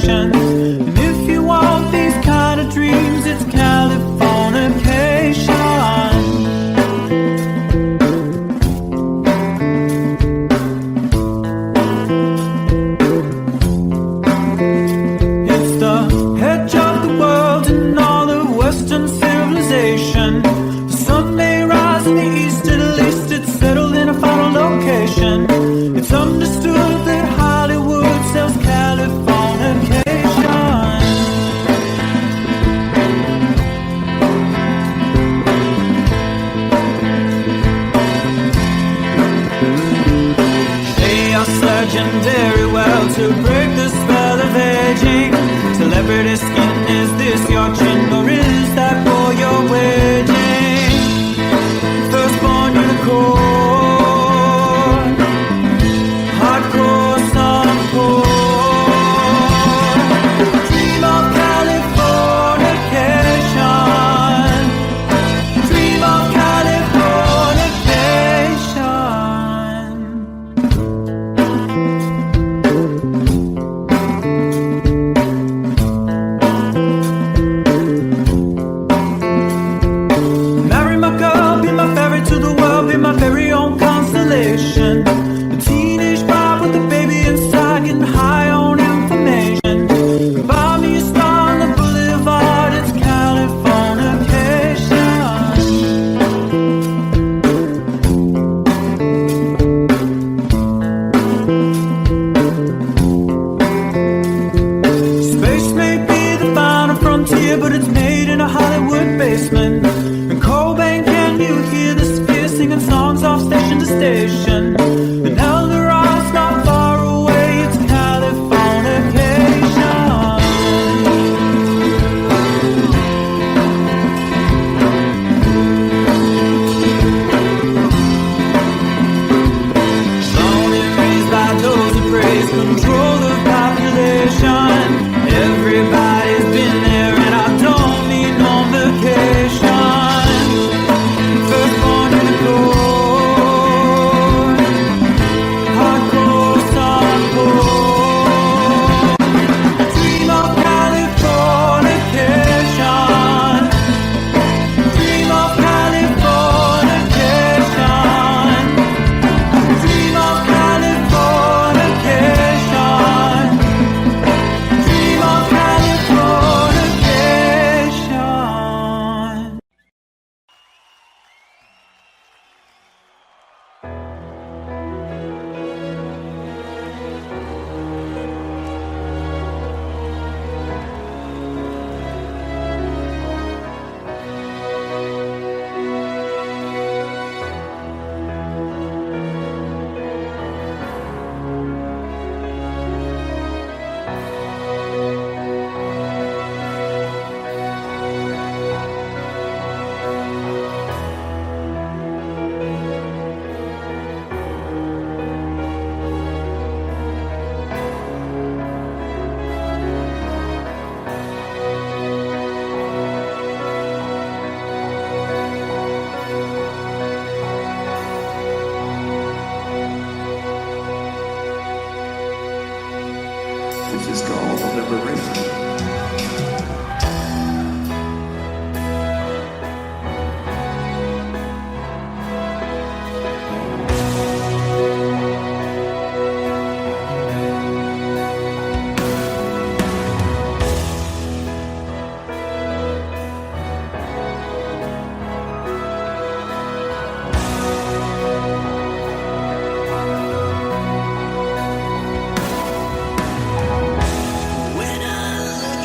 vacations. And if you want these kind of dreams, it's Californication. It's the edge of the world and all of Western civilization. The sun may rise in the east, at least it's settled in a final location. It's understood that Hollywood sells Californication. They are legendary, well, to break the spell of aging. Celebrity skin, is this your chin or is that for your wedding? Firstborn unicorn, hardcore suncore. Dream of Californication. Dream of Californication. Marry my girl, be my ferry to the world, be my very own constellation. A teenage bride with a baby inside, getting high on information. Buy me a star on the boulevard, it's Californication. Space may be the final frontier, but it's made in a Hollywood basement. And Cobain, can you hear the sphere singing songs off station to station? And Eldorad's not far away, it's Californication. Born and raised by those who praise control the population. Everybody's been there and I don't need no vacation. Firstborn unicorn, hardcore suncore. Dream of Californication. Dream of Californication. Dream of Californication. Dream of Californication. This is called Liberation. When I look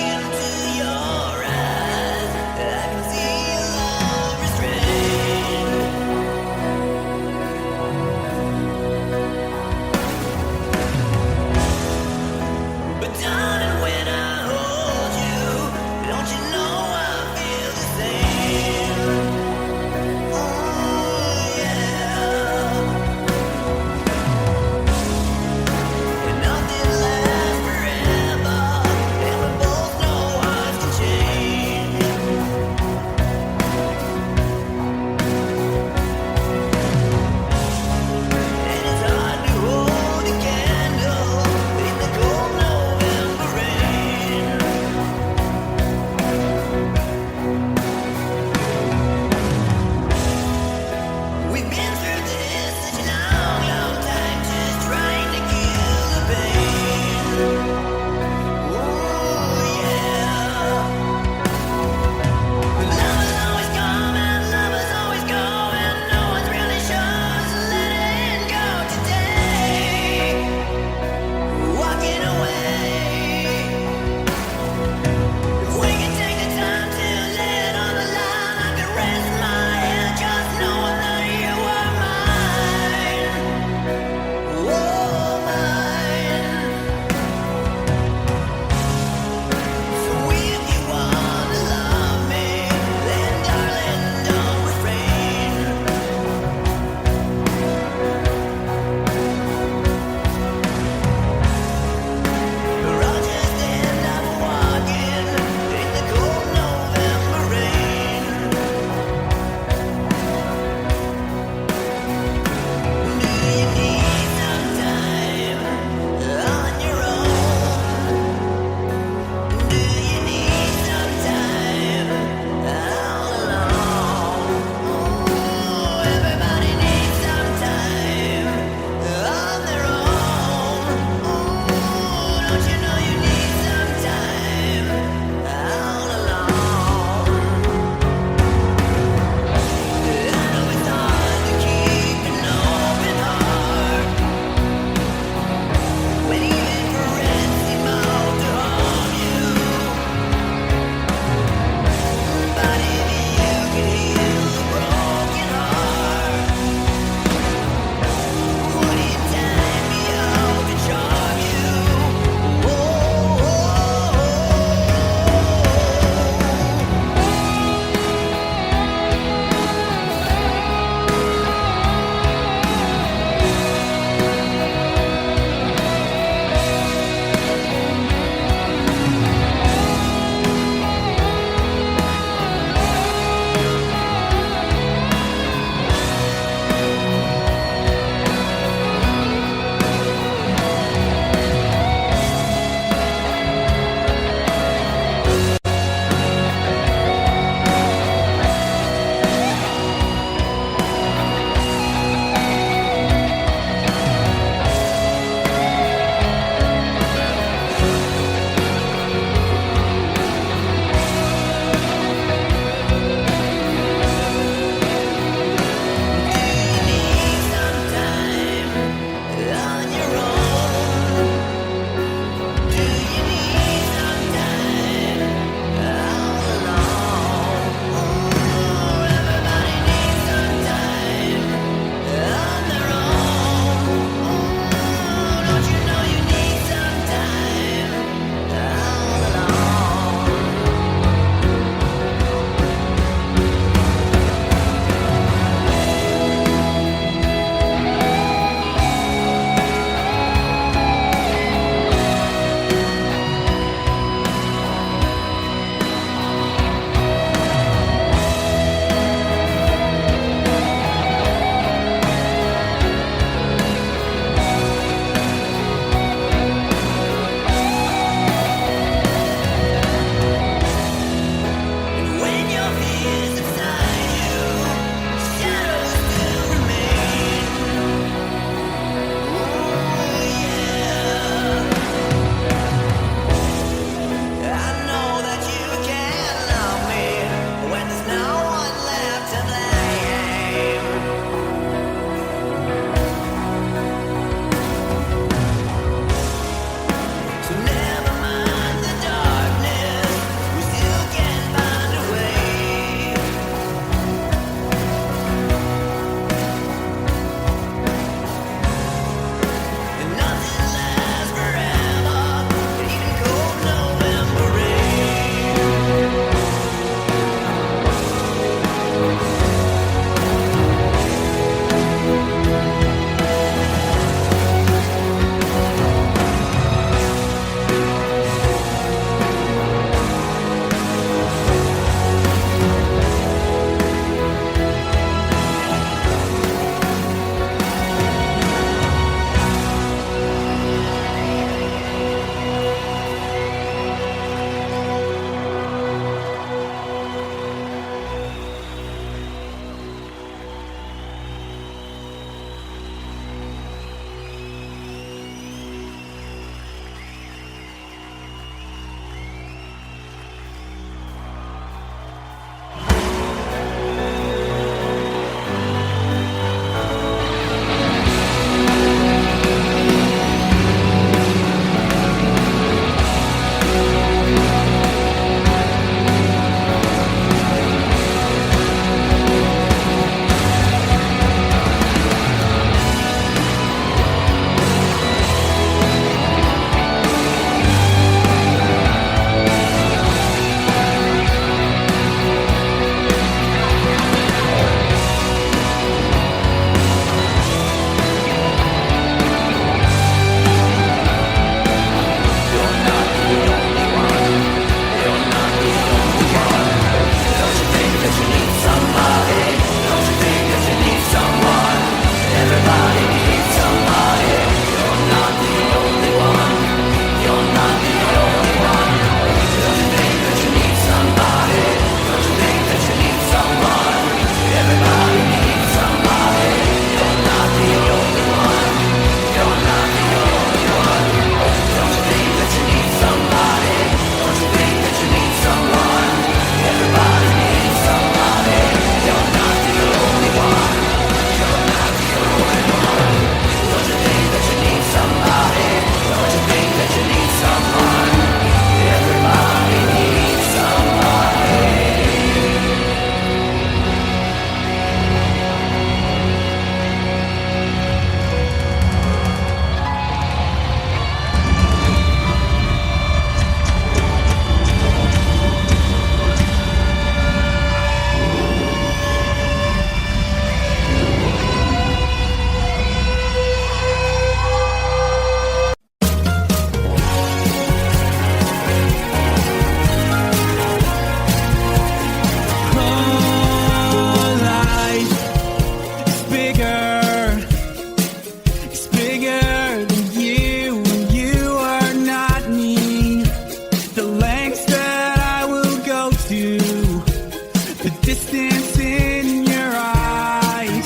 distance in your eyes.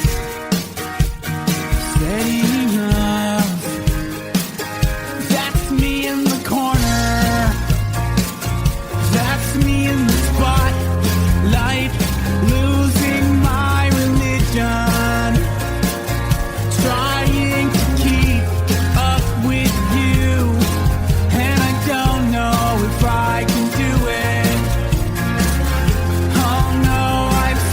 Steady enough. That's me in the corner. That's me in the spotlight. Losing my religion. Trying to keep up with you. And I don't know if I can do it. Oh no, I've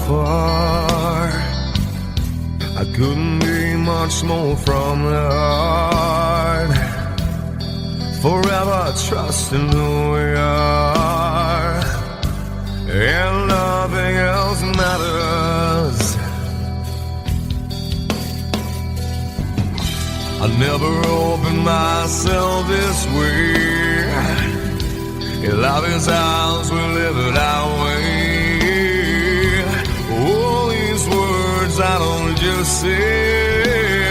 far. I couldn't be much more from the heart. Forever trusting who we are, and nothing else matters. I never opened myself this way. In love is ours, we live it our way. All these words I don't just say,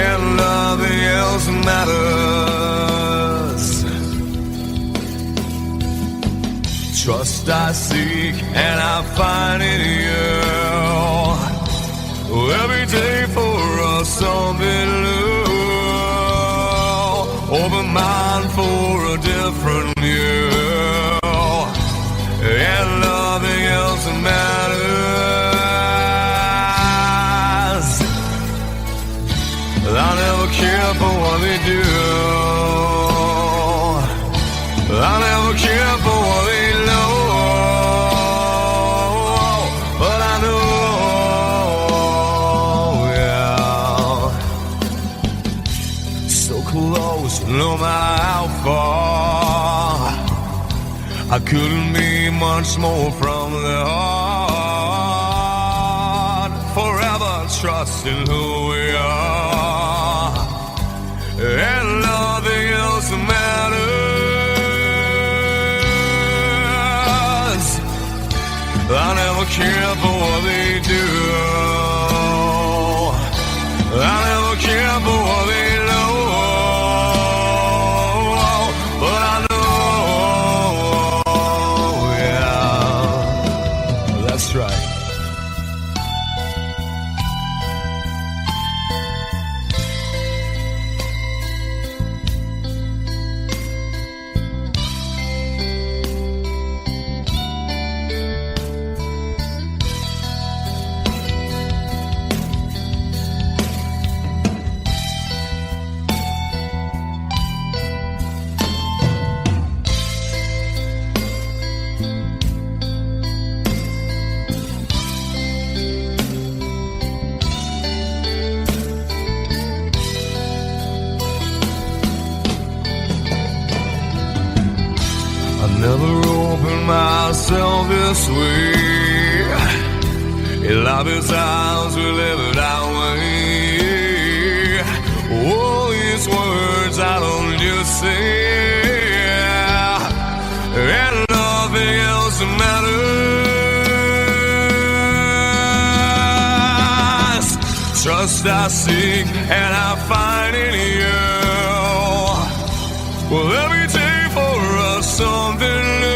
and nothing else matters. Trust I seek and I find in you. Every day for us something new. Open mind for a different view, and nothing else matters. I never care for what they do. I never care for what they know. But I know, yeah, so close, no matter how far. I couldn't be much more from the heart. Forever trusting who we are, and nothing else matters. I never care for what they do. I never care for what they know. But I know, yeah, that's right. Never opened myself this way. In love is ours, we live it our way. All these words I don't just say, and nothing else matters. Trust I seek and I find in you. Well, every day for us something new.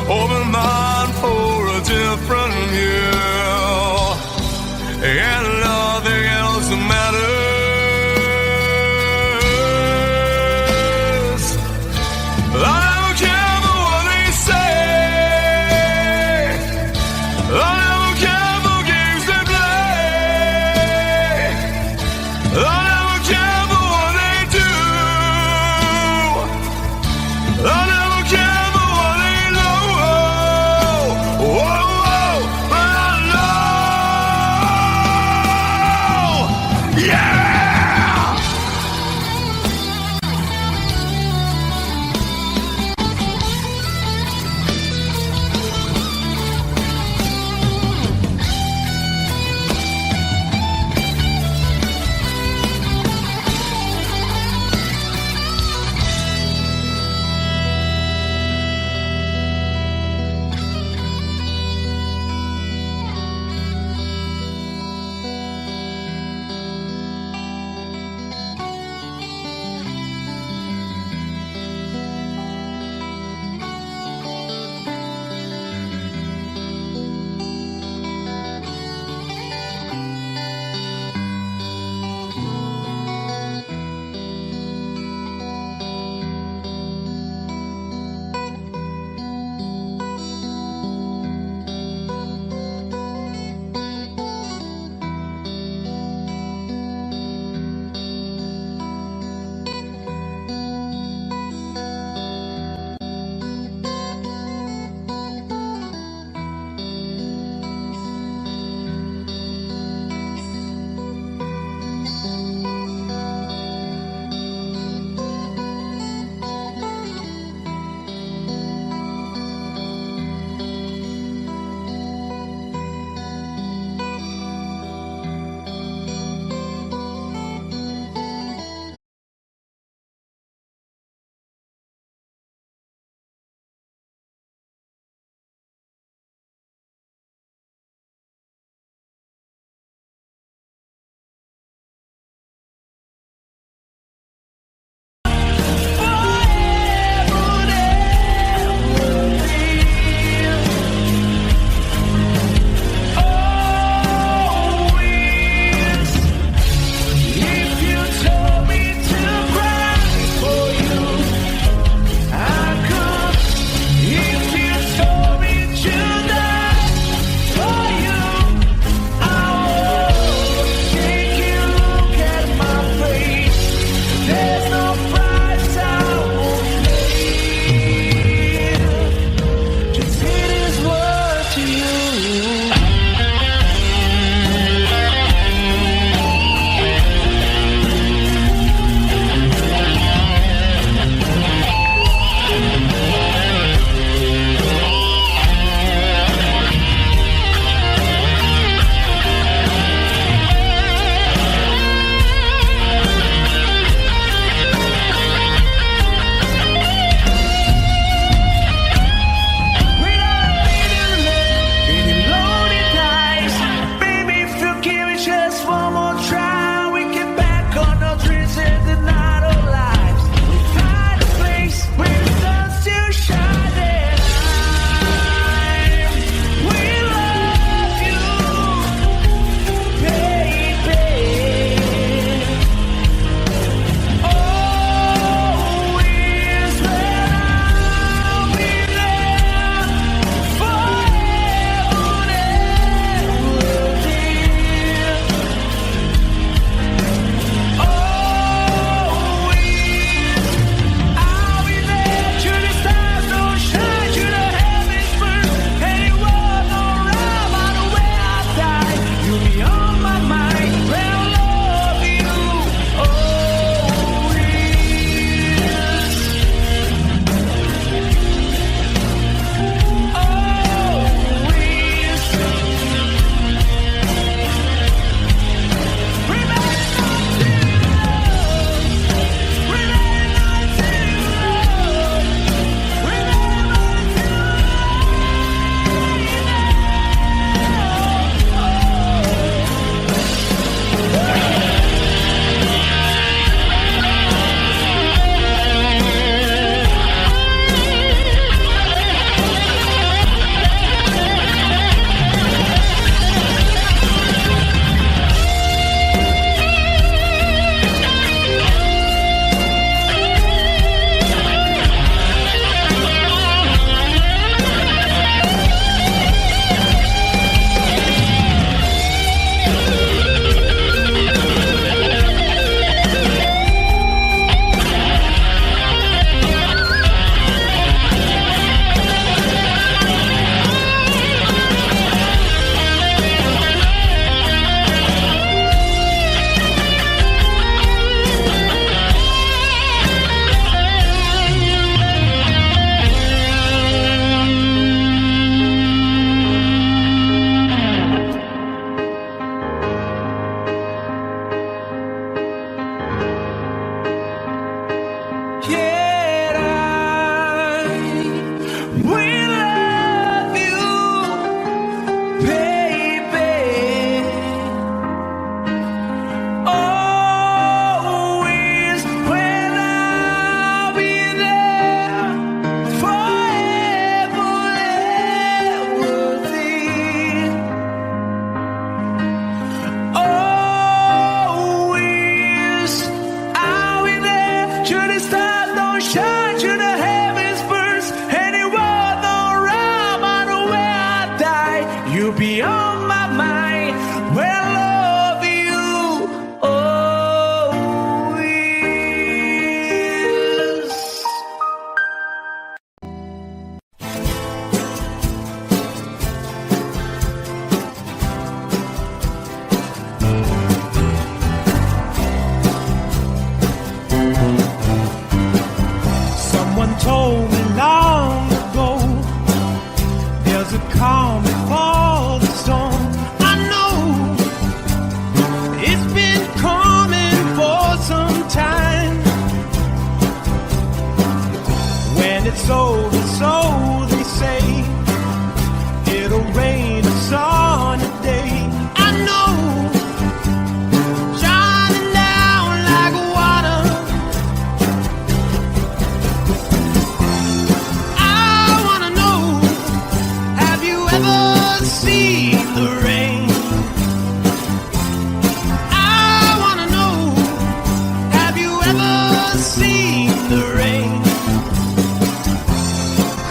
Open mind for a different view, and nothing else matters. I don't care for what they say. I don't care for games they play. I never care for what they do. I never care for what they know. Whoa, whoa, but I know.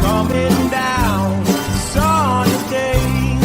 Coming down, sunny day.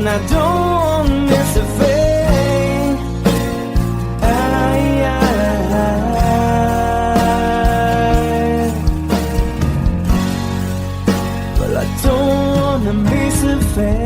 and I don't miss a thing. Well, I don't wanna miss a thing.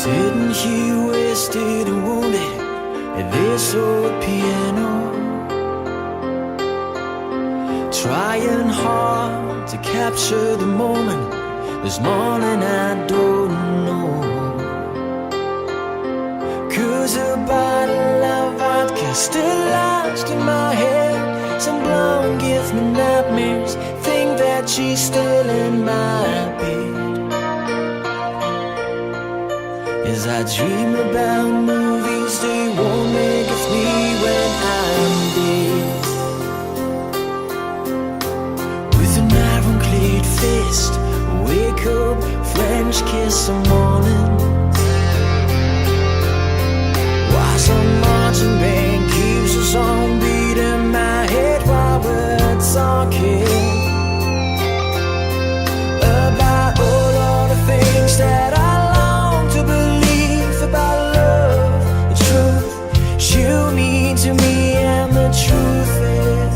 Sitting here wasted and wounded at this old piano, trying hard to capture the moment. This morning I don't know, 'cause a bottle of vodka still lodged in my head. Some blonde gives me nightmares, think that she's still in my bed. As I dream about movies they won't make of me when I'm dead. With an ironclad fist, wake up, French kiss some morning. While some marching band keeps us on beating my head while we're talking about all of the things that I about love, the truth you mean to me, and the truth is,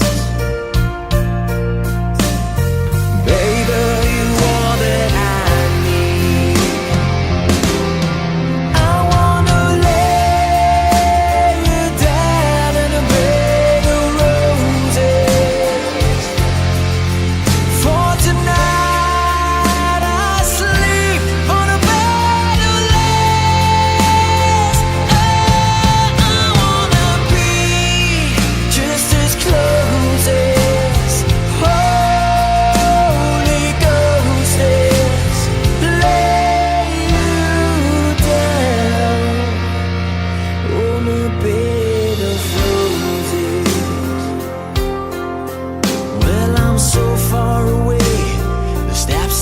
baby, you are that I need. I wanna lay you down in a bed of roses. For tonight I sleep on a bed of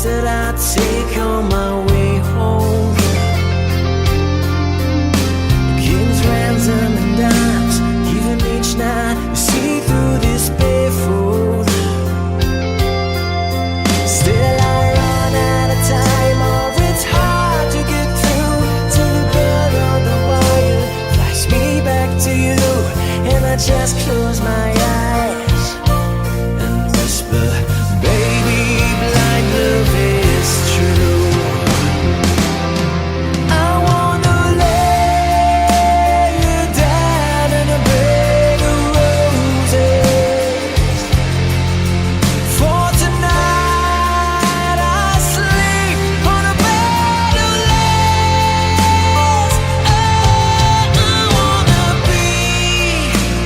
that I take on my way home. Kings, ransom, and dimes, even each night you see through this barefoot. Still I run out of time, or it's hard to get through to the bell on the wire. Flies me back to you, and I just close my eyes and whisper, baby, blind love is true. I wanna lay you down in a bed of roses. For tonight I sleep on a bed of lace. I wanna be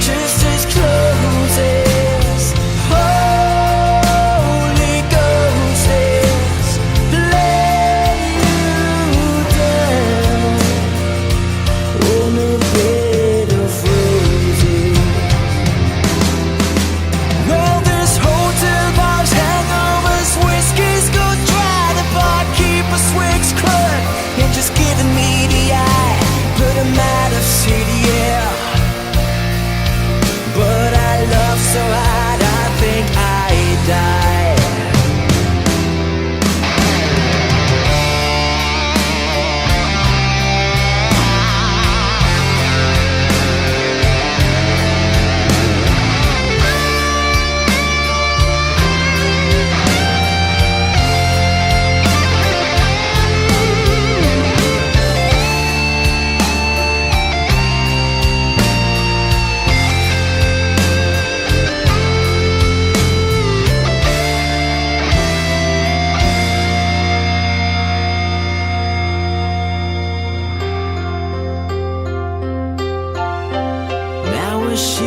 just as close as Holy Ghost is. Lay you down on a bed of roses. Well, this hotel bar's hangovers, whiskey's go dry. The barkeeper swigs crud and just giving me the eye. But I'm out of city, yeah. But I love so hard, I think I die.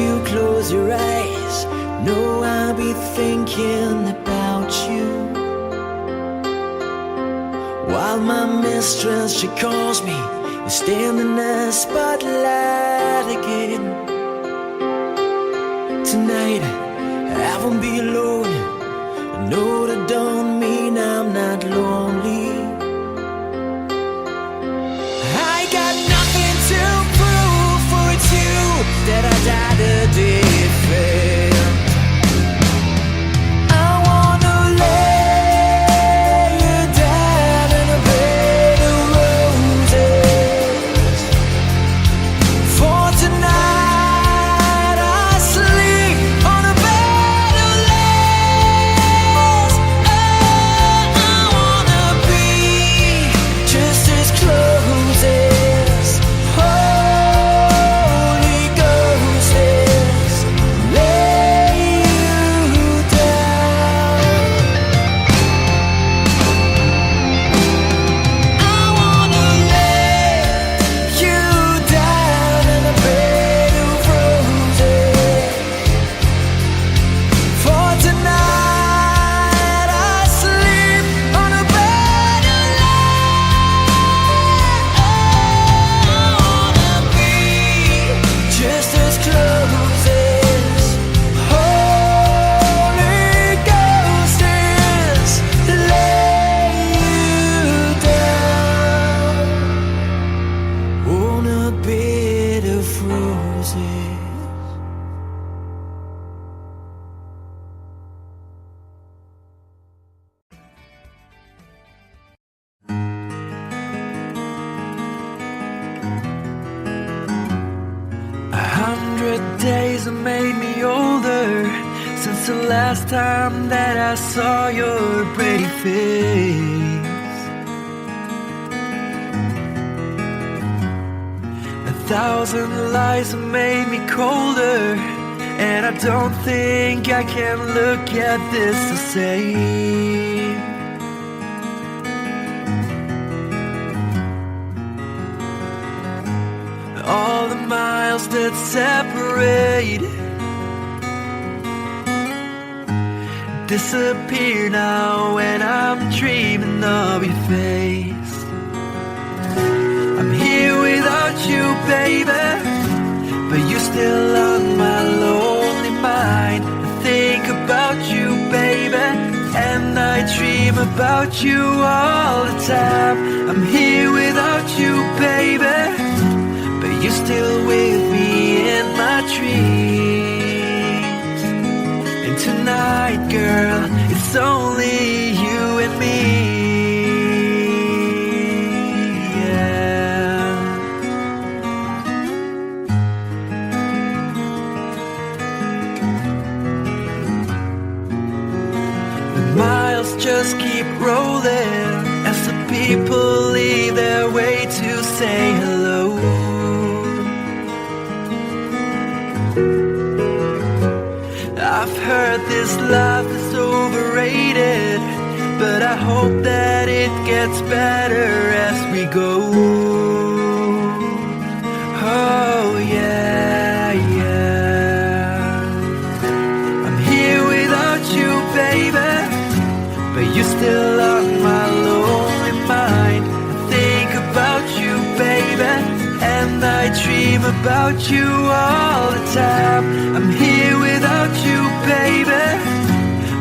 you close your eyes, know I'll be thinking about you. While my mistress, she calls me, you stand in the spotlight again. Tonight, I won't be alone. I know that don't mean I'm not lonely. I got nothing to prove, for it's you that I died a day it failed. I wanna lay you down in a bed of roses. For tonight I sleep on a bed of lace. Oh, I wanna be just as close as Holy Ghost is. Lay you down. I wanna lay you down in a bed of roses. For tonight I sleep on a bed of lace. I wanna be just as close as Holy Ghost is. Lay you down on a bed of roses. A 100 days have made me older since the last time that I saw your pretty face. 1,000 lies have made me colder, and I don't think I can look at this the same. All the miles that separate disappear now when I'm dreaming of your face. I'm here without you, baby, but you're still on my lonely mind. I think about you, baby, and I dream about you all the time. I'm here without you, baby, but you're still with me in my dreams. And tonight, girl, it's only you and me. Yeah. The miles just keep rolling as the people leave their way to say hello. I've heard this life is overrated, but I hope that it gets better as we go. Oh yeah, yeah. I'm here without you, baby, but you're still on my lonely mind. I think about you, baby, and I dream about you all the time. I'm here without you, baby,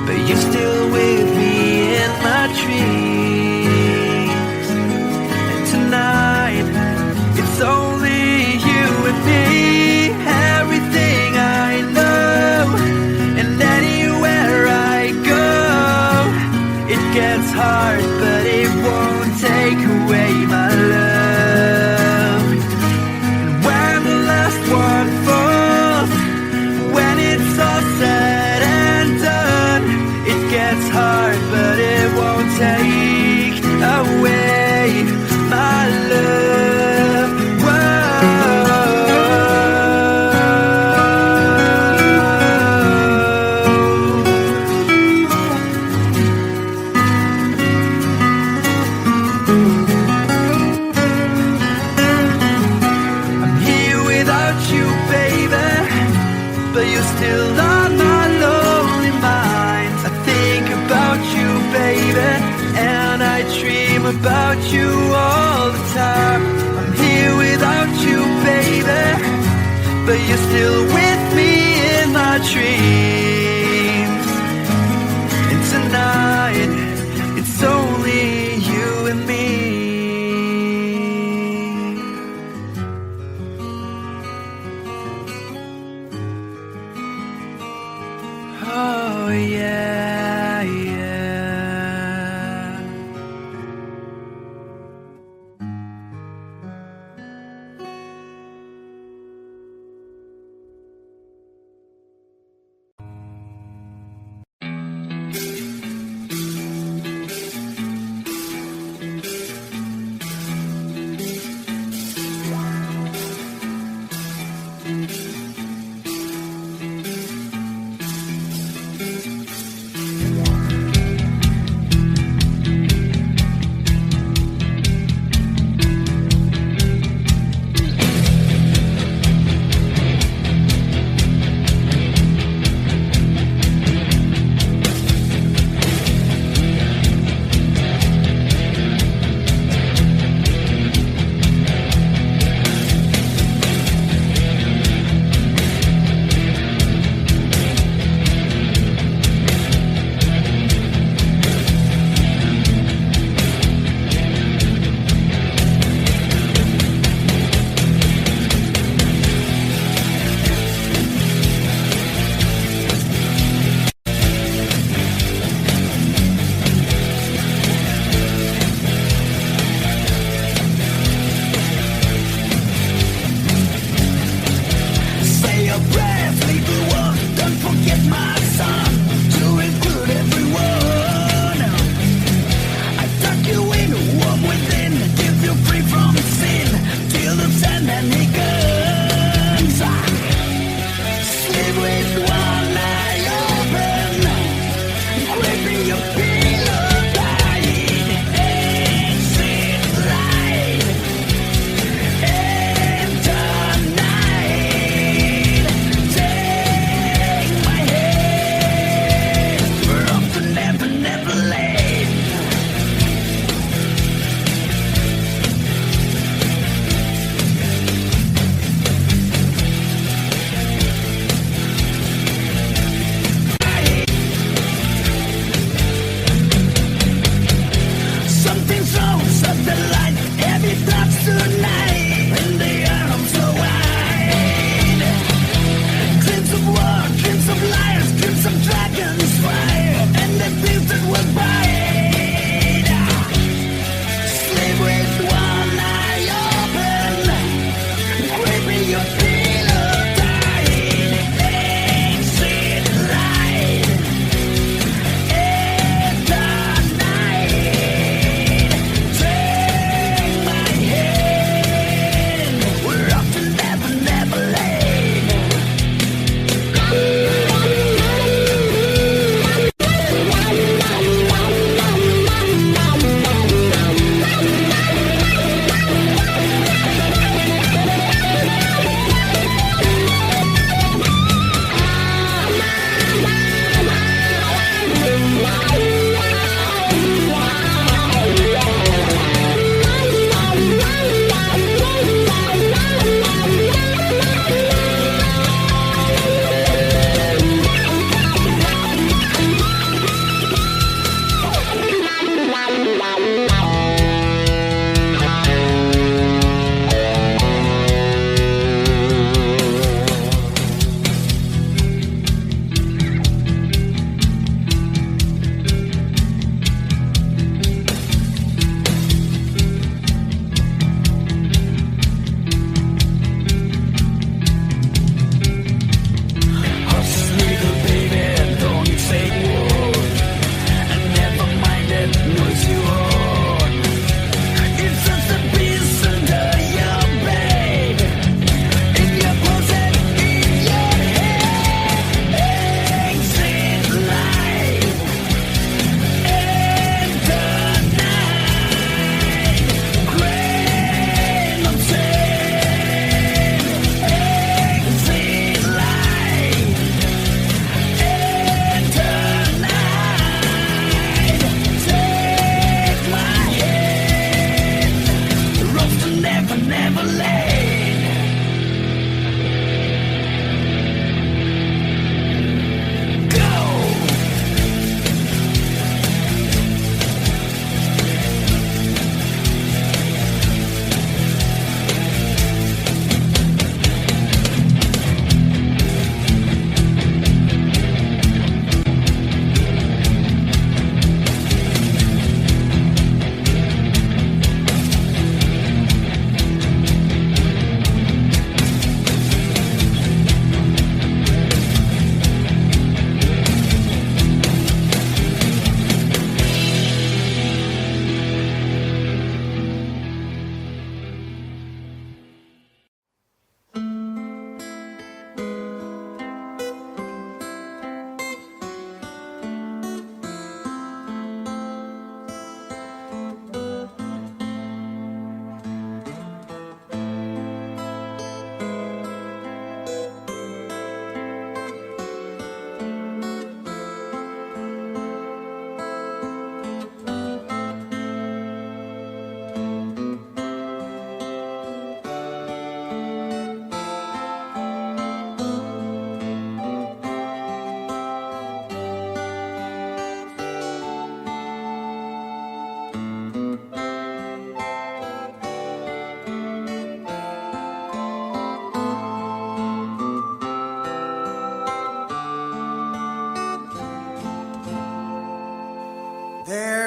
but you're still with me in my dreams. And tonight, it's only you and me. Everything I know, and anywhere I go, it gets hard, but it won't take away my love. And when the last one falls, when it's all said and done, it gets hard, but it won't take but you're still on my lonely mind. I think about you, baby, and I dream about you all the time. I'm here without you, baby, but you're still with me in my dreams. And tonight, it's only you and me. Oh yeah, yeah.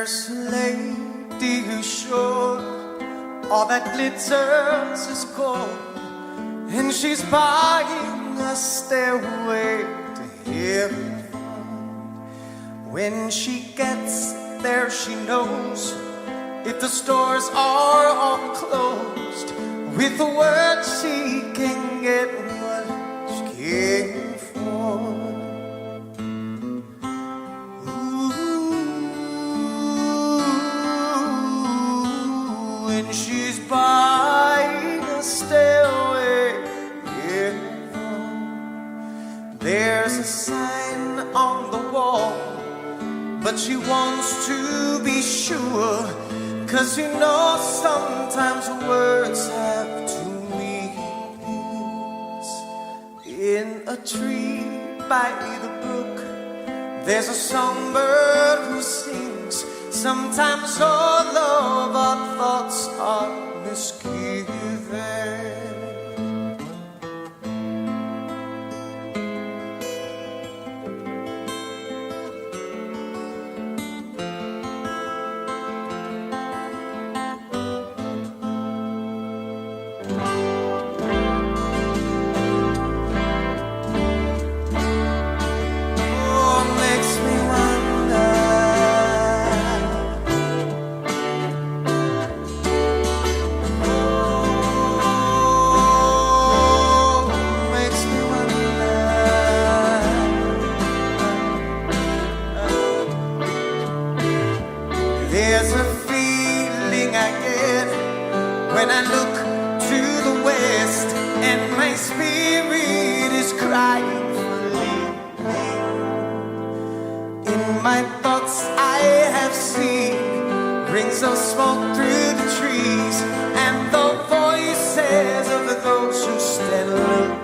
There's a lady who's sure all that glitters is gold, and she's buying a stairway to heaven. When she gets there, she knows if the stores are all closed, with the word she can get what she came for. When she's buying a stairway, yeah. There's a sign on the wall, but she wants to be sure, 'cause you know sometimes words have two meanings. In a tree by the brook, there's a songbird who sings. Sometimes all of our thoughts are misgiven. There's a feeling I get when I look to the west, and my spirit is crying for leaving. In my thoughts I have seen rings of smoke through the trees, and the voices of those who stand looking.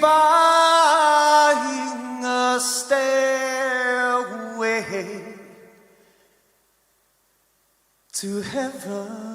buying a stairway to heaven.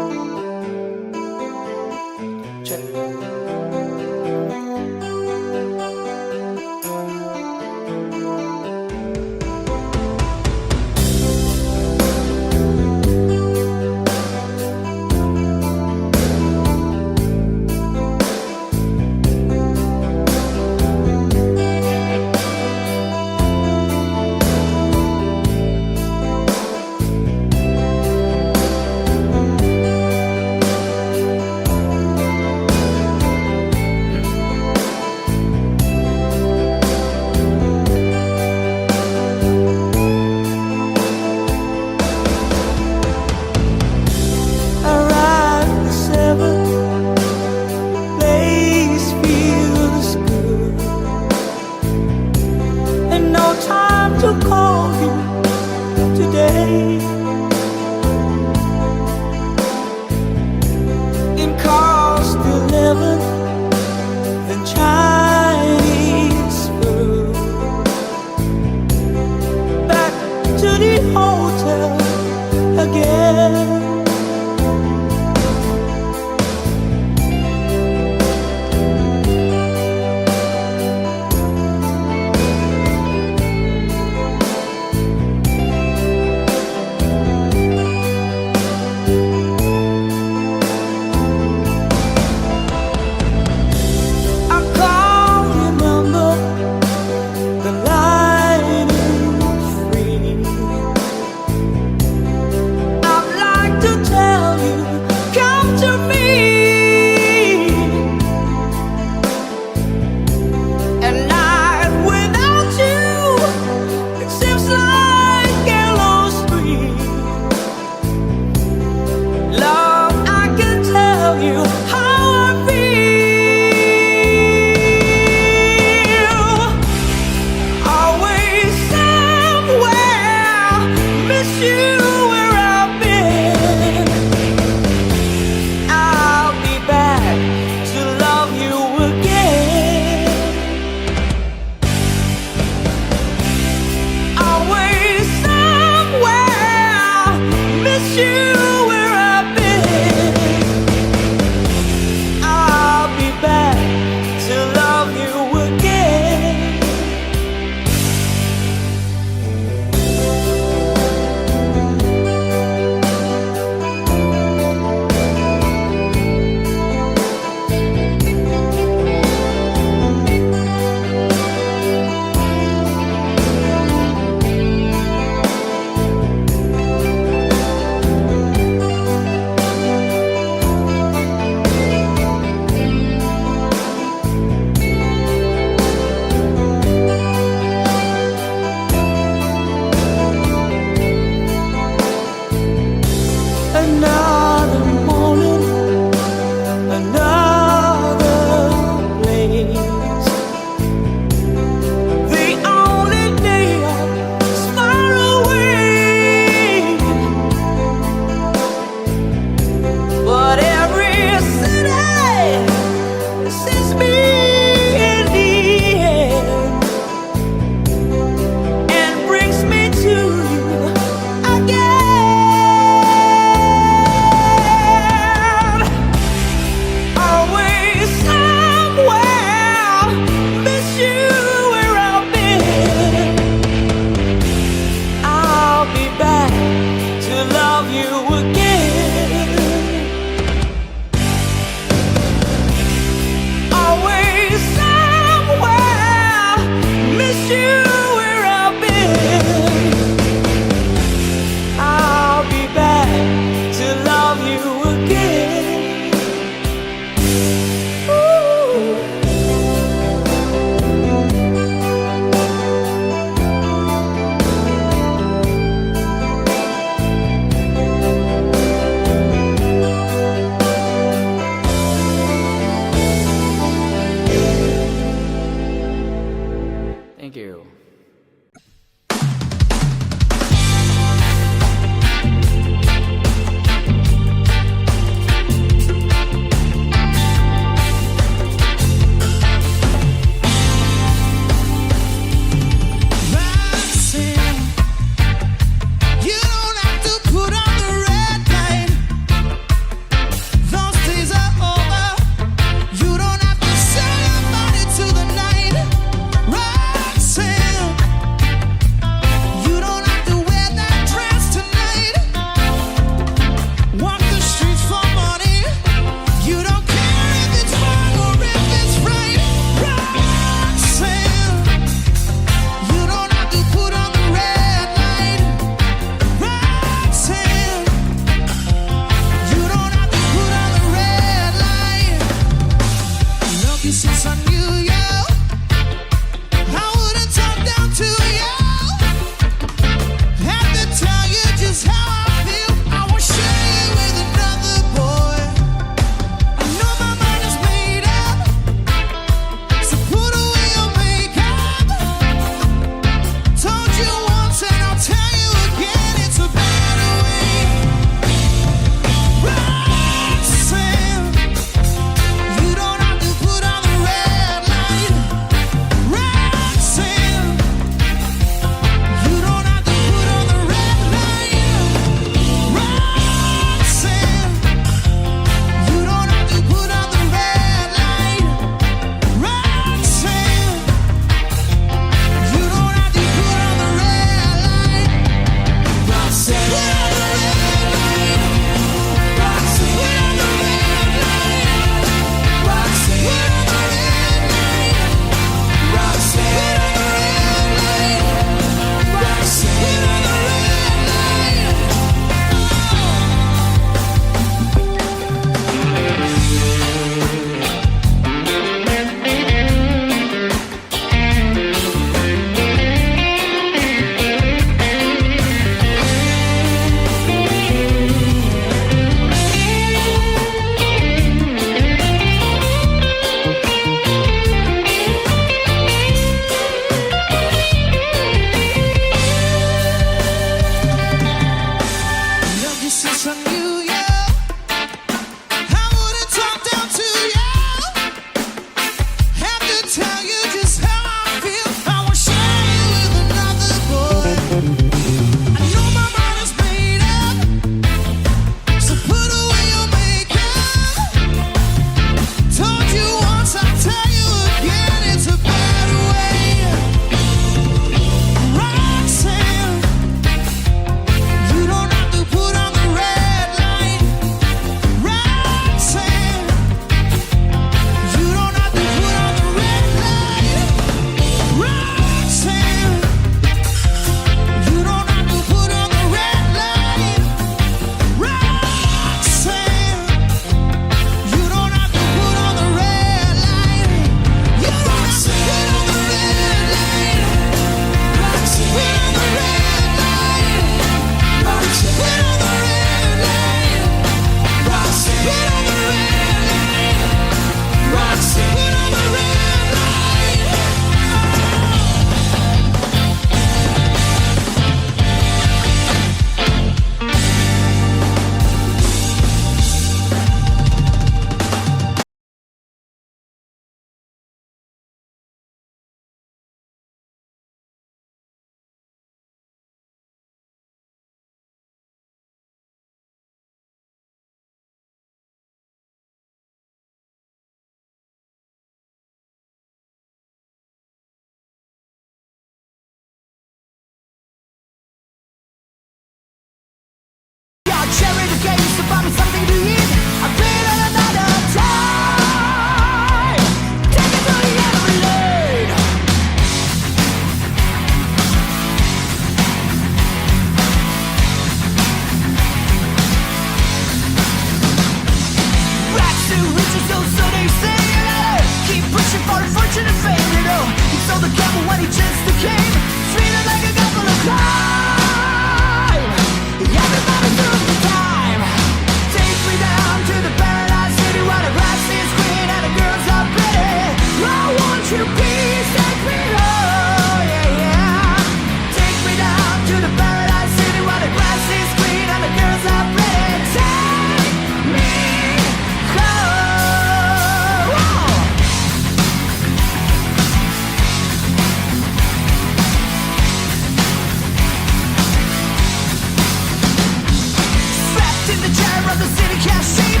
in the chair of the city cashier.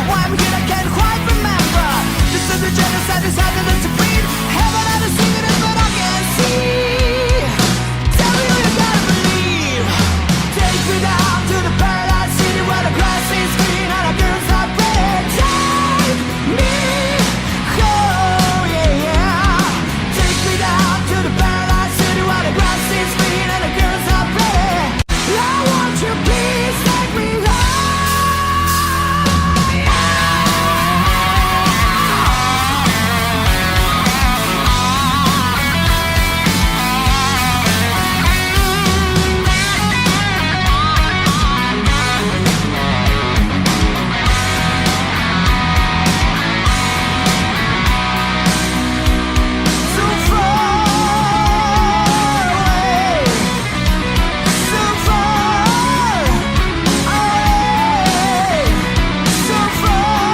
Why I'm here I can't quite remember. This is the genocide is harder than to breathe. Heaven had to sing it, but I can't see. Tell me who you gotta believe. Take me down to the paradise city where the grass is green and the girls are pretty. Take me home, yeah, yeah. Take me down to the paradise city where the grass is green and the girls are pretty. I want you, please take me home. So far away, so far away, so far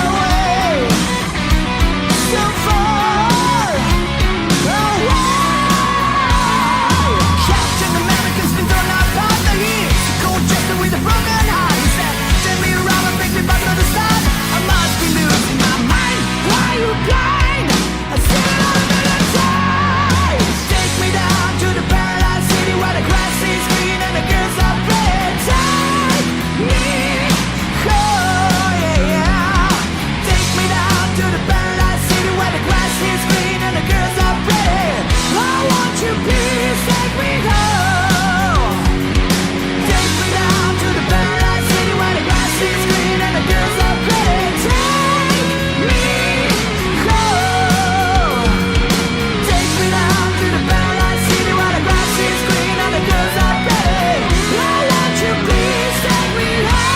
away, so far away. Captain America's been thrown out by the heat. Cold chester with a broken heart. He said, "Turn me around and bring me back to the start." I must be losing my mind. Why are you blind? I see it all the time. Take me down to the paradise city where the grass is green and the girls are pretty. Take me home, yeah, yeah. Take me down to the paradise city where the grass is green and the girls are pretty. I want you, please take me home. Take me down to the paradise city where the grass is green and the girls are pretty. Take me home. Take me down to the paradise city where the grass is green and the girls are pretty. I want you, please take me home.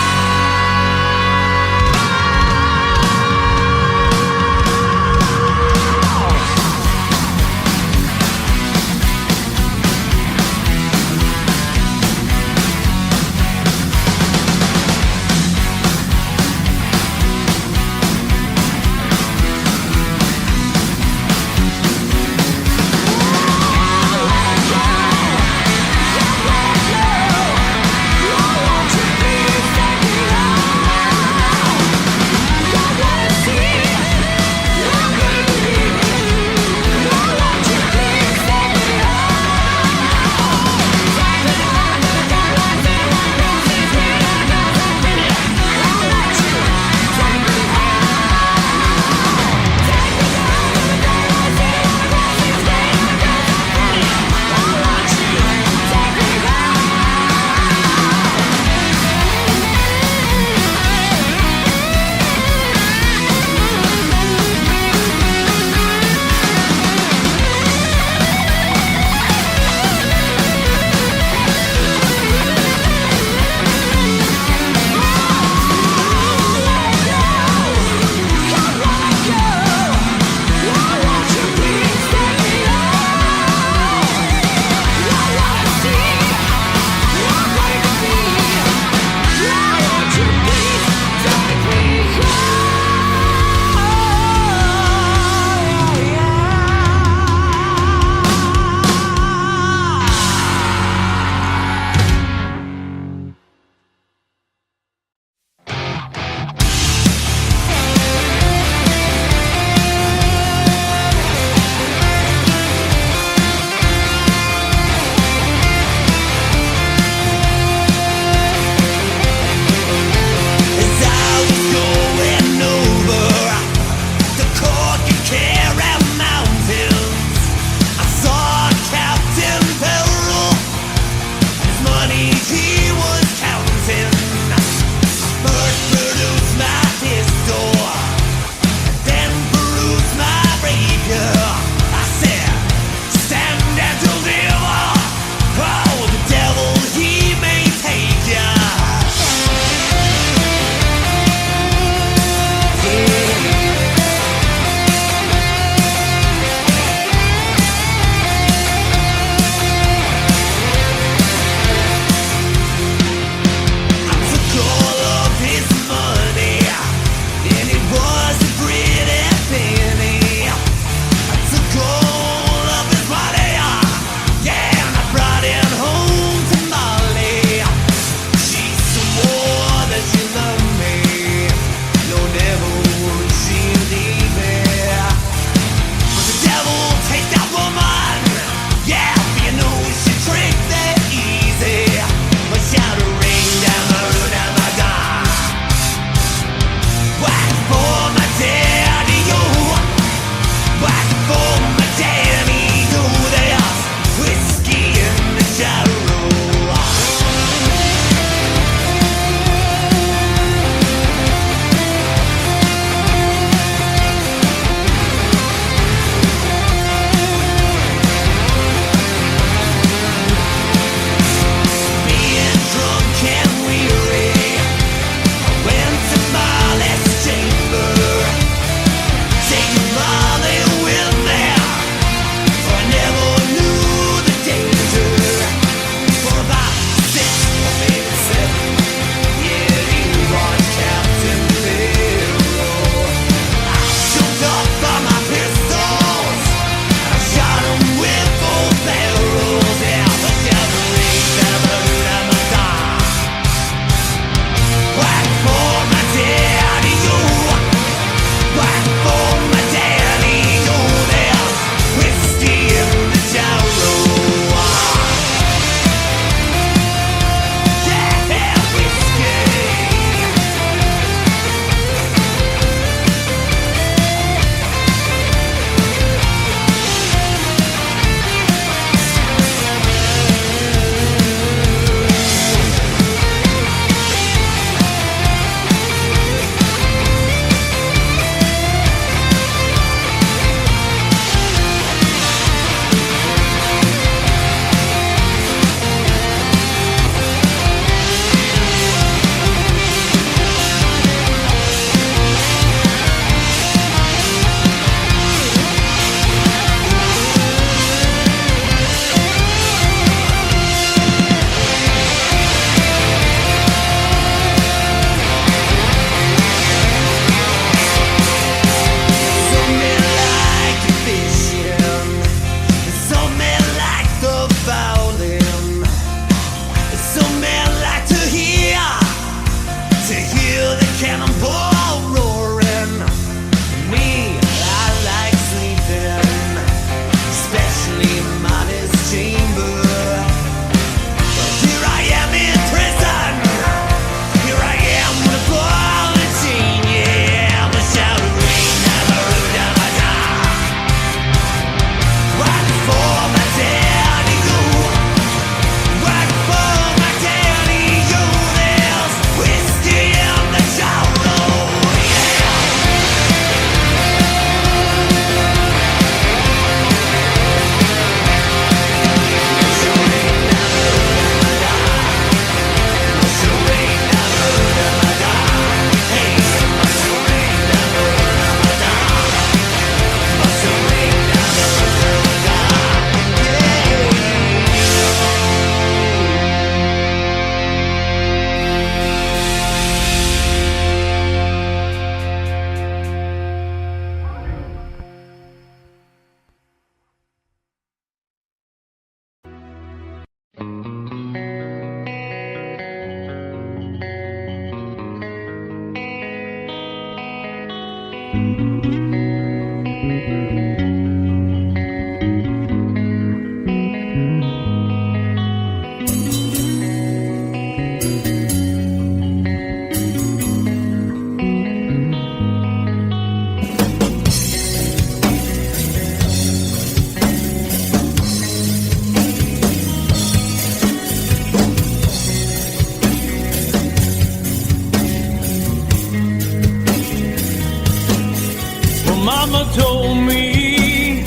told me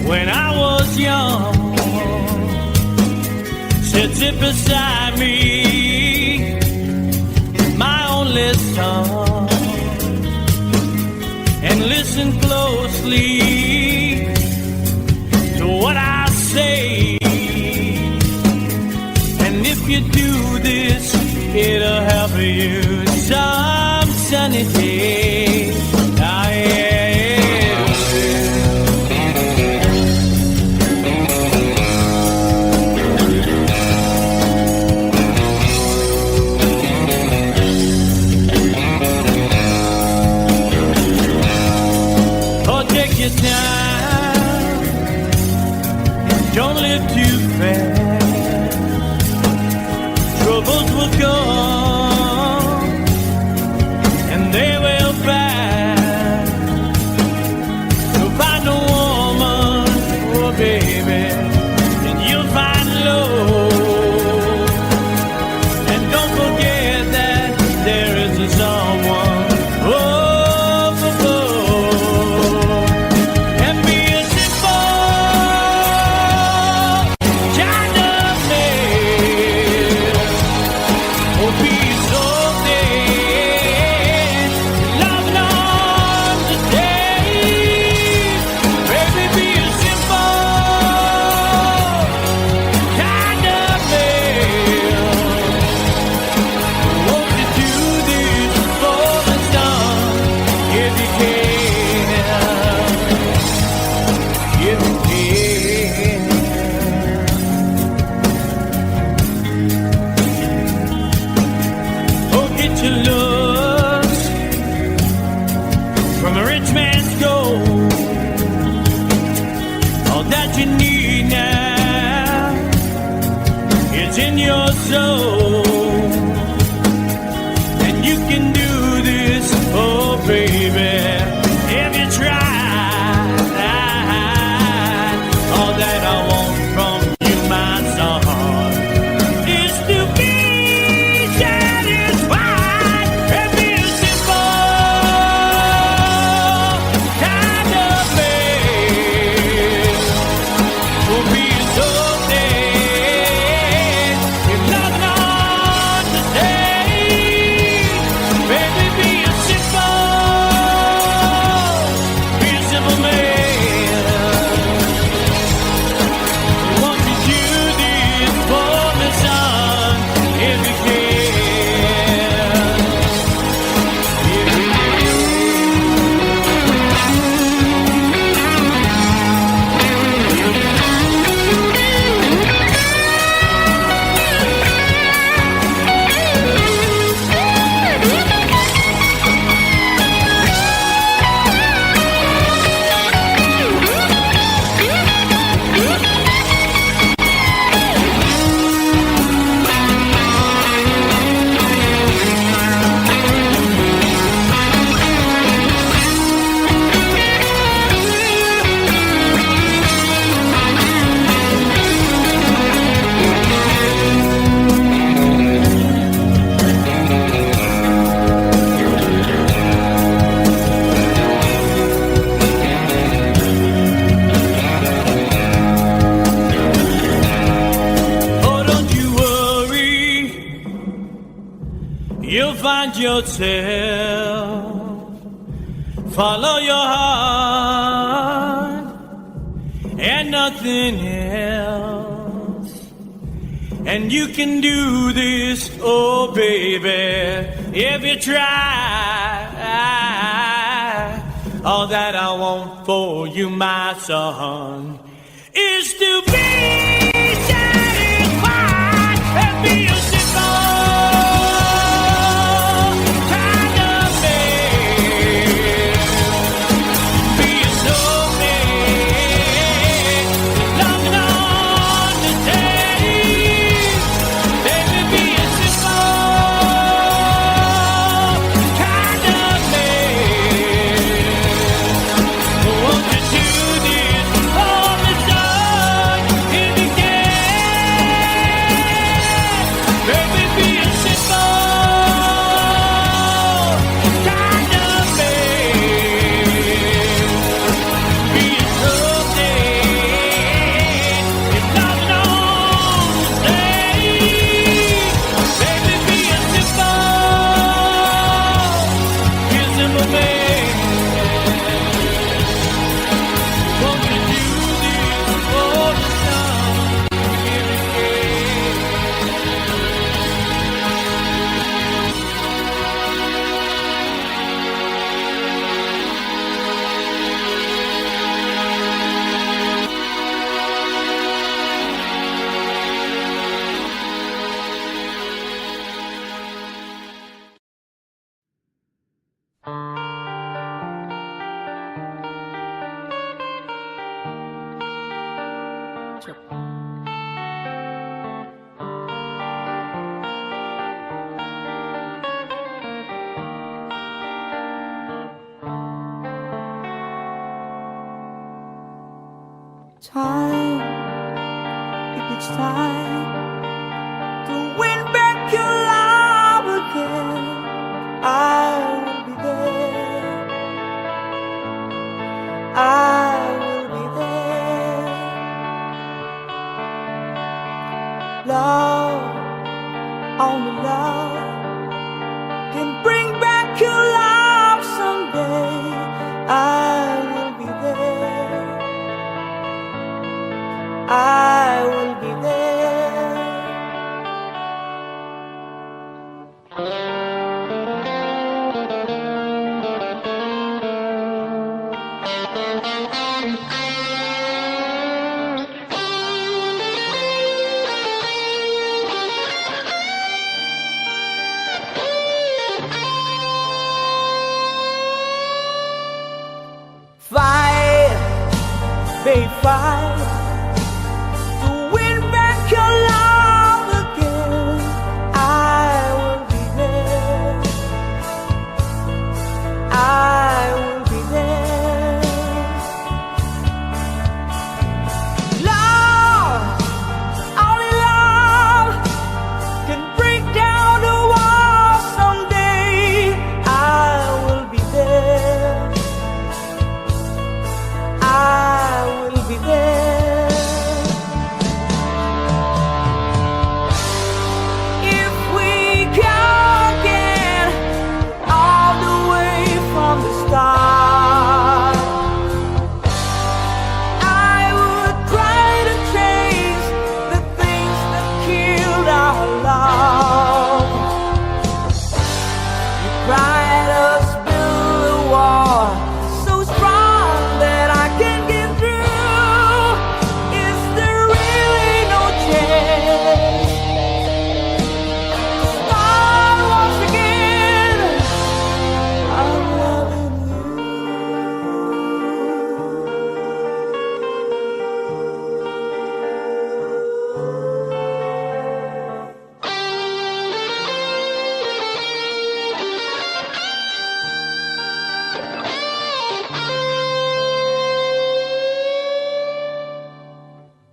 when I was young, said sit beside me, my only son, and listen closely to what I say. And if you do this, it'll help you some sunny day. Ah, yeah. Oh, take your time. Don't live too fast. Troubles will come and they will pass. You'll find a woman, oh baby, and you'll find love. And don't forget that there is a someone. Oh, and be a simple kind of man. Oh, be so dead, love on the day. Baby, be a simple kind of man. Won't you do this for the sun if you can? If you can. Oh, get your looks from a rich man's gold. All that you need now is in your soul. And you can do this, oh baby, if you try. All that I want from you, my son, is to be satisfied and be a simple kind of man. Will be so dead if not on the day. Baby, be a simple man. Won't you do this for me, son, if you can? If you Oh, don't you worry, you'll find yourself. Follow your heart and nothing else. And you can do this, oh baby, if you try. All that I want for you, my son, is to be satisfied and be a simple kind of man. Be a soul man, loving on the day. Baby, be a simple kind of man. Won't you do this for me, son, if you can? time, if it's time to win back your love again, I will be there. I will be there. Love, only love can bring back your love someday. I will be there. I will be there. Fight, babe, fight to win back your love again. I will be there. I will be there. Love, only love can break down the walls someday. I will be there. I will be there. If we go again all the way from the start, I would try to change the things that killed our love. You cried us build a wall so strong that I can get through. Is there really no chance to start once again? I'm loving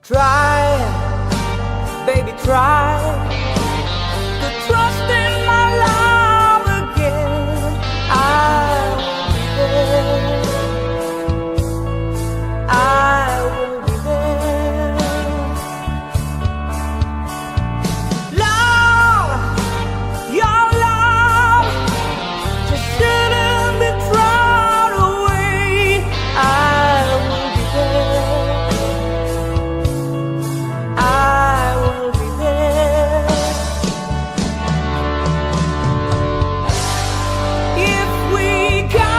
Try, baby, try to trust in my love again. I will be there. I will be there. Love, your love just shouldn't be thrown away. I will be there. I will be there. If we go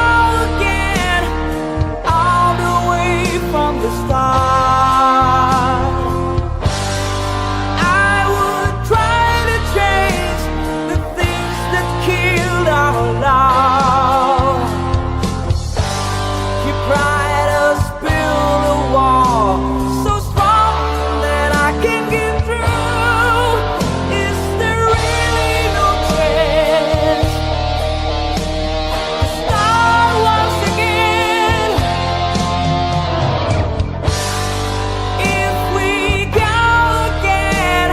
again all the way from the start, I would try to change the things that killed our love. You cried us build a wall so strong that I can get through. Is there really no chance to start once again? If we go again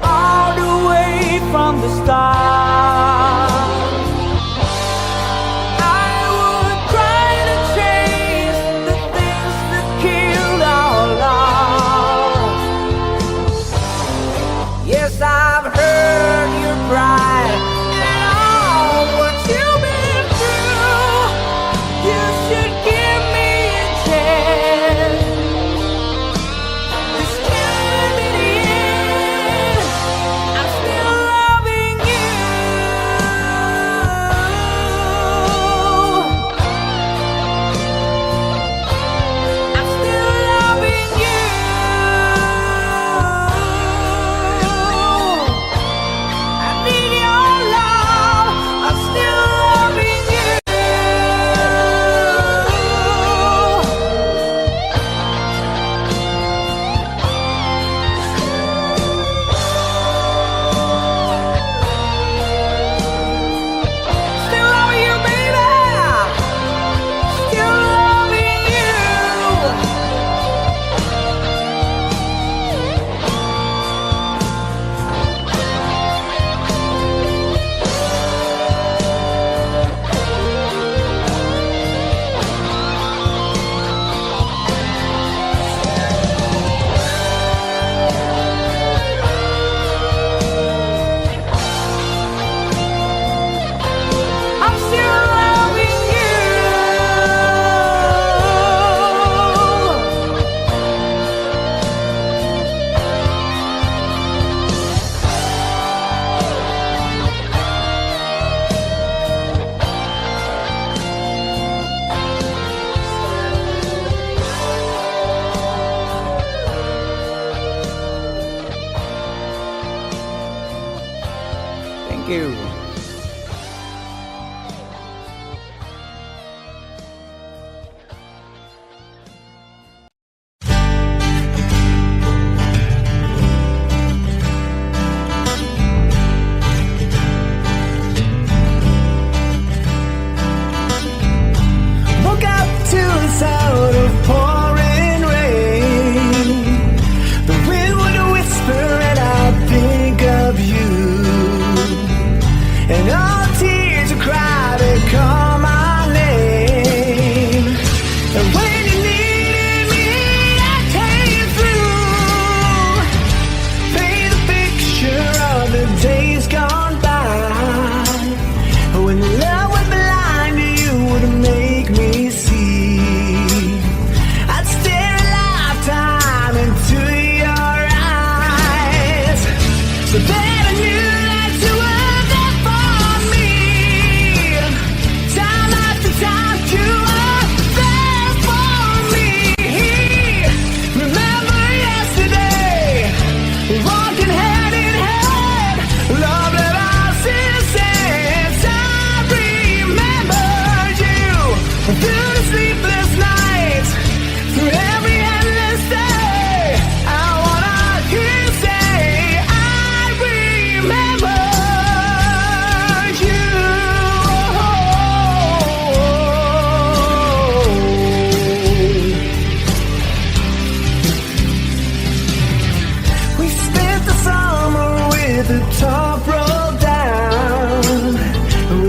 all the way from the start, I would try to change the things that killed our love. Yes, I've heard your cry and all what you've been through. You should give me a chance. This can't be the end. I'm still loving you. I'm still loving you. Thank you. Woke up to the sound of pouring rain. The wind would whisper and I'd think of you. And all tears would cry to call my name. And when you needed me, I came through. Paint a picture of the days gone by. When love was blind, you would make me see. I'd stare a lifetime into your eyes, so that I knew that you were there for me. Time after time, you were there for me. Remember yesterday, walking hand in hand, love that I see since I remembered you through the sleepless nights, through every endless day. I wanna hear you say, I remember you. We spent the summer with the top rolled down.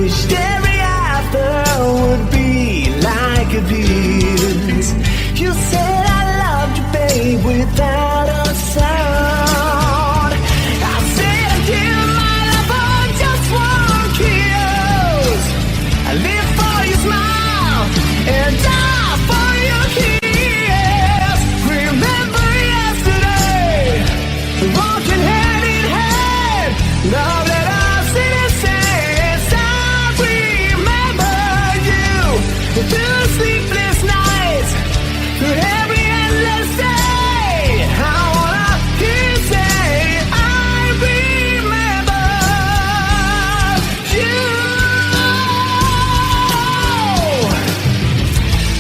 Wished every after would be like this. You said I loved you, babe, without a sound. I said I'd give my love for just one kiss. I live for your smile and die for your kiss. Remember yesterday, walking hand in hand, love that I've seen since I remember you. Through the sleepless nights, through every endless day, I wanna hear you say, I remember you.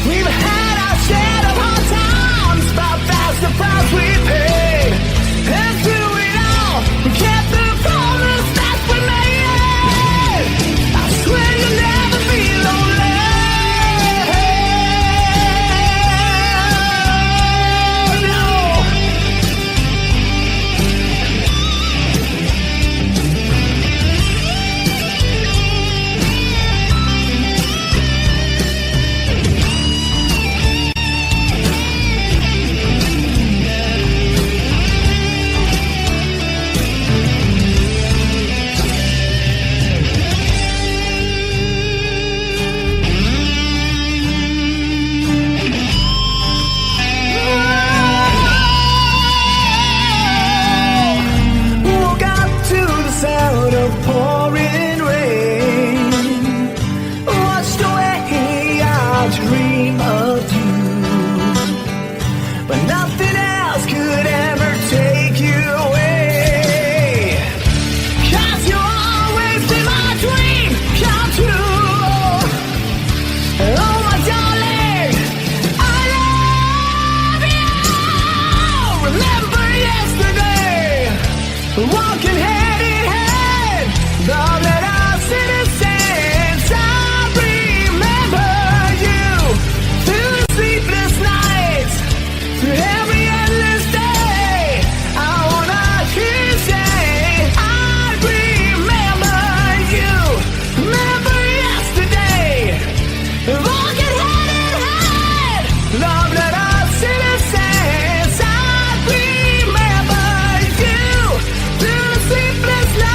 We've had our share of hard times, but that's the price we paid. And through it all, we kept the promise that we made. I swear you'll never be lonely. Woke up to the sound of pouring rain. Washed away our dream of you, but nothing else could ever take you away. 'Cause you always been my dream come true. Oh my darling, I love you. Remember yesterday, walking hand in hand, love that I've seen since I remember you. Through the sleepless nights, through every endless day, I wanna hear you say, I remember you. Remember yesterday, walking hand in hand, love that I've seen since I remember you. Through the sleepless nights.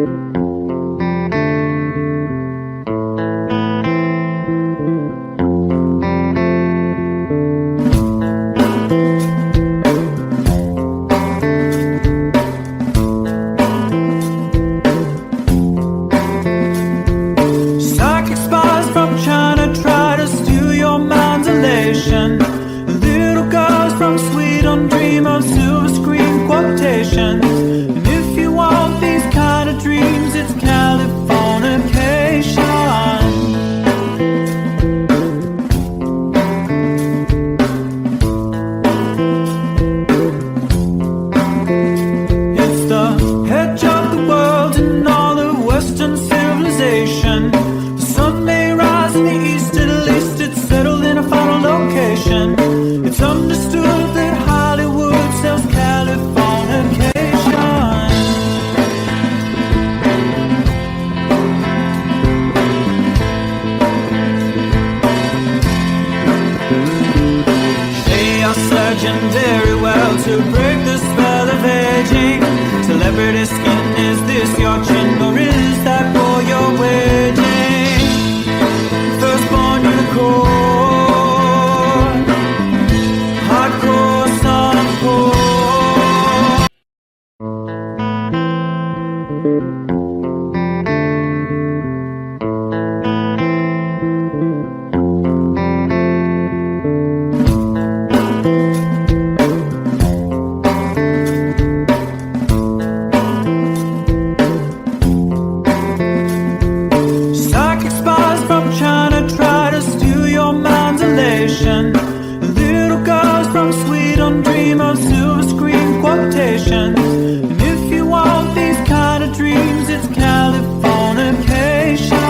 Psychic spies from China try to steal your mind's elation. Little girls from Sweden dream of silver screen quotations. And if you want these kind of dreams, it's Californication. It's the edge of the world and all the Western civilization. The sun may rise in the east, at least it's settled in a final location. It's understood that Hollywood sells Californication. They are searching very well to break the spell of aging. Celebrity skin, is this your chin or is that for your wedding? Firstborn unicorn, hardcore son of porn. Psychic spies from China try to steal your mind's elation. Little girls from Sweden dream of silver screen quotations. And if you want these kind of dreams, it's Californication.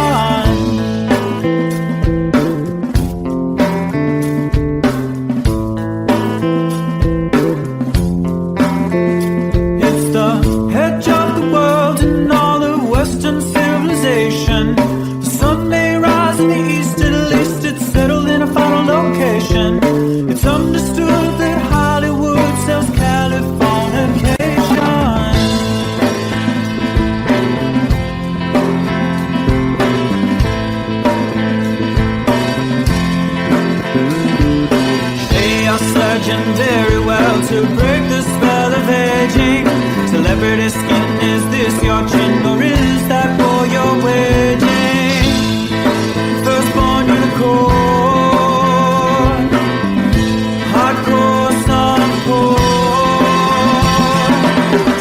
It's the edge of the world and all the Western civilization. The sun may rise in the east, at least it's settled in a final location. It's understood that Hollywood sells Californication. They are searching very well to break the spell of aging. Celebrity skin, is this your chin or is that for your wedding? Firstborn unicorn, hardcore son of porn.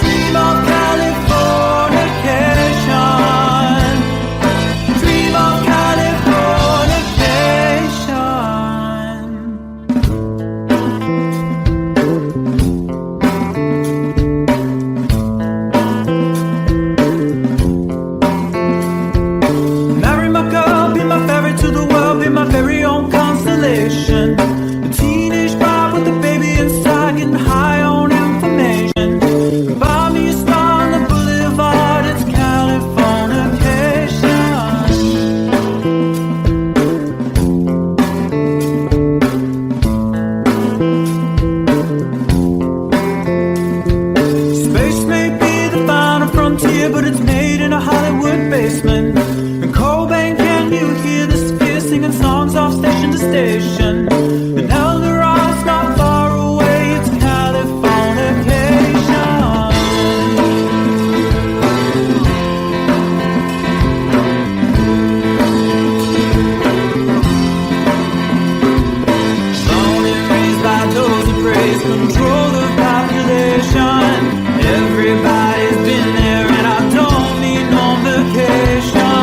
Dream of Californication. Dream of Californication. Marry my girl, be my ferry to the world, be my very own constellation. A teenage bride with a baby inside, getting high on information. Buy me a star on the boulevard, it's Californication. Space may be the final frontier, but it's made in a Hollywood basement. And Cobain, can you hear the sphere singing songs off station to station? And Eldorad's not far away, it's Californication. Born and raised by those who praise control the population. Everybody's been there and I don't need no vacation.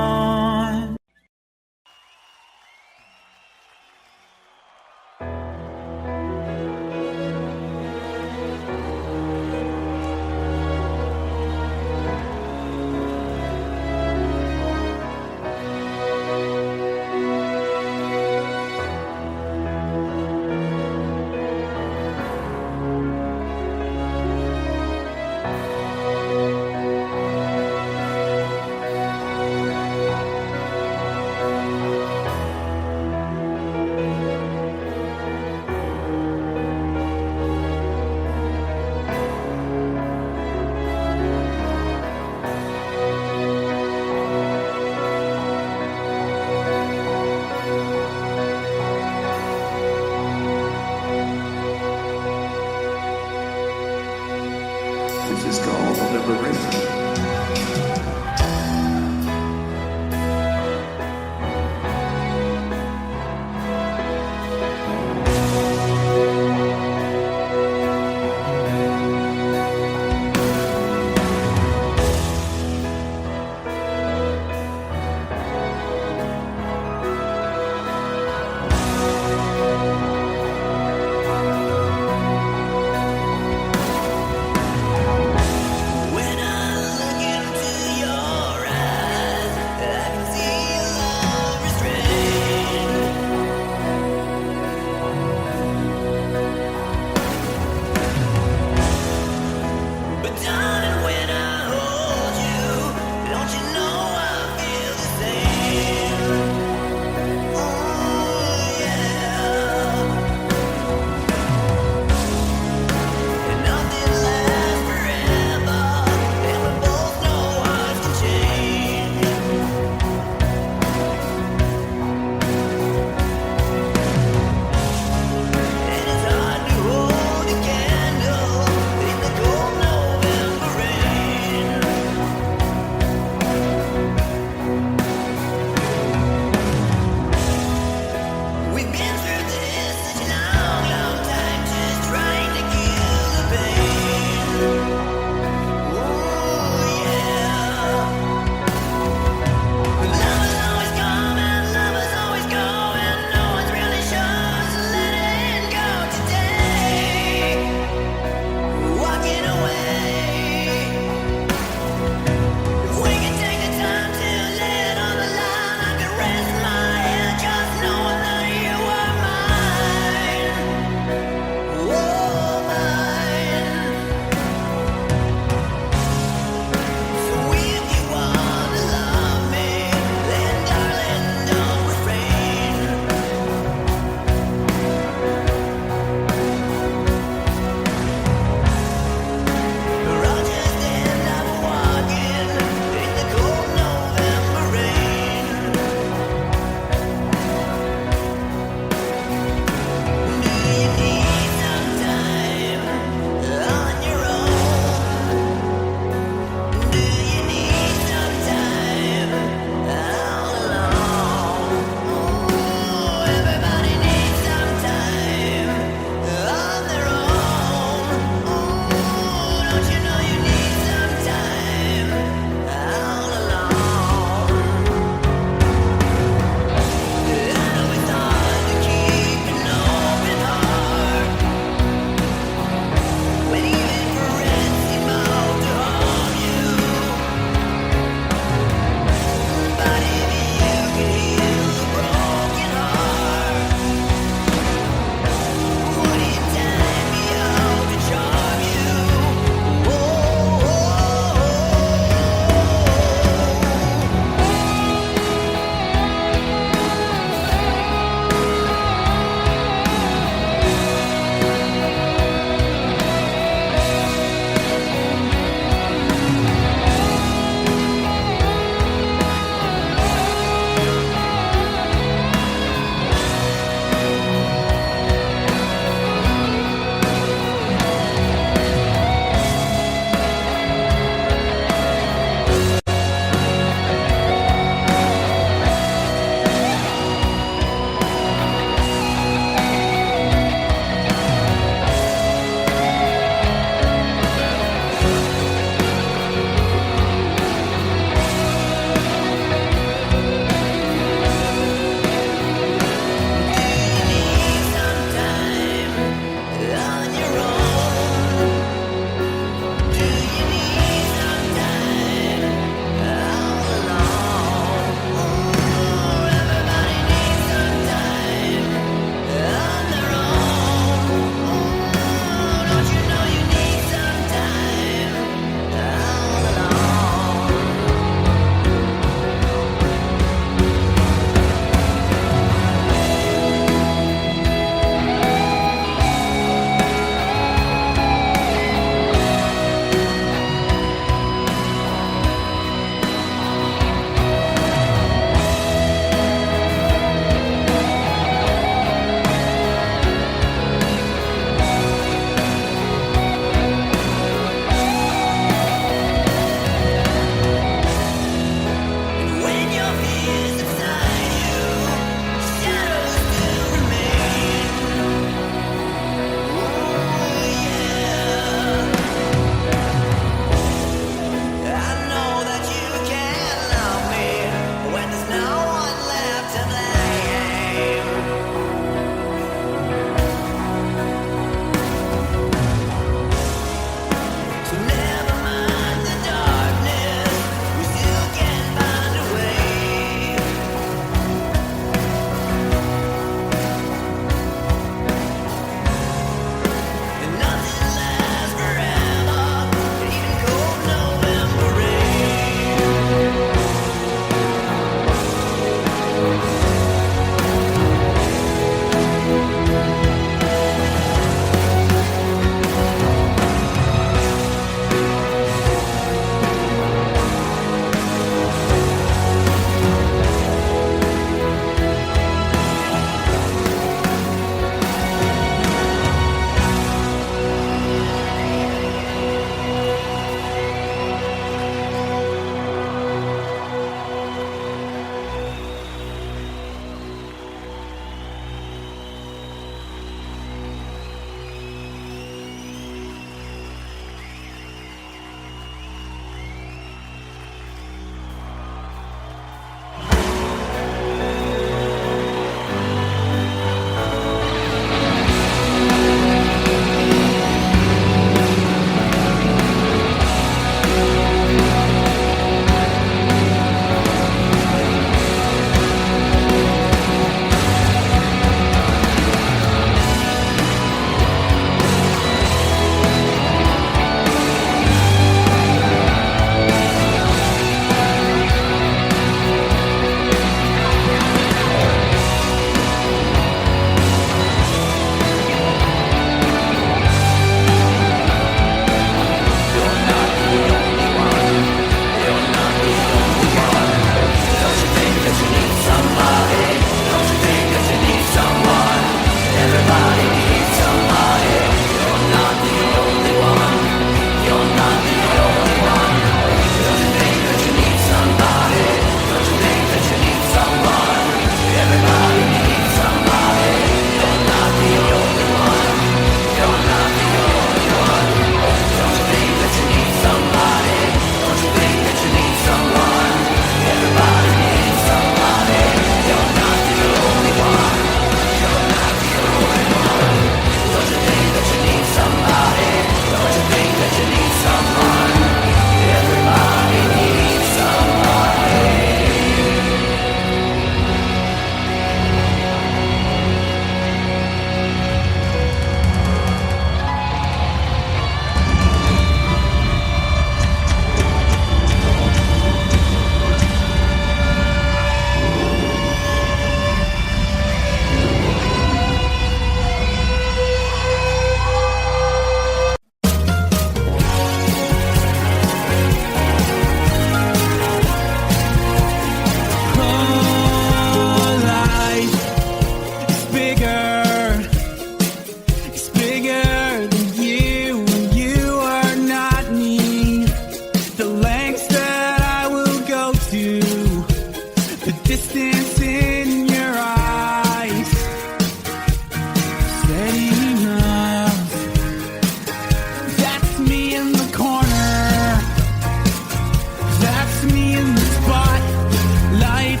me in the spotlight,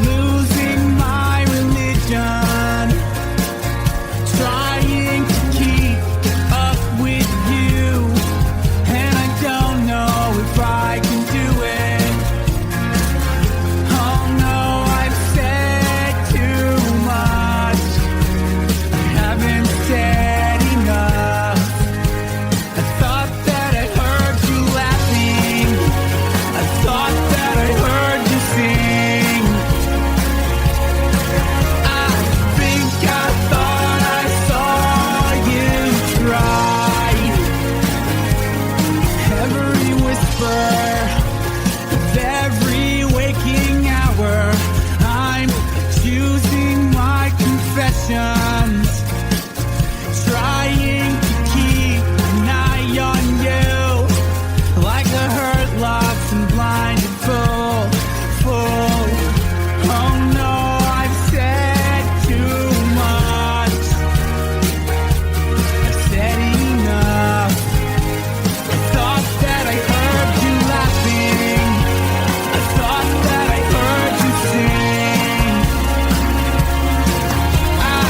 losing my religion, trying to keep up with you, and I don't know if I can do it. Oh no, I've said too much, I haven't said enough. I thought that I heard you laughing, I thought that I heard you sing. I think I thought I saw you try. Every whisper of every waking hour, I'm choosing my confessions, trying to keep an eye on you, like a hurt, lost and blinded fool. Oh no, I've said too much, I've said enough. I thought that I heard you laughing, I thought that I heard you sing. I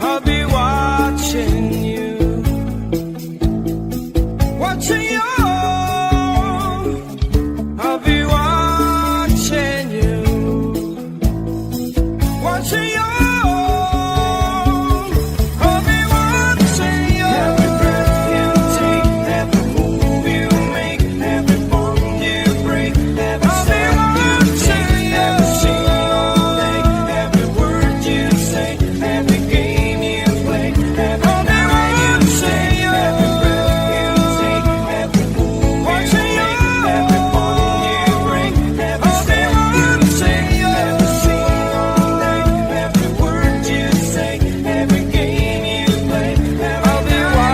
I'll be watching you, watching you. I'll be watching you, watching you. I'll be watching you. Every breath you take, every move you make, every bond you break, every step you take, every single day, every word you say, every game you play, every night you say, every breath you take, every move you make, every bond you break, every step you take, every single day, every word you say, every game you play, every night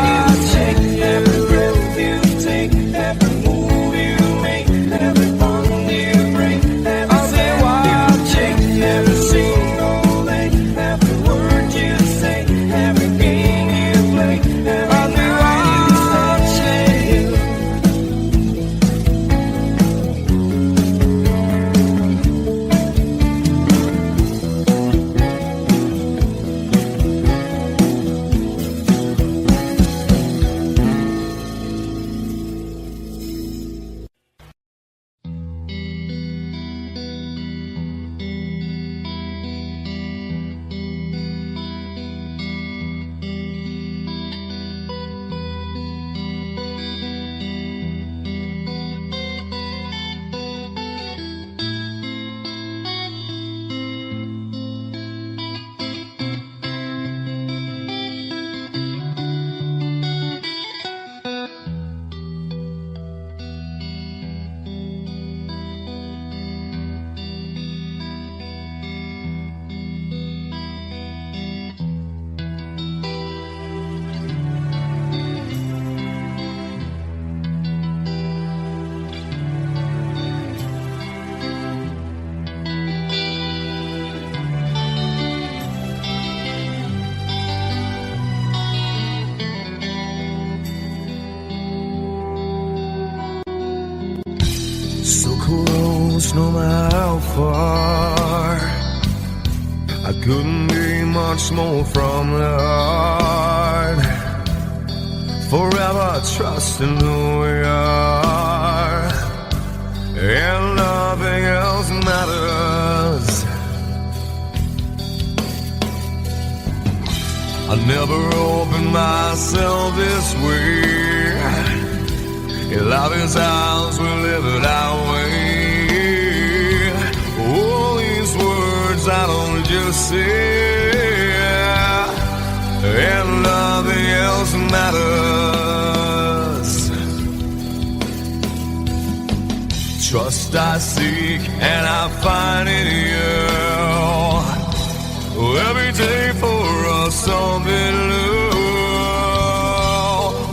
you say, every breath you take, every move you make, every bond you break, every step you take, every single day, every word you say, every game you play, every night you say. So close, no matter how far. I couldn't be much more from the heart. Forever trusting who we are, and nothing else matters. I never opened myself this way. Love is ours, we live it our way. All these words I don't just say, and nothing else matters. Trust I seek and I find in you. Every day for us something new.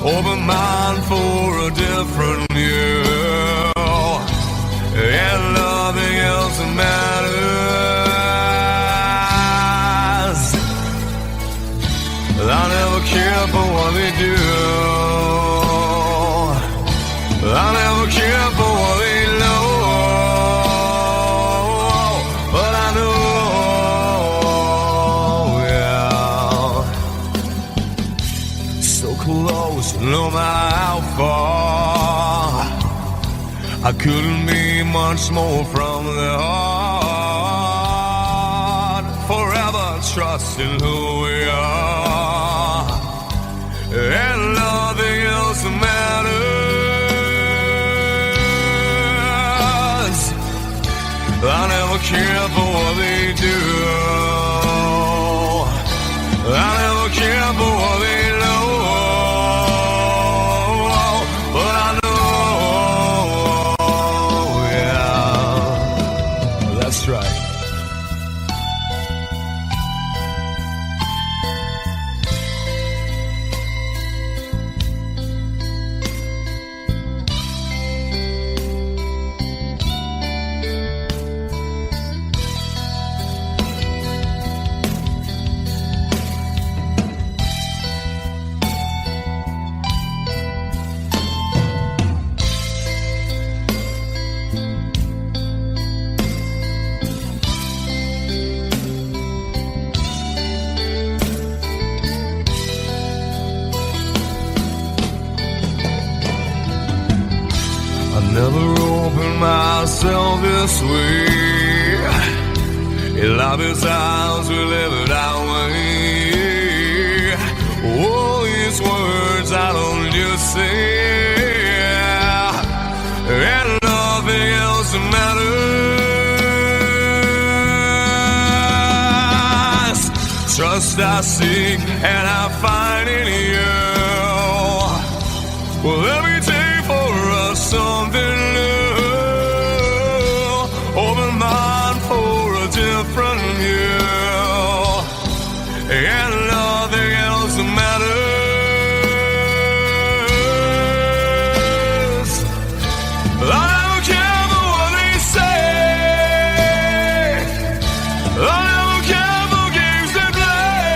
Open mind for a different view, and nothing else matters. I never care for what they do. I never care for what they know, but I know, yeah. So close, no matter how far. I couldn't be much more from the heart. Forever trusting who we are, and nothing else matters. I never care for what they do. I never care for what they know, but I know, yeah, that's right. never opened myself this way. In love is ours, we live it our way. All these words I don't just say, and nothing else matters. Trust I seek and I find in you. Well, every day for us something new. Open mind for a different view, and nothing else matters. I don't care for what they say. I don't care for games they play.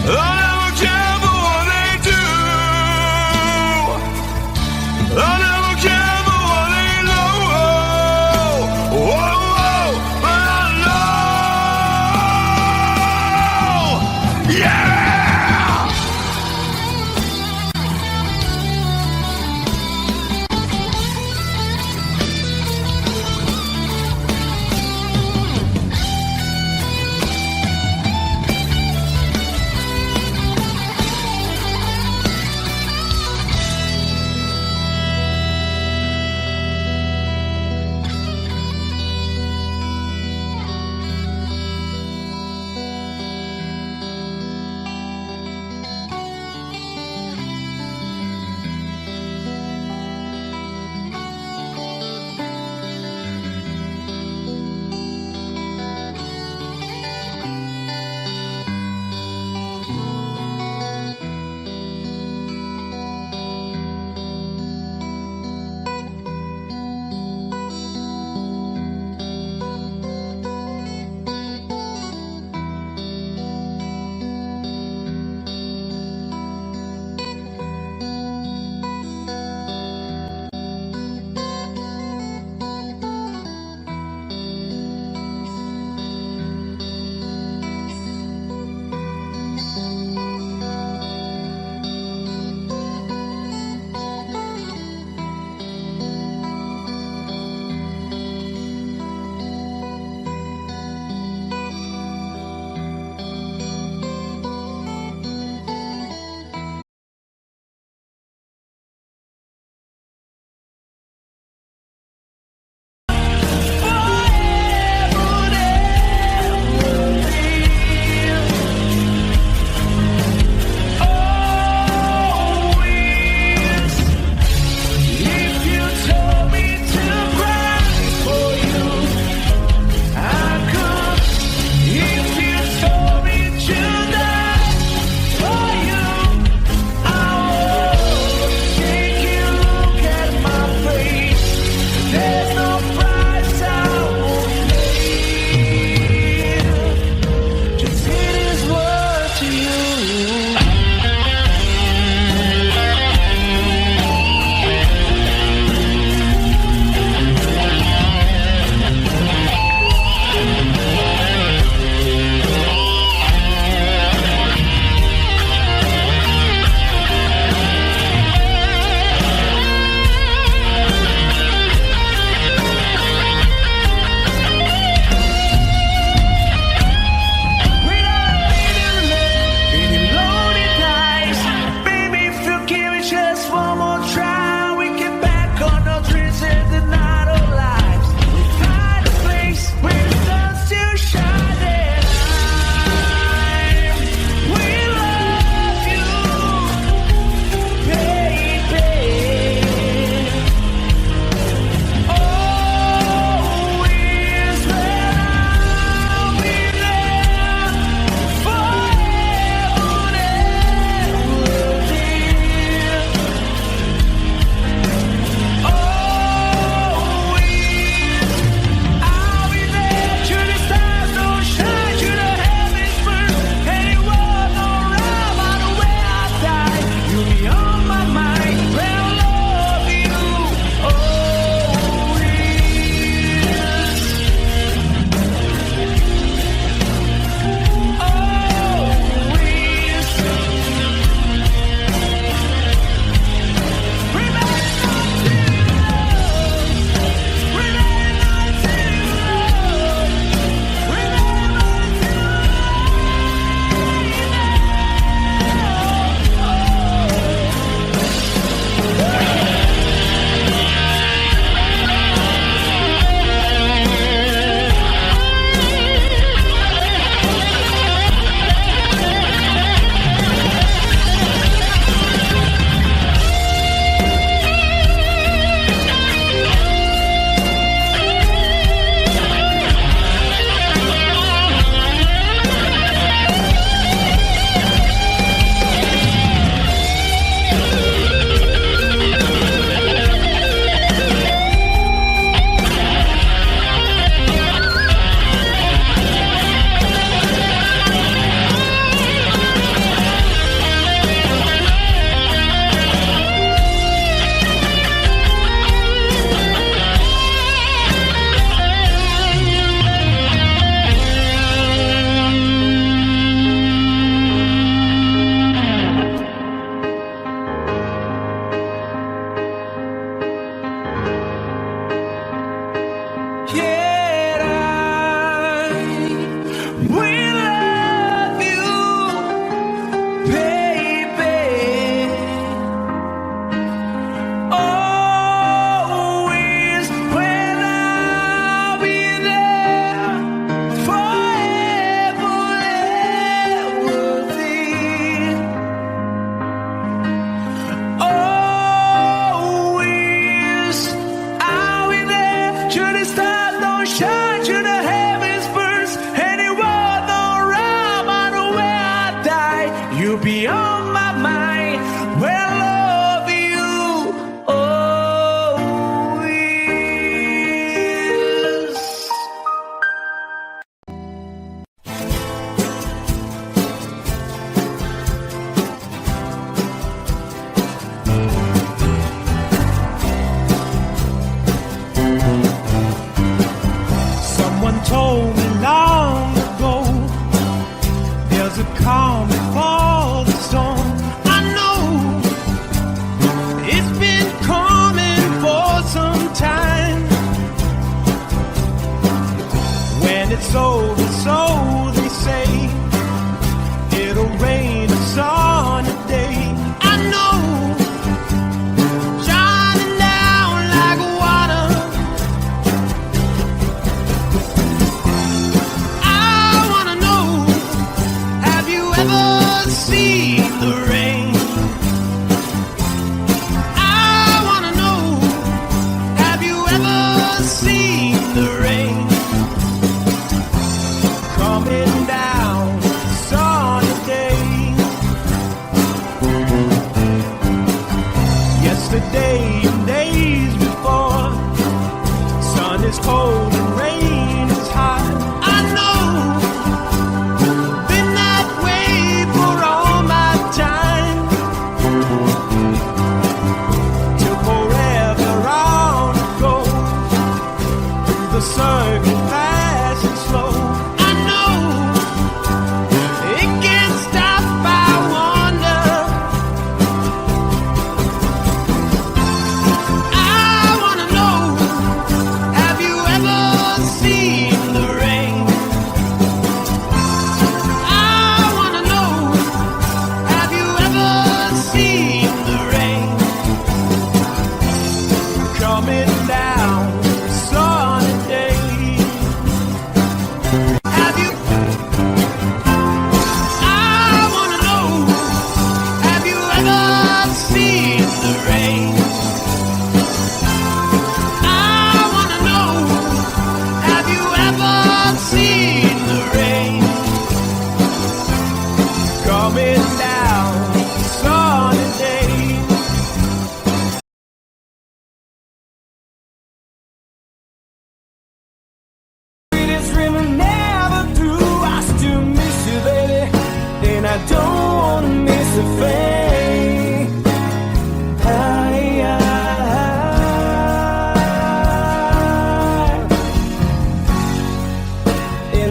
I don't care for what they do.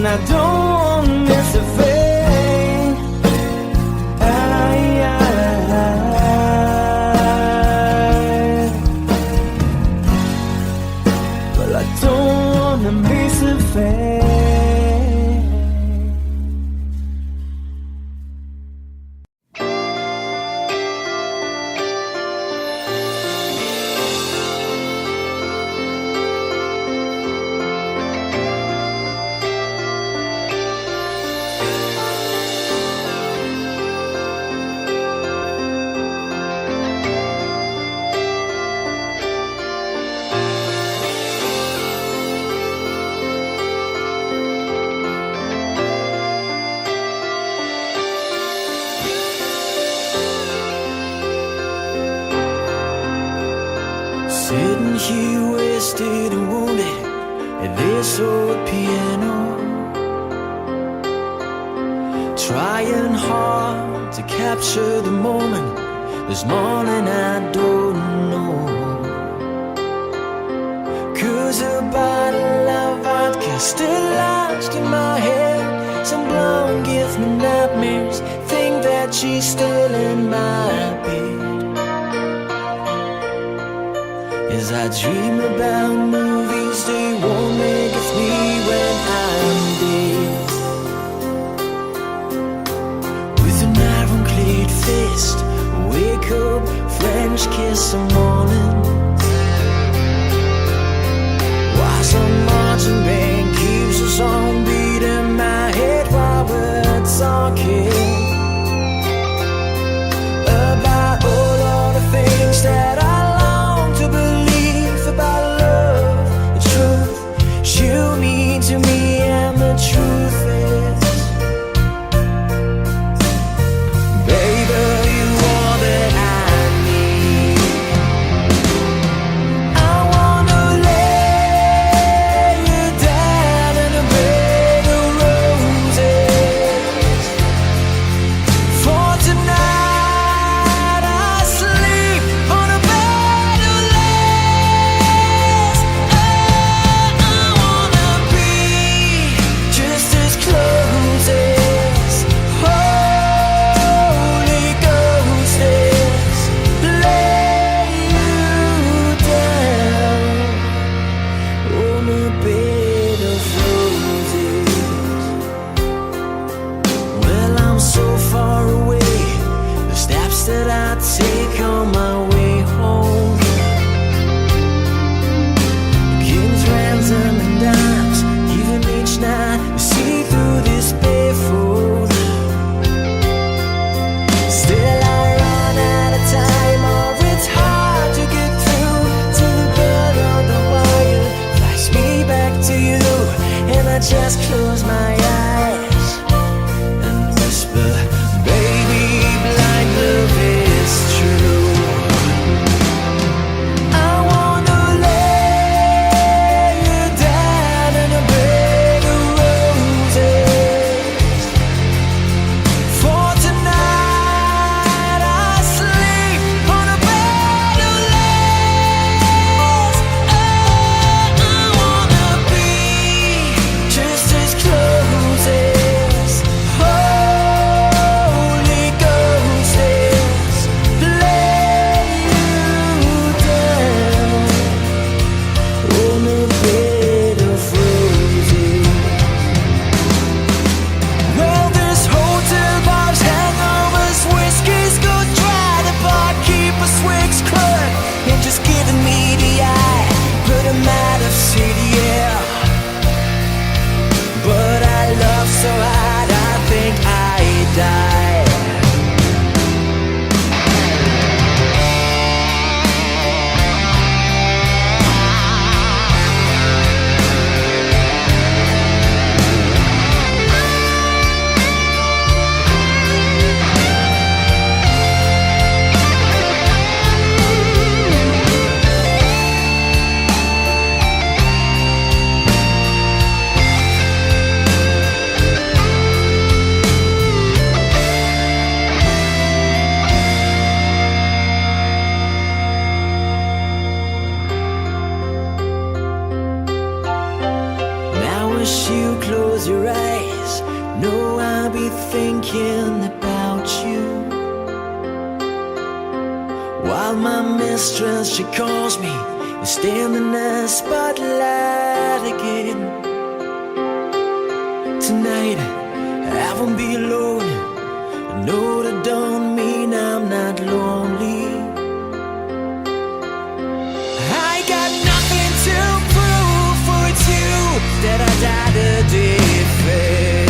I don't miss a thing. Well, I don't wanna miss a thing. Sitting here wasted and wounded at this old piano, trying hard to capture the moment. This morning I don't know, 'cause a bottle of vodka still lodged in my head. Some blonde gives me nightmares, think that she's still in my bed. As I dream about movies, they won't make it me when I'm dead. With an ironclad fist, wake up, French kiss some morning. While some marching band keeps us on beating my head while we're talking about all of the things that I long to believe about love, the truth you mean to me, and the truth is, baby, you are that I need. I wanna lay you down in a bed of roses. For tonight I sleep on a bed of lace. I wanna be just as close as Holy Ghost is. Lay you down on a bed of roses. Well, I'm so far away, the steps that I take on my way home, kings, ransom, and dimes, even each night we see through this barefoot. Still I run out of time, or it's hard to get through to the bed on the wire. Flies me back to you, and I just close my eyes and whisper, baby, blind love is true. I wanna lay you down in a bed of roses. For tonight I sleep on a bed of lace. I wanna be just as close as Holy Ghost is. Lay you down on a bed of roses. Well, this hotel bar's hangovers, whiskey's go dry. The barkeeper swigs clerk and just giving me the eye. Put him out of city air, but I love so hard I think I die. know I'll be thinking about you. While my mistress, she calls me, you stand in the spotlight again. Tonight, I won't be alone. I know that don't mean I'm not lonely. I got nothing to prove for it's you that I died a day fair.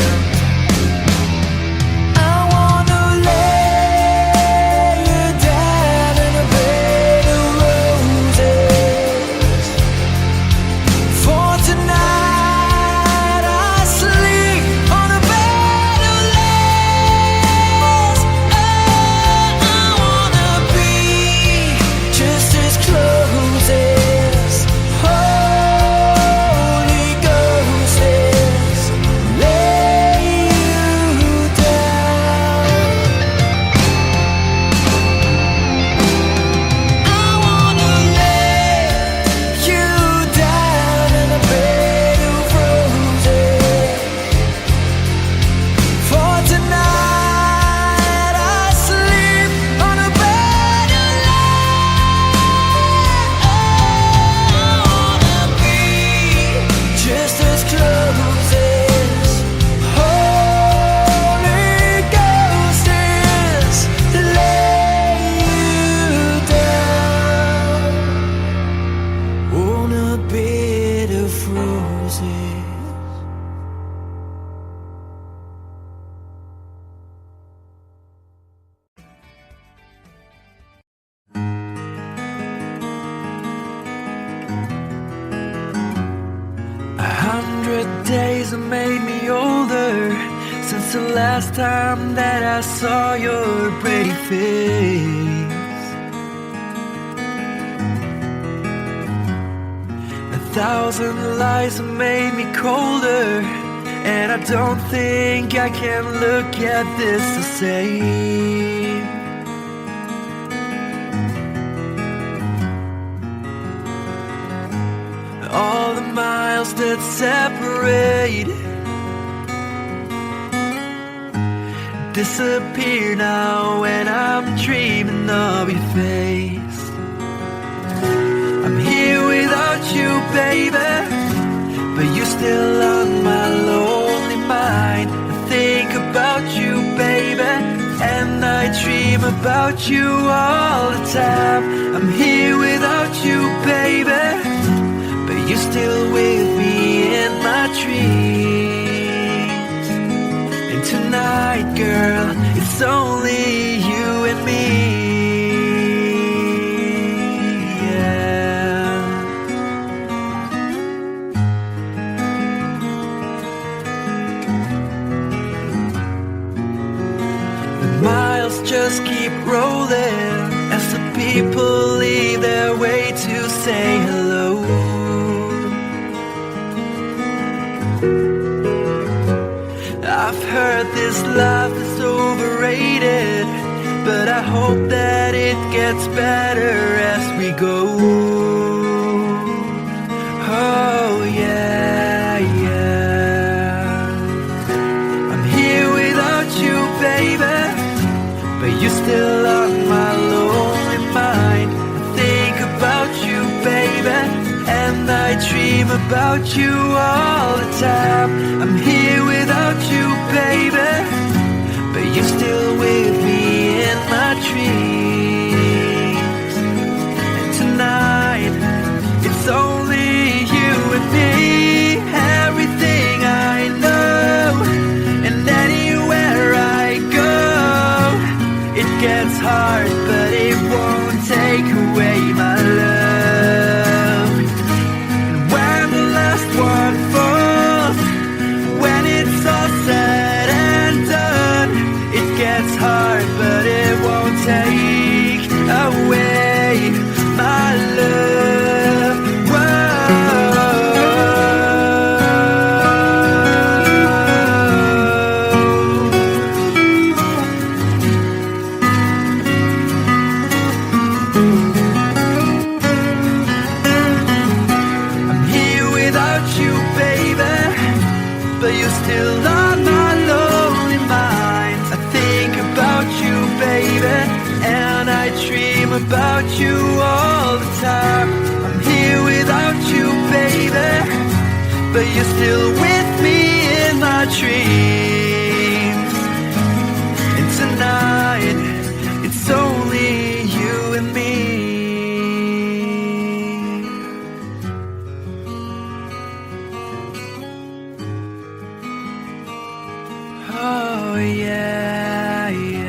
I wanna lay you down in a bed of roses. For tonight I sleep on a bed of lace. Oh, I wanna be just as close as Holy Ghost is. Lay you down. I wanna lay you down in a bed of roses. For tonight I sleep on a bed of lace. I wanna be just as close as Holy Ghost is. Lay you down on a bed of roses. A 100 days have made me older since the last time that I saw your pretty face. 1,000 lies have made me colder, and I don't think I can look at this the same. All the miles that separate disappear now when I'm dreaming of your face. I'm here without you, baby, but you're still on my lonely mind. I think about you, baby, and I dream about you all the time. I'm here without you, baby, but you're still with me in my dreams. And tonight, girl, it's only you and me. Yeah. The miles just keep rolling as the people leave their way to say hello. I've heard this life is overrated, but I hope that it gets better as we go. Oh yeah, yeah. I'm here without you, baby, but you're still on my lonely mind. I think about you, baby, and I dream about you all the time. I'm here without you, baby, but you're still with me in my dreams. And tonight, it's only you and me. Everything I know, and anywhere I go, it gets hard, but it won't take away my love. And when the last one falls, when it's all said and done, it gets hard, but it won't take away my love. I'm here without you, baby, but you're still on my love. about you all the time. I'm here without you, baby, but you're still with me in my dreams. And tonight, it's only you and me. Oh yeah, yeah.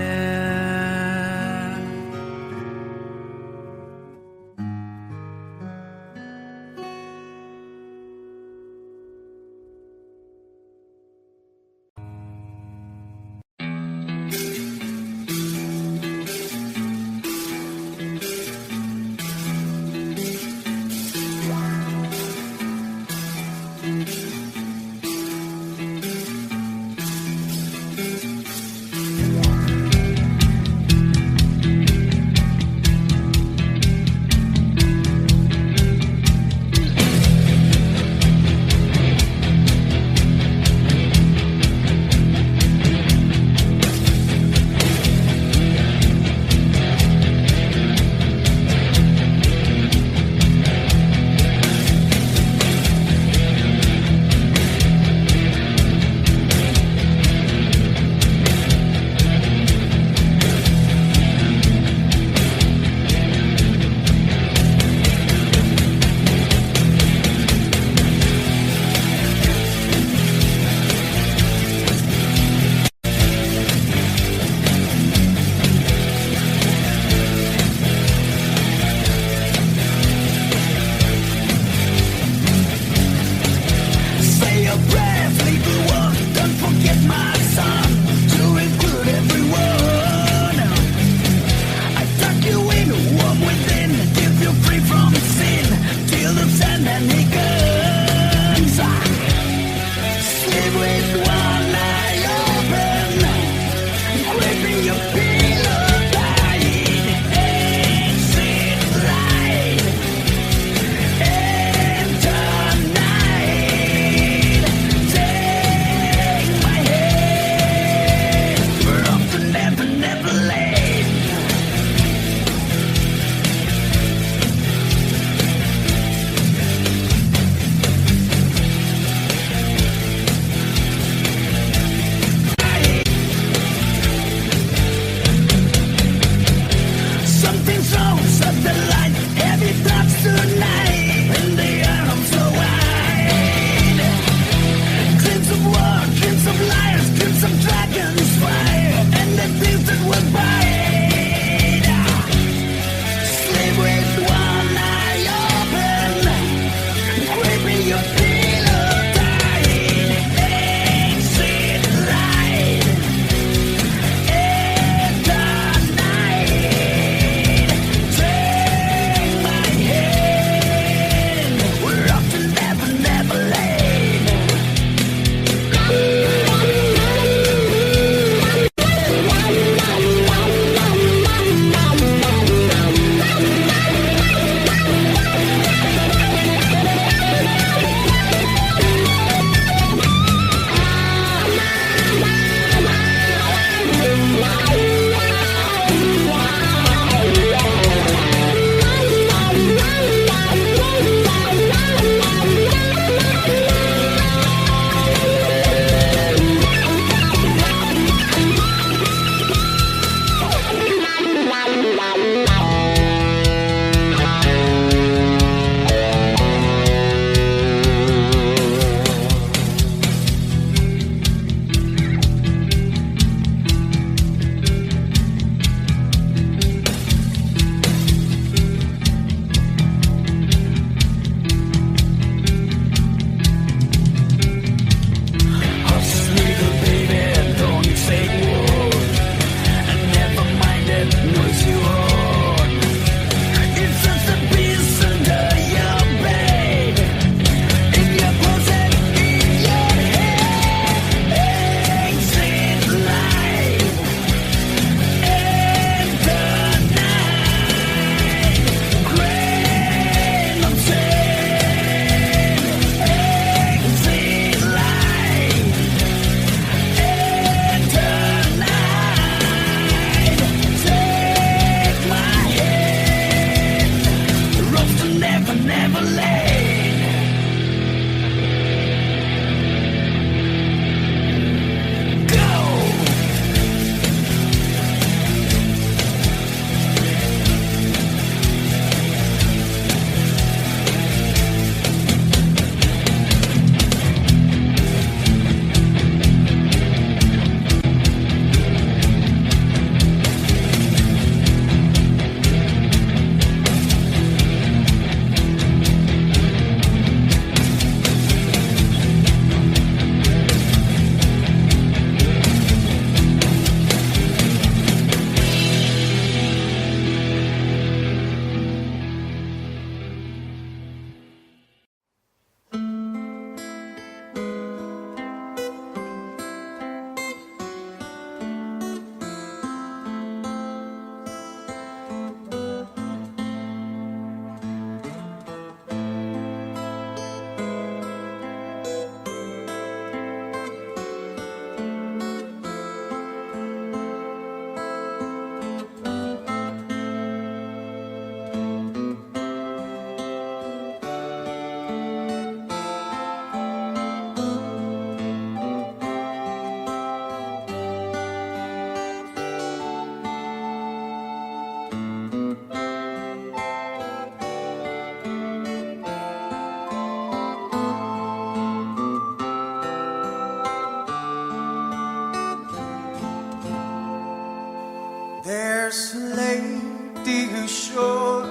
There's a lady who's sure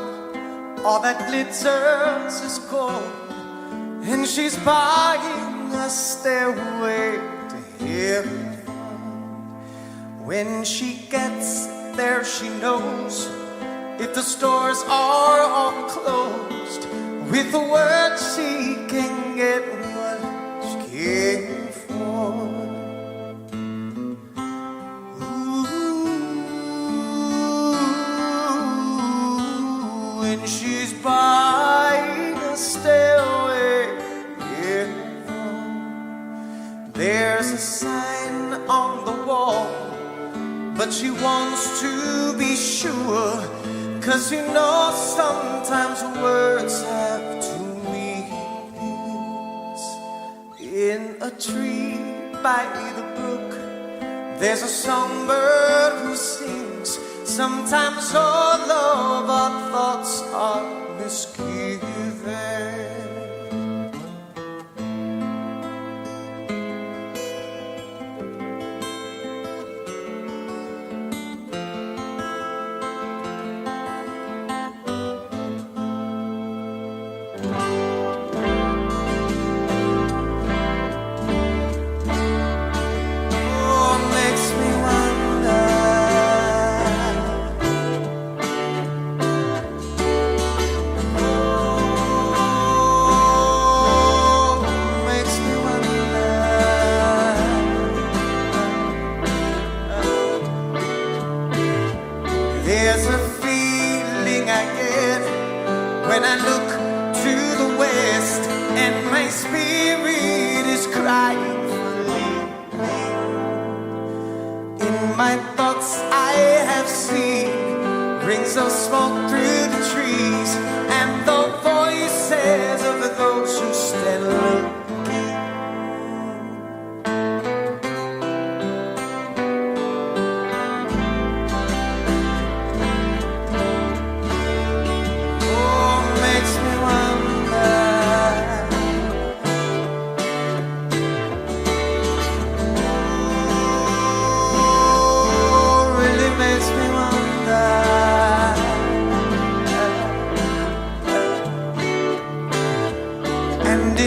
all that glitters is gold, and she's buying a stairway to heaven. When she gets there, she knows if the stores are all closed, with the word she can get what she came for. Ooh, when she's buying a stairway, yeah. There's a sign on the wall, but she wants to be sure, 'cause you know sometimes words have two meanings. In a tree by the brook, there's a songbird who sings. Sometimes all of our thoughts are misgiven. There's a feeling I get when I look to the west, and my spirit is crying for leaving. In my thoughts I have seen rings of smoke through the trees, and the voices of those who stand looking.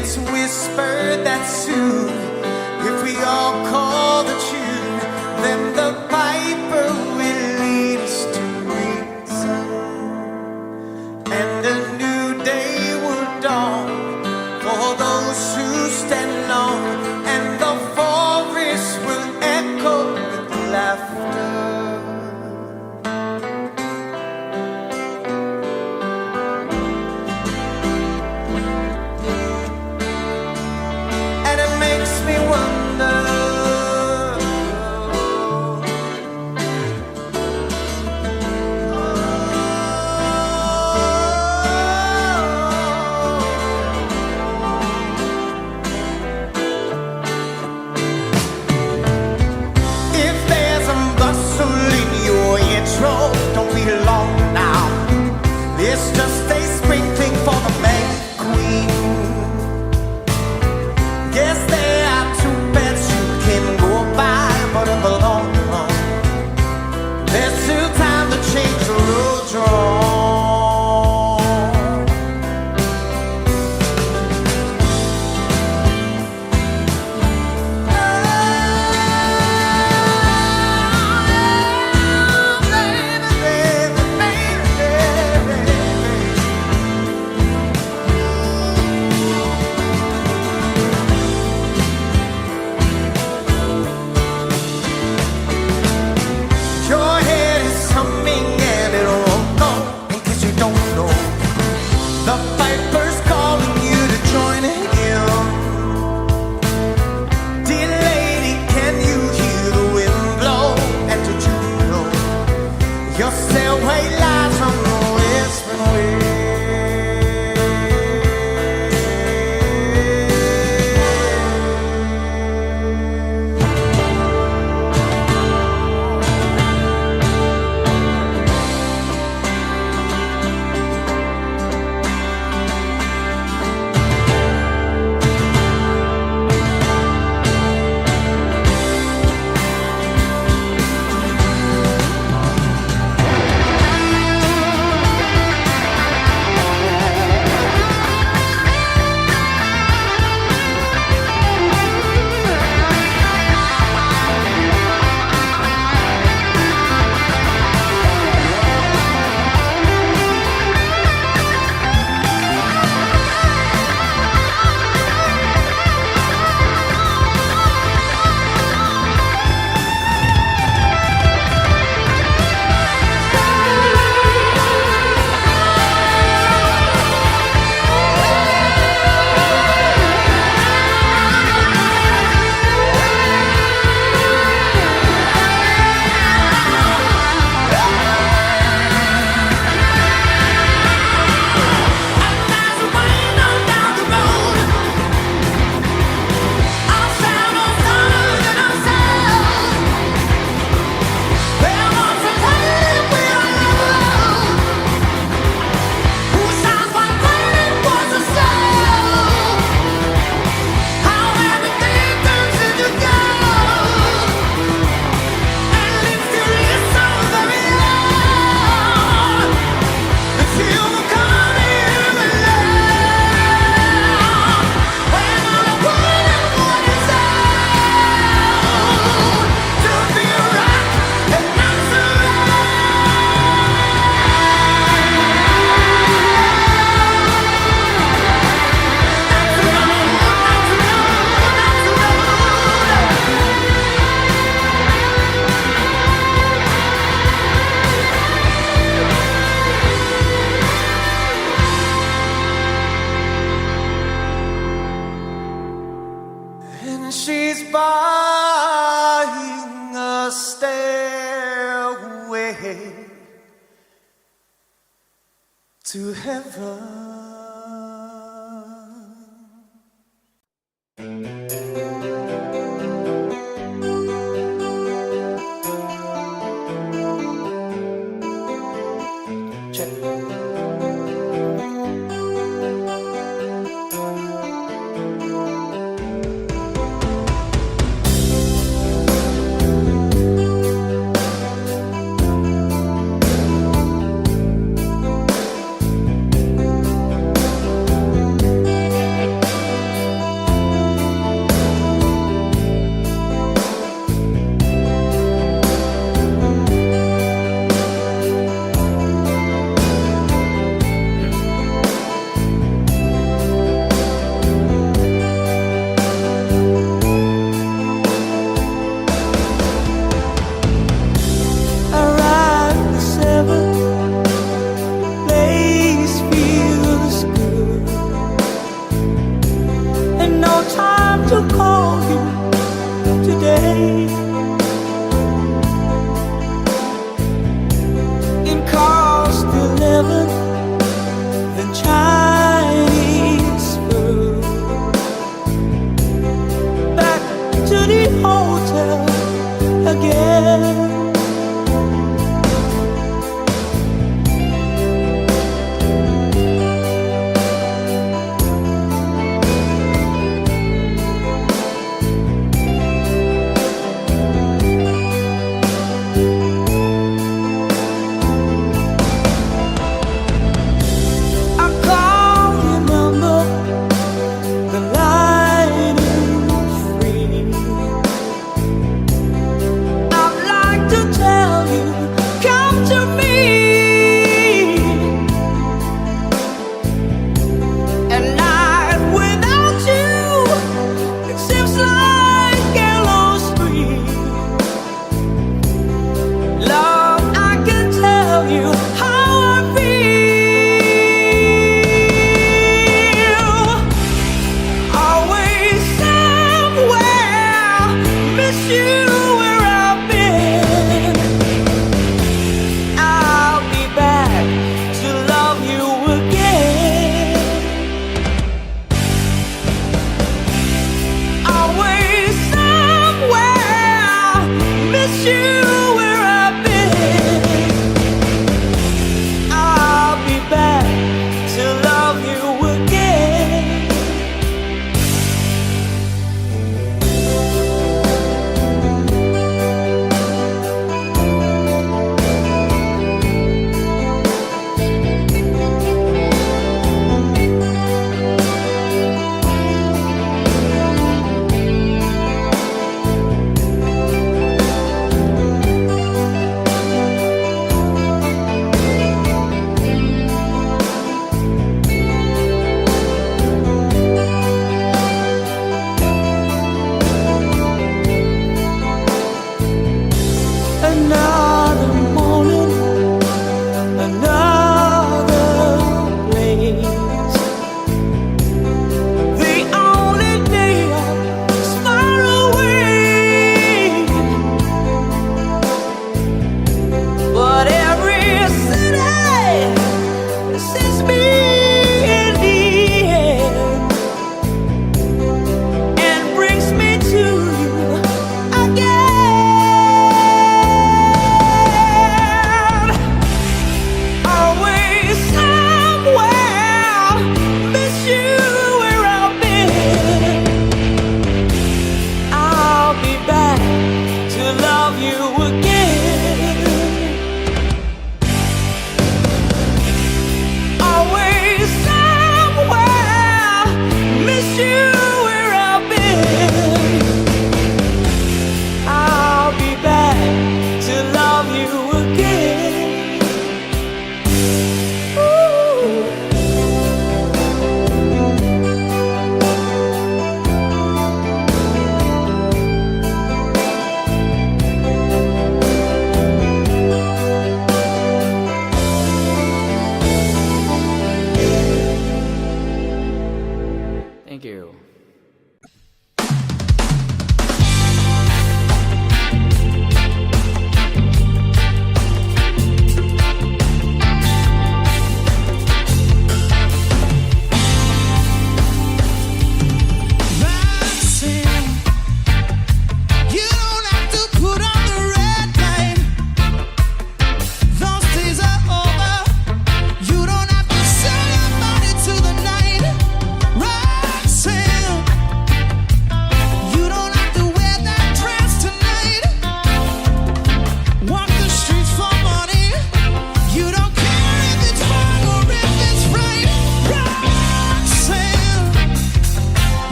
It's whisper to heaven.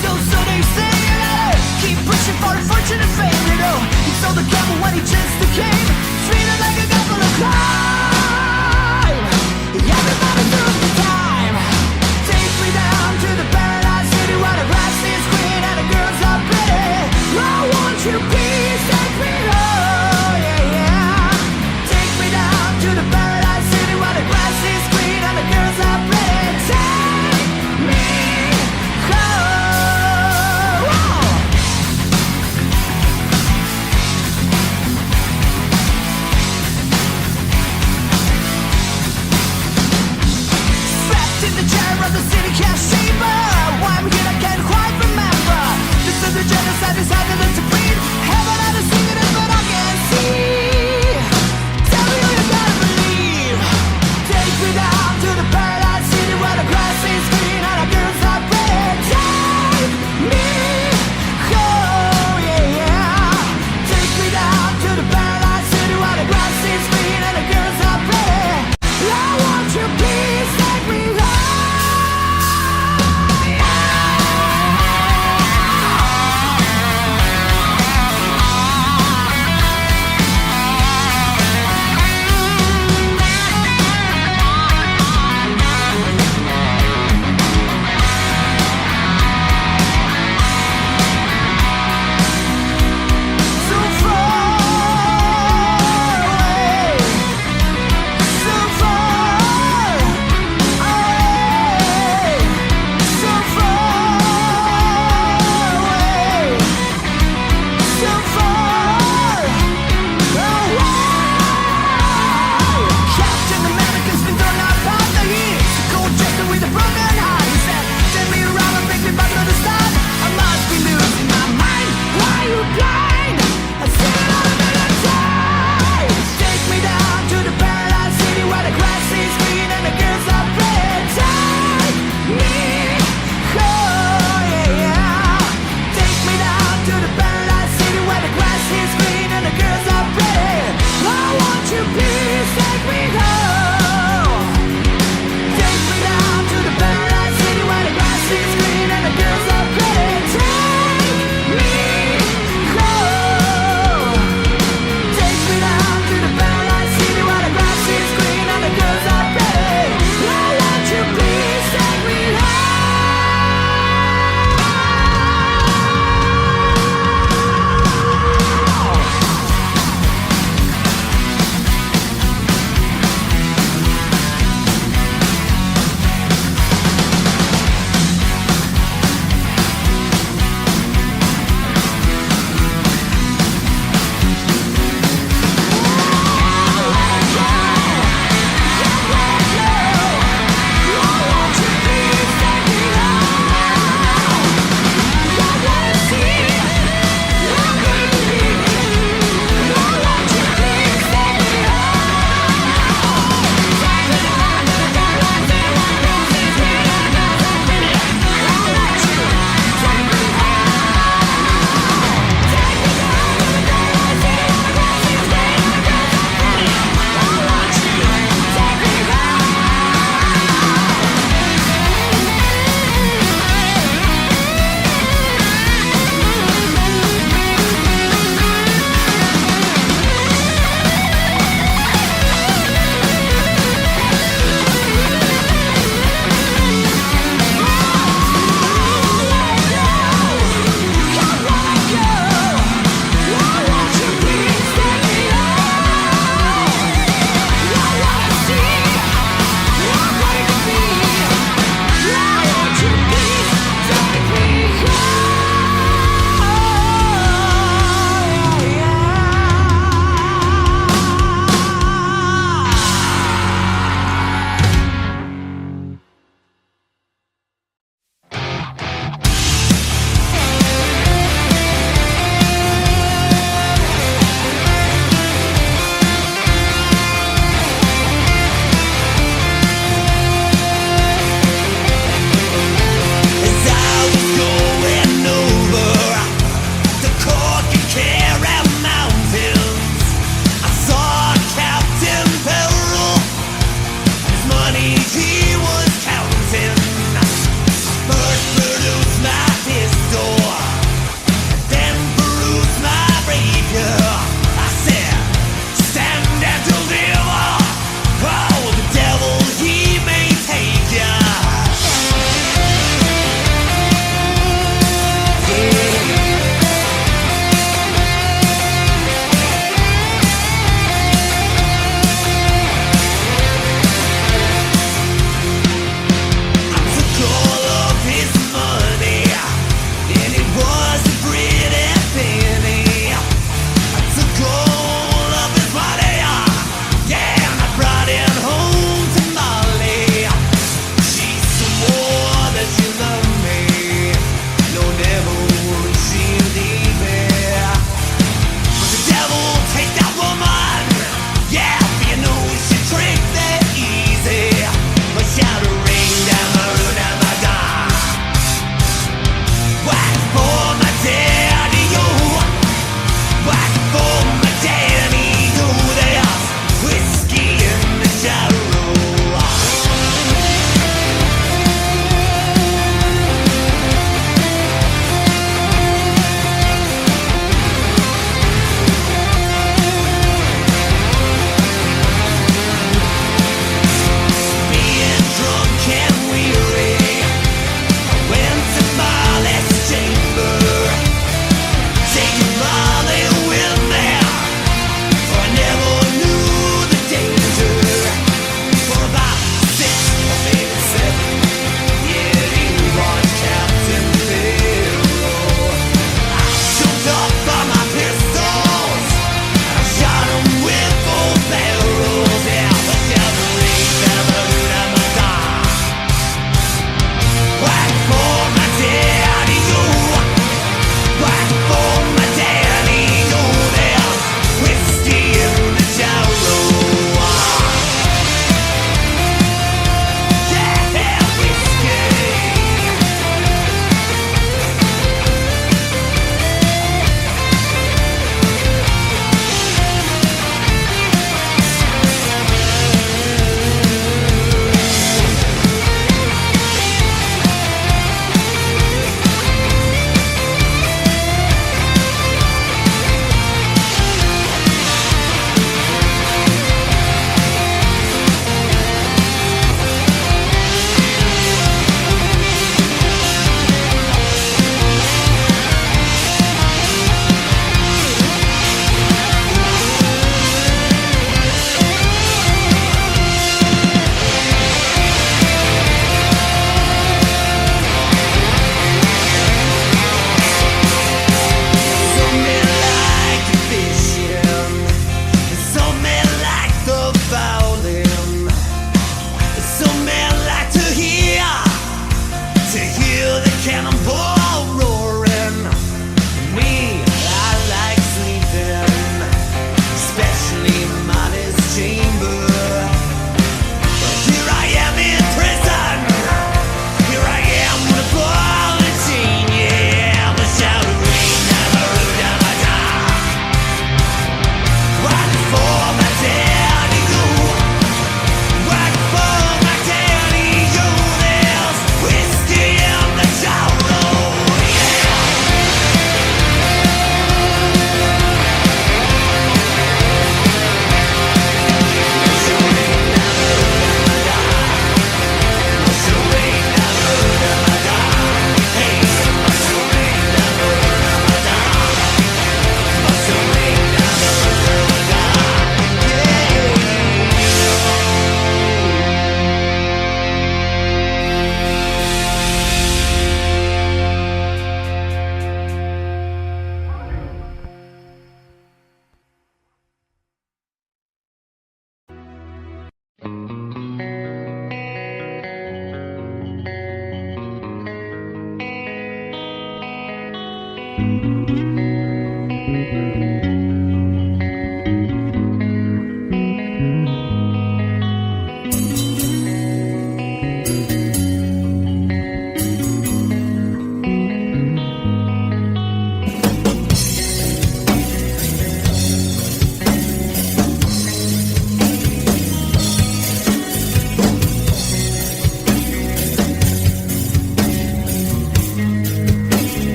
So they say, keep pushing for the fortune and fame, you know. He sold the gamble when he just became treated like a guy full of crime. Everybody took the time. Take me down to the paradise city where the grass is green and the girls are pretty. I want you, please take me home, yeah, yeah. Take me down to the paradise city where the grass is green and the girls are pretty. Take me home. Whoa. Trapped in the chair of the city cash chamber. Why I'm here I can't quite remember. This is the genocide decided to breed. Heaven had a secret but I can't see. Tell me who you gotta believe. Take me down to the paradise city where the grass is green and the girls are pretty. Take me home, yeah, yeah. Take me down to the paradise city where the grass is green and the girls are pretty. I want you, please take me home. So far away, so far away, so far away, so far away. Captain America's been thrown out by the heat. Cold chester with a broken heart. He said, "Turn me around and make me back to the start. I must be losing my mind. Why are you blind? I've seen it all a million times. Take me down to the paradise city where the grass is green and the girls are pretty. Take me home, yeah, yeah. Take me down to the paradise city where the grass is green and the girls are pretty. I want you, please take me home. Take me down to the paradise city where the grass is green and the girls are pretty. Take me home. Take me down to the paradise city where the grass is green and the girls are pretty. I want you, please take me home. He was counting. First produced my cannonball roaring. Me, I like sleeping, especially Molly's chamber. But here I am in prison. Here I am with a ball and chain. Yeah, I'm a shouting, never rude, I'm a dog. Right for my daddy go. Right for my daddy go. There's whiskey in the jar.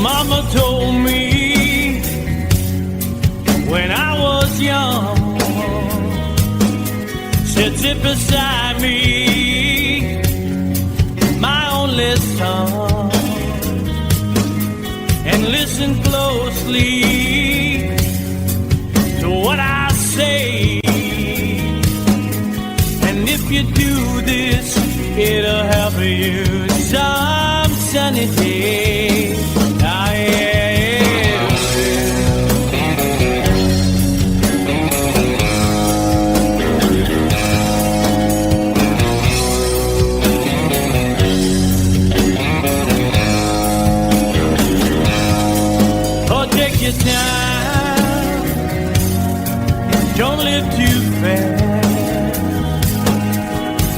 Mama told me when I was young, said sit beside me, my only son, and listen closely to what I say. And if you do this, it'll help you some sunny day. Your time, don't live too fast.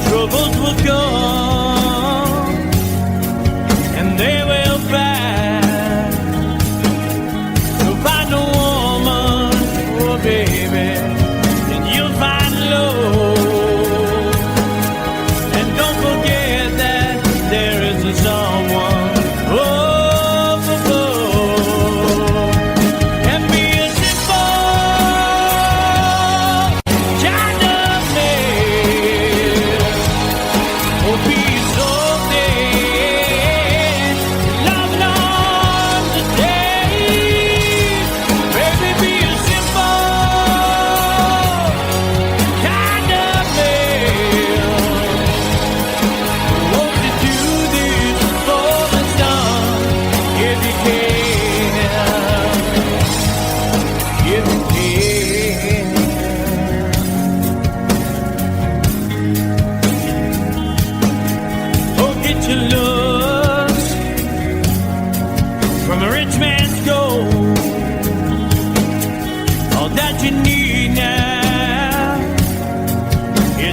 Troubles will come and they will pass. So find a woman, oh baby, and you'll find love. And don't forget that there is a someone.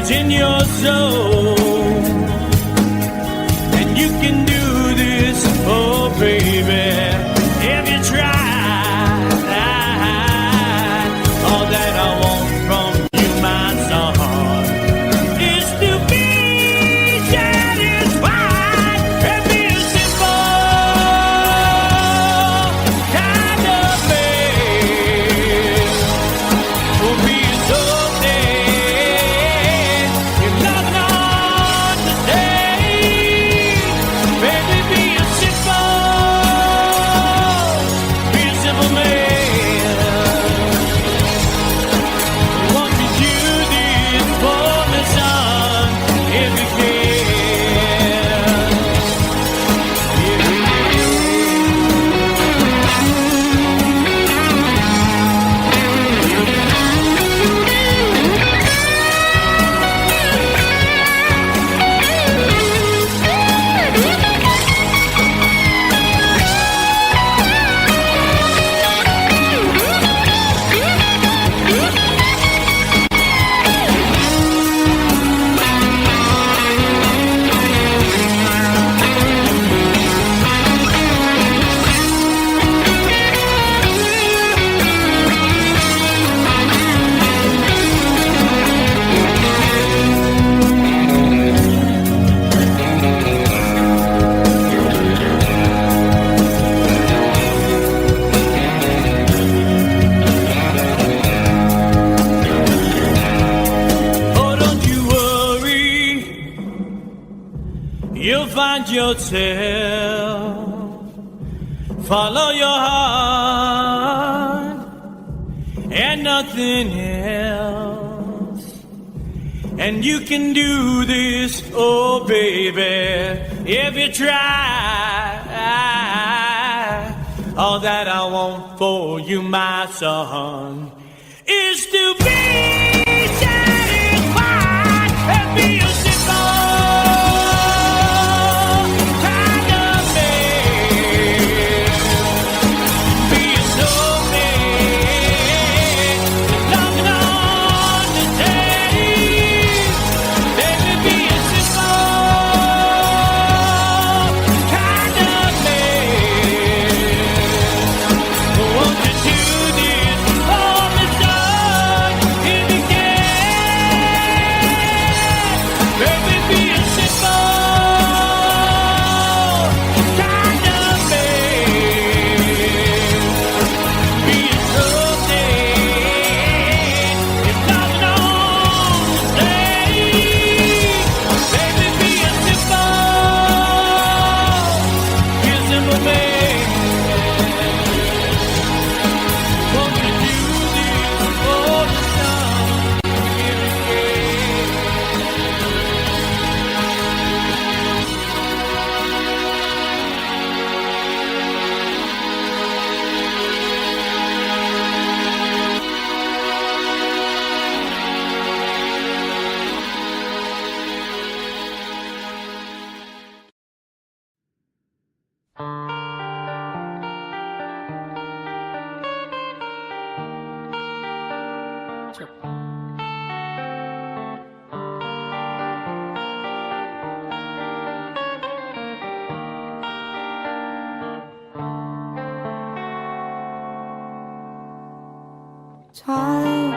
In your soul, and you can do this, oh baby, if you try. All that I want from you, my son, is to be satisfied and be a simple kind of man. Will be so dead. Love not today. you'll find yourself. Follow your heart and nothing else. And you can do this, oh baby, if you try. All that I want for you, my son, is to be satisfied and be a simple kind of man. Be a snowman, long and understanding. Baby, be a simple kind of man. Won't you do this for me, son, if you can? Baby, be a simple kind of man. Be a something if nothing on the stage. Baby, be a simple man. Won't you do this for the sun, if you can? Time,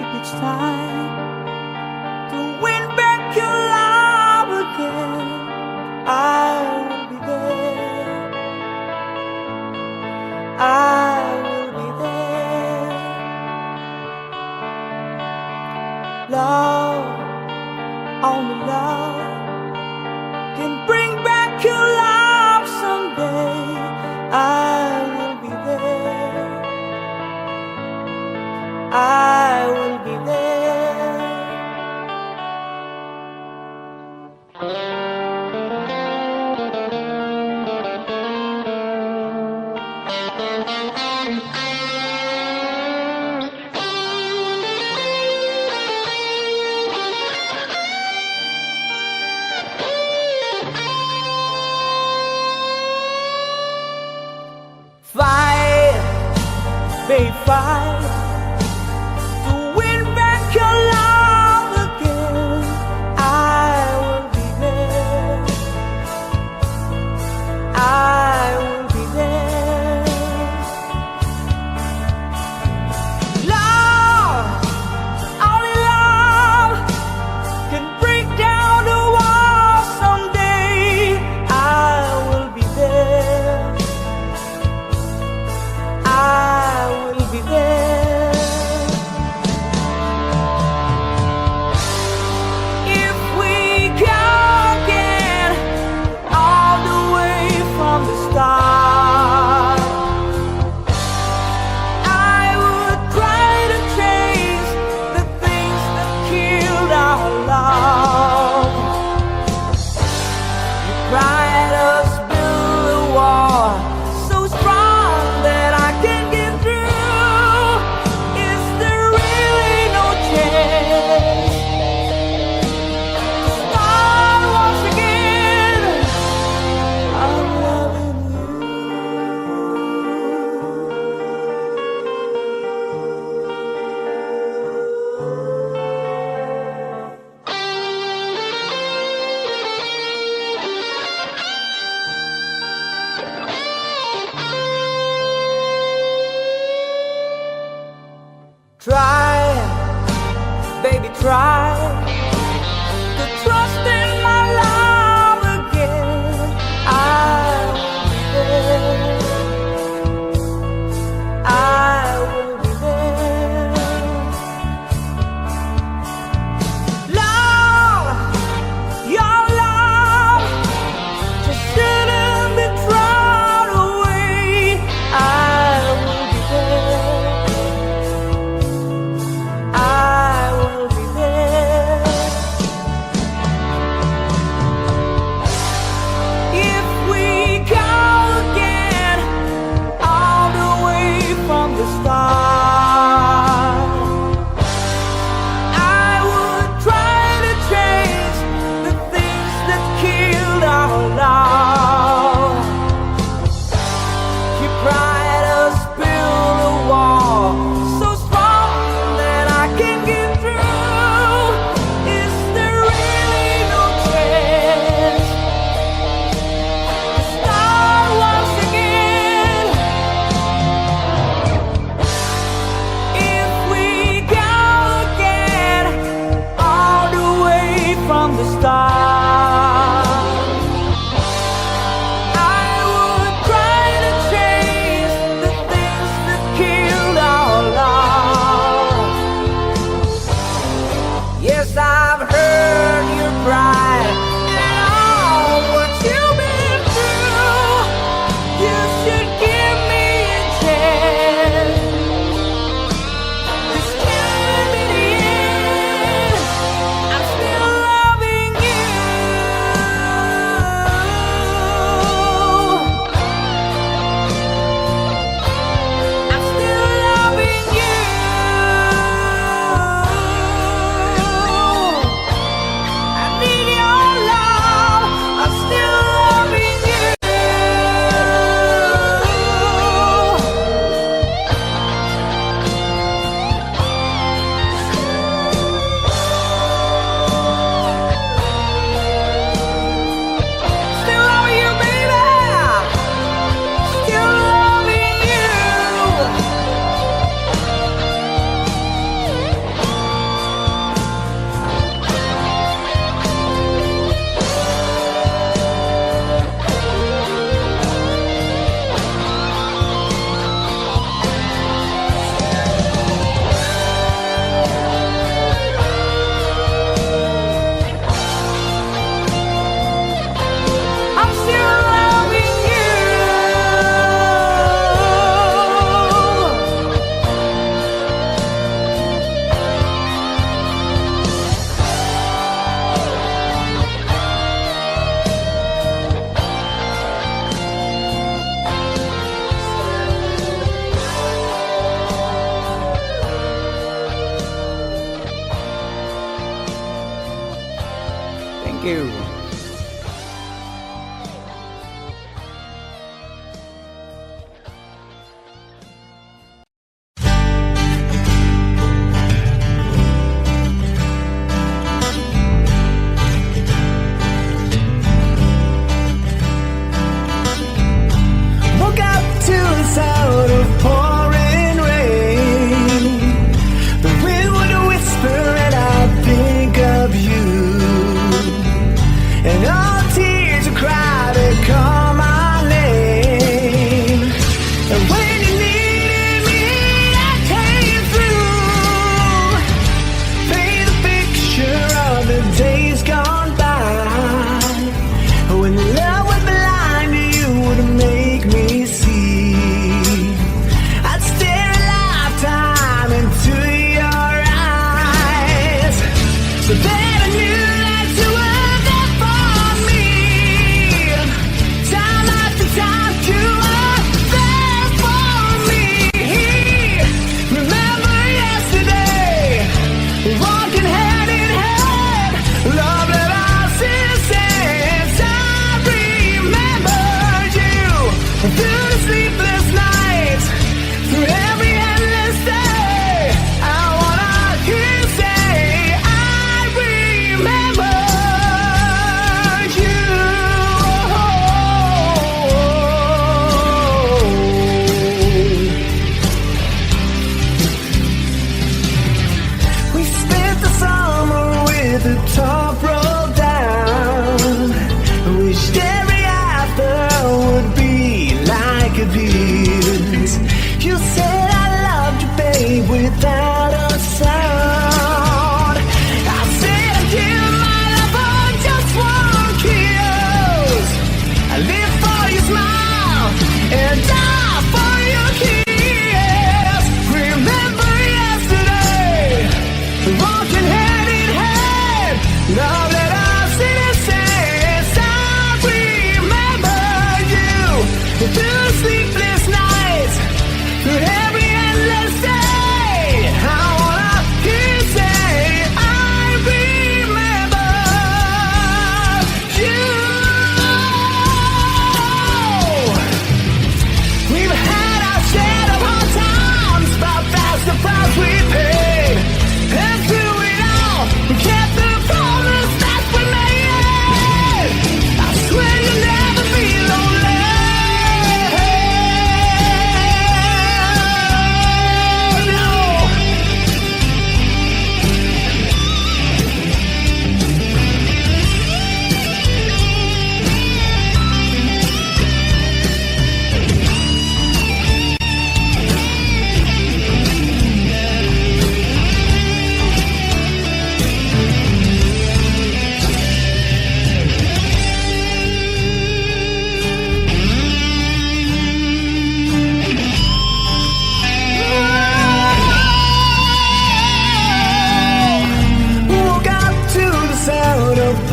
if it's time to win back your love again, I will be there. I will be there. Love, only love can bring back your love someday. I will be there. I will be there. Fight, babe, fight. Be there. start. I would try to change the things that killed our love. Yes, I've heard your cry and all what you've been through. You should give me a chance. This can't be the end. I'm still loving you. I'm still loving you. I need your love. I'm still loving you. Still loving you, baby. Still loving you. I'm still loving you. Thank you. Woke up to the sound of pouring rain. The wind would whisper and I'd think of you. And all tears would cry to call my name. And when you needed me, I came through. Paint a picture of the days gone by. When love was blind, you would make me see. I'd stare a lifetime into your eyes, so that I knew that you were there for me. Time after time, you were there for me. Remember yesterday, walking hand in hand, love that I still sense. I remember you through the sleepless nights, through every endless day. I wanna hear you say, I remember you. We spent the summer with the top rolled down. Wished every after would be like this. You said I loved you, babe, without a sound. I said I'd give my love for just one kiss. I live for your smile and die for your kiss. Remember yesterday, walking hand in hand, love that I still sense. I remember you through sleepless nights, through every endless day. I wanna hear you say, I remember you. We've had our share of hard times, but that's the price we paid. And through it all, we kept the promise that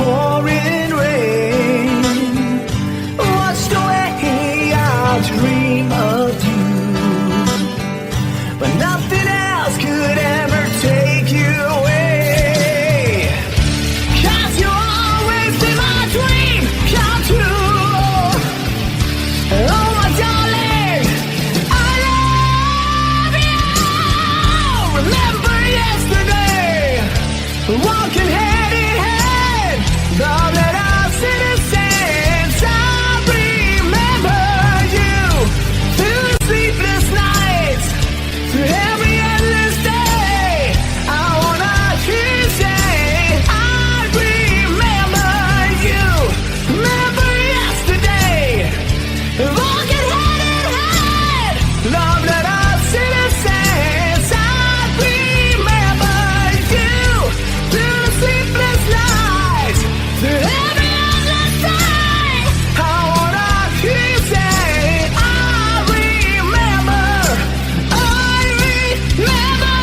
pouring rain washed away our dream of you, but nothing else could ever take you away. 'Cause you always been my dream come true. Oh my darling, I love you. Remember yesterday, walking hand in hand, love that us innocence. I remember you through the sleepless nights, through every endless day. I wanna hear you say, I remember you. Remember yesterday, walking hand in hand, love that us innocence. I remember you through the sleepless nights, through every endless day. I wanna hear you say, I remember, I remember.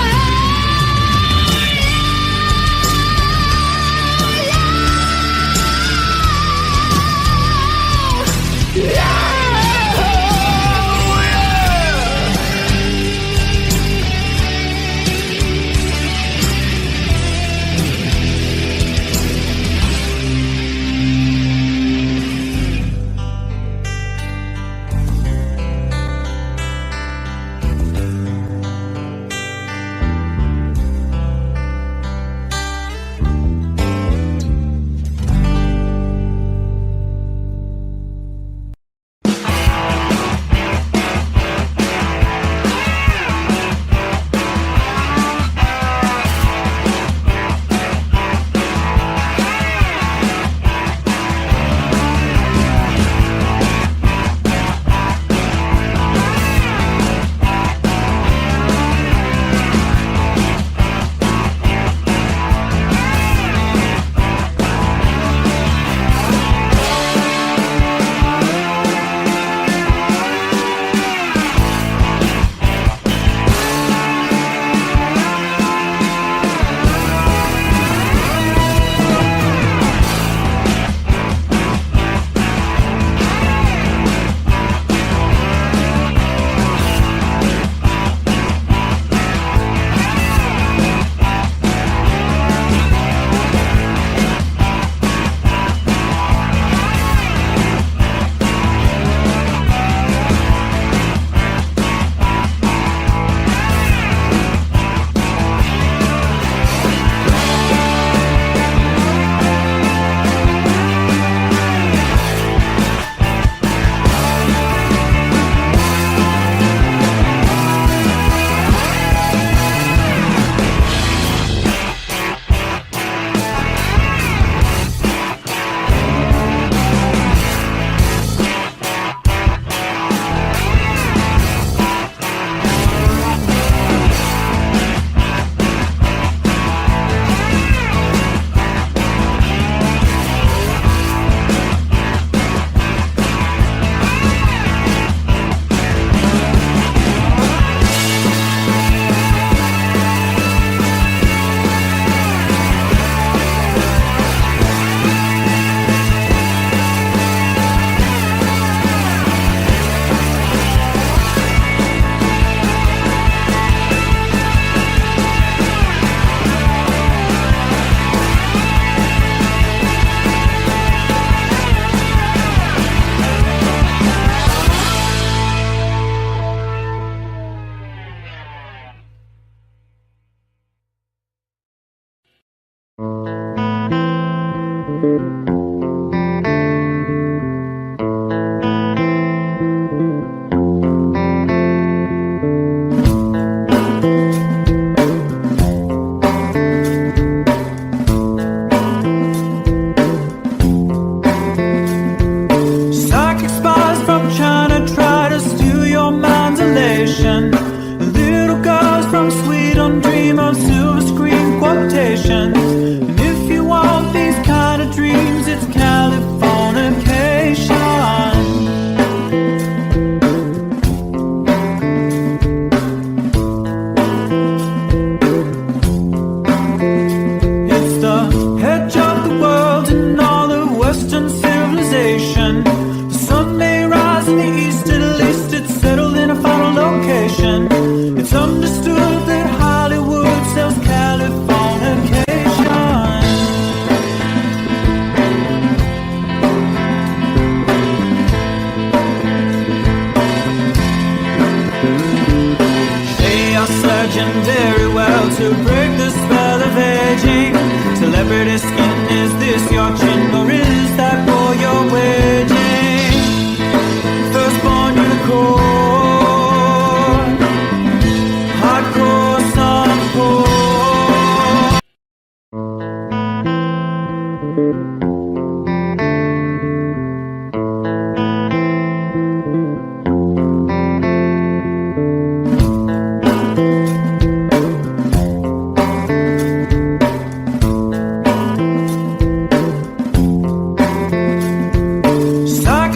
dream of silver screen quotations. And if you want these kind of dreams, Psychic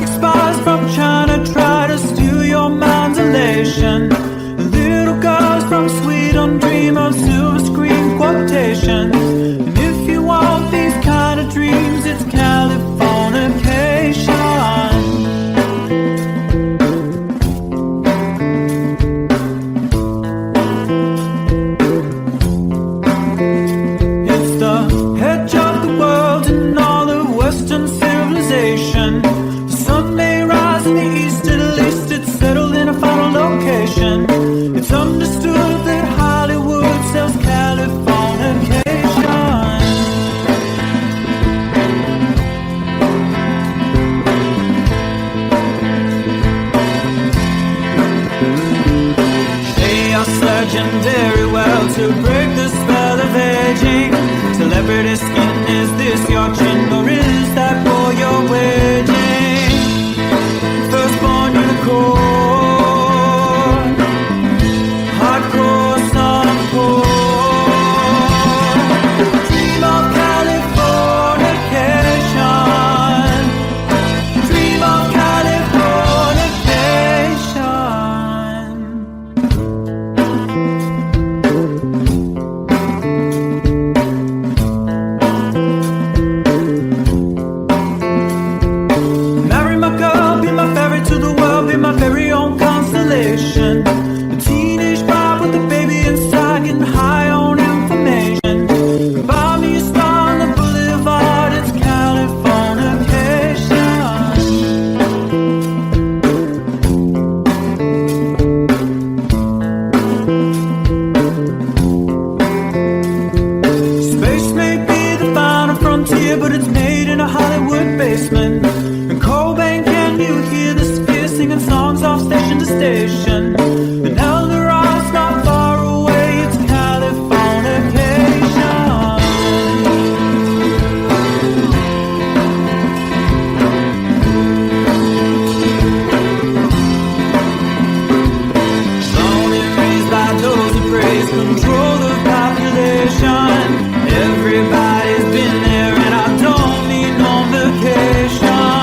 spies from China try to steal your mind's elation. Little girls from Sweden dream of silver screen quotations. And if you want these kind of dreams, it's Californication. It's the edge of the world and all the Western civilization. The sun may rise in the east, at least it's settled in a final location. It's understood that Hollywood sells Californication. They are sledging very well to break the spell of aging. Celebrity skin, is this your chin or is that for your wedding? Firstborn unicorn, hardcore softcore. Dream of Californication. Dream of Californication. Marry my girl, be my ferry to the world, be my very own constellation. A teenage bride with a baby inside, getting high on information. Buy me a star on the boulevard, it's Californication. Space may be the final frontier, but it's made in a Hollywood basement. And Cobain, can you hear the sphere singing songs off station to station? And Eldorad's not far away, it's Californication. Born and raised by those who praise control the population. Everybody's been there and I don't need no vacation.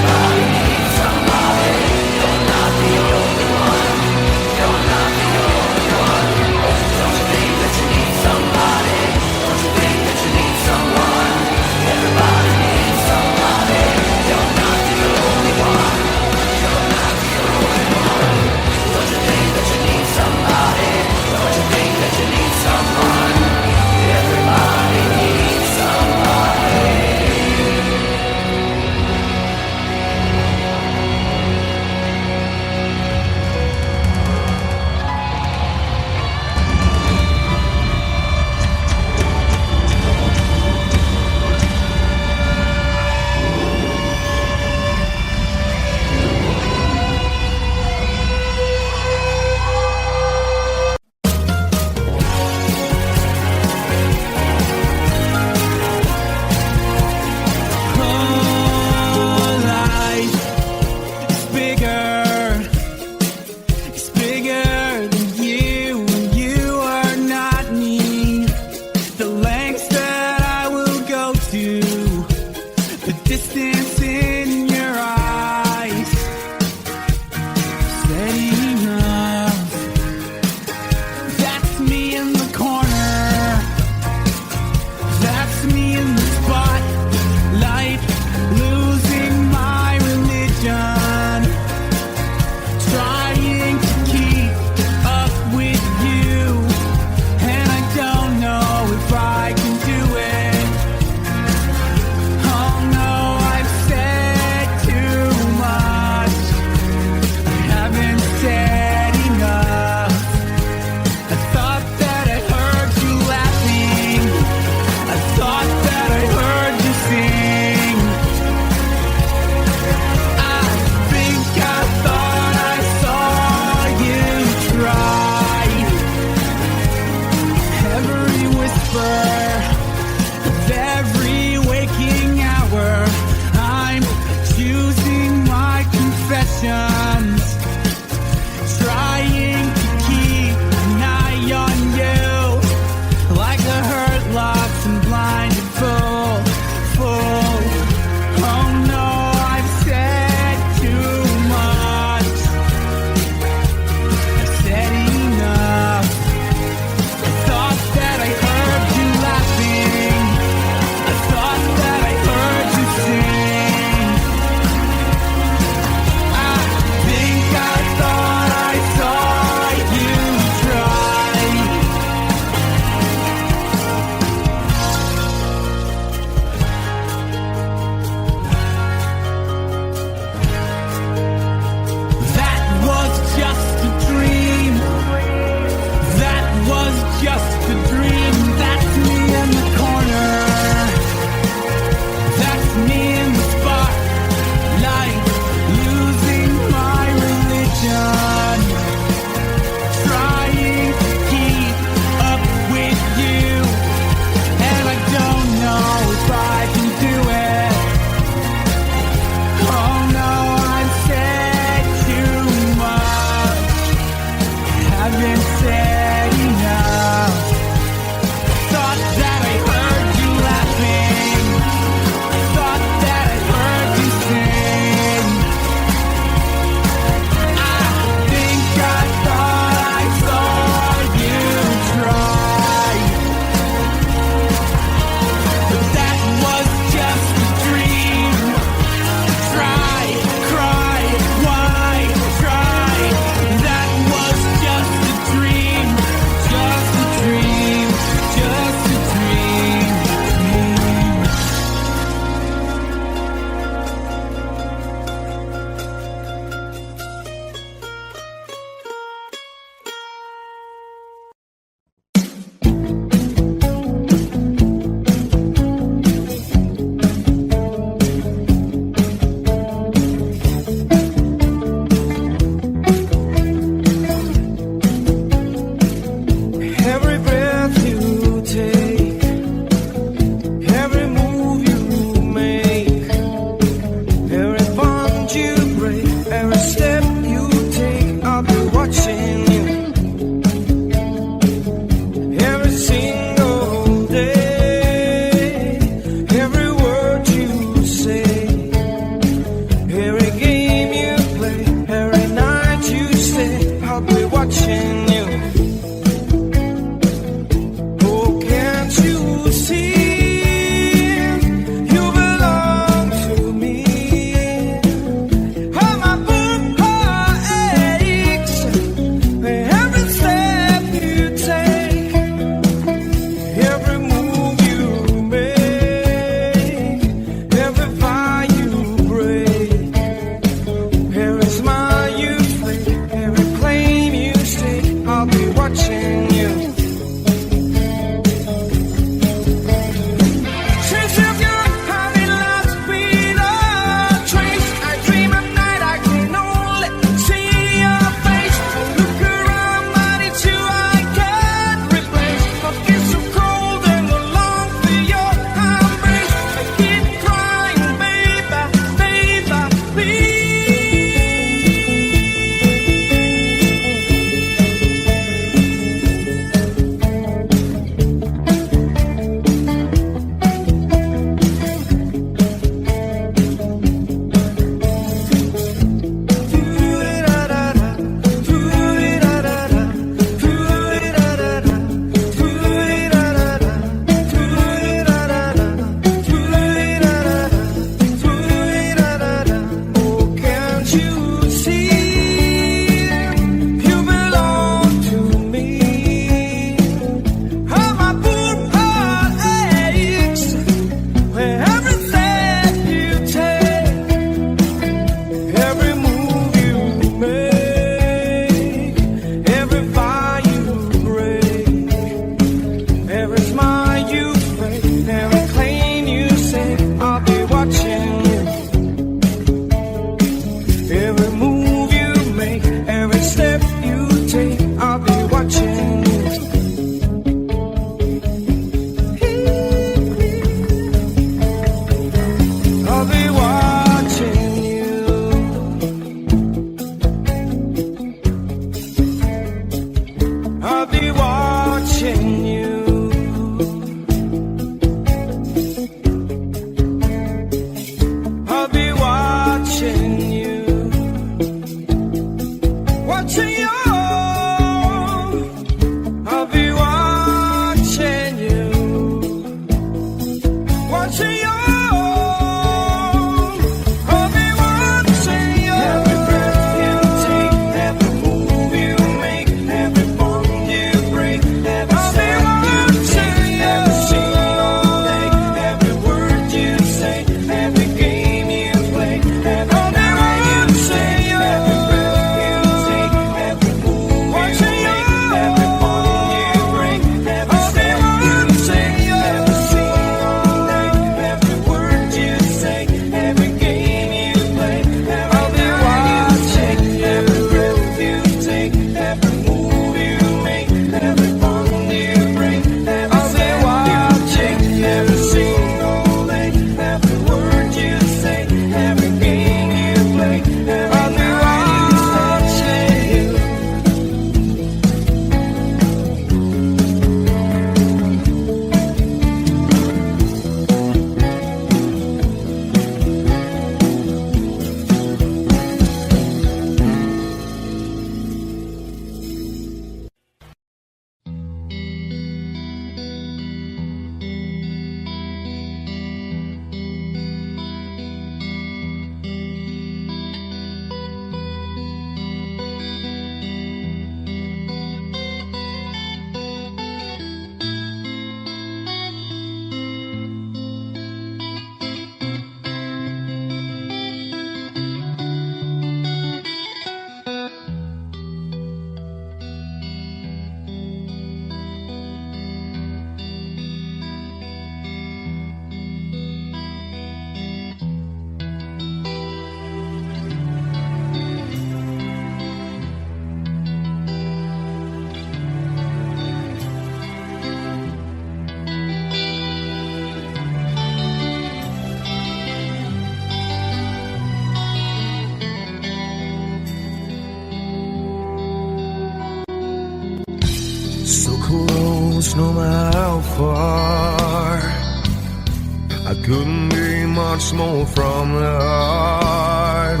couldn't be much more from the heart.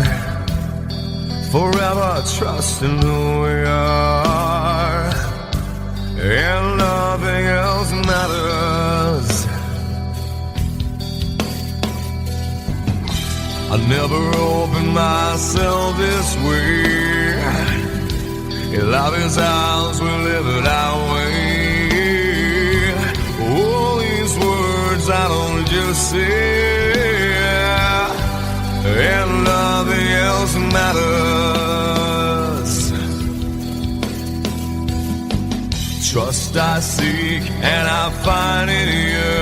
Forever trusting who we are, and nothing else matters. I never opened myself this way. Life is ours, we live it our way. All these words I don't just say, and nothing else matters. Trust I seek and I find in you.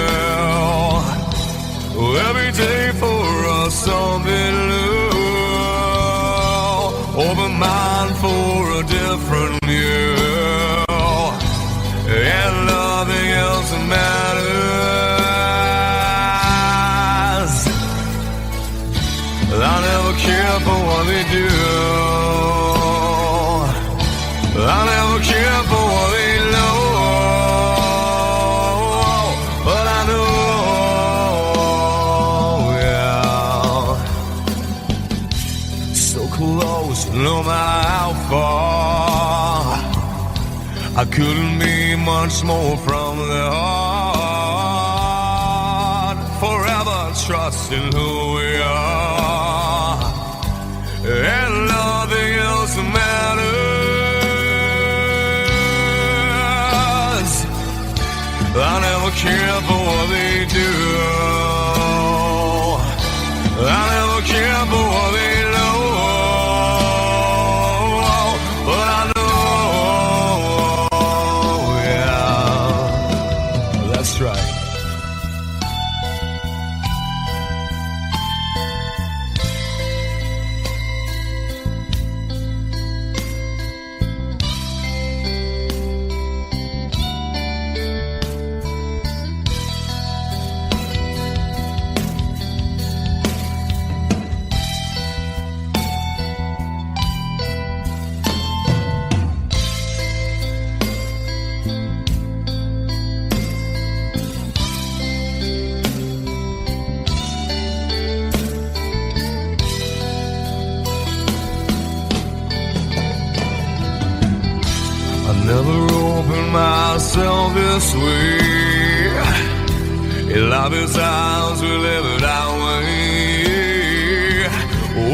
Every day for us something new. Open mind for a different view, and nothing else matters. I never care for what they do. I never care for what they know. But I know, yeah, so close, no matter how far. I couldn't be much more from the heart. Forever trusting who we are, and nothing else matters. I never care for what they do. I never care for what they know. But I know, yeah, that's right. Never opened myself this way. Life is ours, we live it our way.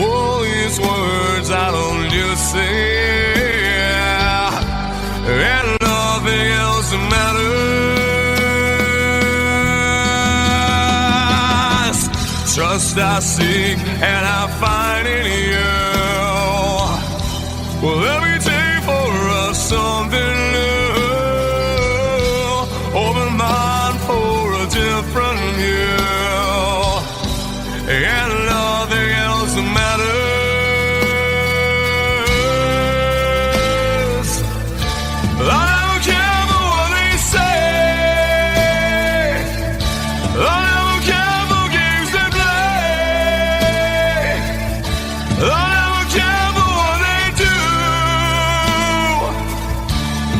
All these words I don't just say, and nothing else matters. Trust I seek and I find in you. Well, every day for us something new. Open mind for a different view, and nothing else matters. I don't care for what they say. I don't care for games they play. I don't care for what they do.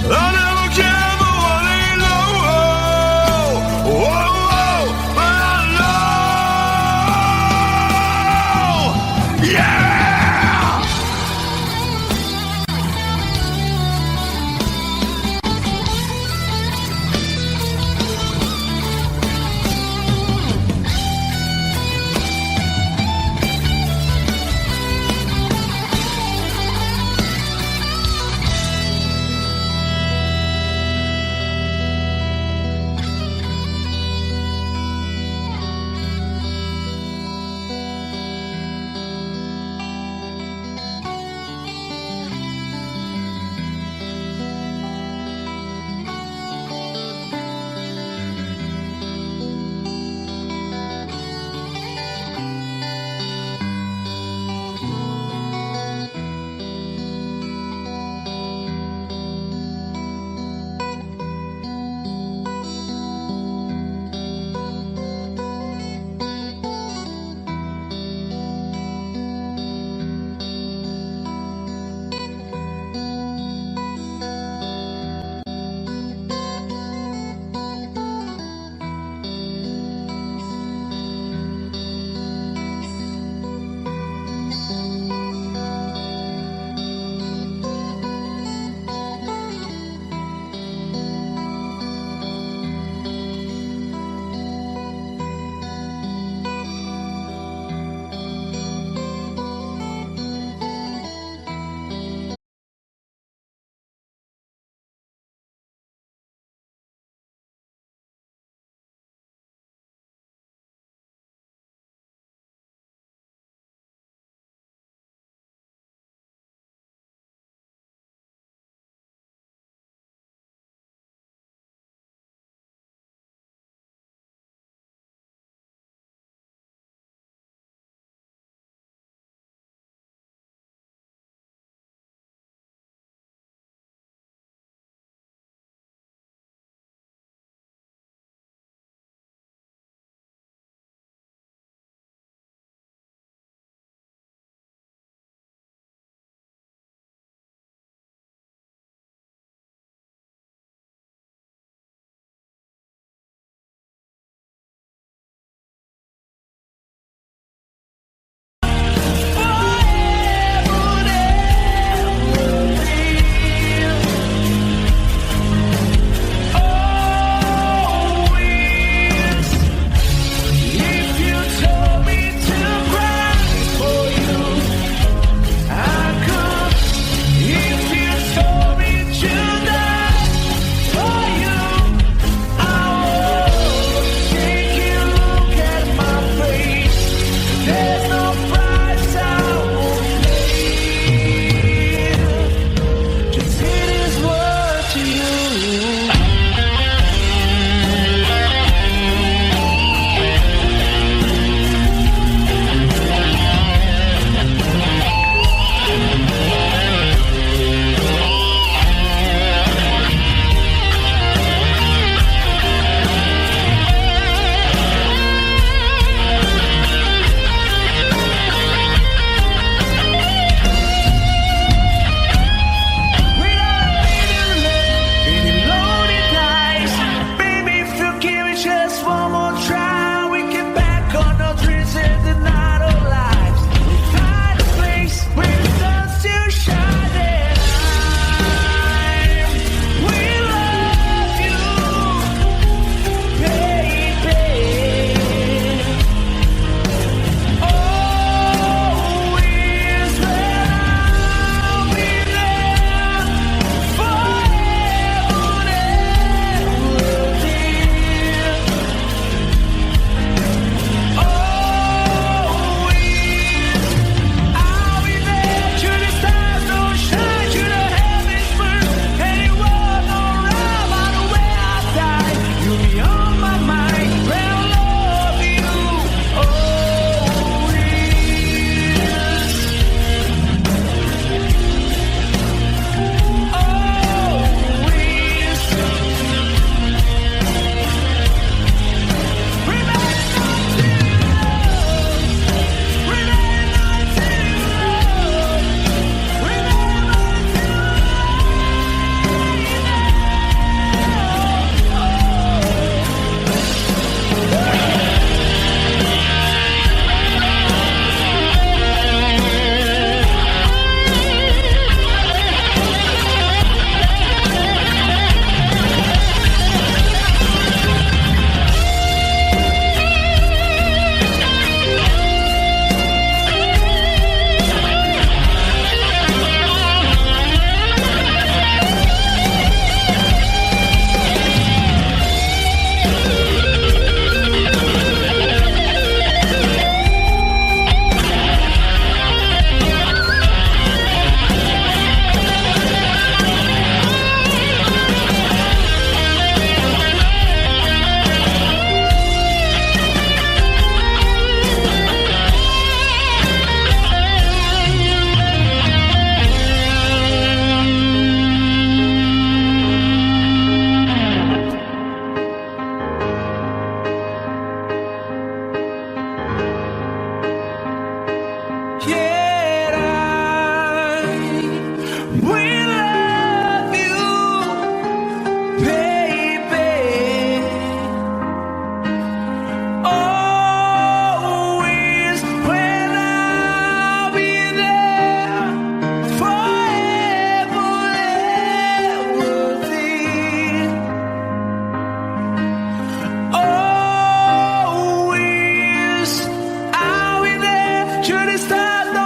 I never care for what they know. Whoa, whoa, but I know.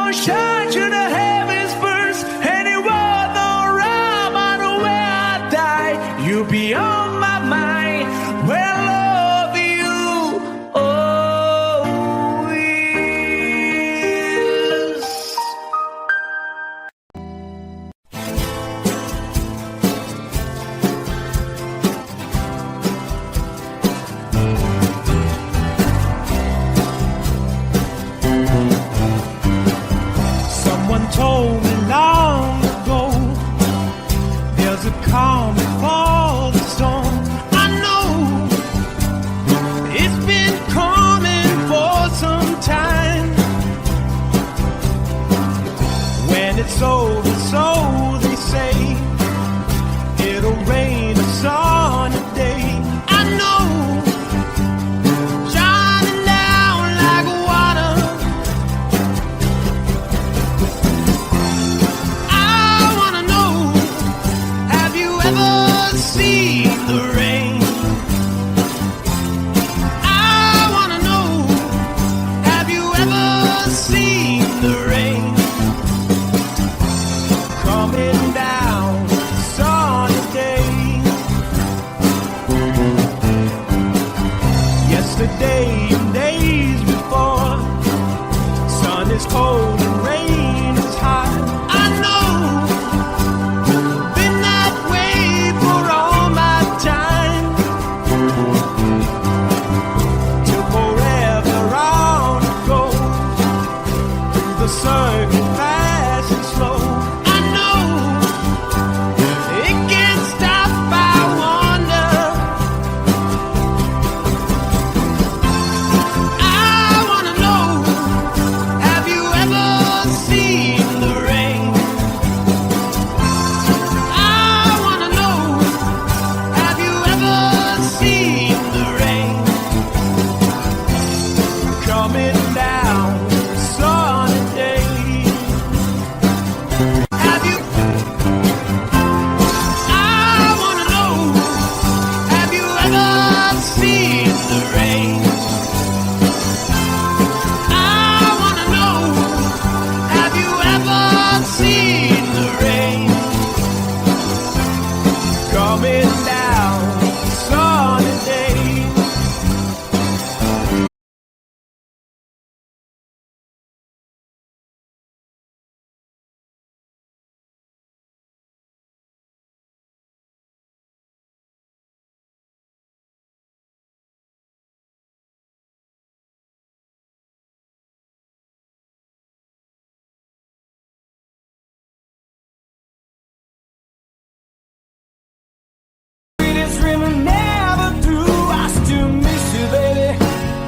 gonna shine to the heavens first. Any world no rhyme, I know where I die. You'll be on my mind. Well, love you always. Someone told me long ago there's a calm before the storm. I know it's been coming for some time. When it's over, so they say, it'll rain a sunny day. I know, shining down like water. I wanna know, have you ever seen the rain? I wanna know, have you ever seen the rain? Coming down sunny day. Yesterday and days before, sun is cold and rain is hot. I know, been that way for all my time. Till forever on it goes, through the circuit fast and slow. I know, it can't stop, I wonder. I wanna know, have you ever seen the rain? I wanna know, have you ever seen the rain? Coming down sunny day. Have you? I wanna know, have you ever seen the rain? I wanna know, have you ever seen the rain? Coming down sunny day. Sweetest river never through. I still miss you, baby,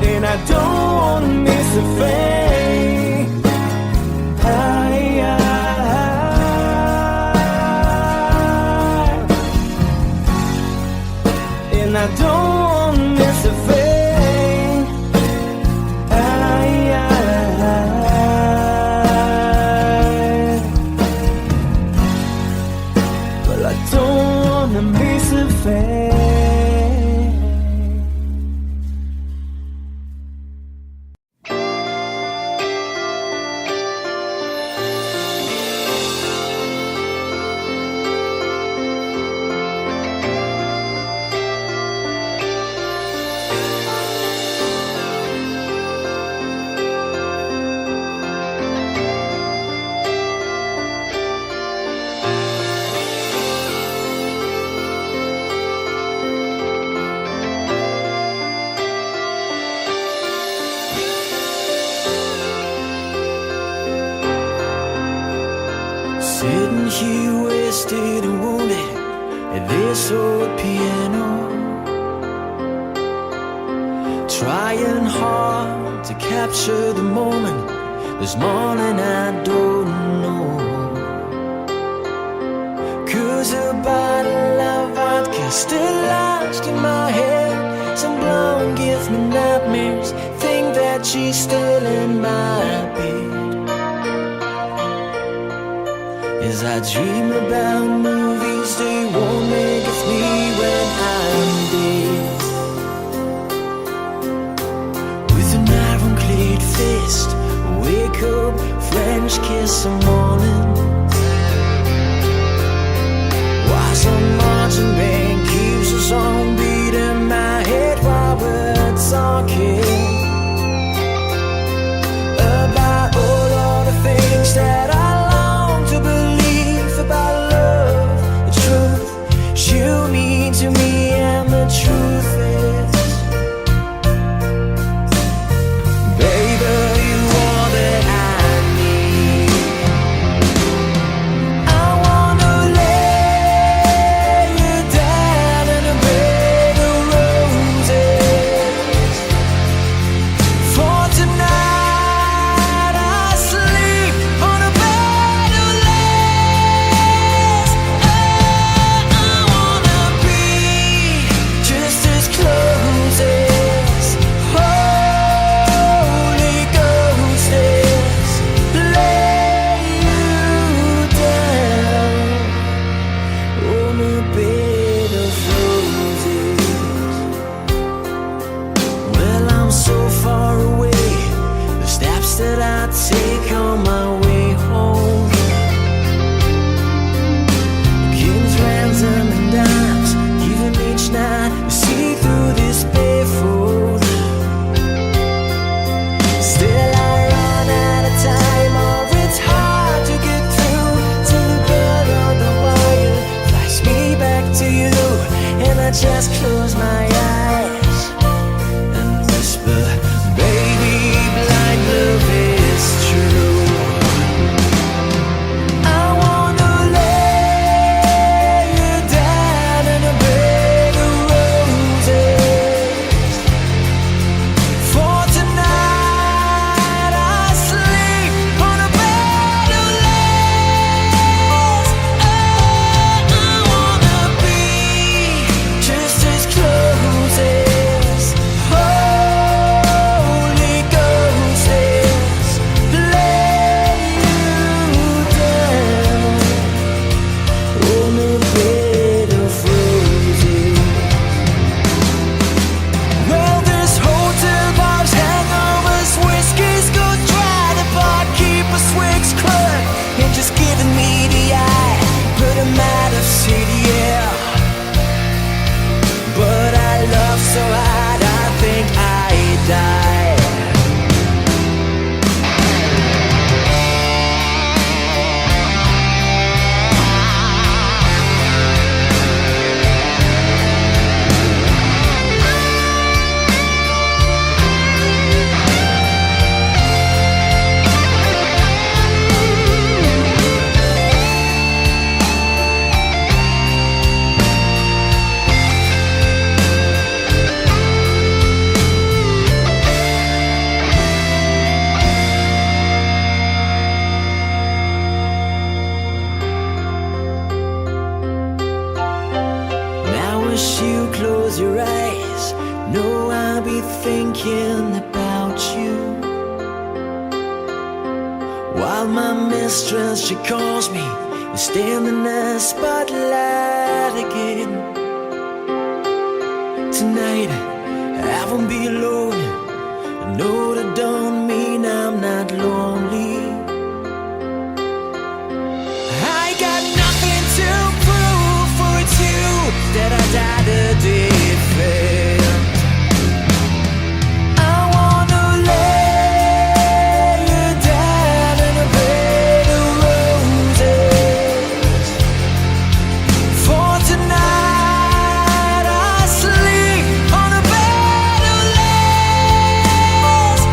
and I don't wanna miss a thing. And I don't wanna miss a thing. Well, I don't wanna miss a thing. Sitting here wasted and wounded at this old piano, trying hard to capture the moment. This morning I don't know, 'cause a bottle of vodka still lodged in my head. Some blonde gives me nightmares, think that she's still in my bed. As I dream about movies, they won't make us me when I'm dead. With an ironclad fist, wake up, friend French kiss a morning. Why some marching band keeps us on beating my head while we're talking about all of the things that I long to believe about love. The truth you mean to me, and the truth is, baby, you are that I need. I wanna lay you down in a bed of roses. For tonight I sleep on a bed of lace. I wanna be just as close as Holy Ghost is. Lay you down on a bed of roses. Well, I'm so far away, the steps that I take on my way home. Kings, ransom, and dimes, given each night to see through this barefoot. Still I run out of time, or it's hard to get through till the bell on the wire flies me back to you, and I just close my eyes and whisper, baby, blind love is true. I wanna lay you down in a bed of roses. For tonight I sleep on a bed of lace. I wanna be just as close as Holy Ghost is. Lay you down on a bed of roses. Well, this hotel bar's hangovers, whiskey's go dry. The barkeeper swigs club and just giving me the eye. Put him out of city, yeah. But I love so hard, I think I die. Now as you close your eyes, know I'll be thinking about you. While my mistress, she calls me and stand in the spotlight again. Tonight I won't be alone. I know that don't mean I'm not lonely. I got nothing to prove, for it's you that I died a defend. I wanna lay you down in a bed of roses. For tonight I sleep on a bed of lace.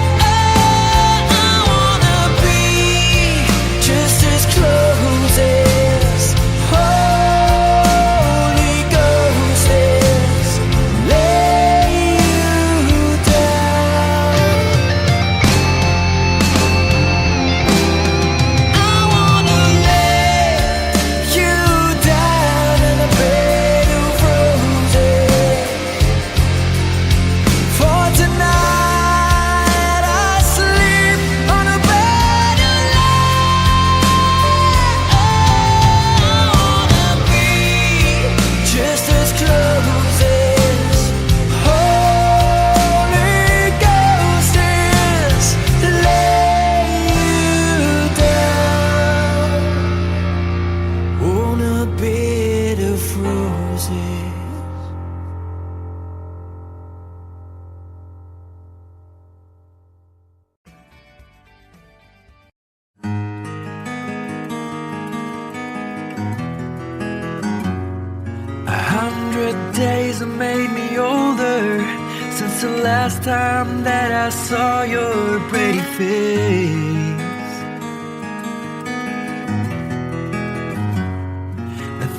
was the last time that I saw your pretty face?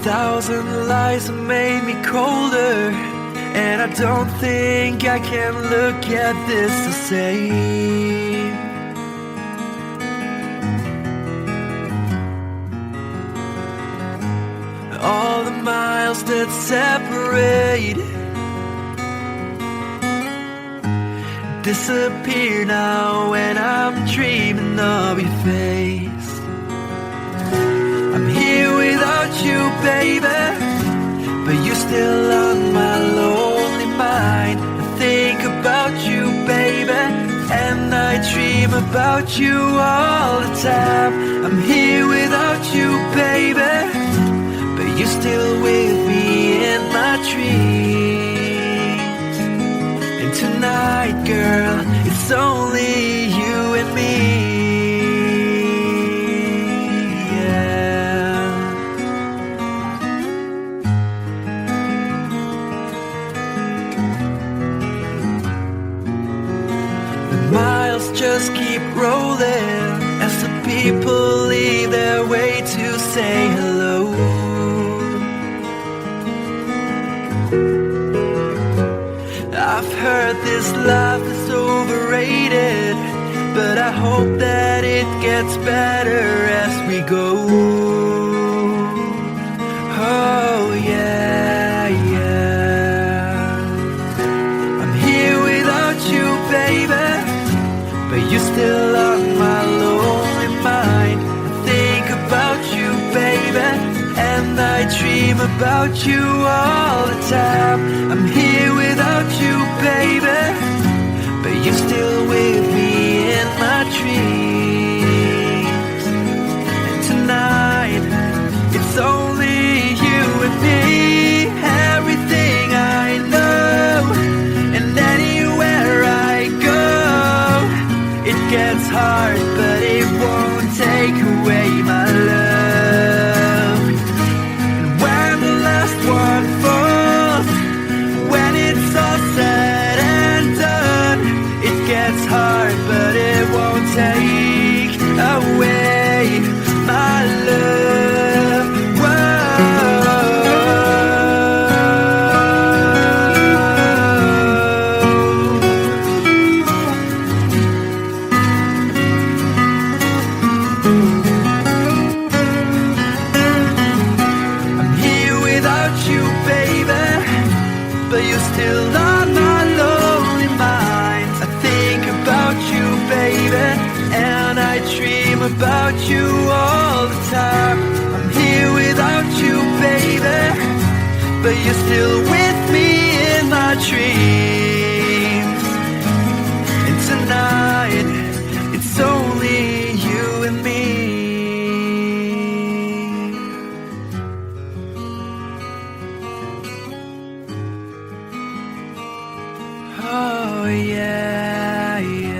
1,000 lies have made me colder, and I don't think I can look at this the same. All the miles that separate disappear now when I'm dreaming of your face. I'm here without you, baby, but you're still on my lonely mind. I think about you, baby, and I dream about you all the time. I'm here without you, baby, but you're still with me in my dreams. And tonight, girl, it's only you and me. Miles just keep rolling as the people leave their way to say hello. I've heard this life is overrated, but I hope that it gets better as we go. Oh yeah, yeah. I'm here without you, baby, but you're still on my lonely mind. I think about you, baby, and I dream about you all the time. I'm here without you, baby, but you're still with me in my dreams. And tonight, it's only you and me. Everything I know, and anywhere I go, it gets hard, but it won't take away my love. And when the last one falls, when it's all said and done, it gets hard, but it won't take away my love. But you're still on my lonely mind. I think about you, baby, and I dream about you all the time. I'm here without you, baby, but you're still with me in my dreams. And tonight, it's only you and me. Oh yeah, yeah.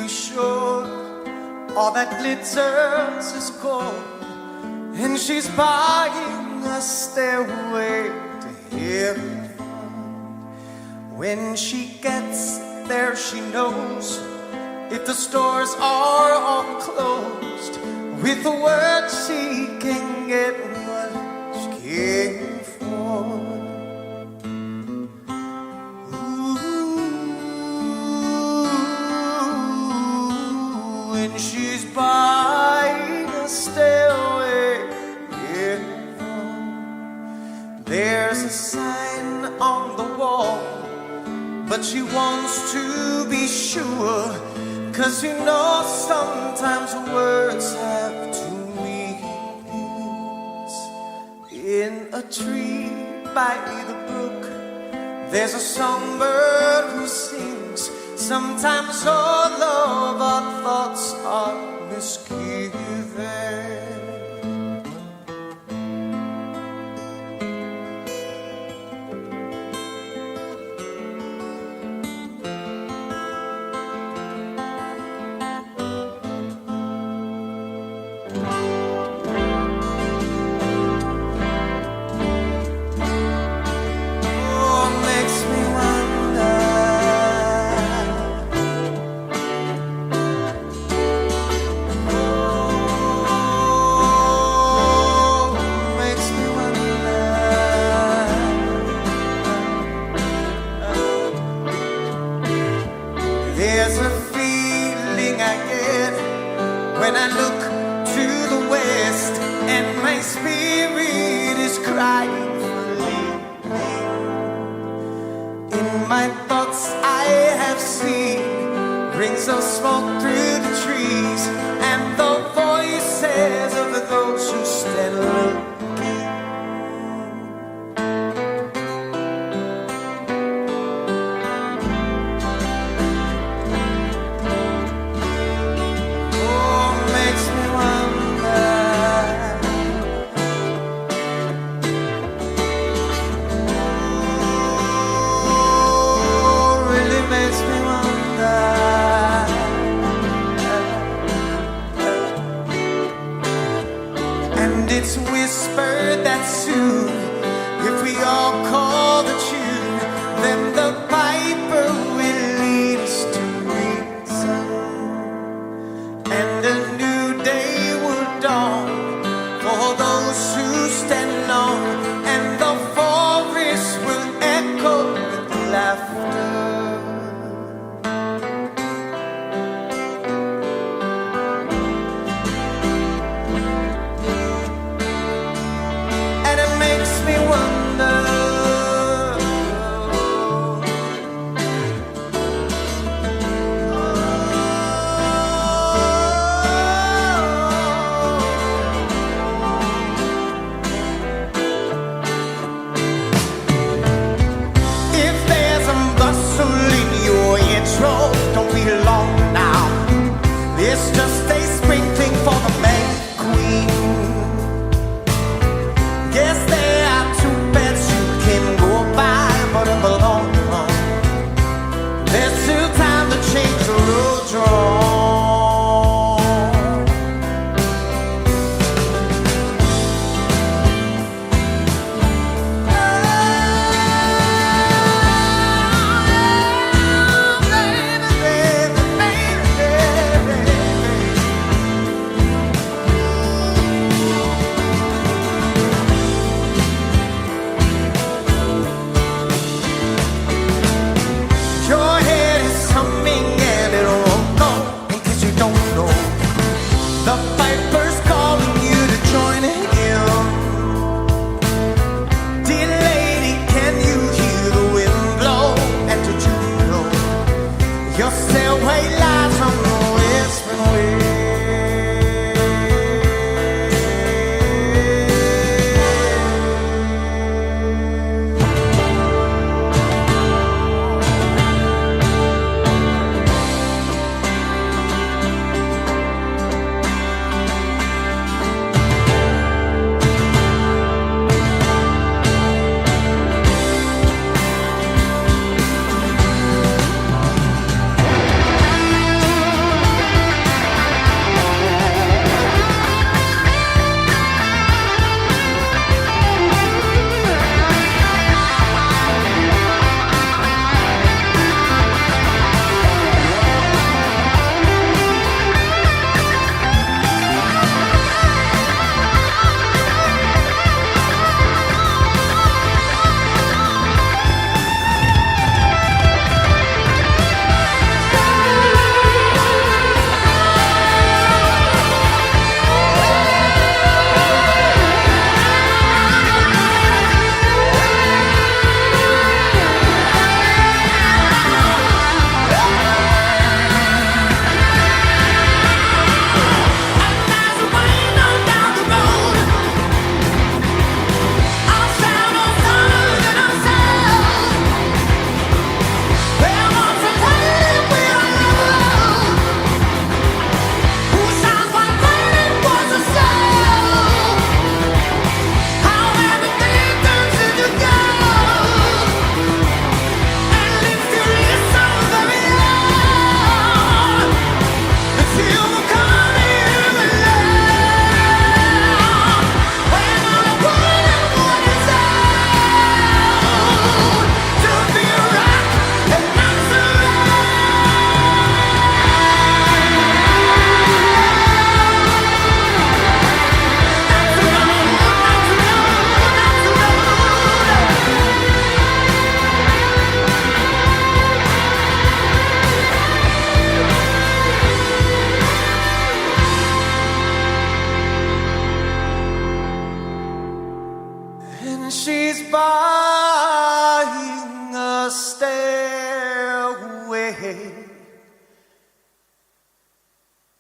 too sure all that glitters is gold, and she's buying a stairway to heaven. When she gets there, she knows if the stores are all closed, with a word she can get what she came for. Ooh, and she's buying a stairway in front. There's a sign on the wall, but she wants to be sure, 'cause you know sometimes words have two meanings. In a tree by the brook, there's a songbird who sings. Sometimes all of our thoughts are misgiven. There's a feeling I get when I look to the west, and my spirit is crying for leaving. In my thoughts I have seen rings of smoke through the trees, and the voices of those who stand looking. It's whispered that soon, if we all call the tune, then the piper will lead us to reason, and a new day will dawn for those who stand alone, and the forest will echo with laughter. Don't be long now. It's just a sprinkling for the May Queen. Yes, there are two beds you can go by, but in the long run, there's still time to change the road you're on.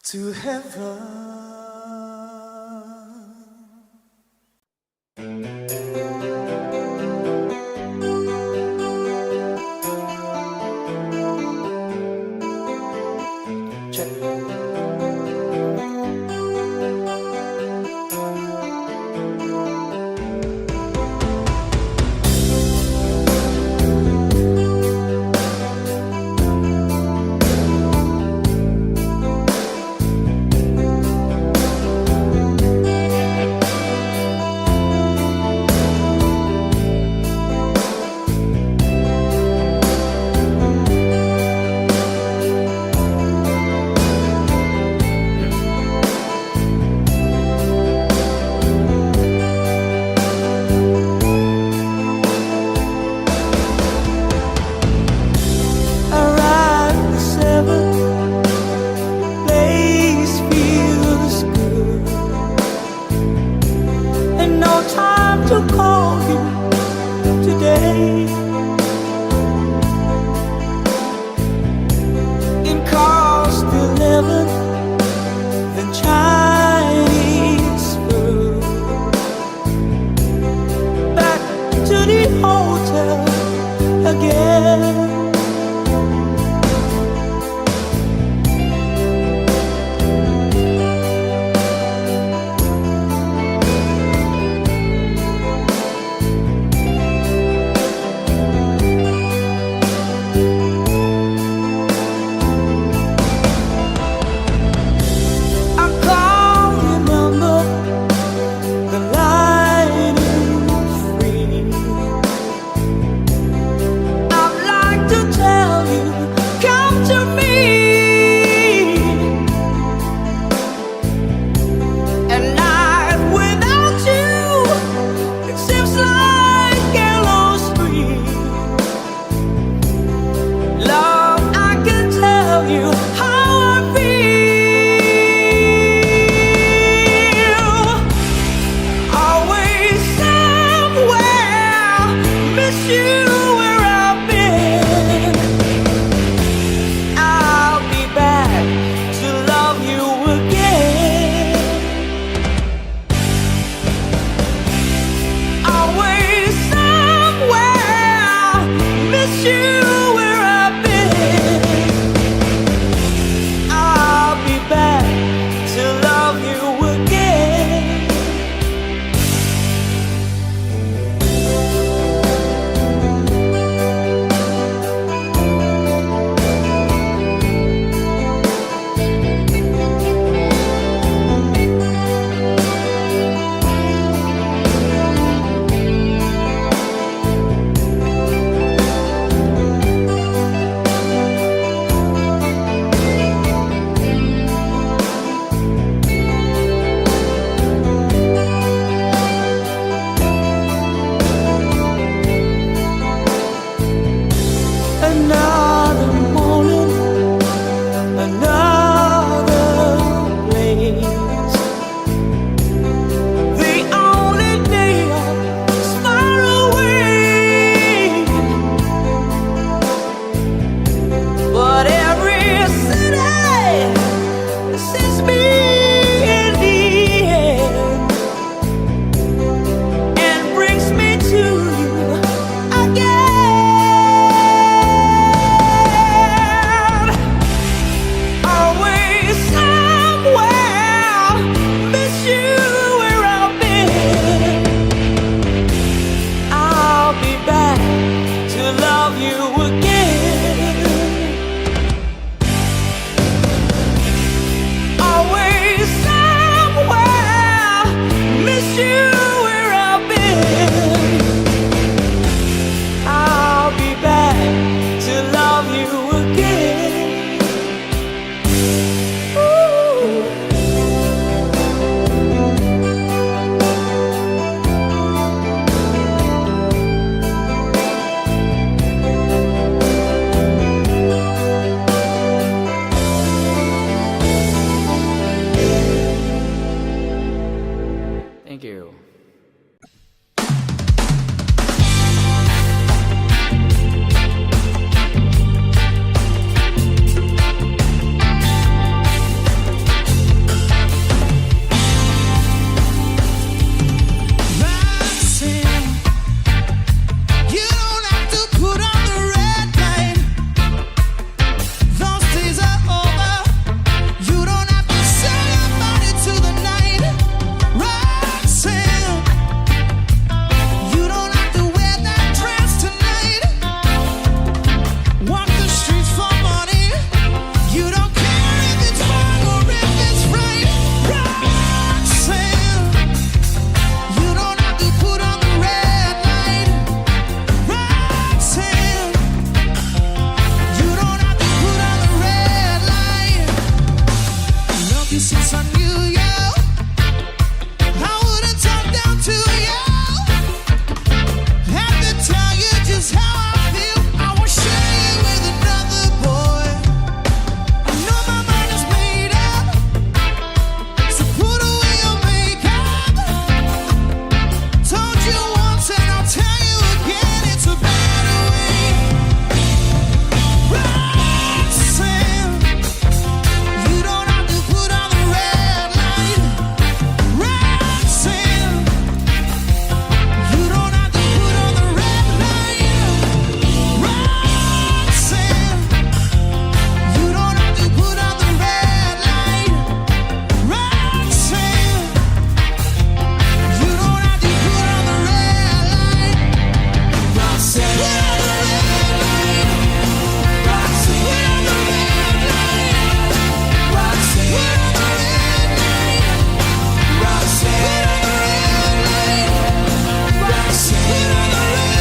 to heaven. since I knew you. I wouldn't talk down to you. Have to tell you just how I feel. I won't share you with another boy. I know my mind is made up, so put away your makeup. Told you once and I'll tell you again, it's a better way. Roxanne, you don't have to put on the red light. Roxanne, you don't have to put on the red light. Roxanne, you don't have to put on the red light. Roxanne, you don't have to put on the red light. Roxanne, put on the red light. Roxanne, put on the red light. Roxanne, put on the red light. Roxanne, put on the red light. Roxanne, put on the red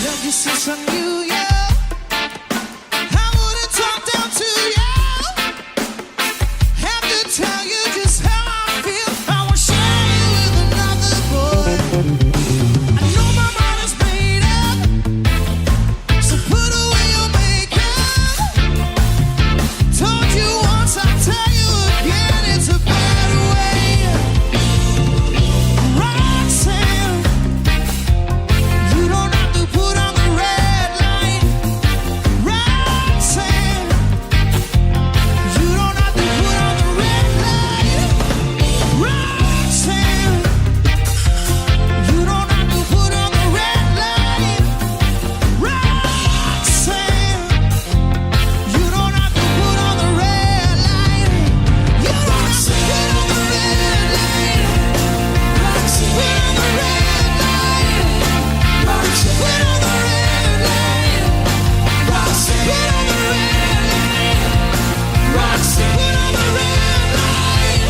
Love you since I knew you. I wouldn't talk down to you. Have to tell you just how I feel. I won't share you with another boy. I know my mind is made up, so put away your makeup. Told you once, I'll tell you again, it's a better way. Roxanne, you don't have to put on the red light. Roxanne, you don't have to put on the red light. Roxanne, you don't have to put on the red light. Roxanne, you don't have to put on the red light. You don't have to put on the red light. Roxanne, put on the red light. Roxanne, put on the red light. Roxanne, put on the red light. Roxanne, put on the red light.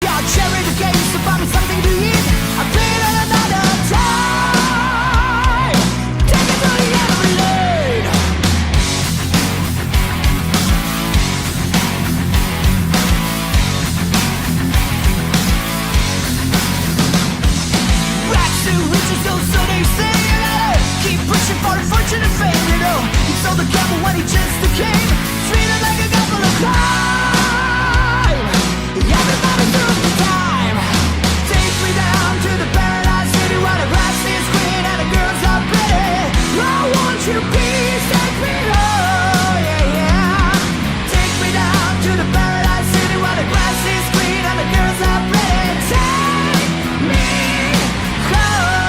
Y'all cherry the games to find me something to eat. I'll play it another time. Take it to the enemy lane. Rats who riches go, so they say. Keep pushing for fortune and fame, you know. He sold the camel when he just came. Treated like a couple of time. Everybody through the time. Take me down to the paradise city where the grass is green and the girls are pretty. I want you, please take me home, yeah, yeah. Take me down to the paradise city where the grass is green and the girls are pretty. Take me home.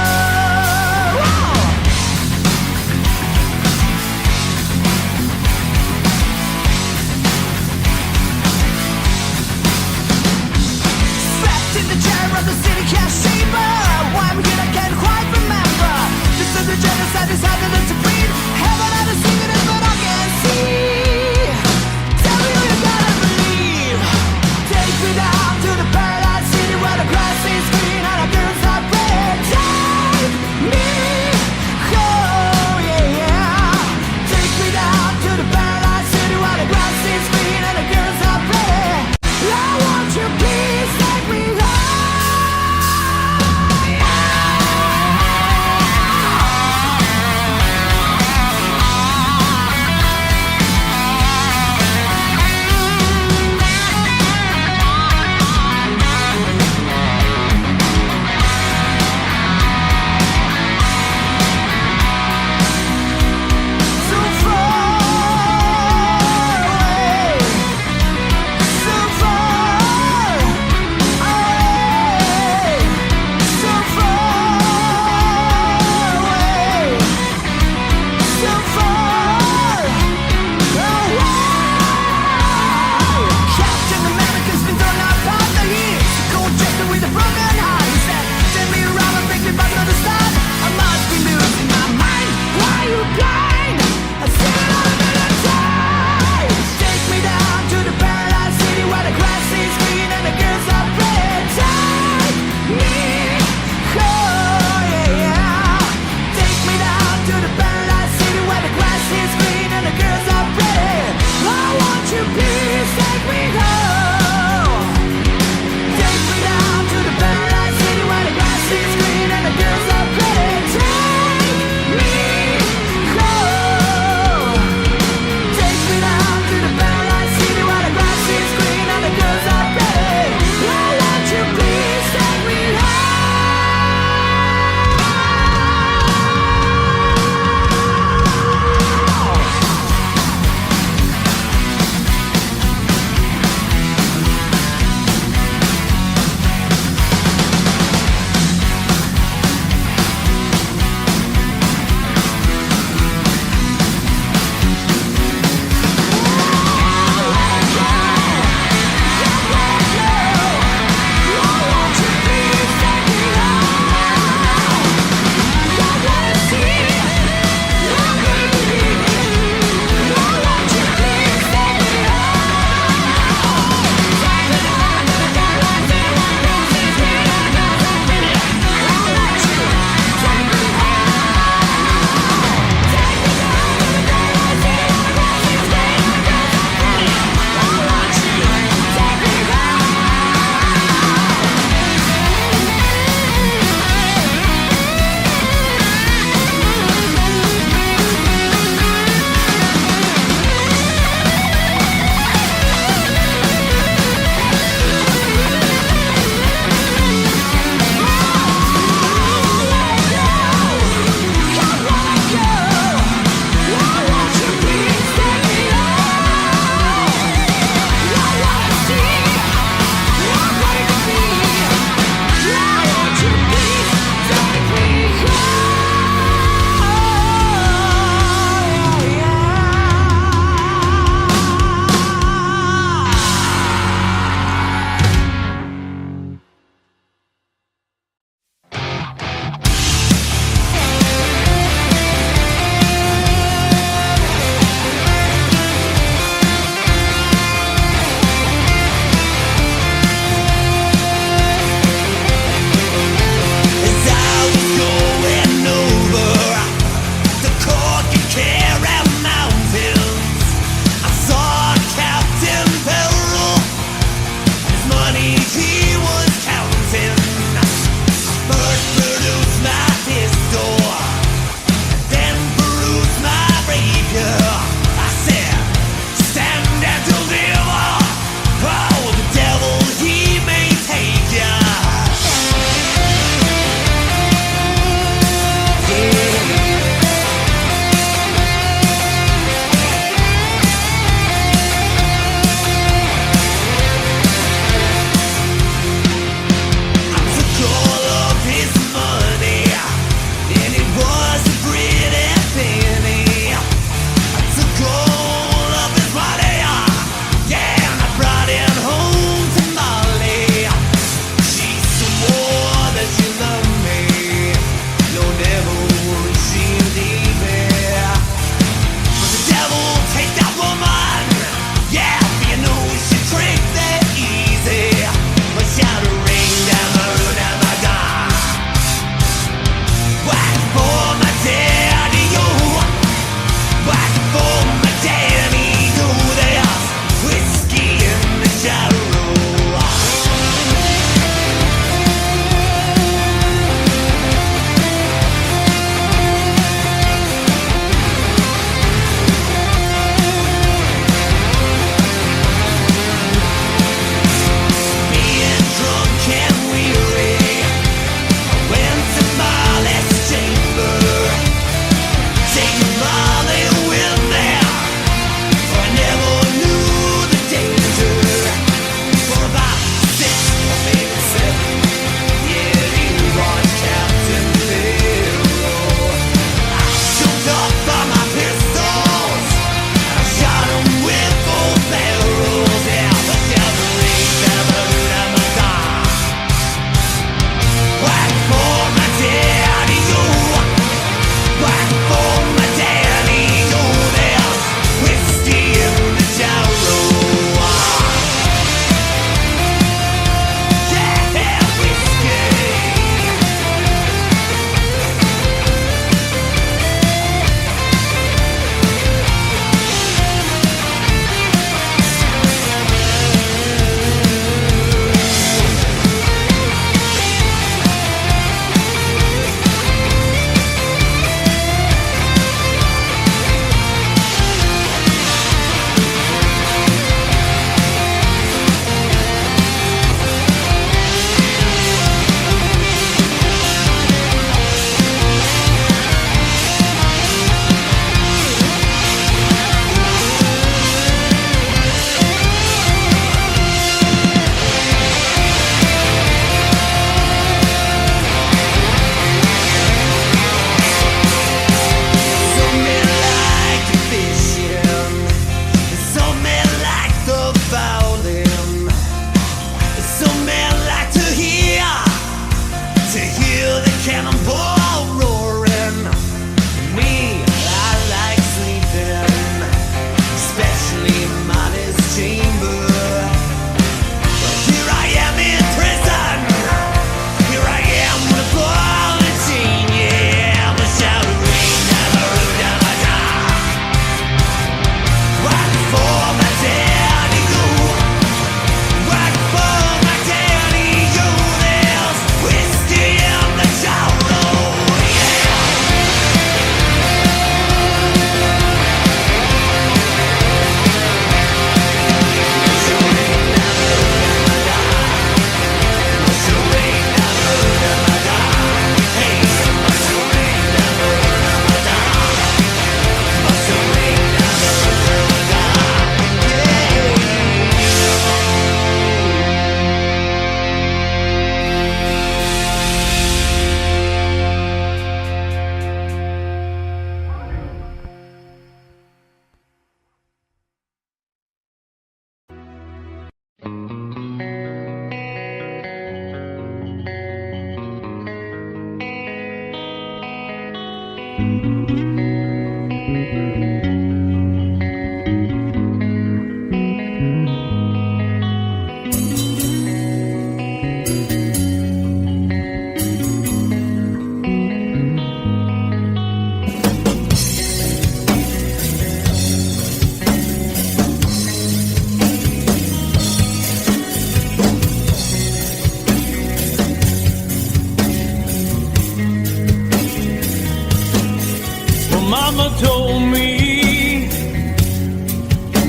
Mama told me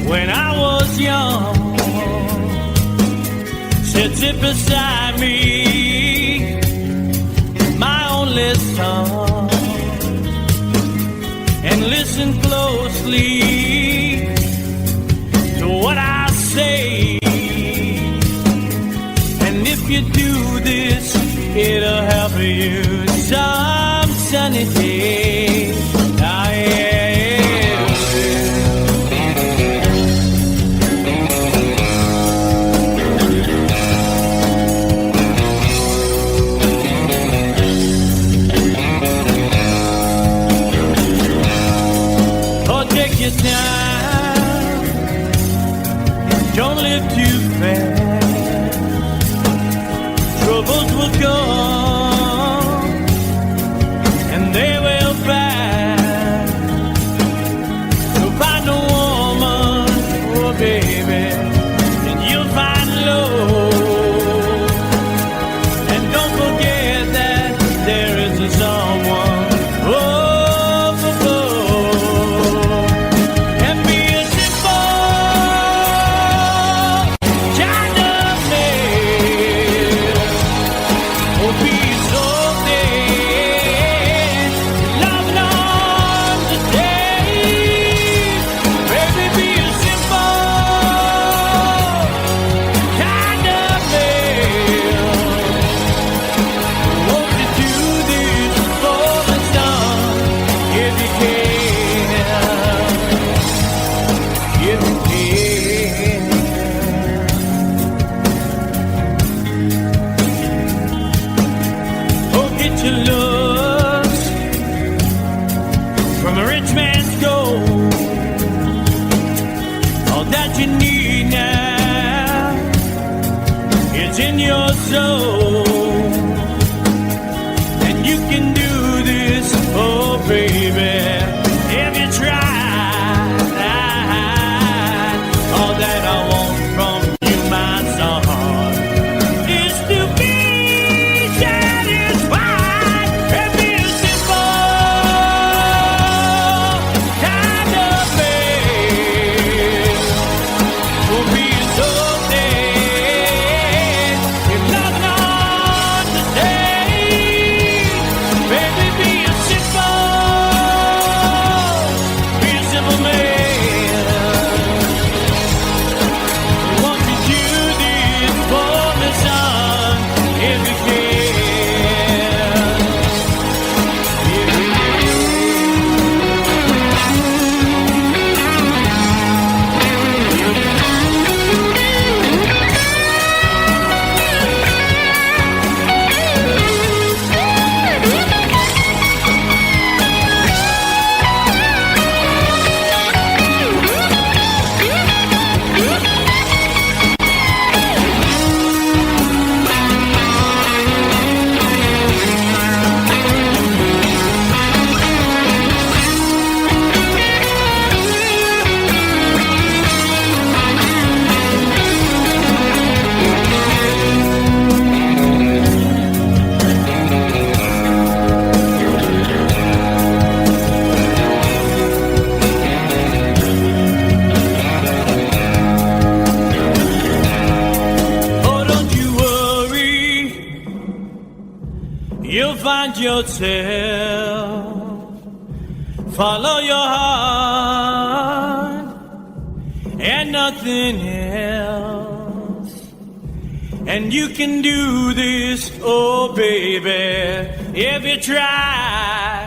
when I was young, said sit beside me, my only son, and listen closely to what I say. And if you do this, it'll help you some sunny day. Time. Don't live too fast. Troubles will come and they will pass. So find a woman, oh baby, and you'll find love. And don't forget that there is a someone. You need now, it's in your soul, and you can do this, oh baby, if you try. All that I want from you, my son, is to be satisfied and be a simple kind of man. Will be so dead if nothing on today. Baby, be a simple man. Won't you do this for me, son, if you can? You'll find yourself, follow your heart and nothing else. And you can do this, oh baby, if you try.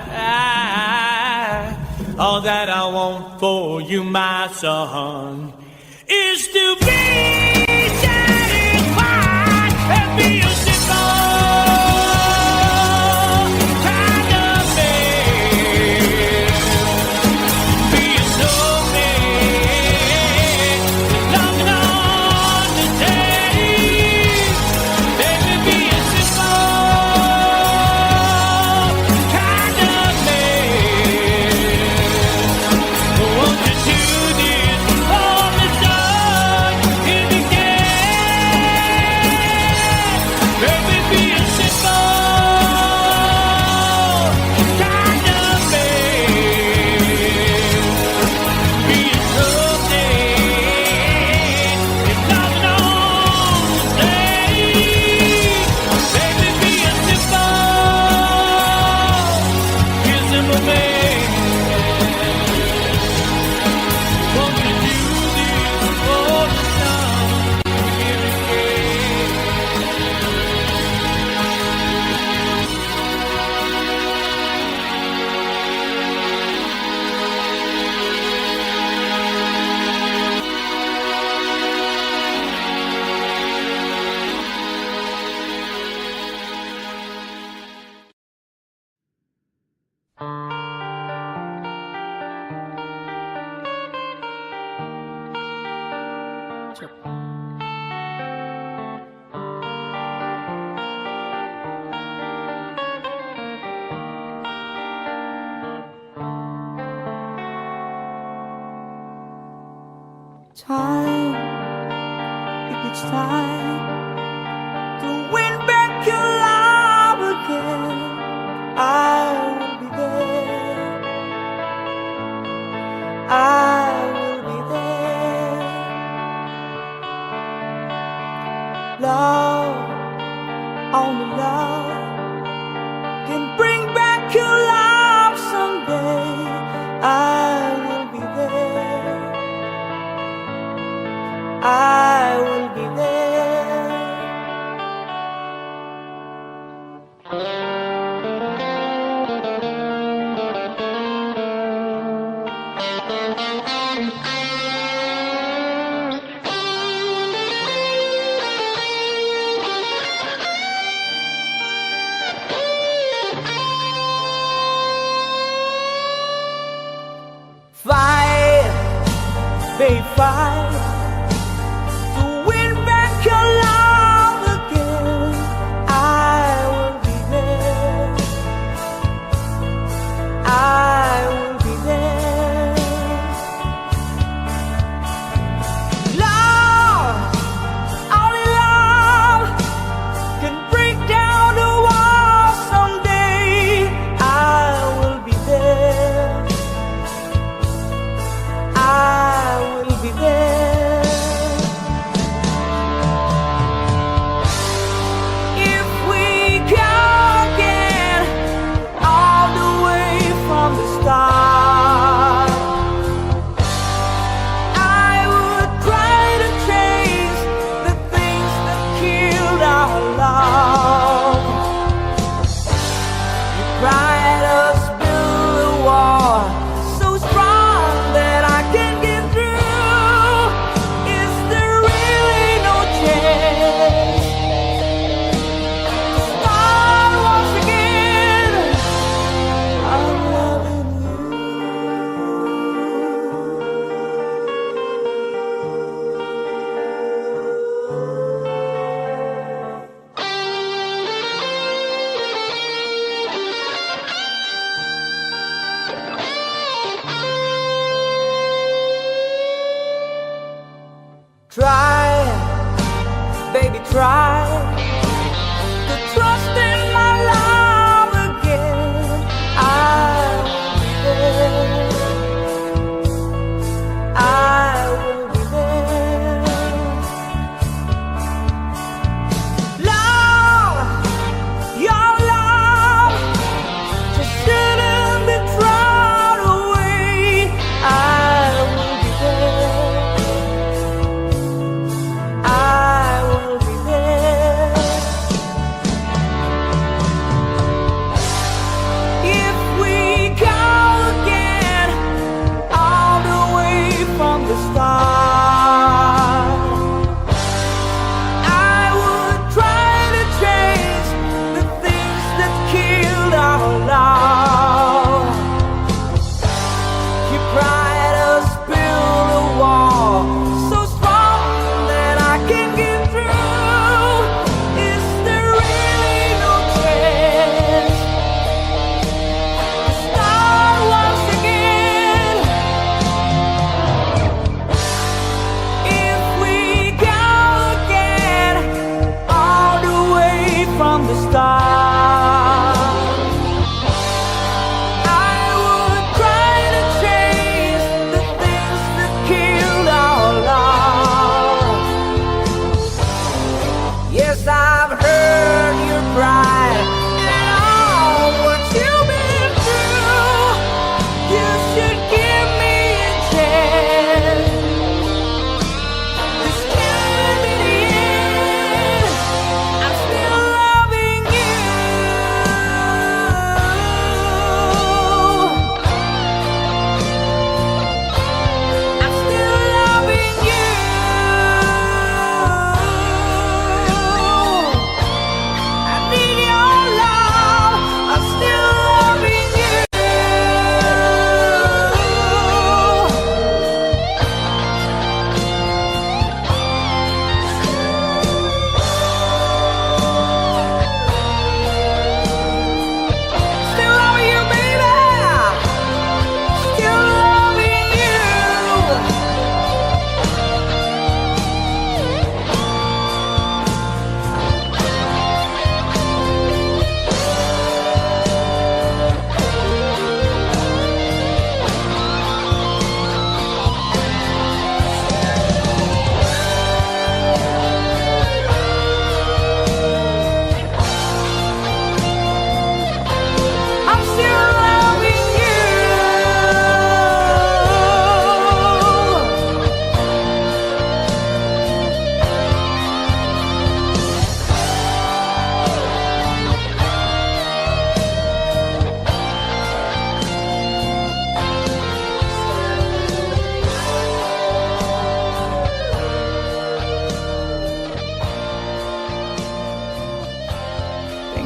All that I want for you, my son, is to be satisfied and be a simple kind of man. Time, if it's time to win back your love again, I will be there. I will be there. Love, only love can bring back your love someday. I will be there. I will be there. Fight, babe, fight. There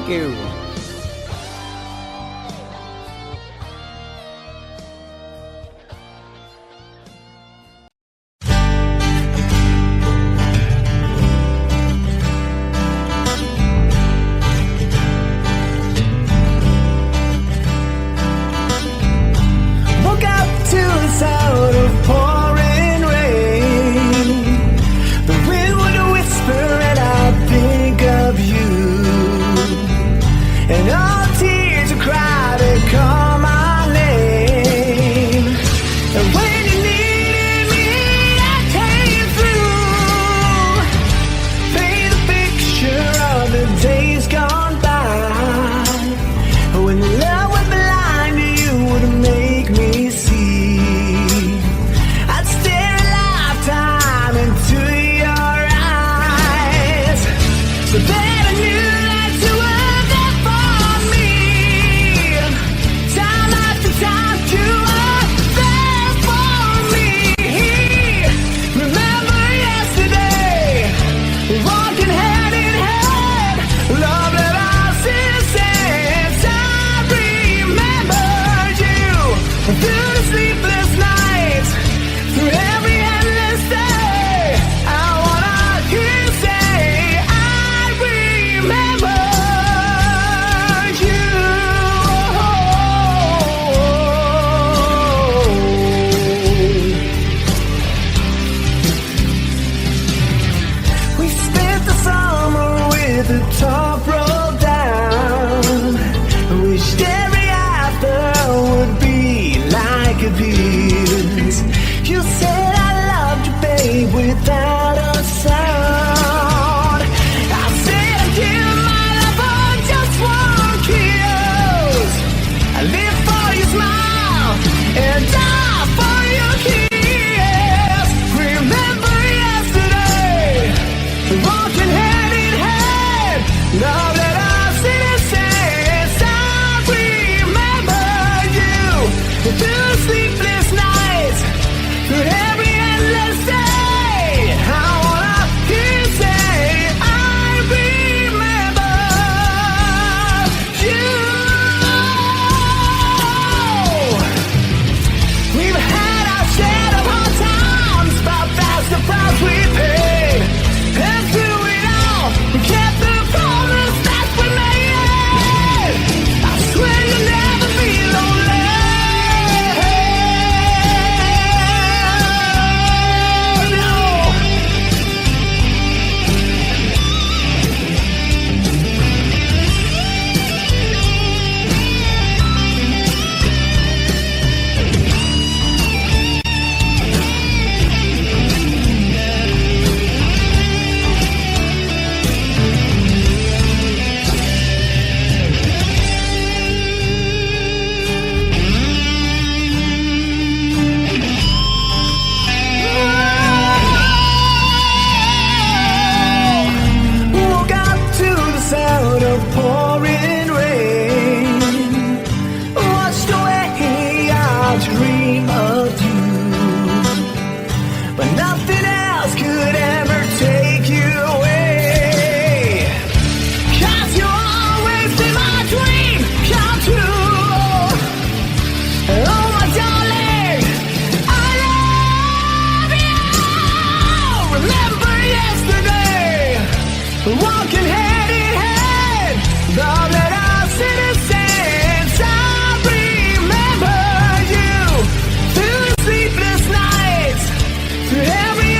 Thank you. Woke up to the sound of pouring rain. The wind would whisper and I'd think of you. And all tears would cry to call my name. And when you needed me, I came through. Paint a picture of the days gone by. When love was blind, you would make me see. I'd stare a lifetime into your eyes, so that I knew that you were there for me. Time after time, you were there for me. Remember yesterday, walking hand in hand, love that I since I remembered you through the sleepless nights, through every endless day. I wanna hear you say, I remember you. We spent the summer with the top rolled down. Wished every after would be like a this. You said I loved you, babe, without a sound. I said I'd give my love for just one kiss. I live for your smile and die for your kiss. Remember yesterday, walking hand in hand, love that I've seen and since I remember you through the sleepless nights, through every endless day. I wanna hear you say, I remember you. We've had our share of hard times, but that's the price we paid. And through it all, we kept the promise that we made. I swear you'll never be lonely. No. Woke up to the sound of pouring rain. Washed away our dream of you, but nothing else could ever take you away. 'Cause you always see my dream come true. Oh my darling, I love you. Remember yesterday, walking hand in hand, love that I've seen and since I remember you through the sleepless nights, through every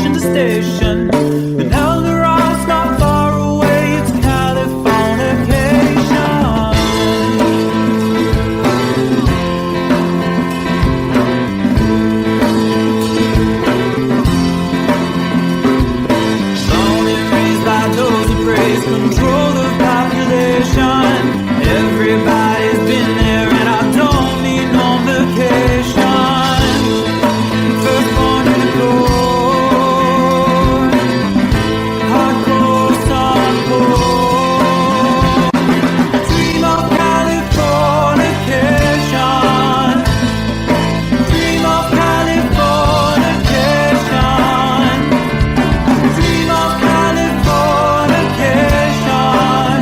station to station. And Eldorad's not far away, it's Californication. Born and raised by those who praise control the population. Everybody's been there, and I don't need no vacation. First born in the cold, hardcore softcore. Dream of Californication. Dream of Californication. Dream of Californication.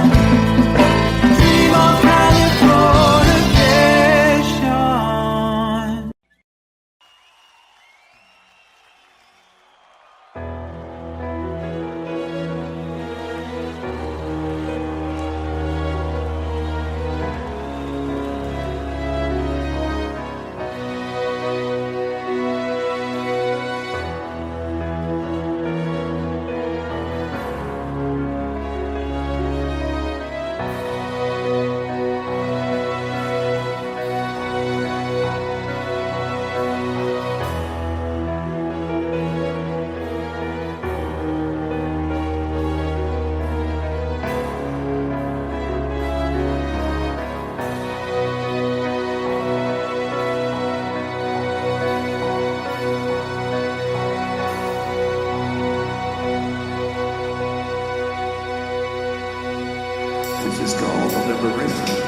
Dream of Californication. This is called liberation.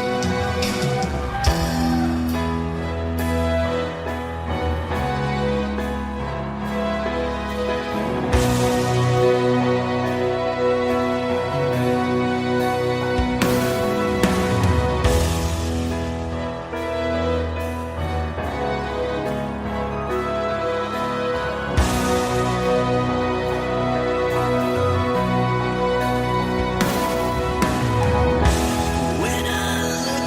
When I look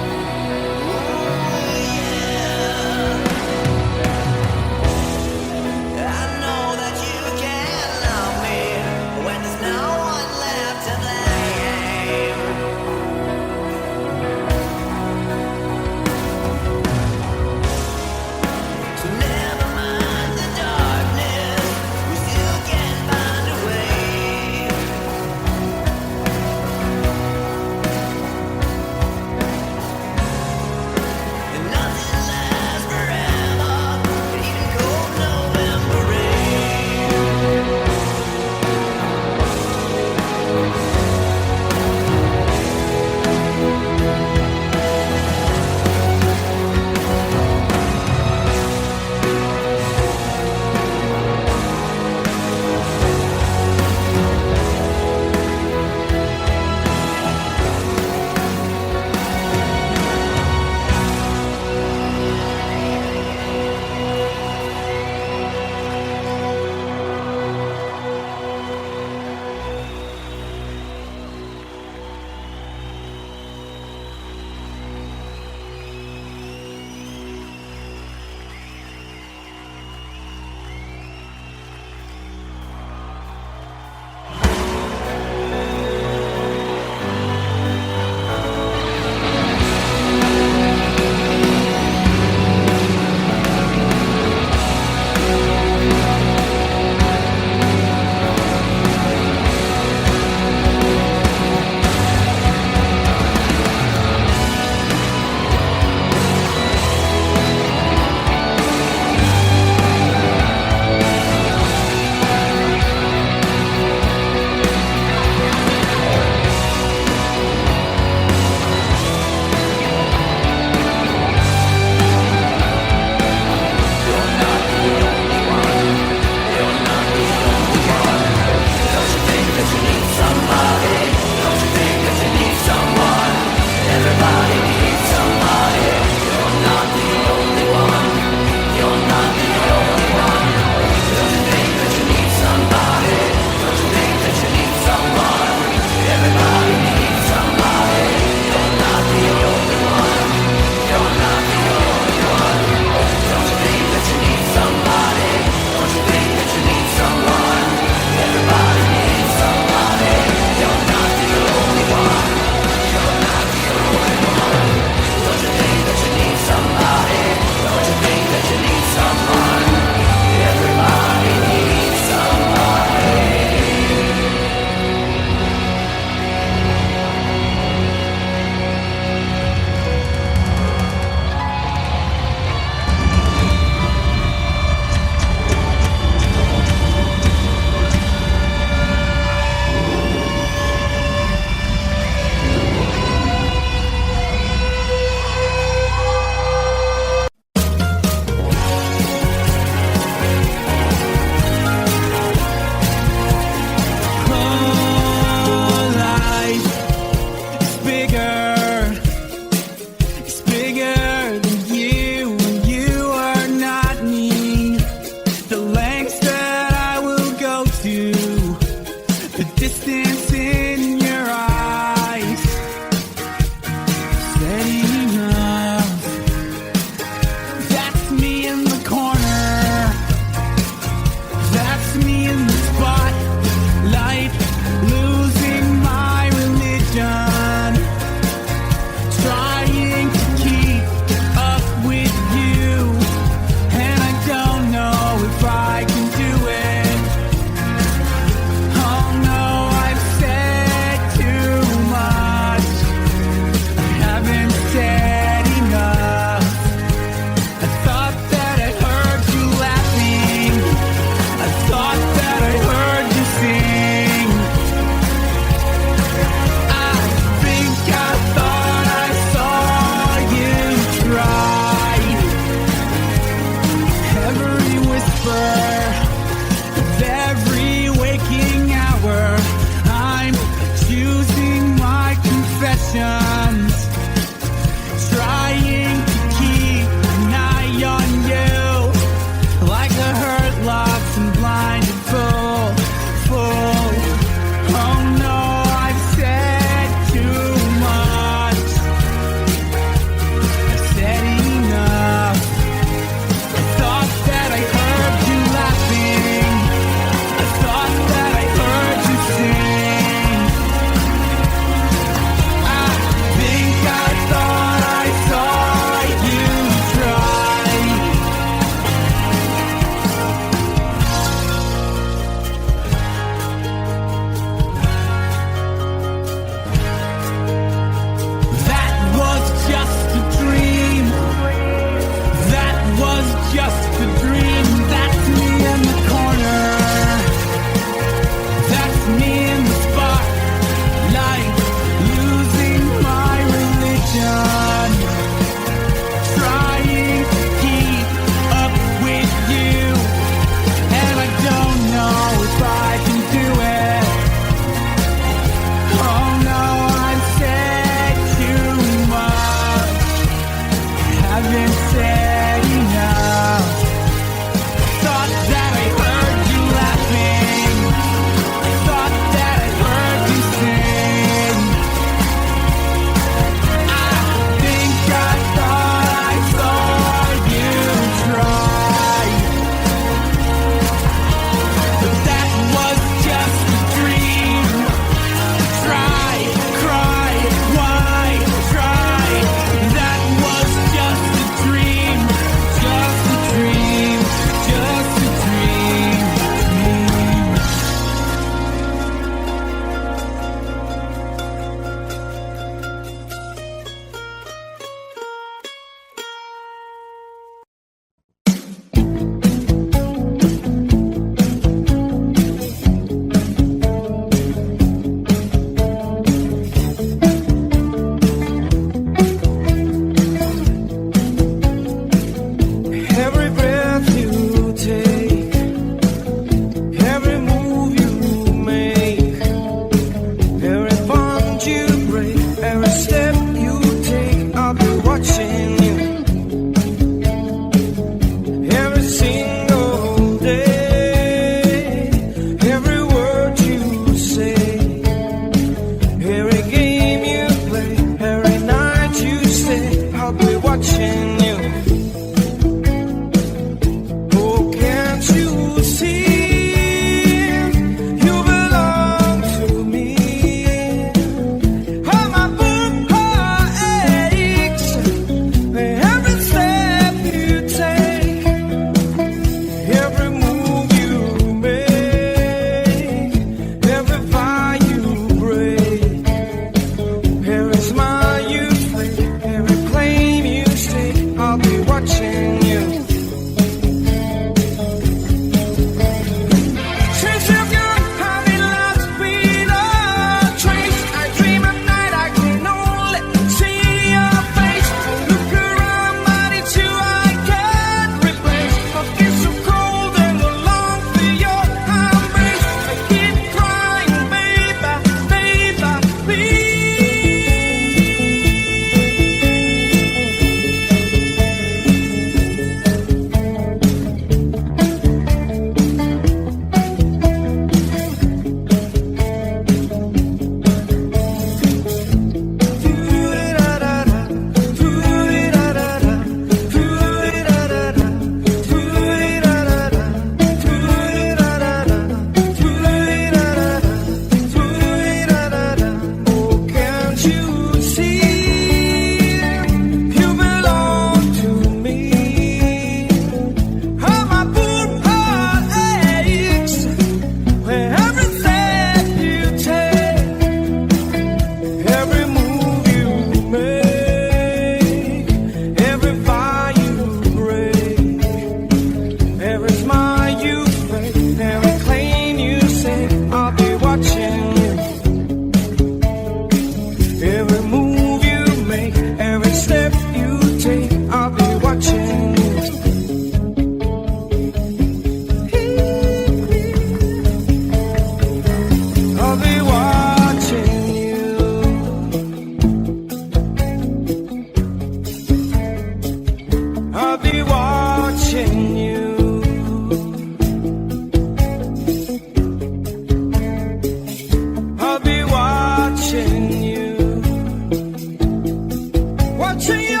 watching you.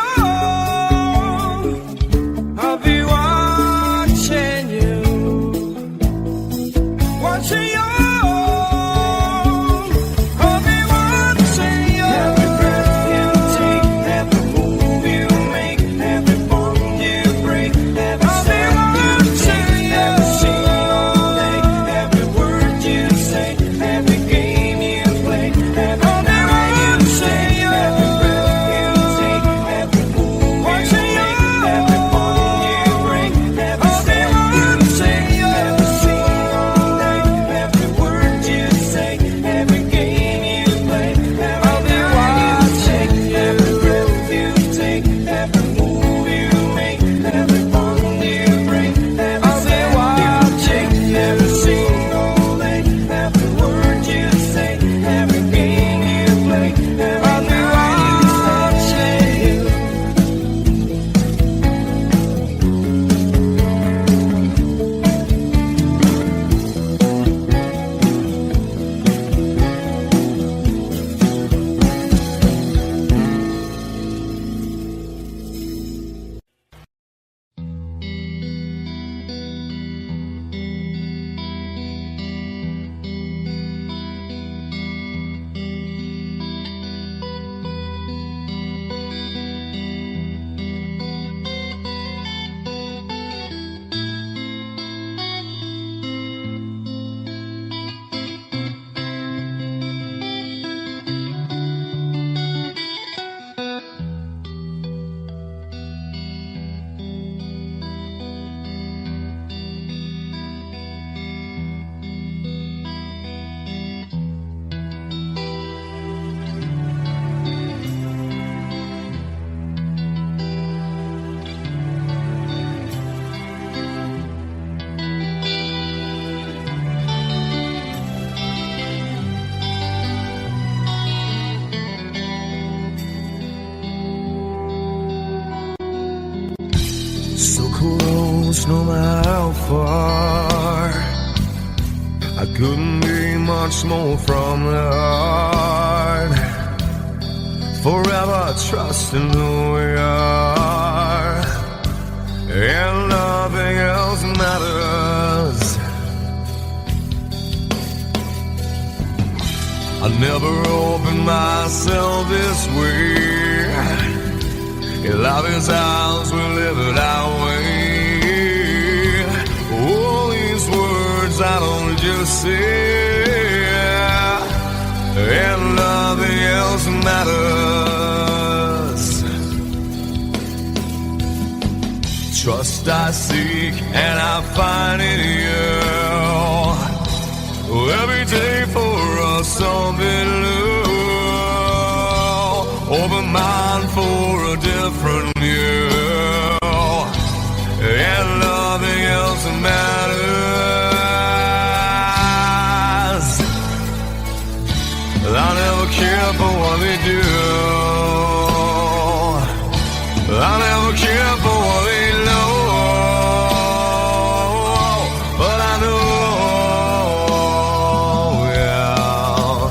I'll be watching you. Watching you. I'll be watching you. Every breath you take, every move you make, every bond you break, every step you take, every scene all day, every word you say, every game you play, every night you say, every breath you take, every move you make, every bond you break, every step you take, every scene all day, every word you say, every game you play, every night you say, every breath you take, every move you make, every bond you break, every step you take, every scene all day, every word you say, every game you play, every night you say. So close, no matter how far. I couldn't be much more from the heart. Forever trusting who we are, and nothing else matters. I never opened myself this way. Love is ours, we live it our way. All these words I don't just say, and nothing else matters. Trust I seek and I find in you. Every day for us something new. Open mind for a different view, and nothing else matters. I never care for what they do. I never care for what they know, but I know, yeah.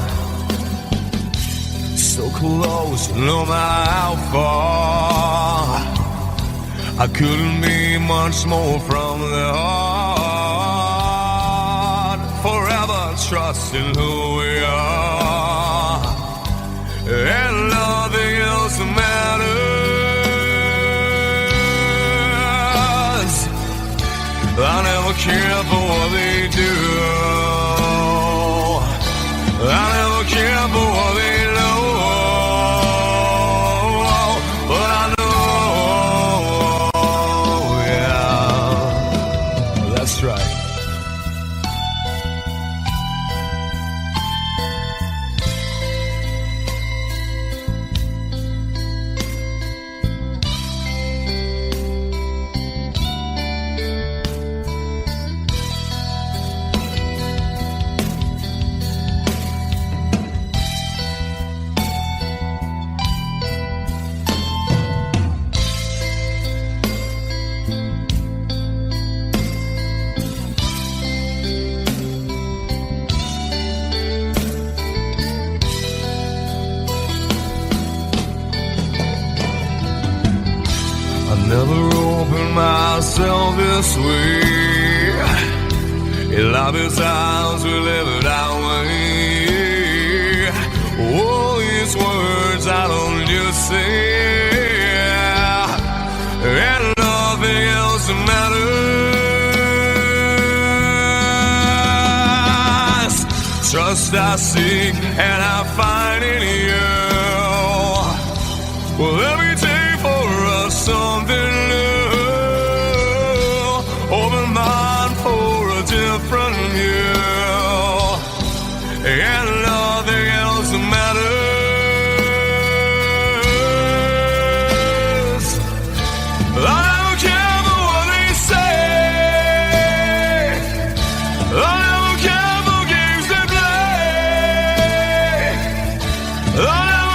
So close, no matter how far. I couldn't be much more from the heart. Forever trusting who we are, and nothing else matters. I never care for what they do. I never care for what they know, but I know, yeah, that's right. never opened myself this way. In love is ours, we live it our way. All these words I don't just say, and nothing else matters. Trust I seek and I find in you. Well, every day for us something new. Open mind for a different view, and nothing else matters. I don't care for what they say. I don't care for games they play. I don't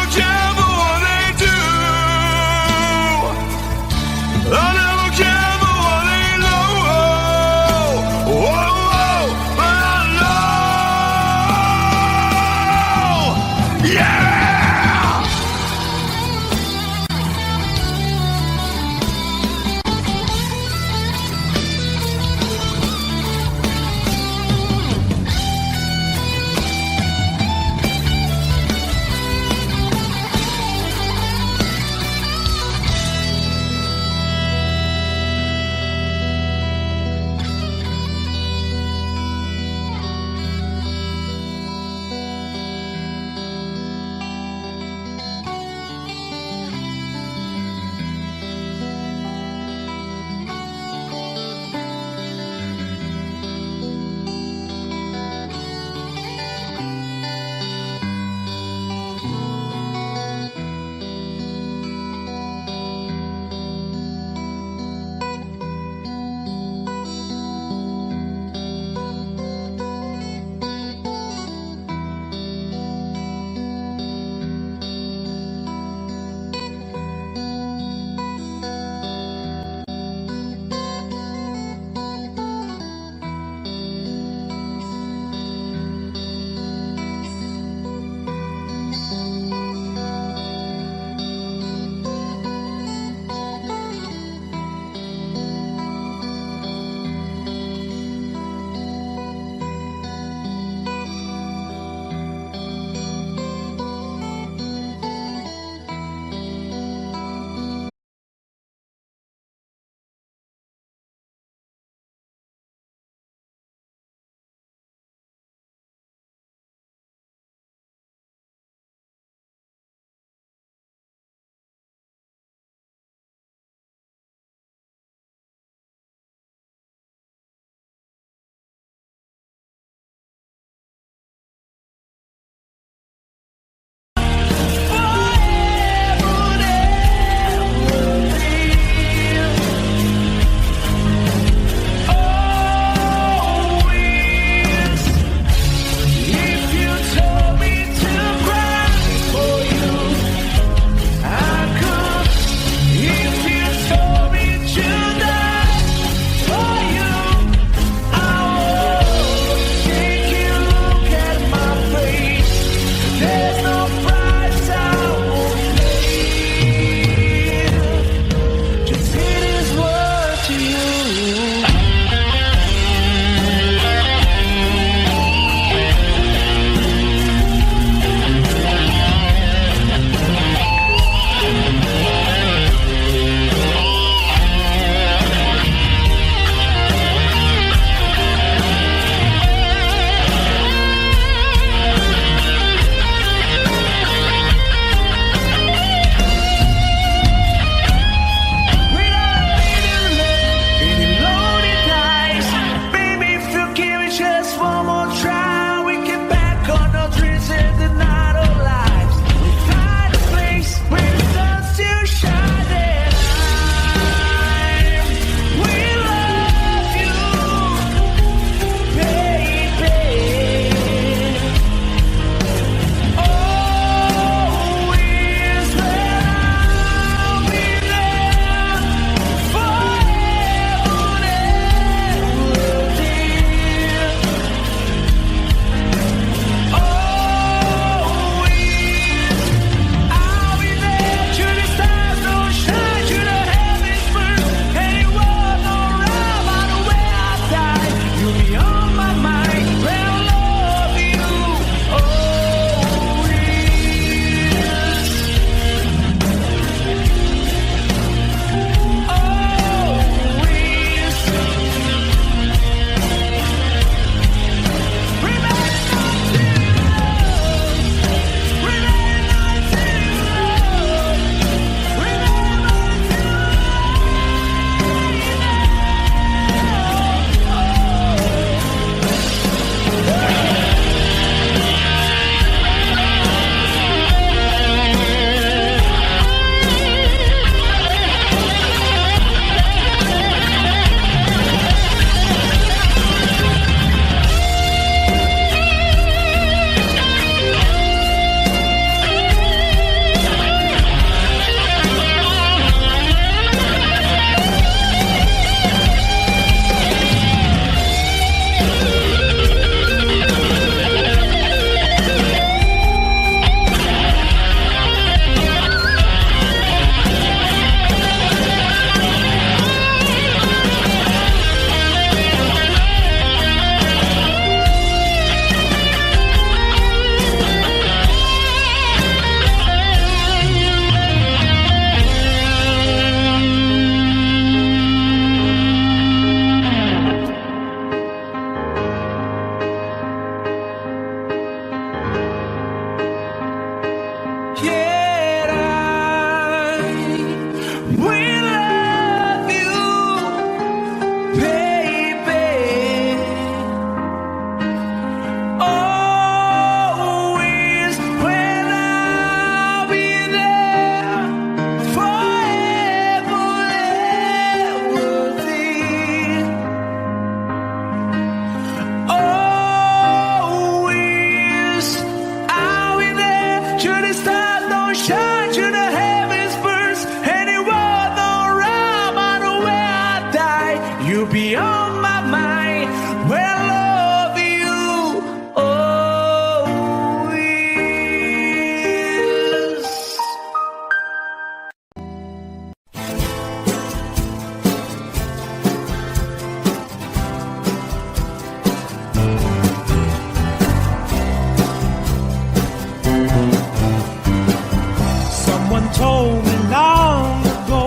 Someone told me long ago,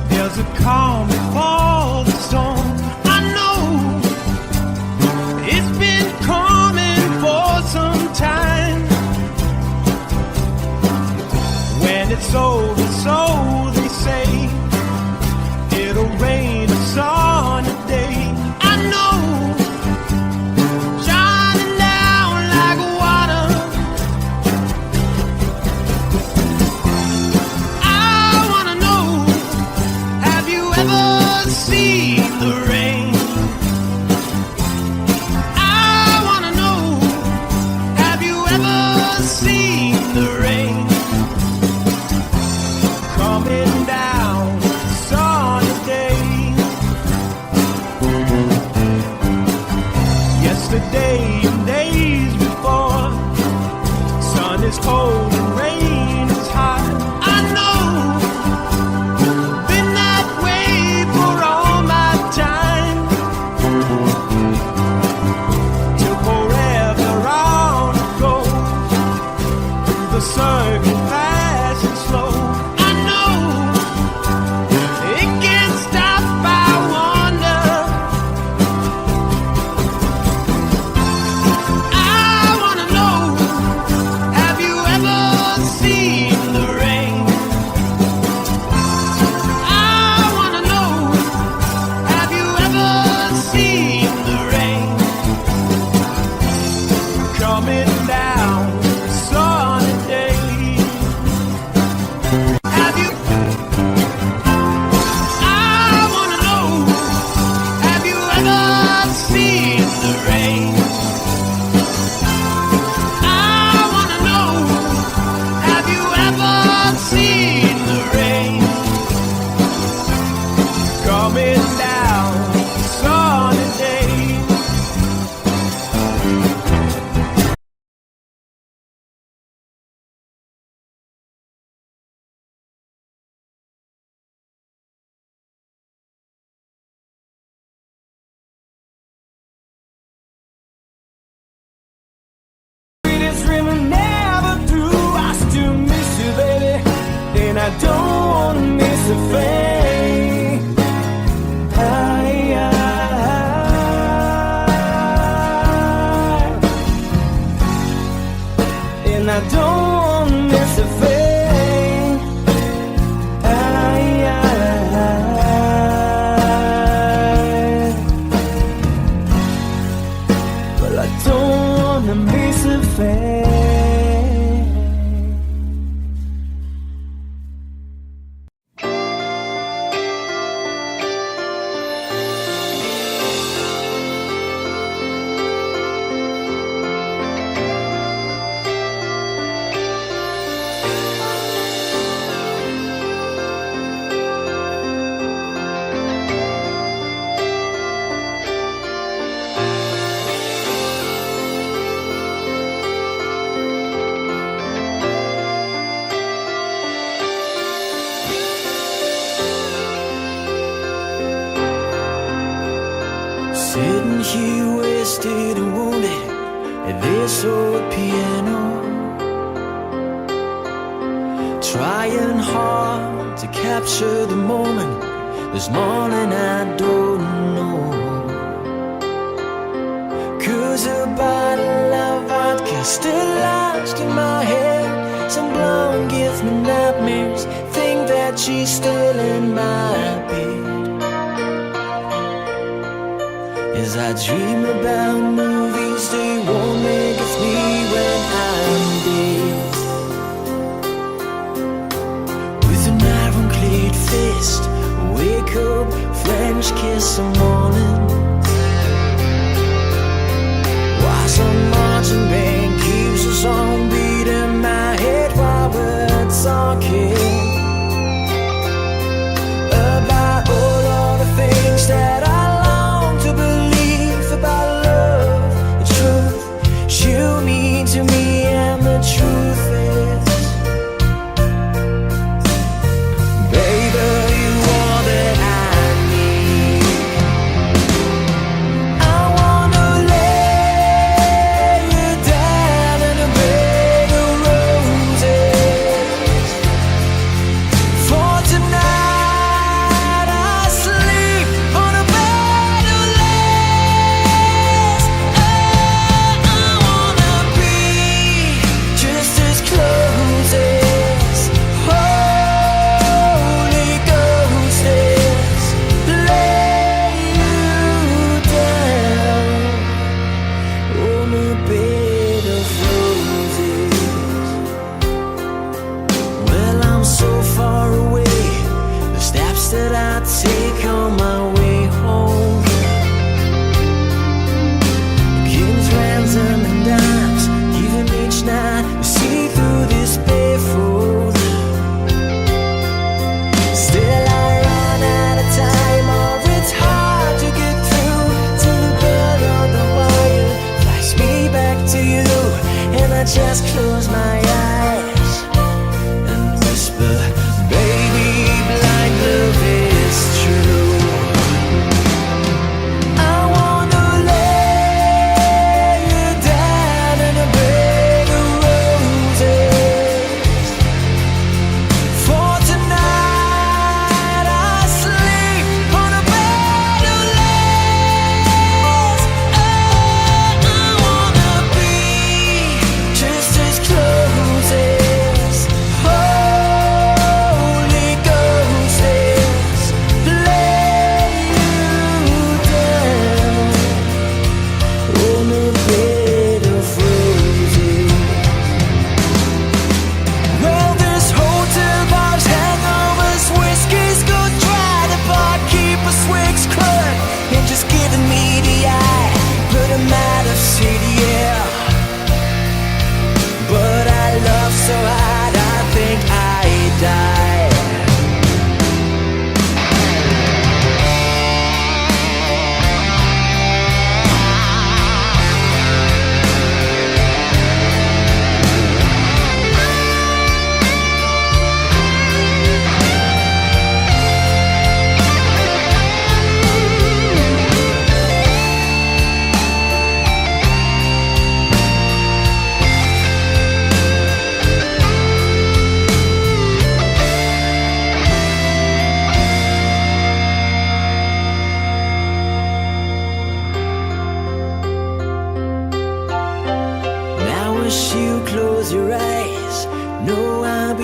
there's a calm before the storm. I know it's been coming for some time. When it's over, so they say, it'll rain a sunny day. I know, shining down like water. I wanna know, have you ever seen the rain? I wanna know, have you ever seen the rain? Coming down sunny day. Yesterday and days before, sun is cold and rain is hot. I know, been that way for all my time. Till forever on it goes, through the circle fast and slow. I know, it can't stop, I wonder. I wanna know, have you ever seen the rain? I wanna know, have you ever seen the rain? Coming down sunny day. Have you? I wanna know, have you ever seen the rain? I wanna know, have you ever seen the rain? Coming down sunny day. Sweetest river never through. I still miss you, baby, and I don't wanna miss a thing. And I don't wanna miss a thing. Well, I don't wanna miss a thing. Sitting here wasted and wounded at this old piano, trying hard to capture the moment. This morning I don't know, 'cause a bottle of vodka still lodged in my head. Some blonde gives me nightmares, think that she's still in my bed. As I dream about movies, they won't make us me when I'm dead. With an ironclad fist, wake up, French kiss the morning. While some marching band keeps us on beating my head while we're talking about all of the things that I long to believe about love, the truth you mean to me, and the truth is, baby, you are that I need. I wanna lay you down.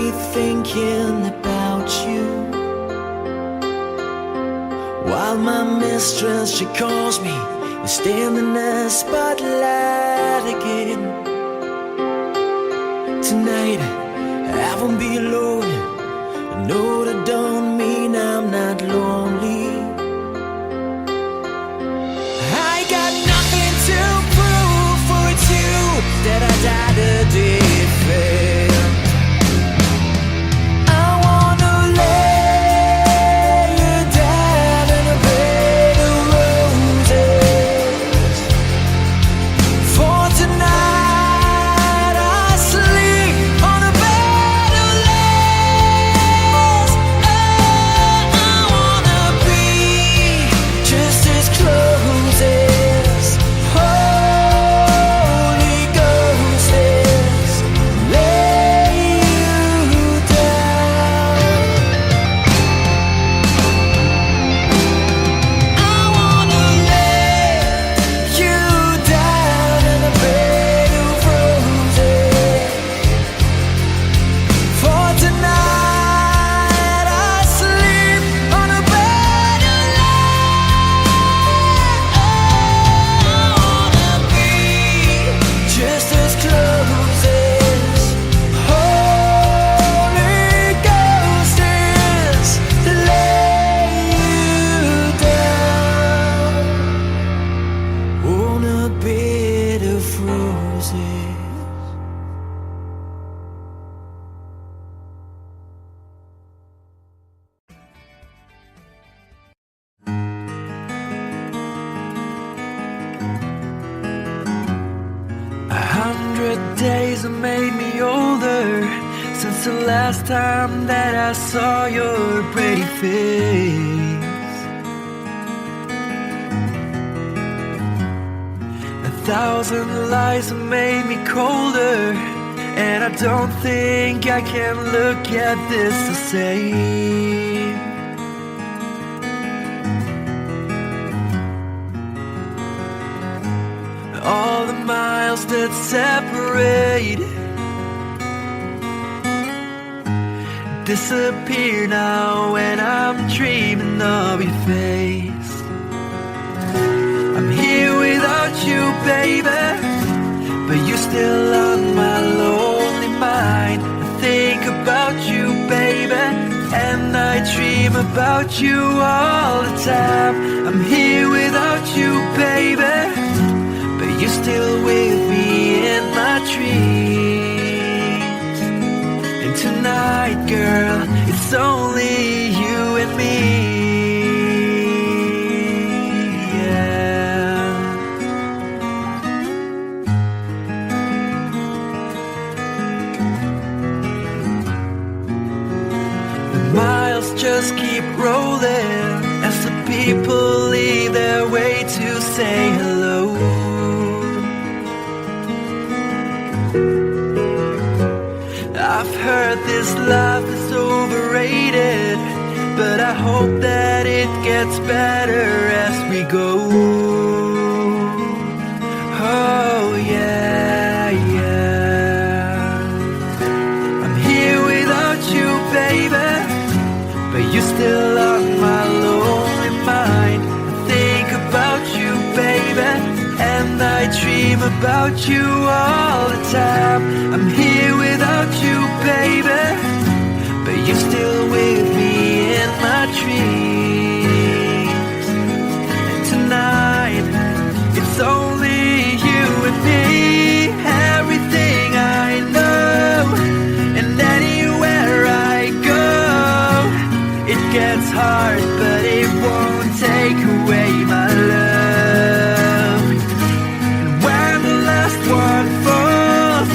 me thinking about you. While my mistress, she calls me, we stand in the spotlight again. Tonight, I won't be alone. I know that don't mean I'm not lonely. I got nothing to prove, for it's you that I died a day failed. I wanna lay you down in a bed of roses. For tonight I sleep on a bed of lace. Oh, I wanna be just as close as Holy Ghost is. Lay you down. I wanna lay you down in a bed of roses. For tonight I sleep on a bed of lace. I wanna be just as close as Holy Ghost is. Lay you down on a bed of roses. A 100 days have made me older since the last time that I saw your pretty face. 1,000 lies have made me colder, and I don't think I can look at this the same. All the miles that separate disappear now when I'm dreaming of your face. I'm here without you, baby, but you're still on my lonely mind. I think about you, baby, and I dream about you all the time. I'm here without you, baby, but you're still with me in my dreams. And tonight, girl, it's only you and me. Yeah. The miles just keep rolling as the people leave their way to say hello. I've heard this life is overrated, but I hope that it gets better as we go. Oh yeah, yeah. I'm here without you, baby, but you're still on my lonely mind. I think about you, baby, and I dream about you all the time. I'm here without you, baby, but you're still with me in my dreams. And tonight, it's only you and me. Everything I know, and anywhere I go, it gets hard, but it won't take away my love. And when the last one falls,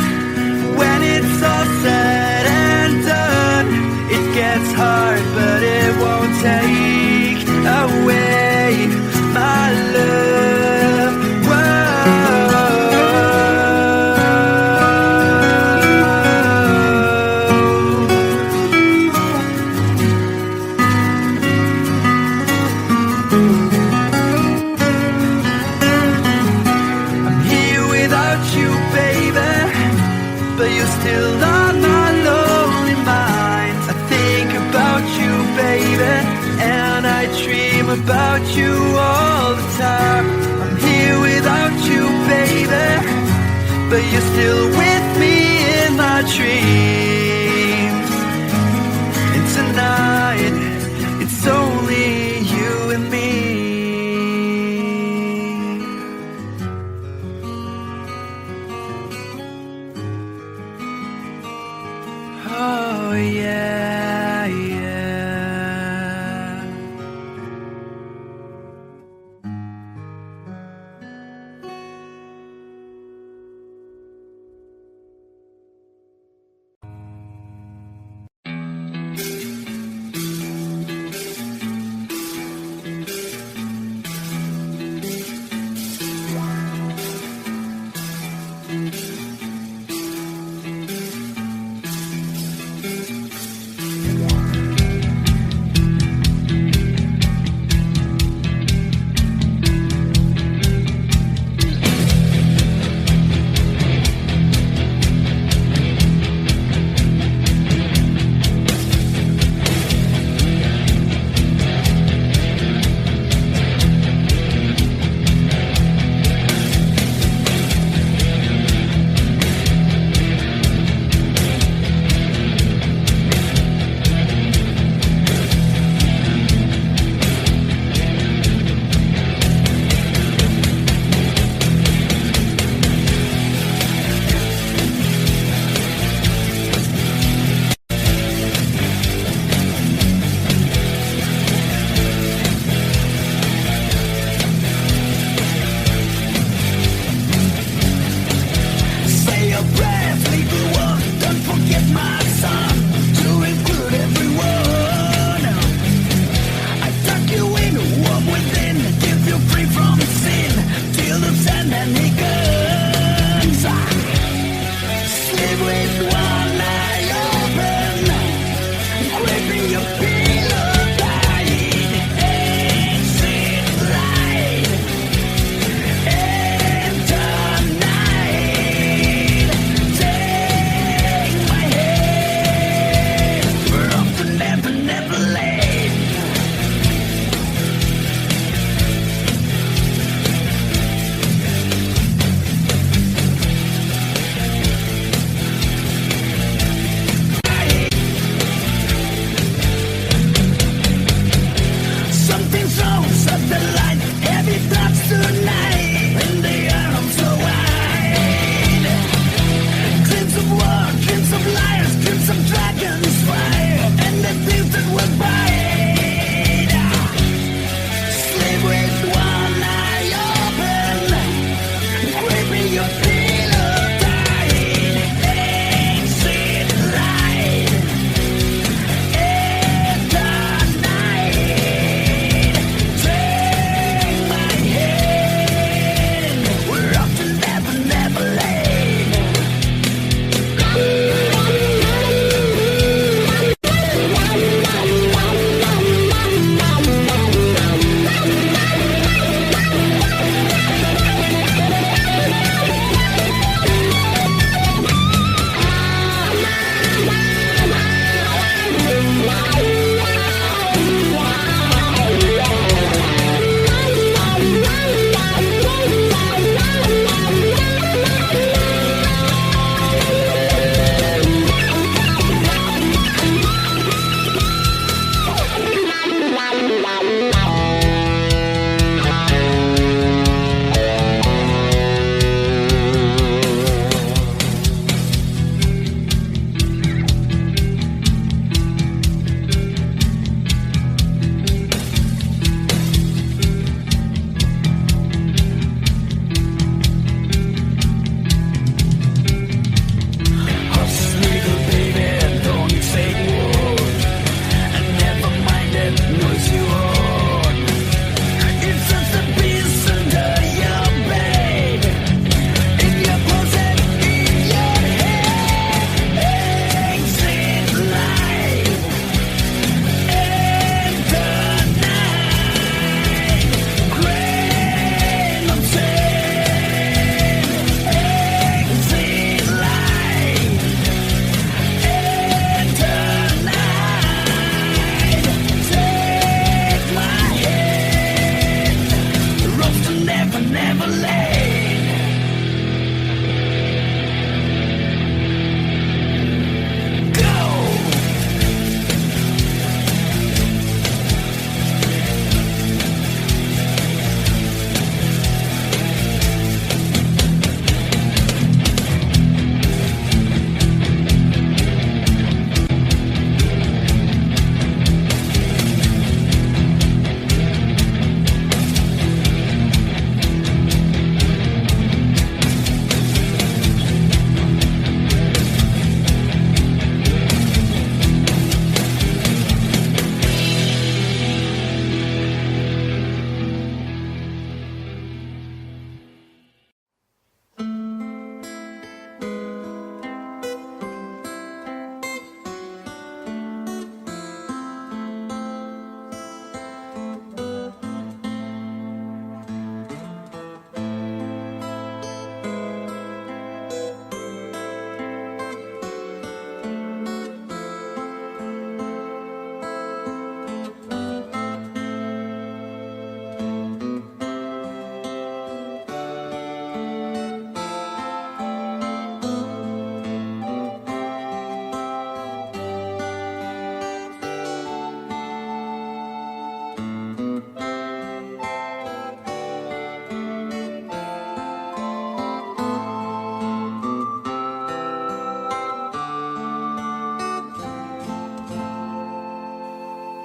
when it's all said and done, it gets hard, but it won't take away my love. Whoa. without you all the time. I'm here without you, baby, but you're still with me in my dreams. And tonight, it's only you and me. Oh yeah, yeah.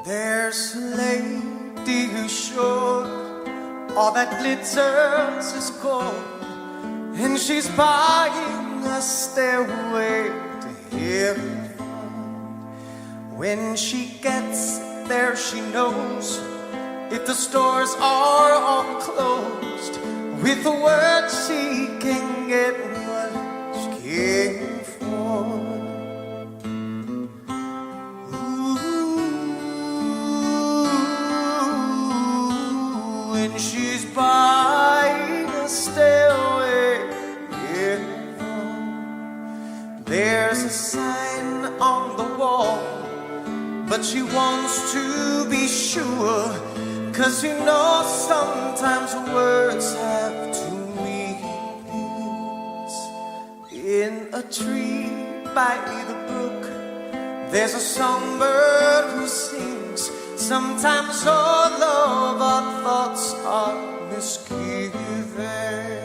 There's a lady who's sure all that glitters is gold, and she's buying a stairway to heaven. When she gets there, she knows if the stores are all closed, with a word she can get what she came for. Ooh, and she's buying a stairway in front. There's a sign on the wall, but she wants to be sure, 'cause you know sometimes words have two meanings. In a tree by the brook, there's a songbird who sings. Sometimes all of our thoughts are misgiven.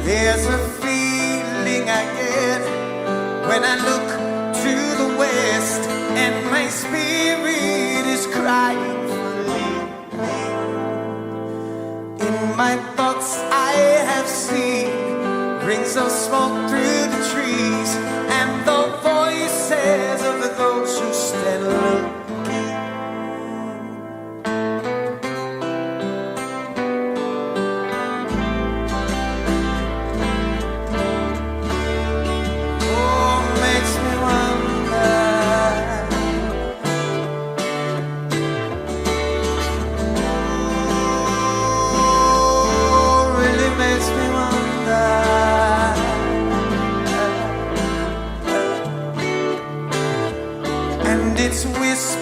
There's a feeling I get when I look to the west, and my spirit is crying for leaving. In my thoughts I have seen rings of smoke through the trees, and the voices of those who stand looking. It's whisper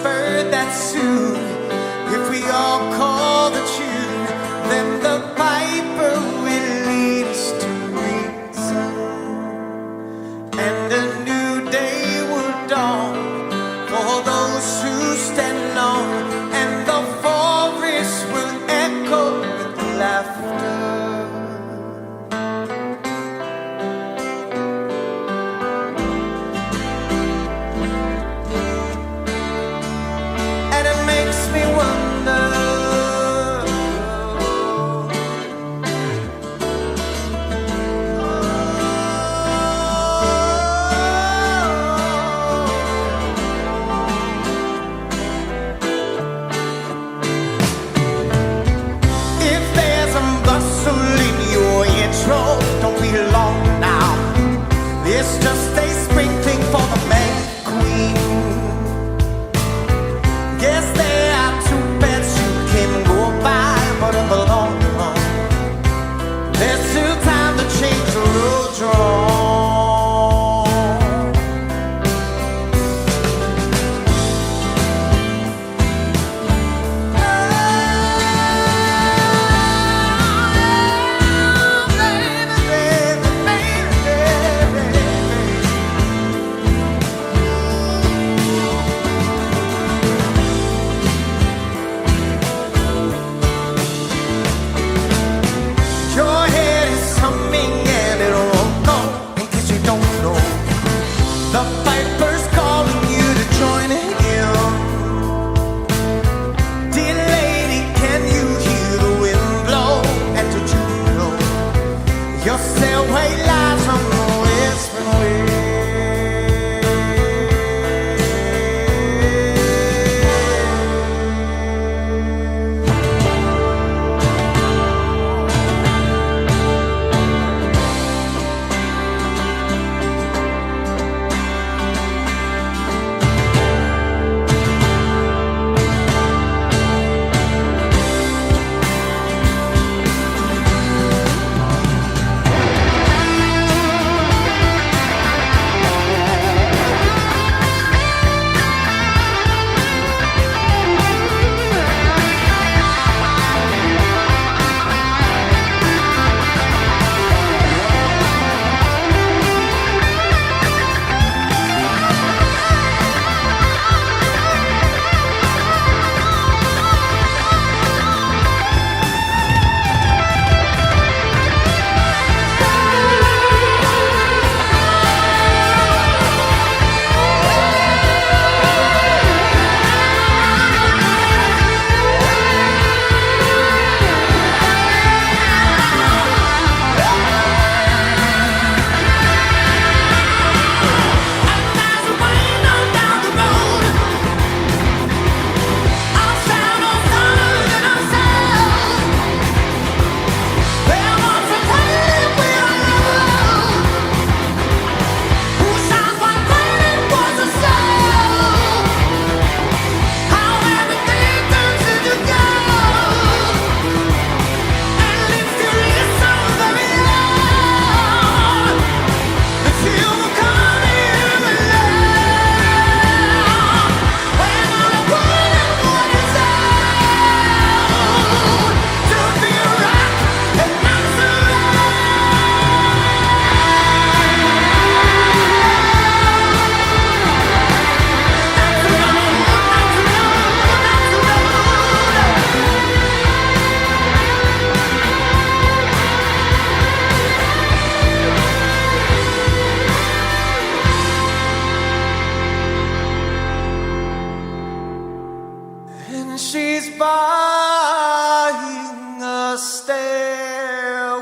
stairway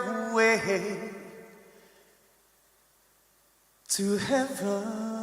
to heaven.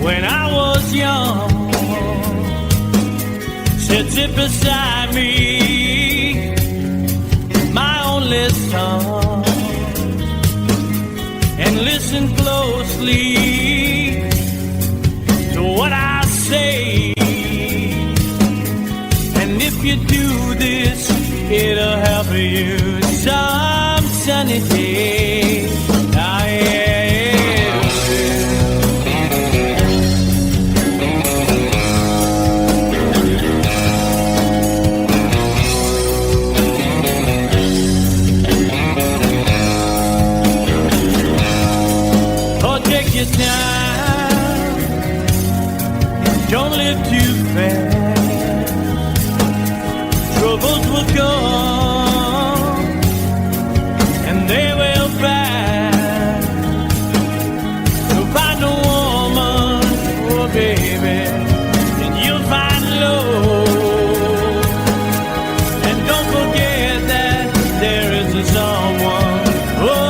when I was young, sit beside me, my only son, and listen closely to what I say. And if you do this, it'll help you some sunny day. Ah, yeah. Your time, don't live too fast. Troubles will come and they will pass. So find a woman, oh baby, and you'll find love. And don't forget that there is a someone. Oh,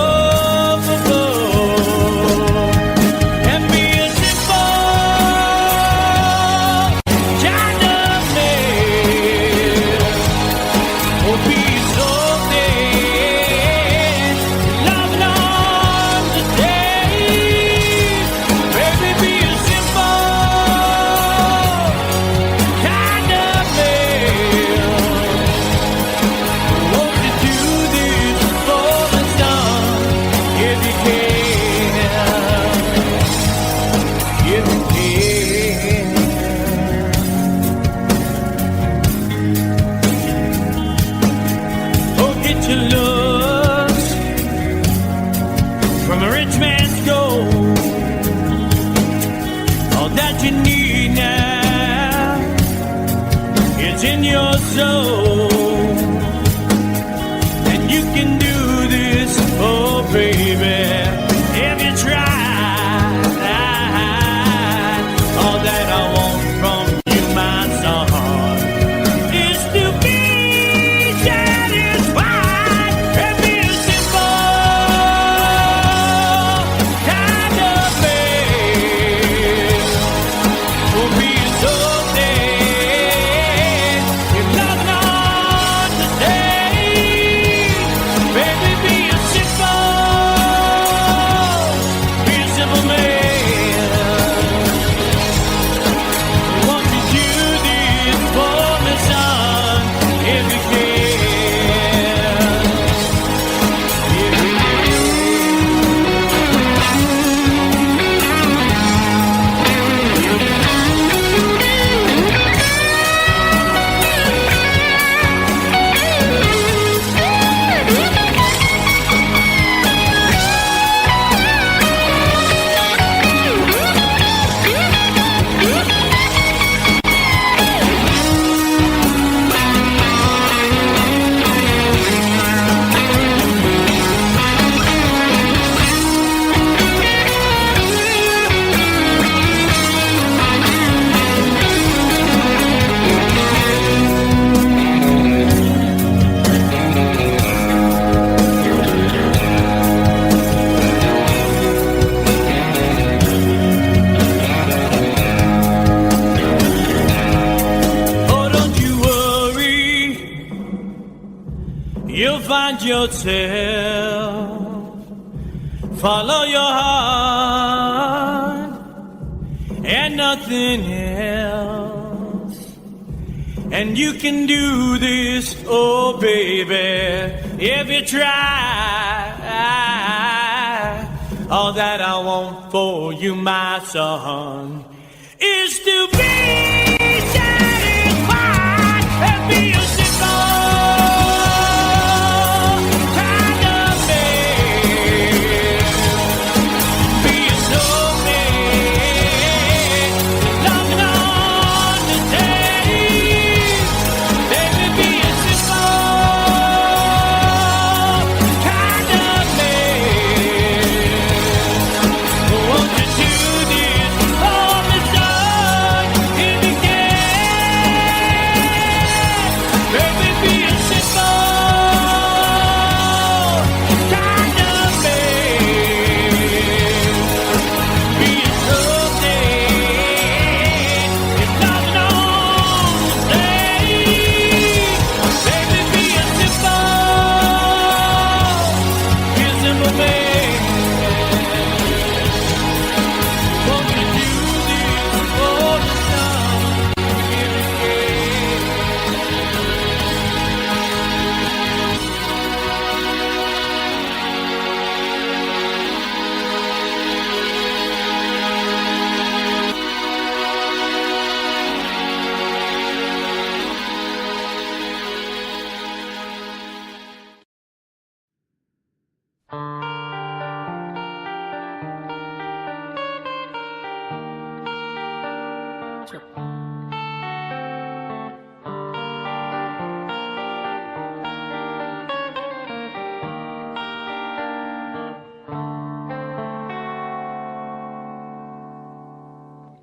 in your soul, and you can do this, oh baby, if you try. All that I want from you, my son, is to be satisfied and be a simple kind of man. Oh, be so find yourself, follow your heart and nothing else. And you can do this, oh baby, if you try. All that I want for you, my son, is to be satisfied and be a in the 曲。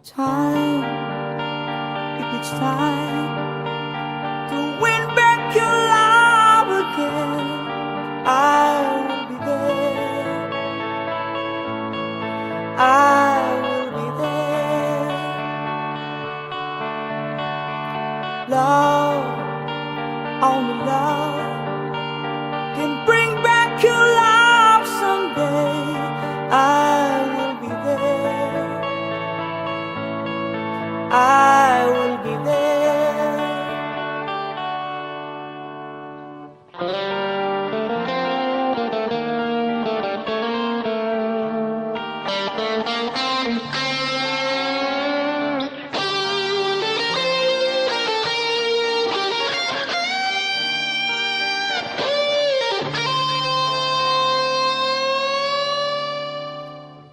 Time, if it's time to win back your love again, I will be there. I will be there. Love, only love can bring back your love someday. I will be there. I will be there.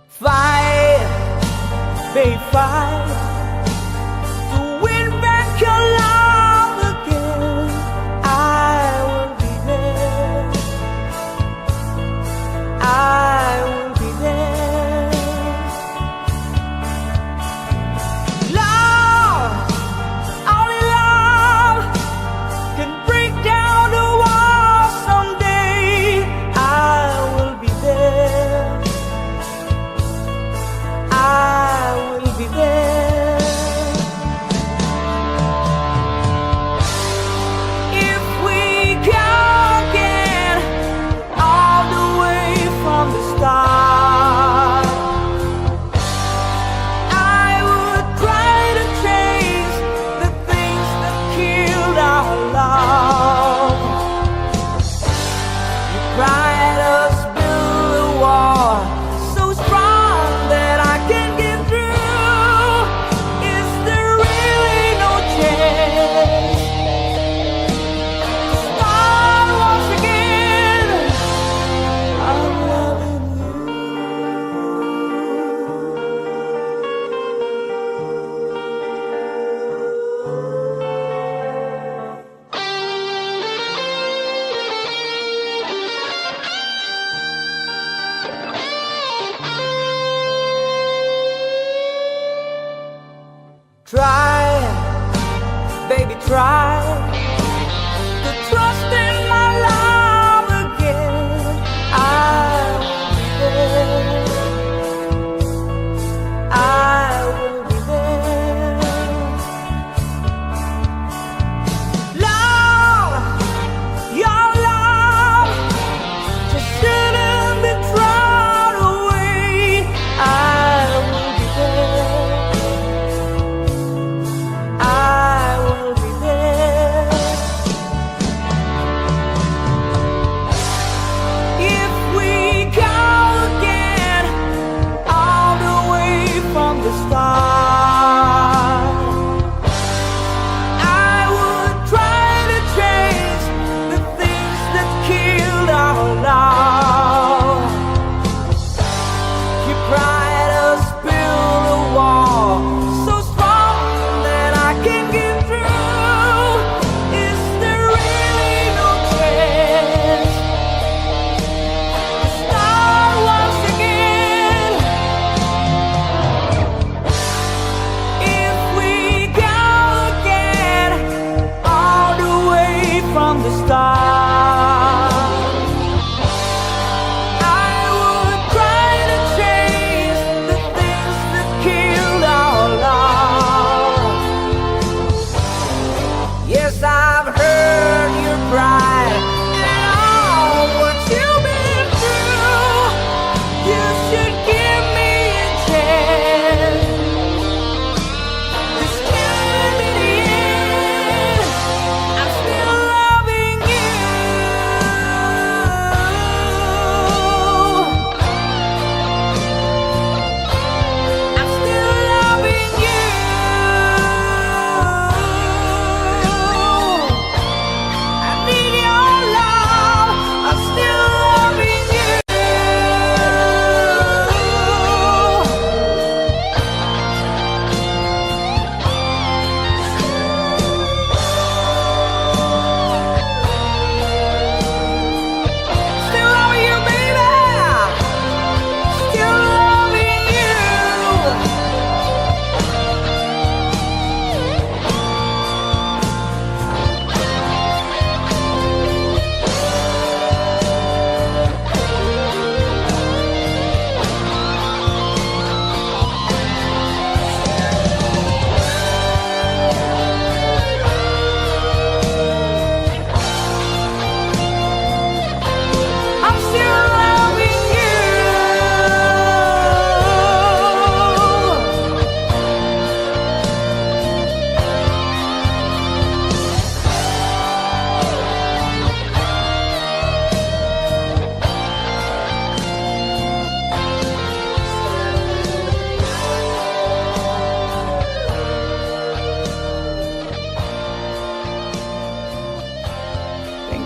Fight, babe, fight. Try, baby, try to trust in my love again. I will be there. I will be there. Love, your love just shouldn't be thrown away. I will be there. I will be there.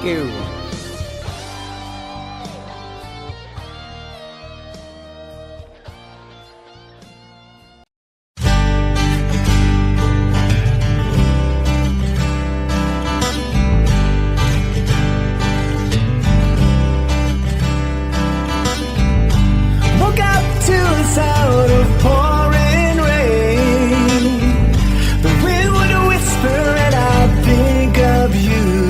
you. Woke up to the sound of pouring rain. The wind would whisper and I think of you.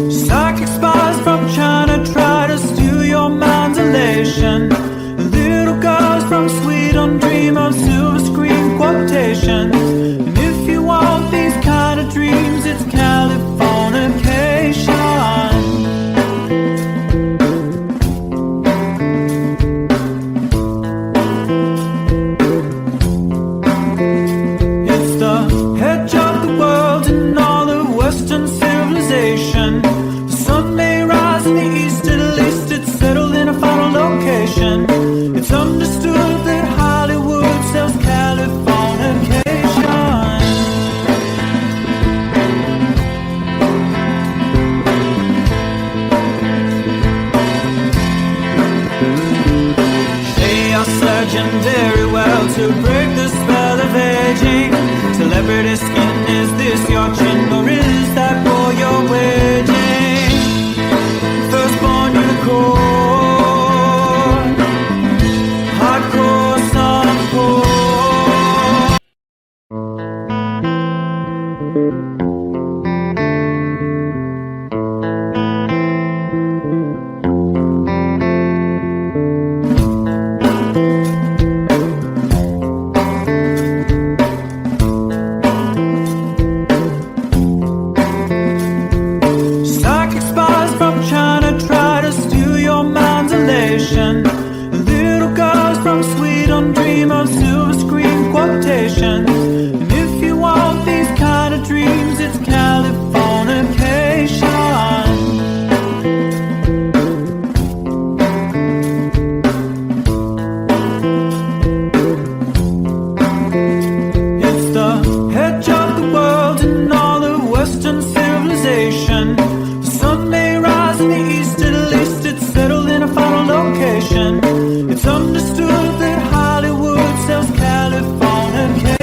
Psychic spies from China try to steal your mind's elation. Little girls from Sweden dream of silver screen quotations. And if you want these kind of dreams, it's Californication. It's the edge of the world and all of Western civilization. The sun may rise in the east, at least it's settled in a final location. It's understood that Hollywood sells Californication. They are searching very well to break the spell of aging. Celebrity skin, is this your chin or is that for your waging? Firstborn unicorn, hardcore son of porn. Psychic spies from China try to steal your mind's elation. Little girls from Sweden dream of silver screen quotations. And if you want these kind of dreams, it's Californication. It's the edge of the world and all of Western civilization. The sun may rise in the east, at least it's settled in a final location. It's understood that Hollywood sells Californication.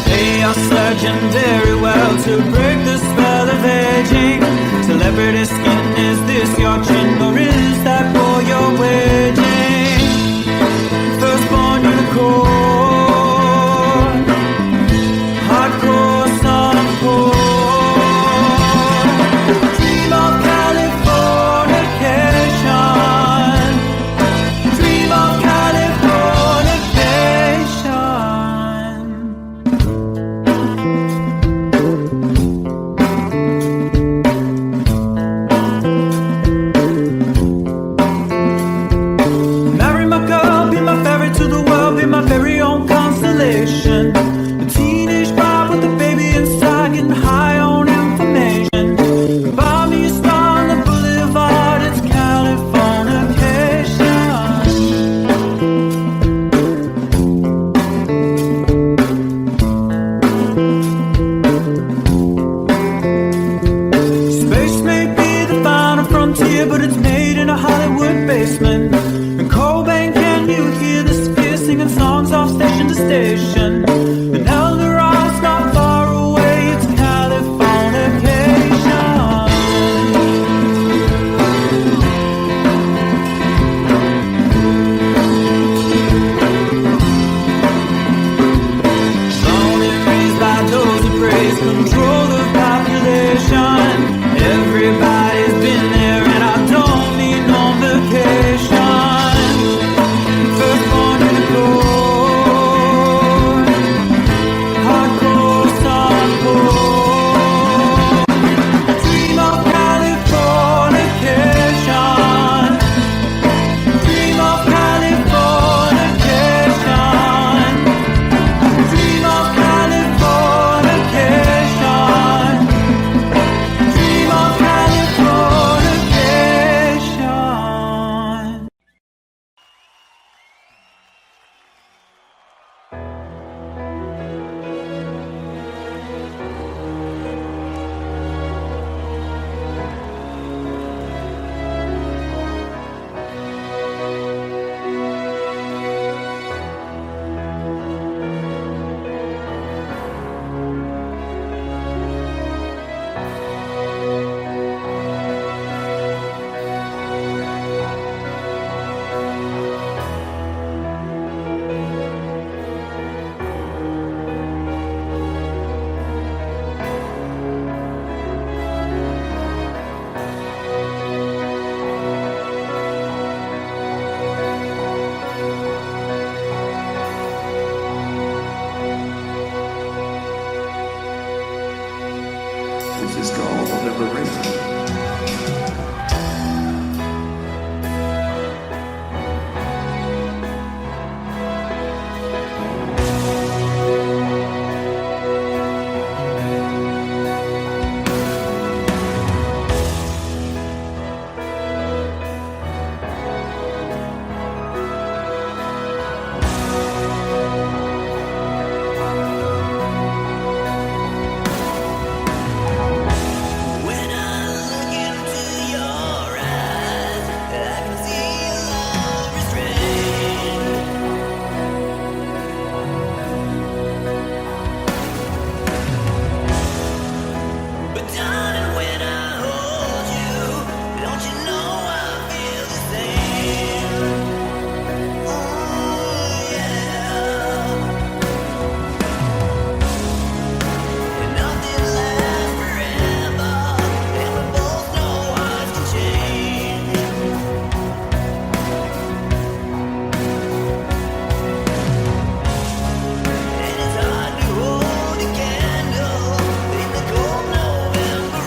They are searching very well to break the spell of aging. Celebrity skin, is this your chin or is that for your waging? Firstborn unicorn, hardcore son of porn. Dream of Californication. Dream of Californication. Marry my girl, be my ferry to the world, be my ferry This is called liberation. When I look into your eyes, I can see love restrained. But darling, when I hold you, don't you know I feel the same? Oh yeah. And nothing lasts forever, and we both know what can change. And it's hard to hold a candle in the cold November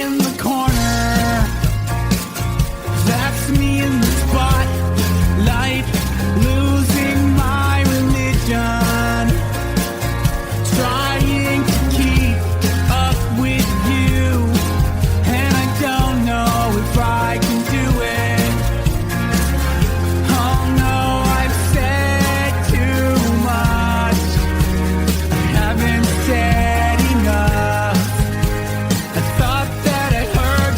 in the corner. That's me in the spotlight, losing my religion, trying to keep up with you, and I don't know if I can do it. Oh no, I've said too much. I haven't said enough. I thought that I heard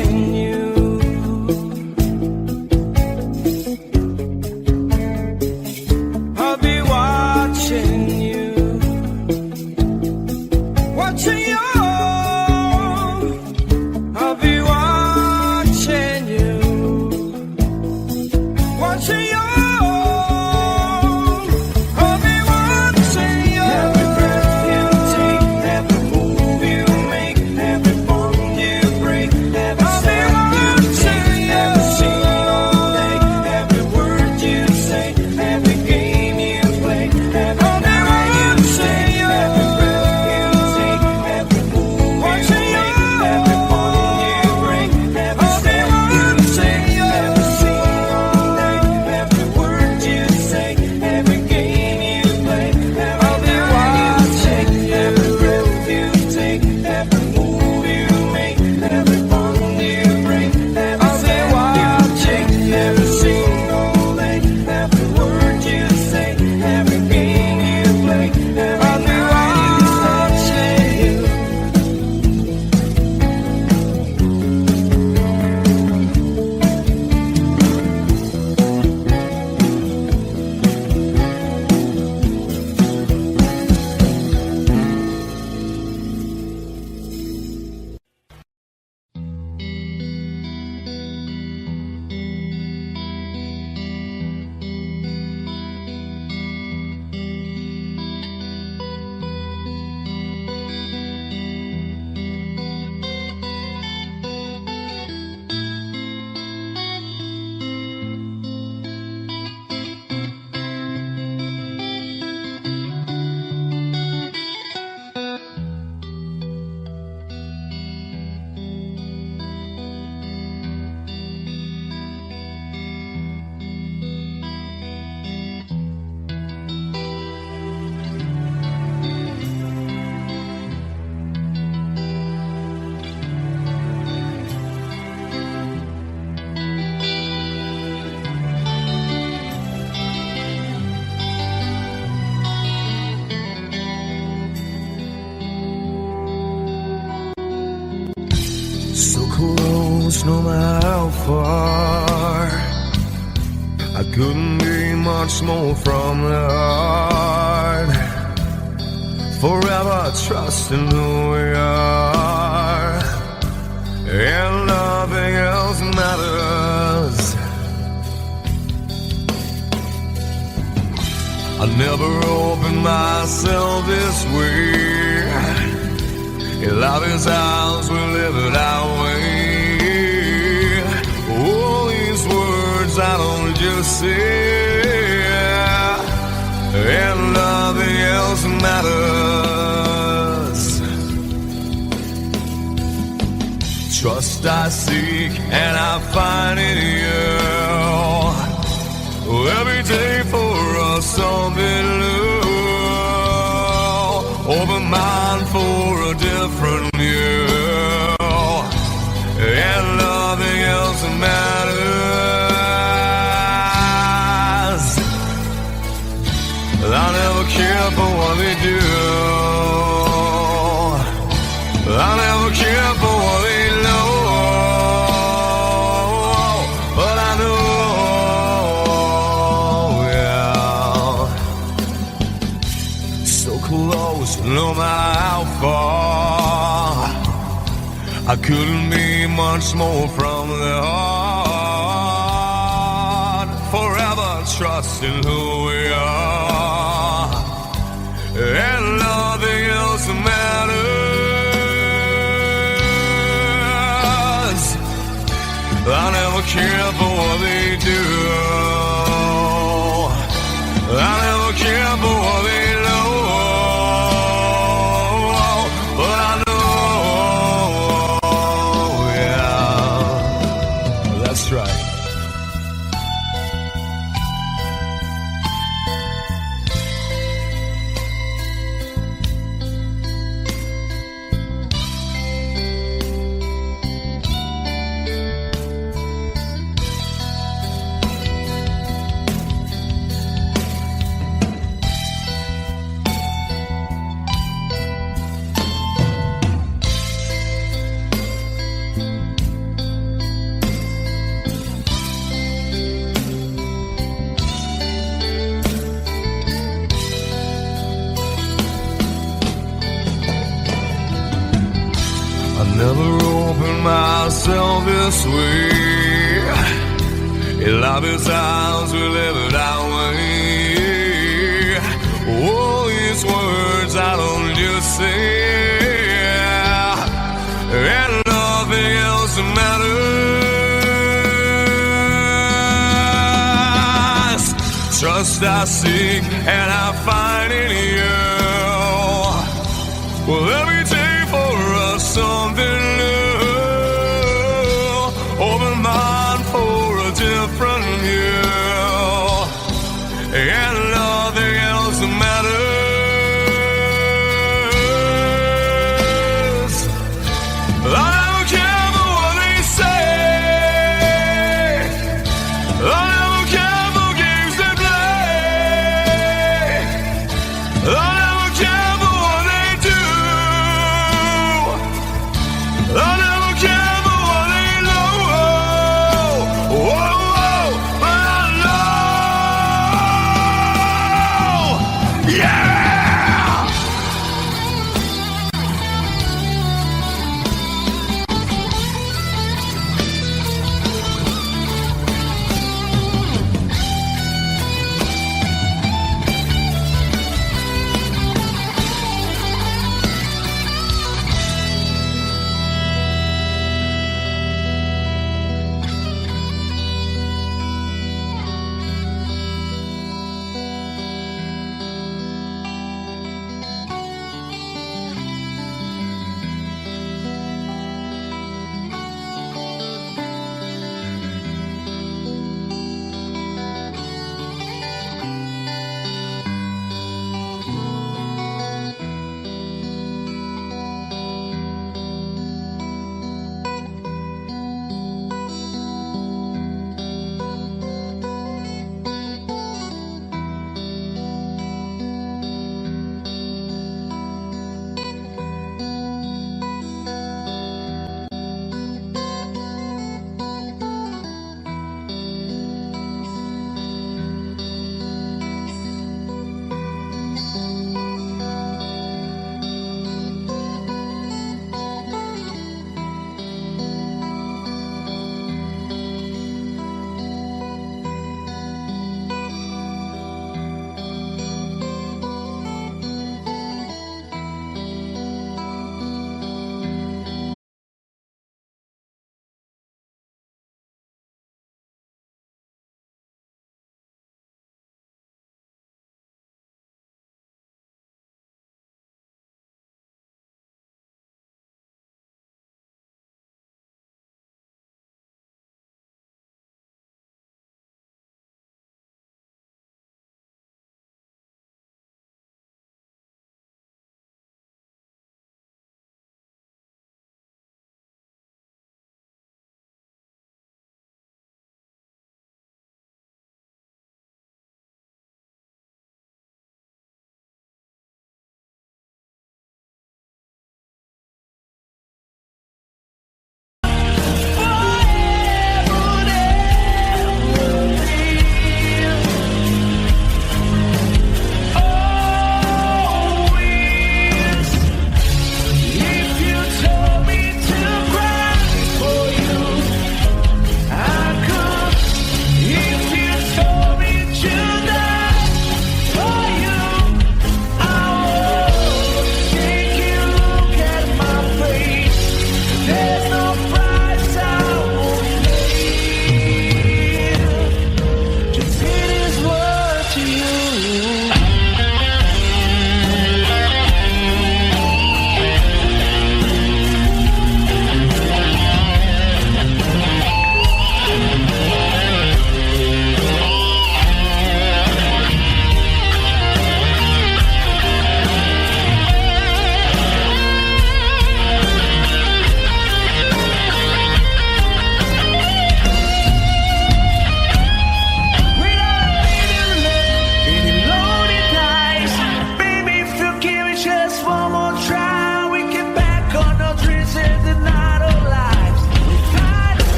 watching you. I'll be watching you. Watching you. I'll be watching you. Watching you. So close, no matter how far. I couldn't be much more from the heart. Forever trusting who we are, and nothing else matters. I never opened myself this way. Love is ours, we live it our way. All these words I don't just say, and nothing else matters. Trust I seek and I find in you. Every day for us something new. Open mind for a different view, and nothing else matters. I never care for what they do. I never care for what they know. But I know, yeah, so close, no matter how far. I couldn't be much more from the heart. Forever trusting who we are, and nothing else matters. I never care for what they do. I never care for what they know. But I know, yeah, that's right. myself this way. Love is ours, we live it our way. All these words I don't just say, and nothing else matters. Trust I seek and I find in you. Well, every day for us something new. Open mind for a different view, and nothing else matters. I don't care for what they say. I don't care for games they play. I don't care for what they do. I never care for what they know. Whoa, whoa, but I know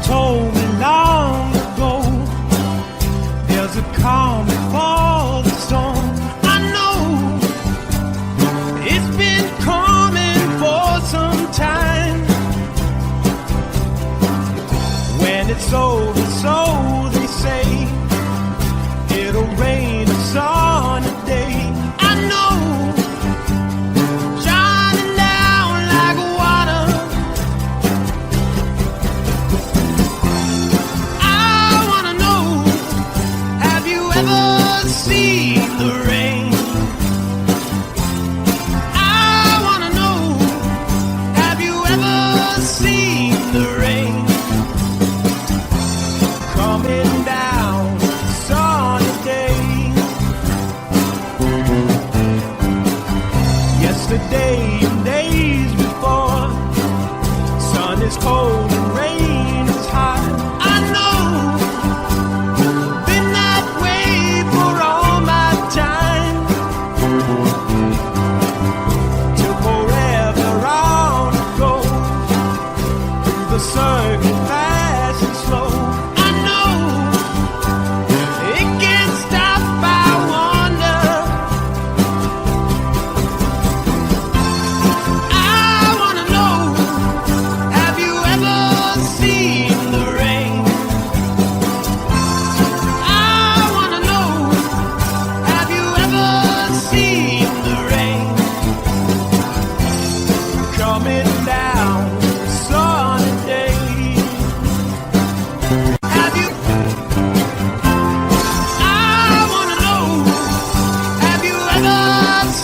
told me long ago, there's a calm before the storm. I know it's been coming for some time. When it's over, so they say, it'll rain a sunny day. I know, shining down like water. I wanna know, have you ever seen the rain? I wanna know, have you ever seen the rain? Coming down sunny day. Yesterday and days before, sun is cold and rain is hot. I know, been that way for all my time. Till forever on it goes, through the circuit fast and slow. I know, it can't stop, I wonder. I wanna know, have you ever seen the rain? I wanna know, have you ever seen the rain? Coming down sunny day. Have you? I wanna know, have you ever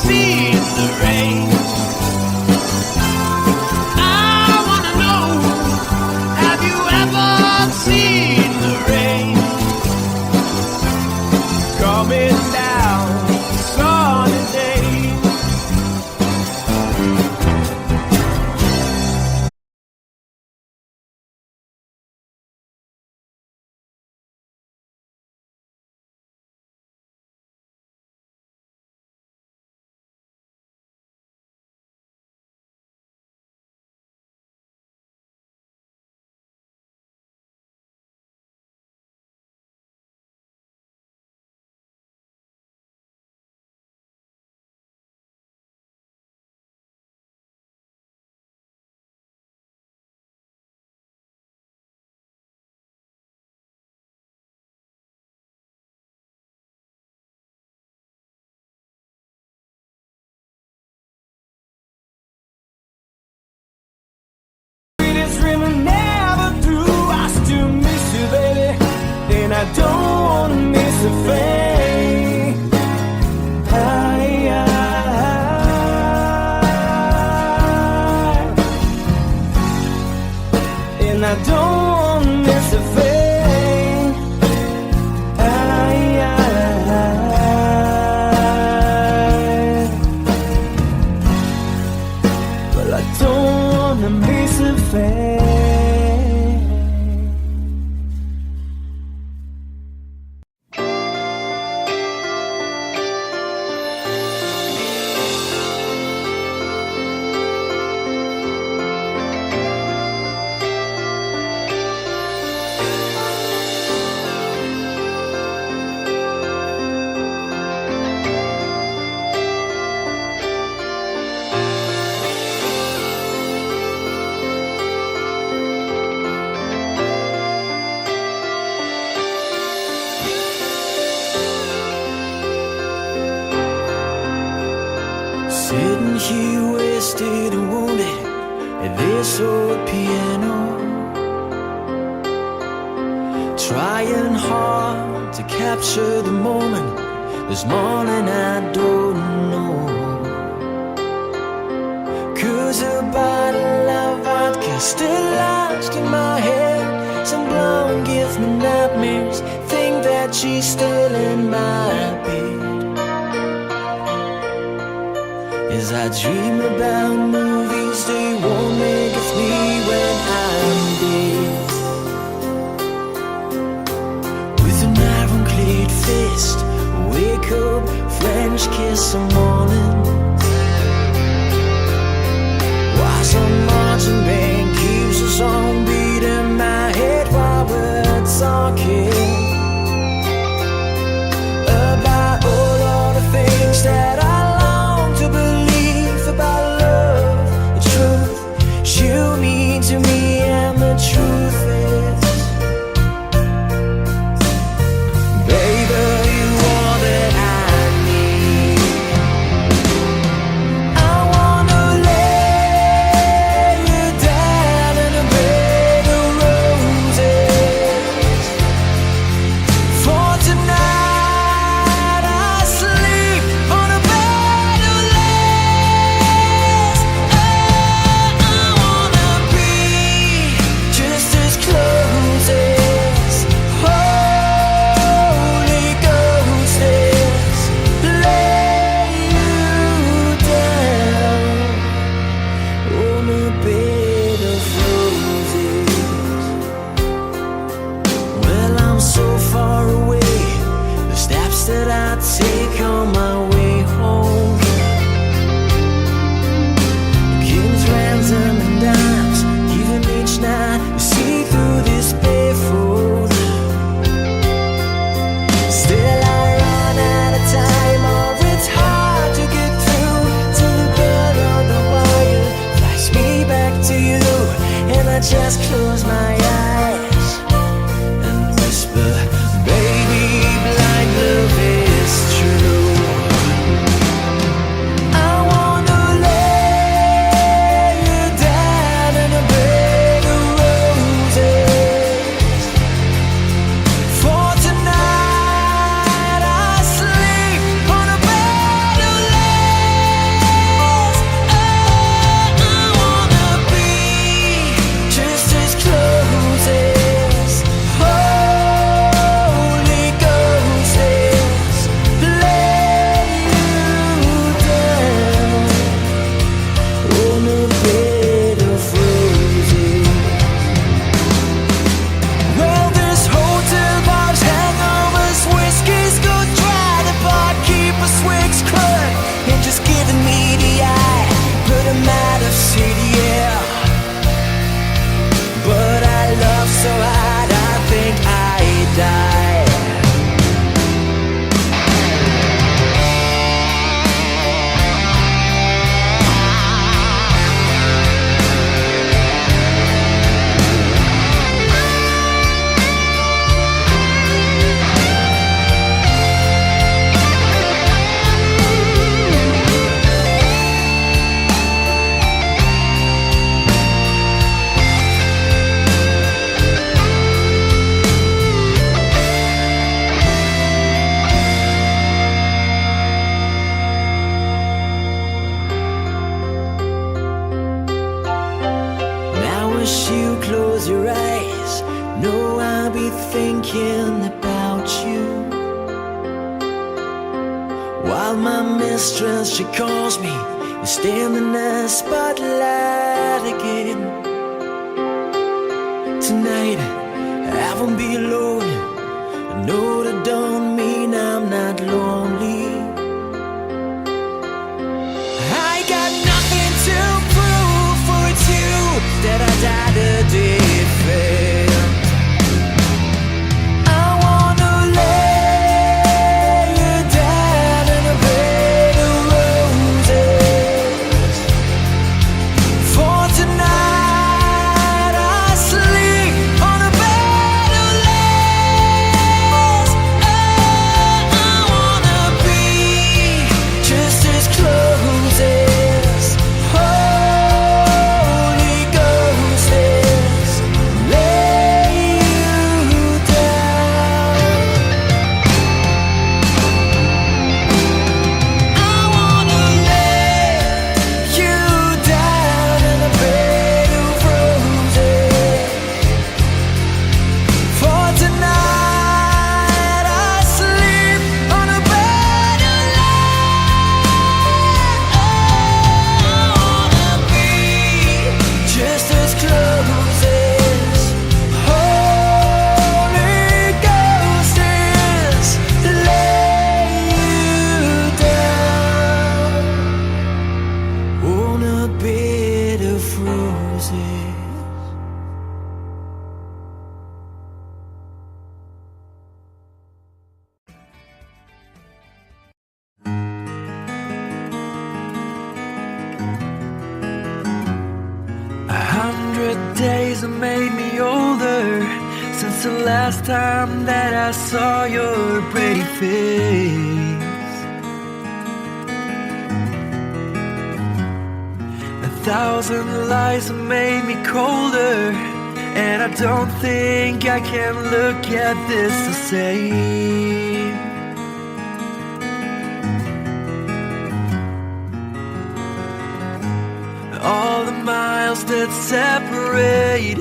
seen the rain? I wanna know, have you ever seen the rain? Coming down sunny day. Sweetest dream I never do. I still miss you, baby, and I don't wanna miss a thing. And I don't wanna miss a thing. Well, I don't wanna miss a thing. Sitting here wasted and wounded at this old piano, trying hard to capture the moment. This morning I don't know, 'cause a bottle of vodka still lodged in my head. Some blonde gives me nightmares, think that she's still in my bed. As I dream about movies they won't make of me when I'm dead. With an ironclad fist, wake up, French kiss some morning. While some marching band keeps a song beat in my head. know I'll be thinking about you. While my mistress, she calls me, we stand in the spotlight again. Tonight, I won't be alone. I know that don't mean I'm not lonely. I got nothing to prove, for it's you that I died a day it failed. I wanna lay you down in a bed of roses. For tonight I sleep on a bed of lace. Oh, I wanna be just as close as Holy Ghost is. Lay you down. I wanna lay you down in a bed of roses. For tonight I sleep on a bed of lace. I wanna be just as close as Holy Ghost is. Lay you down on a bed of roses. A 100 days have made me older since the last time that I saw your pretty face. 1,000 lies have made me colder, and I don't think I can look at this the same. All the miles that separate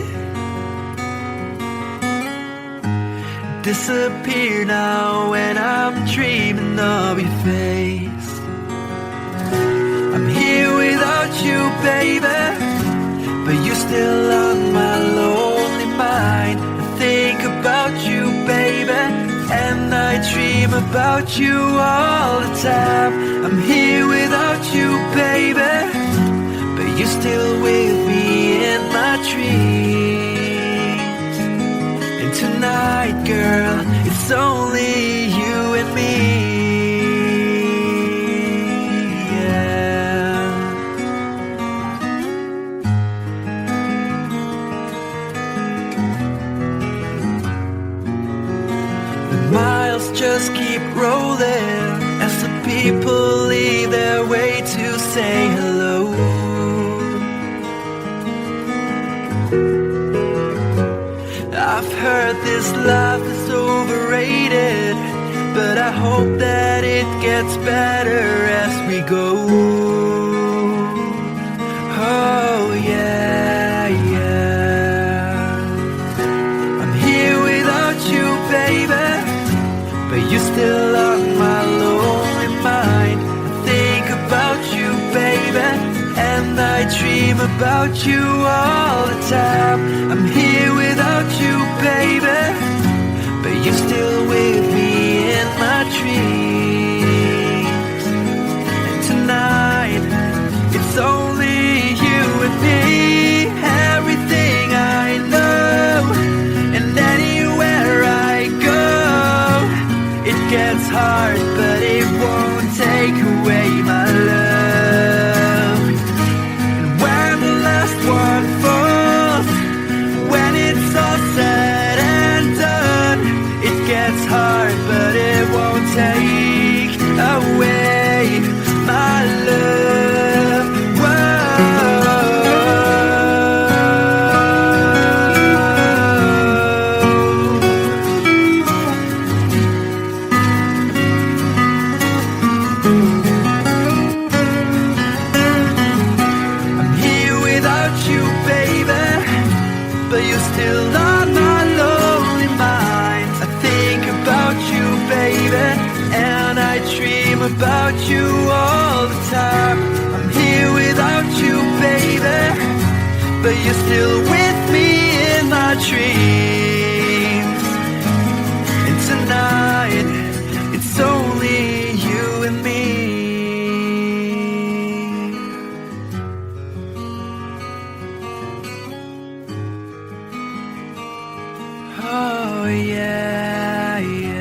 disappear now when I'm dreaming of your face. I'm here without you, baby, but you're still on my lonely mind. I think about you, baby, and I dream about you all the time. I'm here without you, baby, but you're still with me in my dreams. And tonight, girl, it's only you and me. Yeah. The miles just keep rolling as the people leave their way to say hello. I've heard this life is overrated, but I hope that it gets better as we go. Oh yeah, yeah. I'm here without you, baby, but you're still on my lonely mind. I think about you, baby, and I dream about you all the time. I'm here without you, baby, but you're still with me in my dreams. And tonight, it's only you and me. Everything I know, and anywhere I go, it gets hard, but it won't take away my love. And when the last one falls, when it's all said and done, it gets hard, but it won't take away my love. Whoa. about you all the time. I'm here without you, baby, but you're still with me in my dreams. And tonight, it's only you and me. Oh yeah, yeah.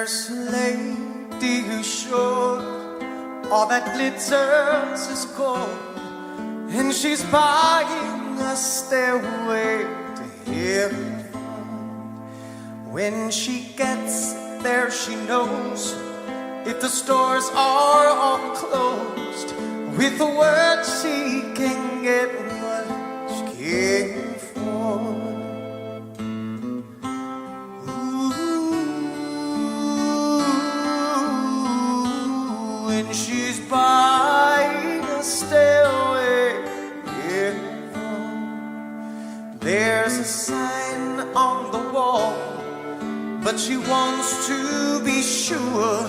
There's a lady who's sure all that glitters is gold, and she's buying a stairway to heaven. When she gets there, she knows if the stores are all closed, with the word she can get what she came for. Ooh, and she's buying a stairway here. There's a sign on the wall, but she wants to be sure,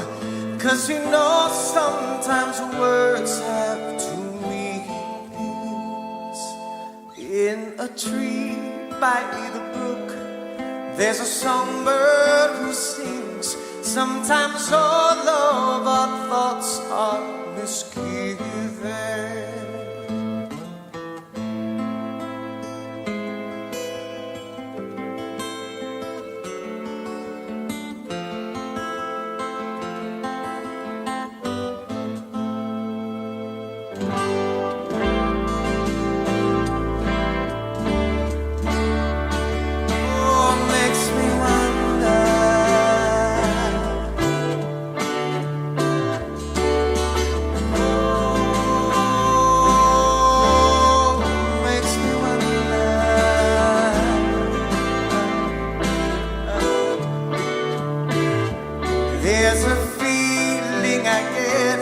'cause you know sometimes words have two meanings. In a tree by the brook, there's a songbird who sings. Sometimes all of our thoughts are misgiven. There's a feeling I get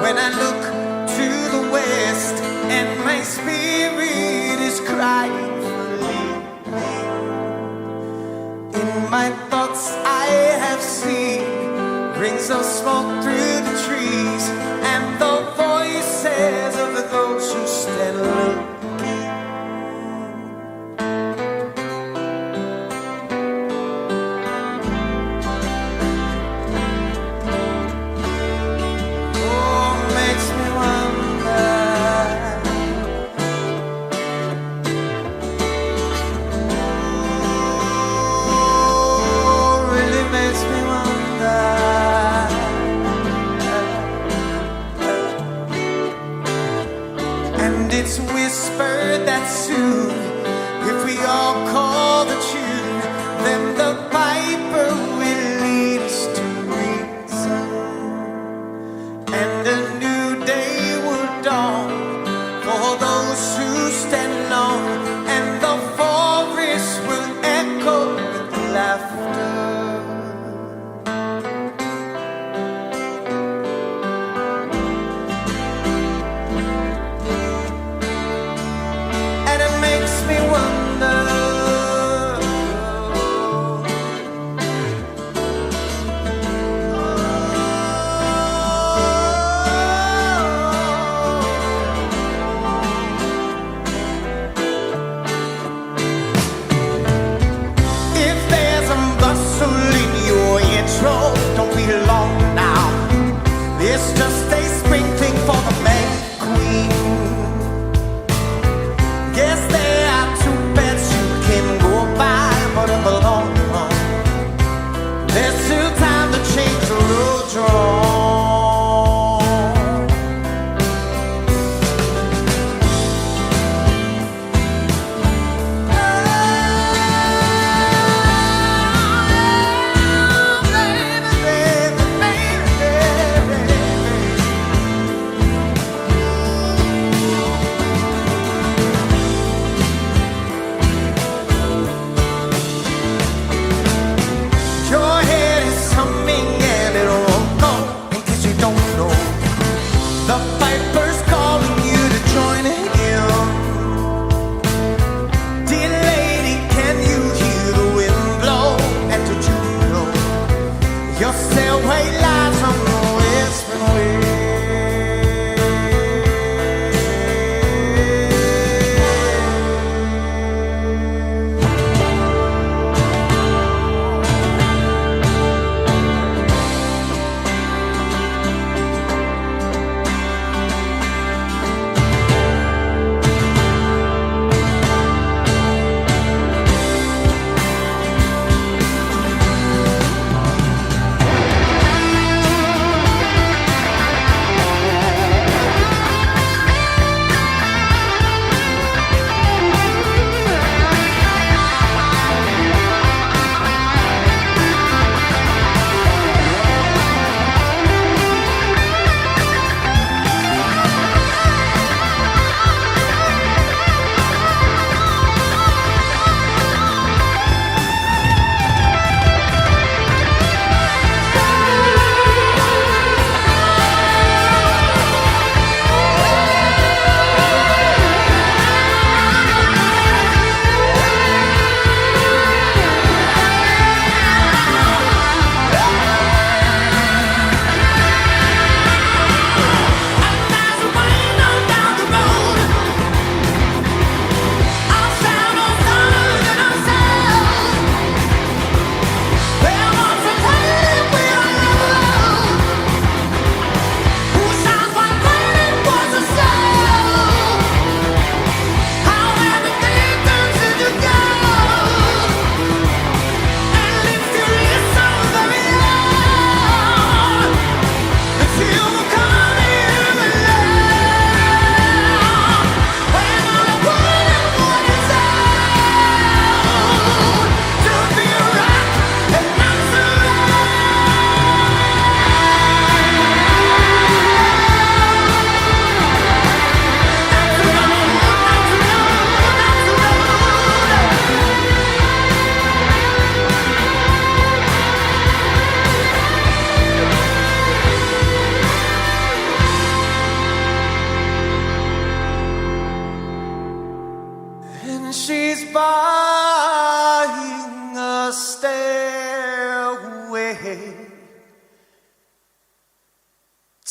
when I look to the west, and my spirit is crying for leaving. In my thoughts I have seen rings of smoke through the trees, and the voices of those who stand looking. It's whispered that soon, if we all call the tune, then the piper will lead us to reason, and a new day will dawn for those who stand alone, and the forest will echo with laughter. Makes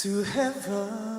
to heaven.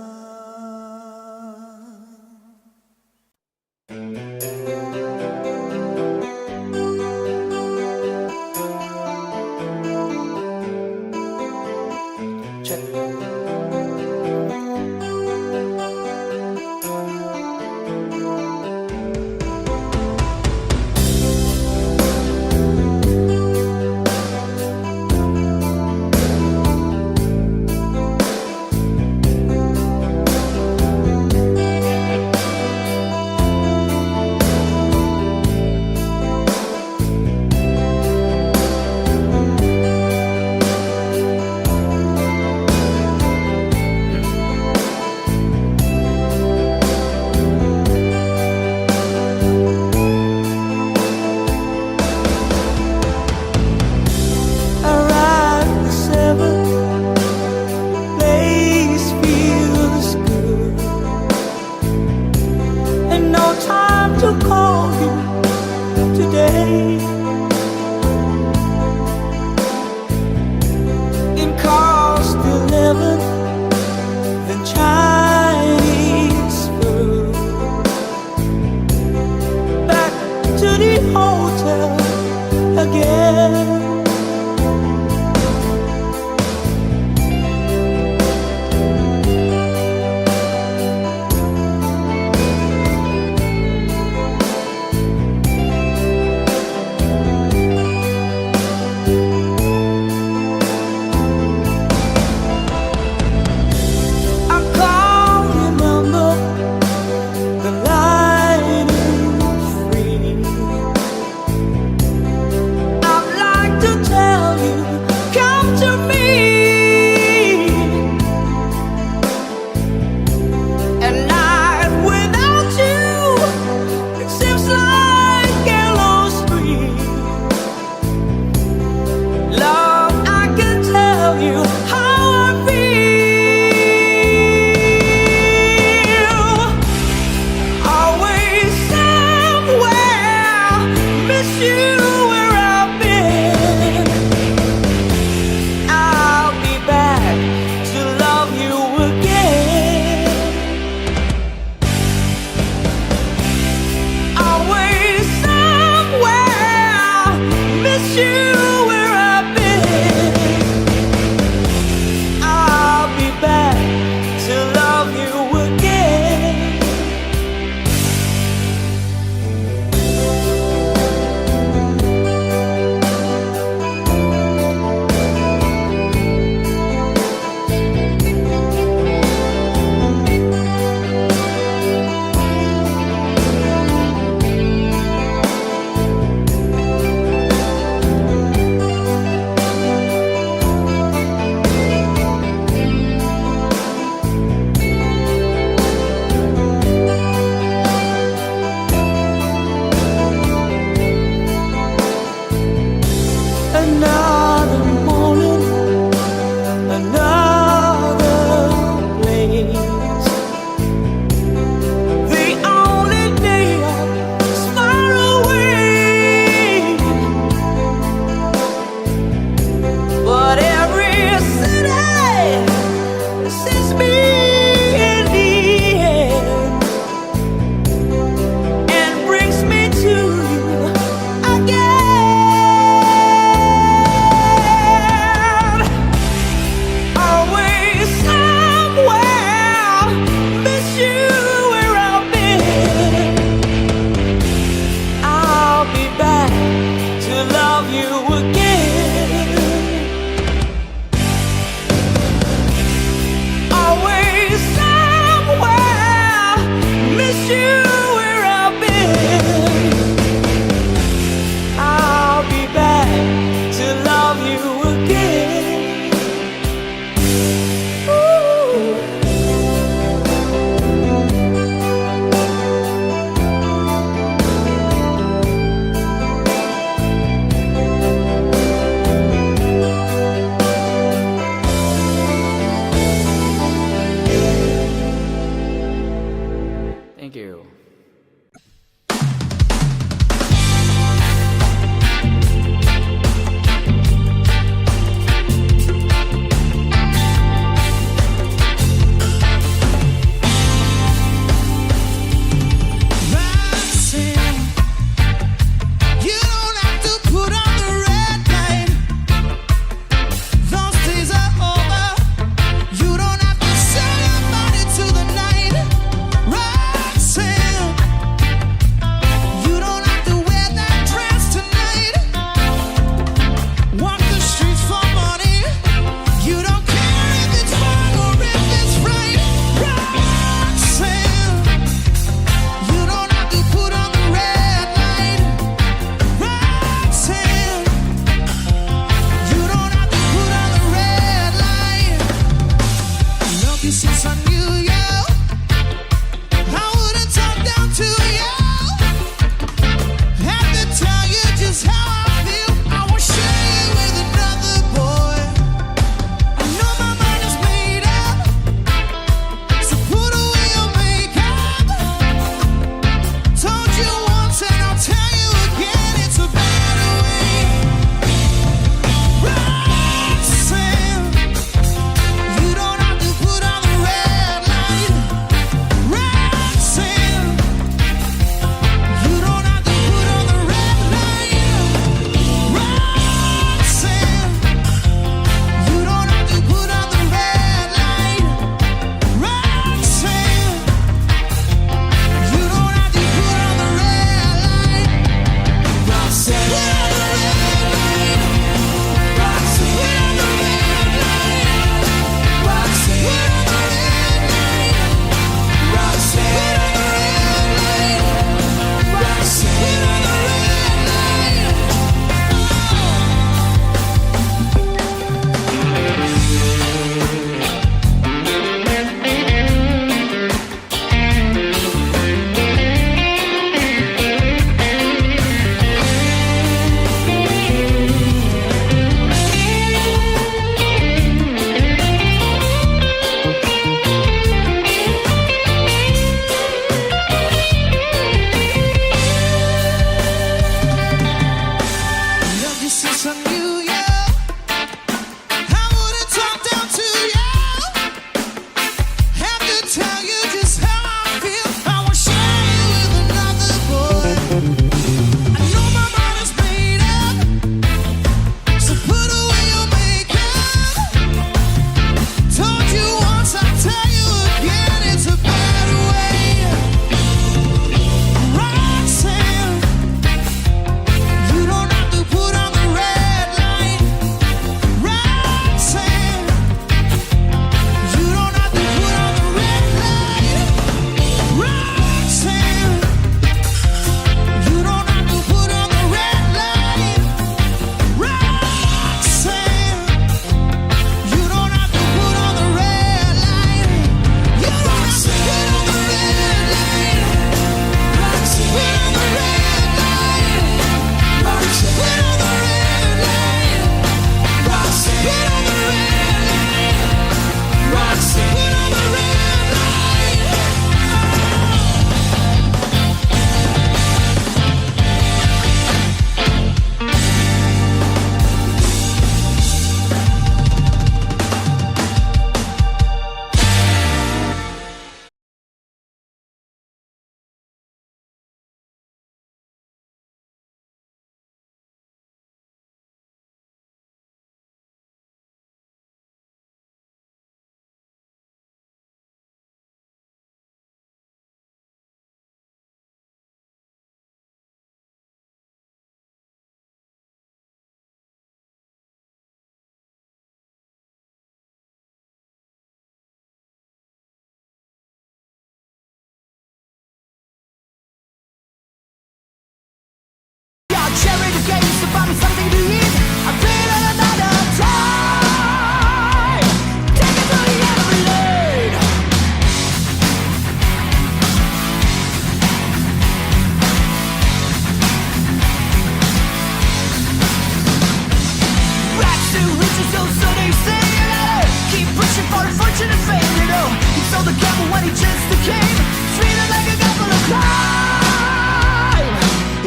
to reach us, so they say. You gotta keep pushing for fortune and fame, you know. He sold the gamble when he just came, treated like a couple of crime.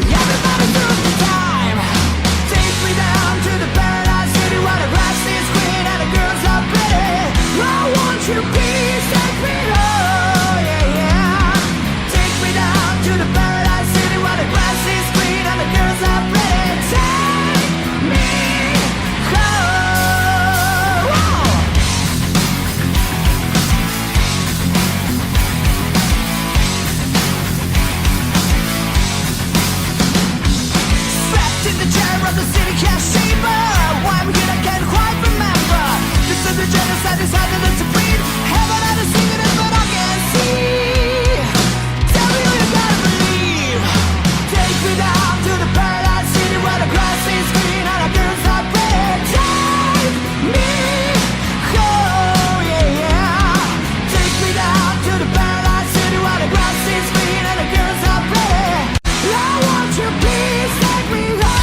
Everybody through the time. Take me down to the paradise city where the grass is green and the girls are pretty. I want you, please take me home, yeah, yeah. Take me down to the paradise city where the grass is green and the girls are pretty. Take me home. Strapped in the chair of the city cashier. Why I'm here I can't quite remember. This is the genocide decided to breed. Heaven had a secret but I can't see. Tell me who you gotta believe. Take me down to the paradise city where the grass is green and the girls are pretty. Take me home, yeah, yeah. Take me down to the paradise city where the grass is green and the girls are pretty. I want you, please take me home.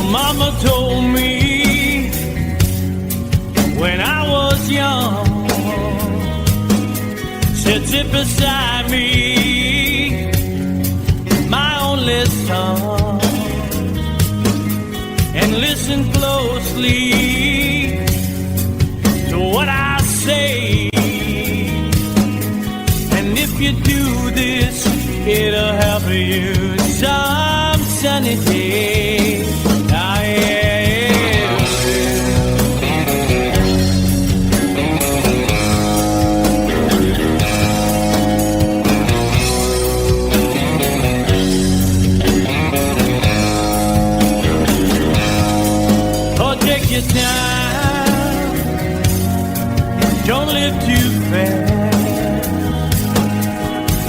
Mama told me when I was young, said sit beside me, my only son, and listen closely to what I say. And if you do this, it'll help you some sunny day. Don't live too fast.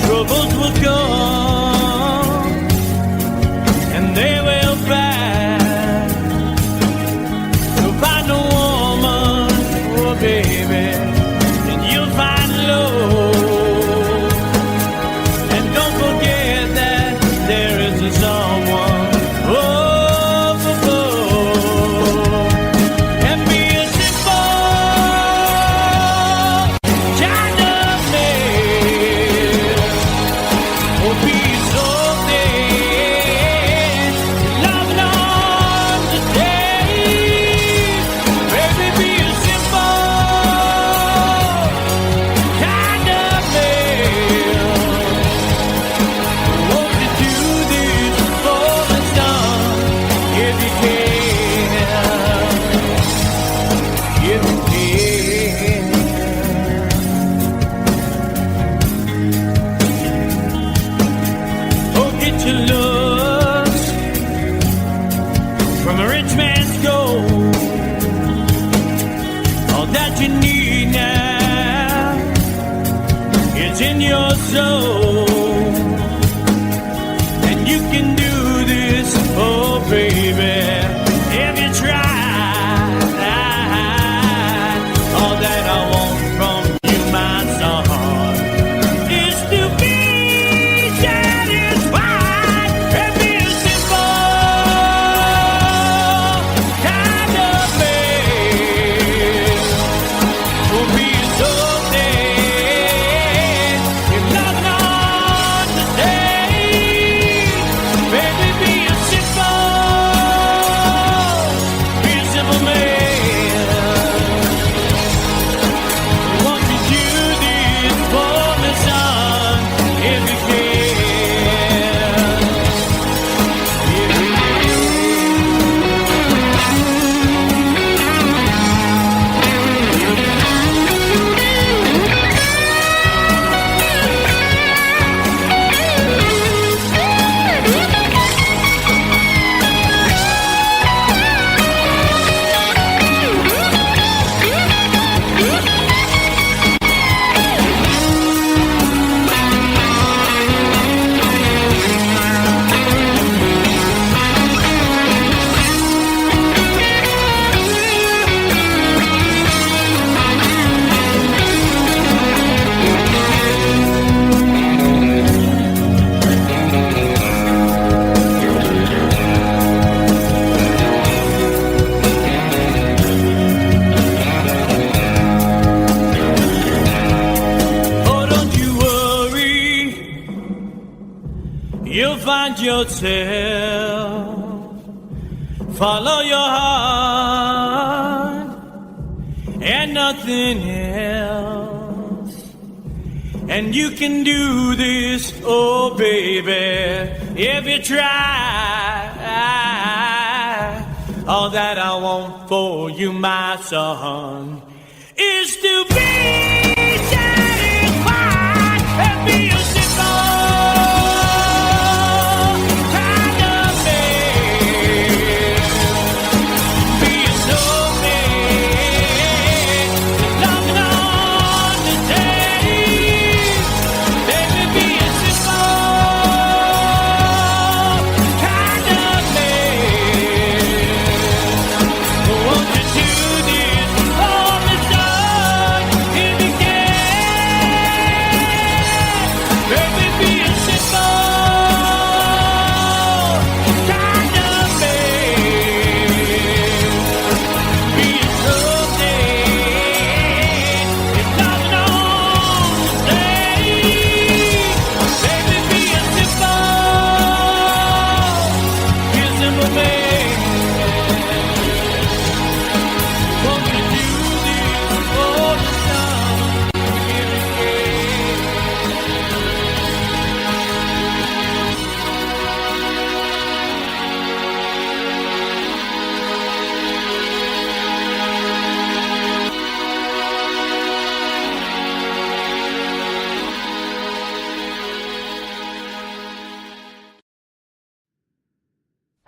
Troubles will come and they will pass. You'll find a woman, oh baby, and you'll find love. And don't forget that there is a someone in your soul, and you can do this, oh baby, if you try. All that I want from you, my son, is to be satisfied and be a simple kind of man. Will be so find yourself, follow your heart and nothing else. And you can do this, oh baby, if you try. All that I want for you, my son, is to be satisfied and be a simple kind of man.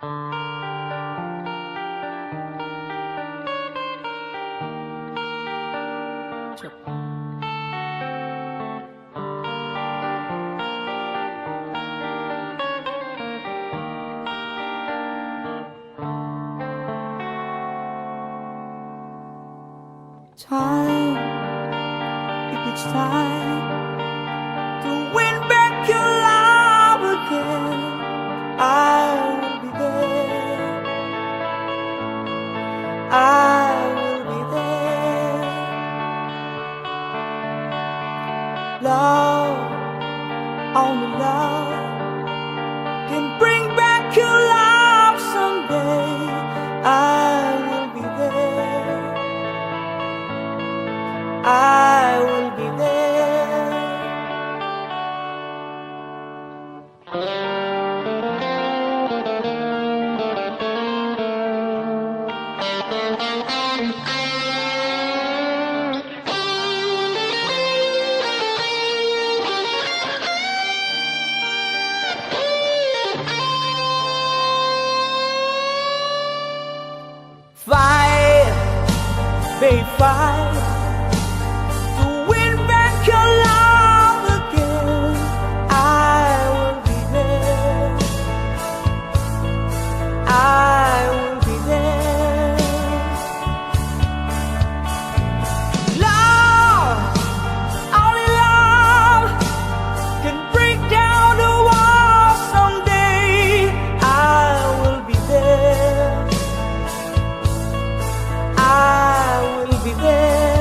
Time, if it's time to win back your love again, I will be there. I will be there. Love, only love can bring back your love someday. I will be there. I will be there. Fight, babe, fight to win back your love again. I will be there. I will be there. Love, only love can break down the wall someday. I will be there. I will be there.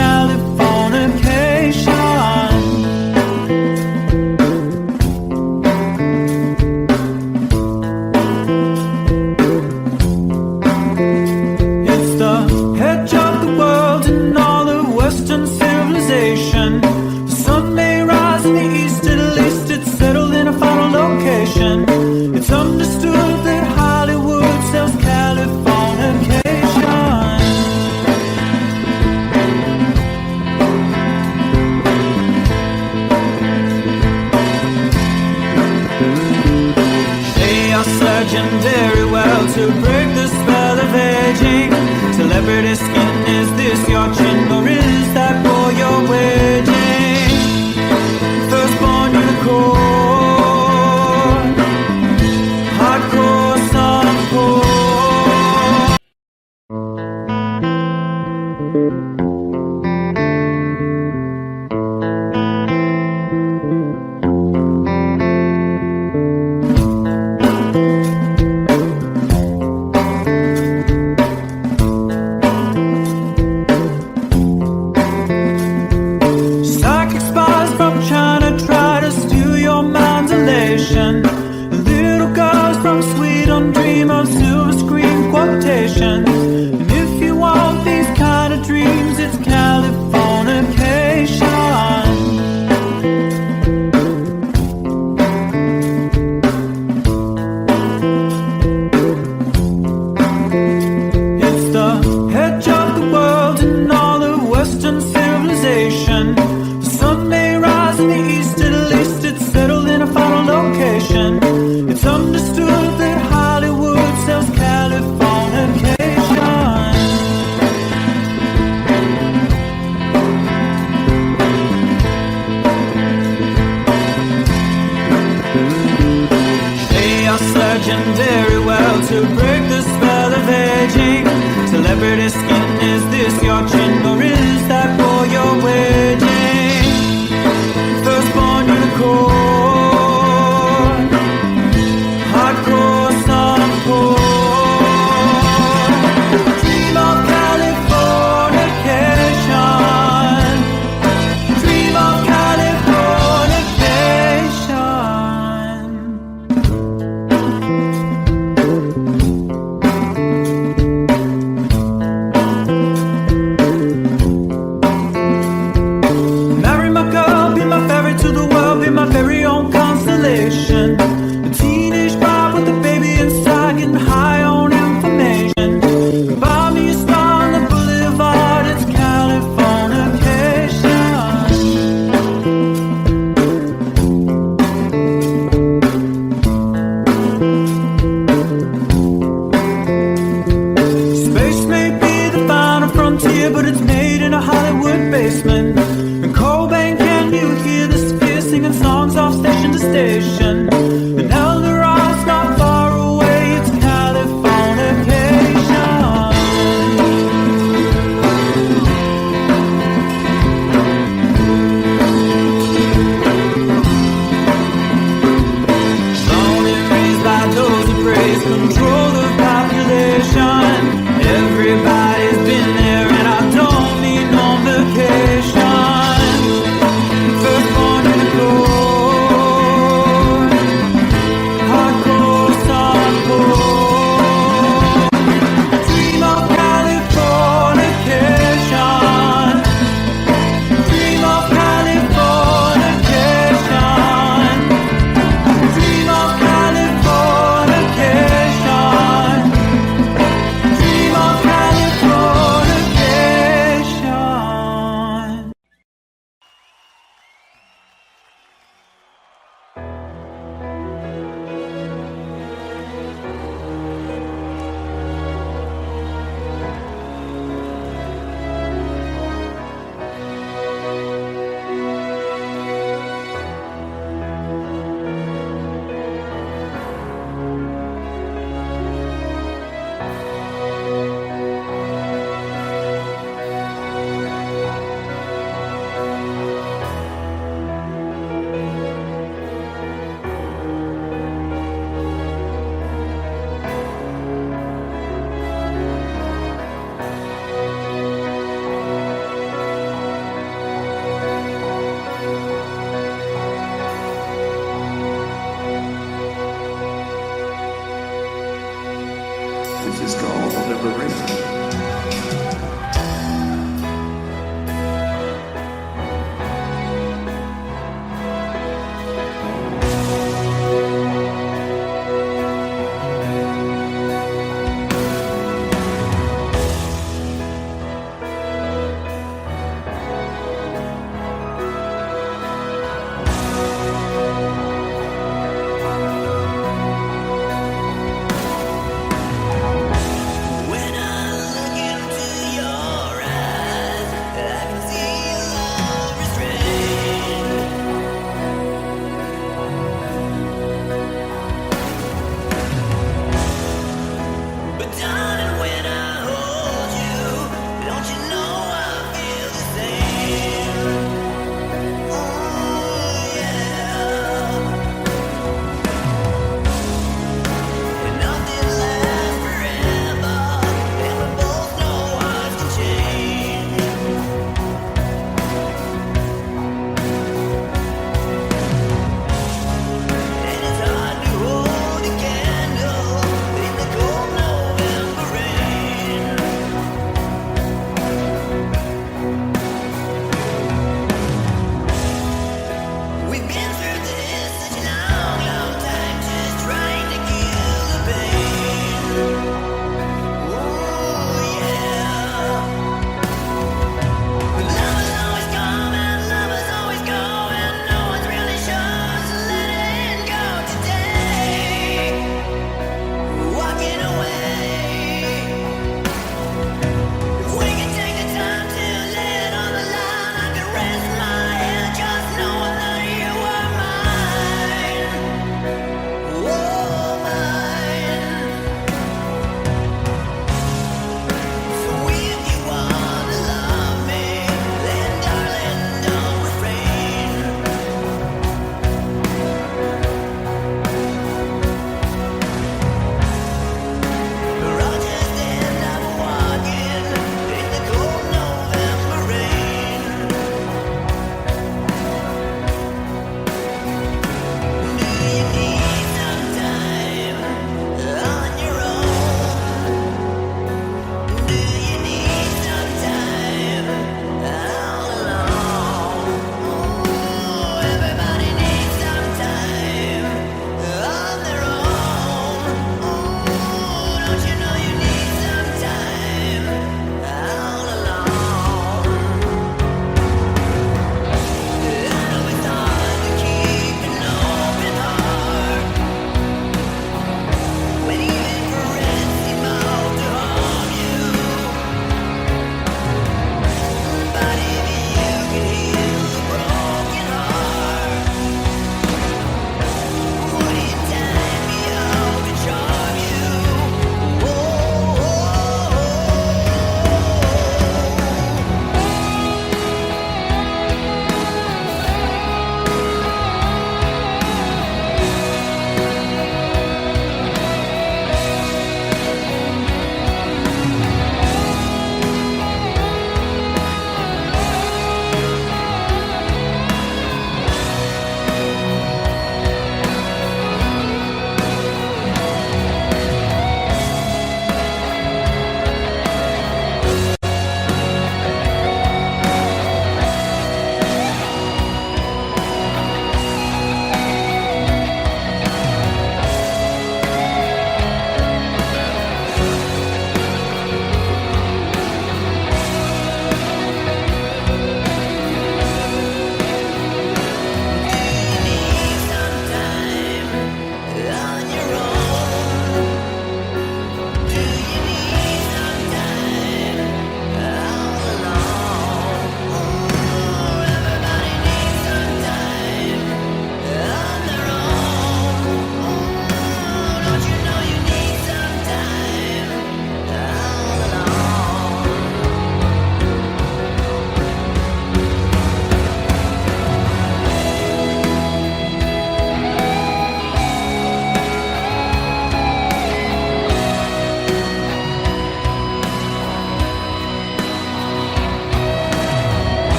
Californication. It's the edge of the world and all the Western civilization. The sun may rise in the east, at least it's settled in a final location. It's understood that Hollywood sells Californication. They are surgeon very well to break the spell of aging. Celebrity skin, is this your chin or is that for your wedding? Firstborn unicorn, hardcore softcore. Psychic spies from China try to steal your mind's elation. Little girls from Sweden dream of silver screen quotations. And if you want these kind of dreams, it's Californication. It's the edge of the world and all the Western civilization. The sun may rise in the east, at least it's settled in a final location. It's understood that Hollywood sells Californication. They are surgeon very well to break the spell of aging. Celebrity skin, is this your chin or is that for your wedding? Firstborn unicorn, hardcore softcore. Dream of Californication. Dream of Californication. Marry my girl, be my ferry to the world, be my very own constellation. A teenage bride with a baby inside, getting high on information. Buy me a star on the boulevard, it's Californication. Space may be the final frontier, but it's made in a Hollywood basement. And Cobain, can you hear the sphere singing songs off station to station? And Eldorad's not far away, it's Californication. Born and raised by those who praise control the population. Everybody's been there, and I don't need no vacation.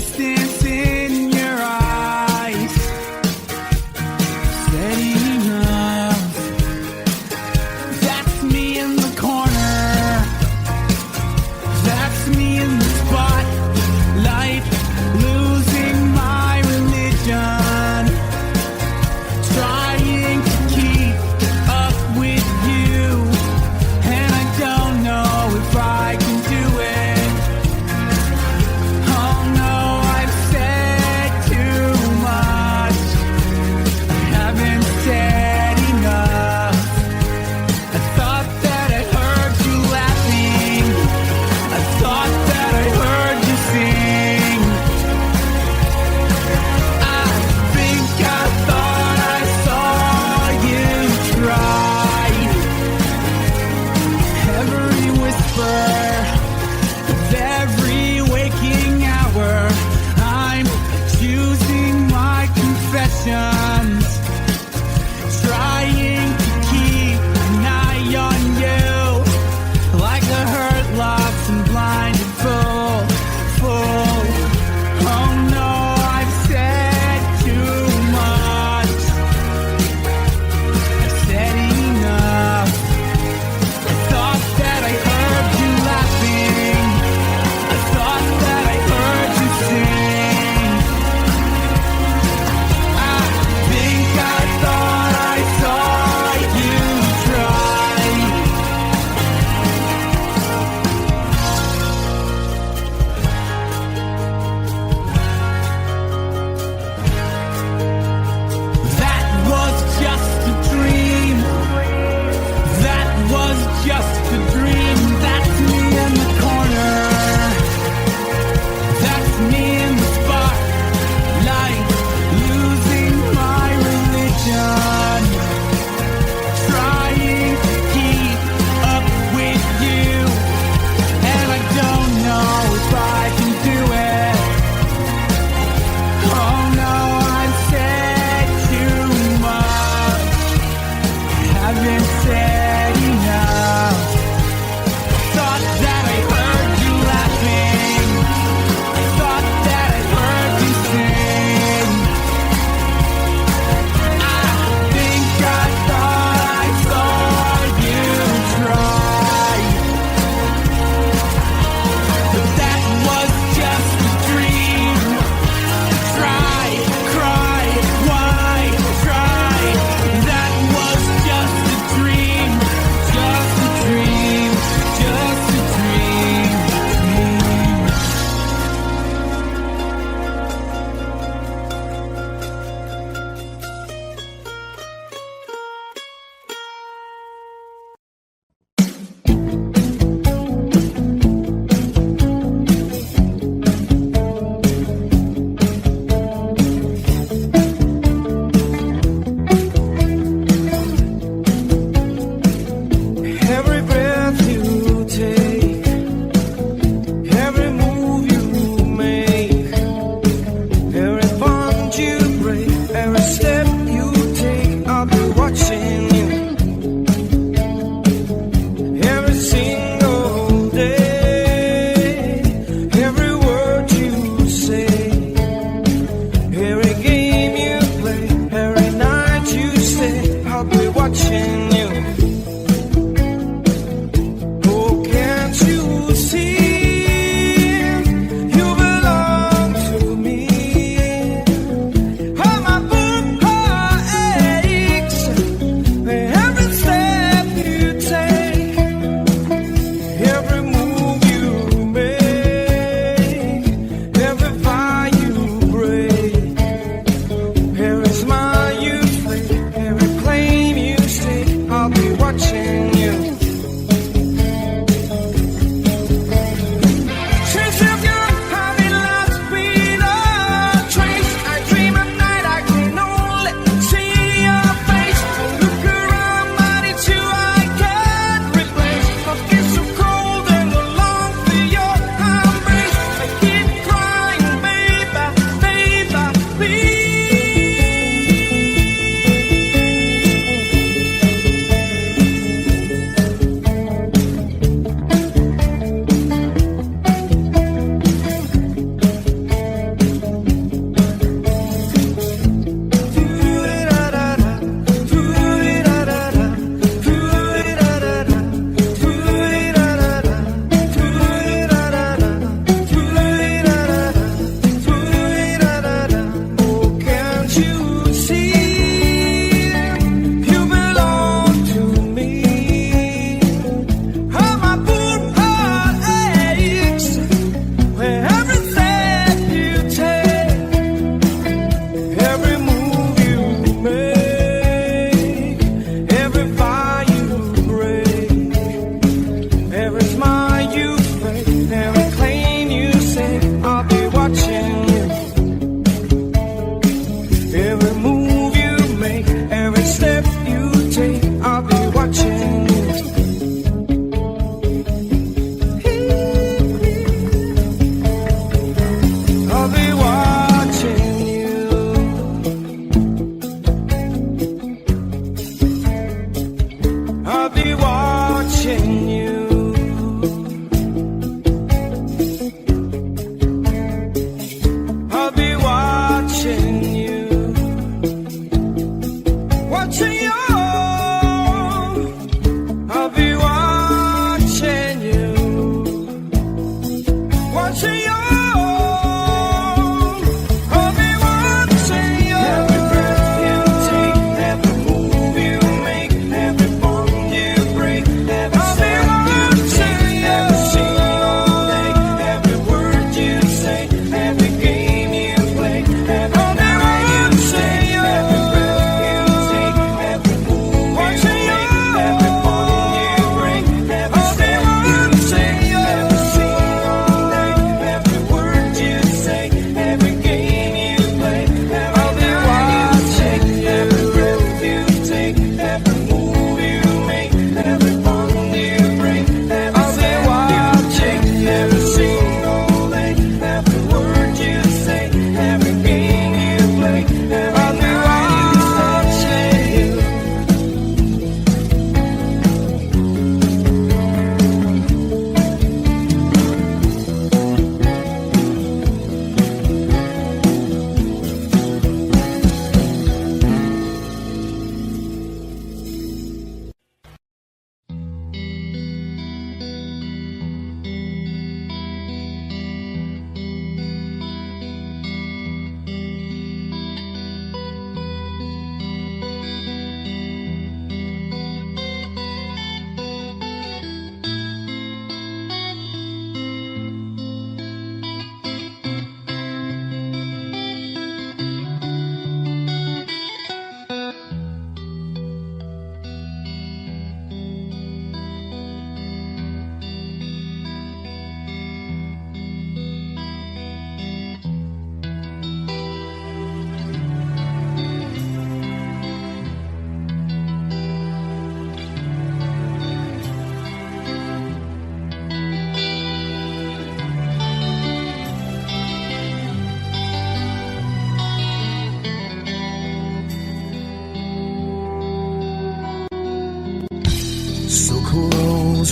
distance in your eyes. Steady enough. That's me in the corner. That's me in the spotlight, losing my religion, trying to keep up with you, and I don't know if I can do it. Oh no, I've said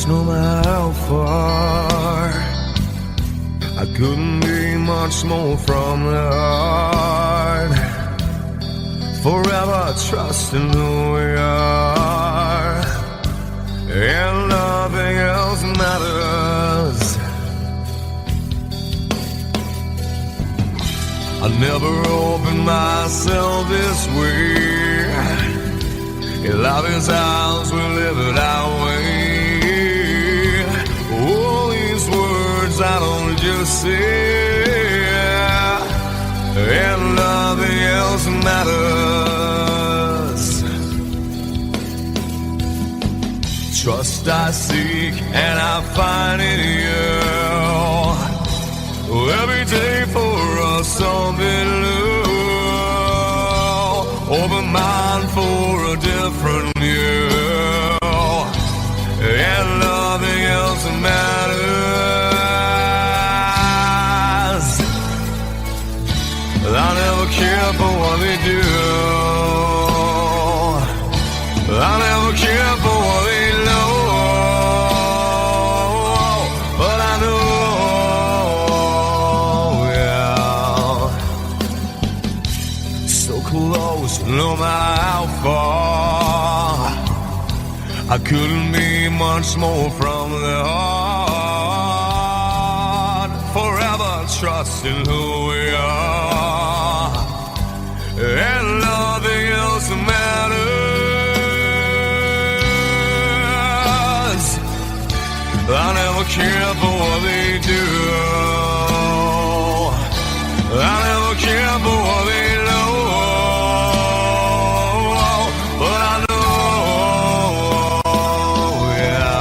no matter how far. I couldn't be much more from the heart. Forever trusting who we are, and nothing else matters. I never opened myself this way. In love is ours, we live it our way. All these words I don't just say, and nothing else matters. Trust I seek and I find in you. Every day for us something new. Open mind for a different view, and nothing else matters. I never care for what they do. I never care for what they know. But I know, yeah, so close, no matter how far. I couldn't be much more from the heart. Forever trusting who we are, and nothing else matters. I never care for what they do. I never care for what they know. But I know, yeah,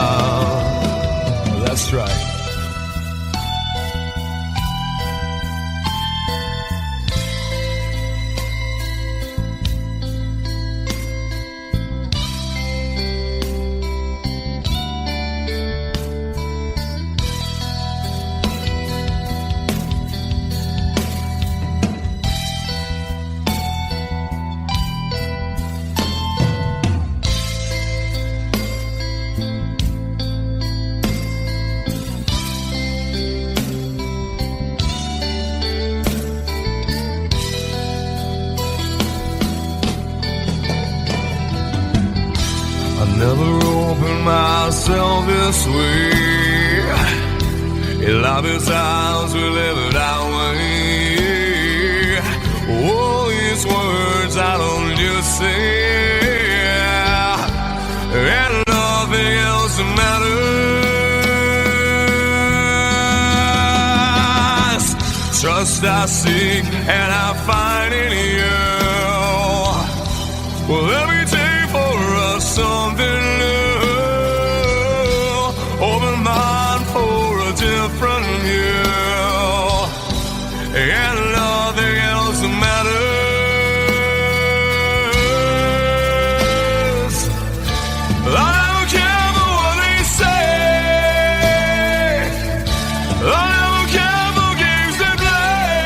that's right. Never opened myself this way. In love is ours, we live it our way. All these words I don't just say, and nothing else matters. Trust I seek and I find in you. Well, every day for us something new. Open mind for a different view, and nothing else matters. I don't care for what they say. I don't care for games they play.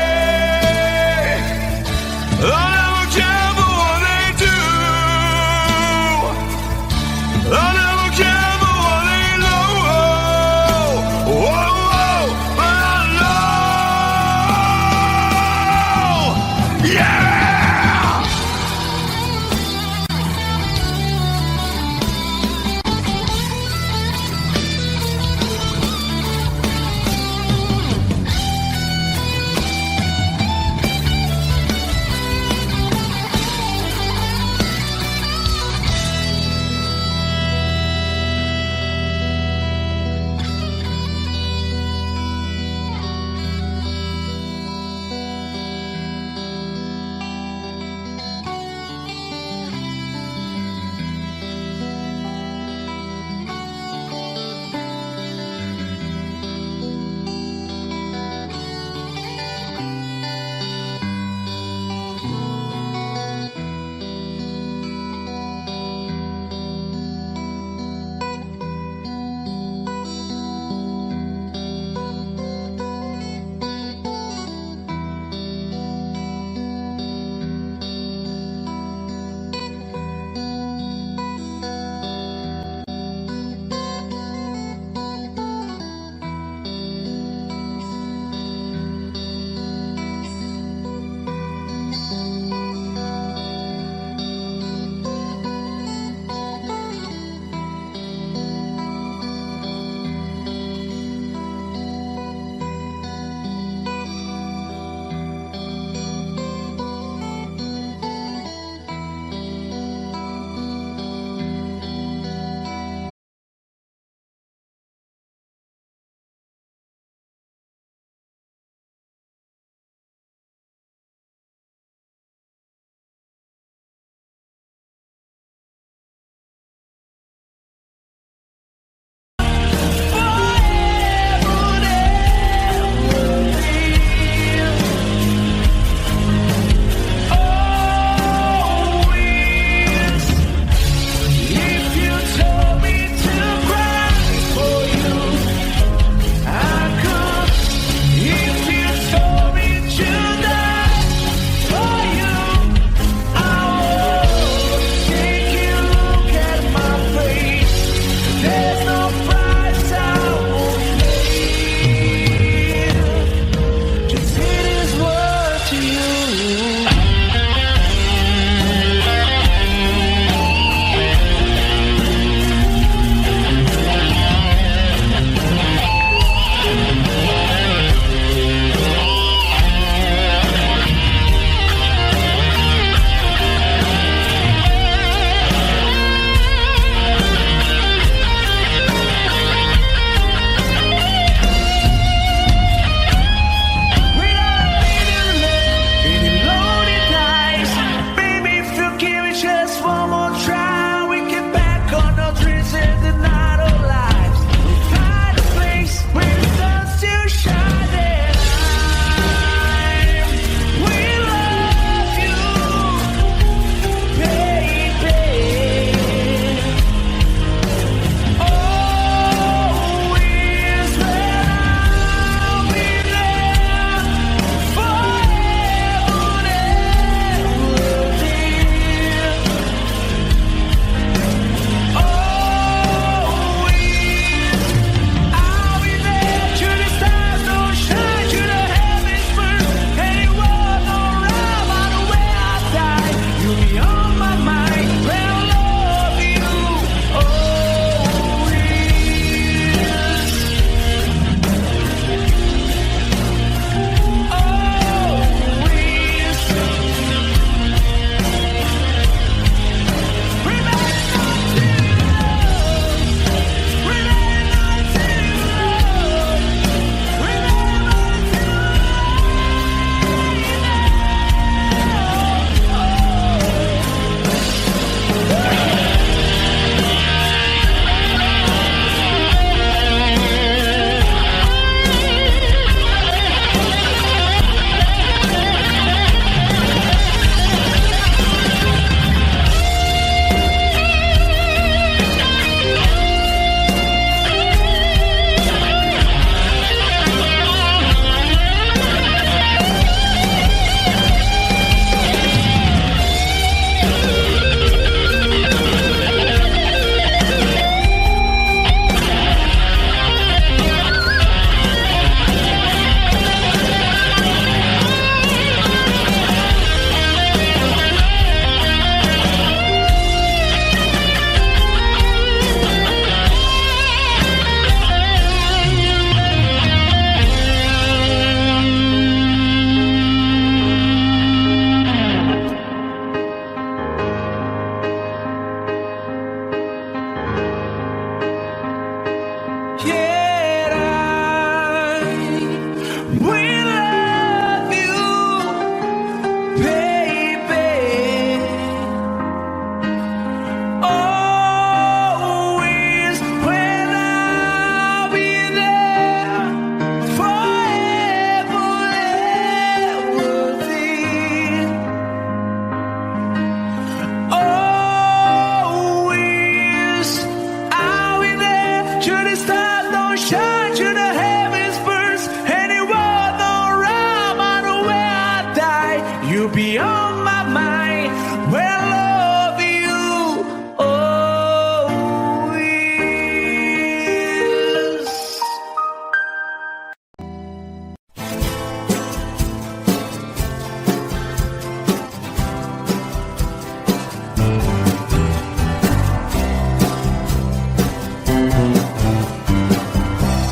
you'll be on my mind. Well, love you always.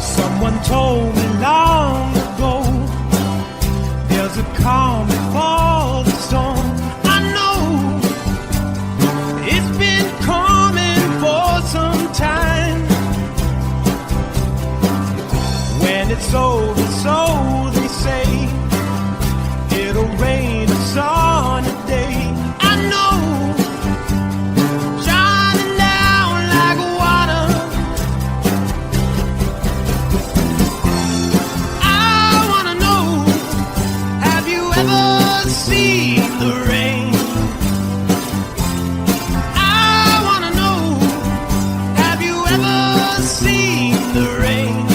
Someone told me long ago, there's a calm before the storm. I know it's been coming for some time. When it's over, so they say, it'll rain a sunny day. I know, shining down like water. I wanna know, have you ever seen the rain? I wanna know, have you ever seen the rain?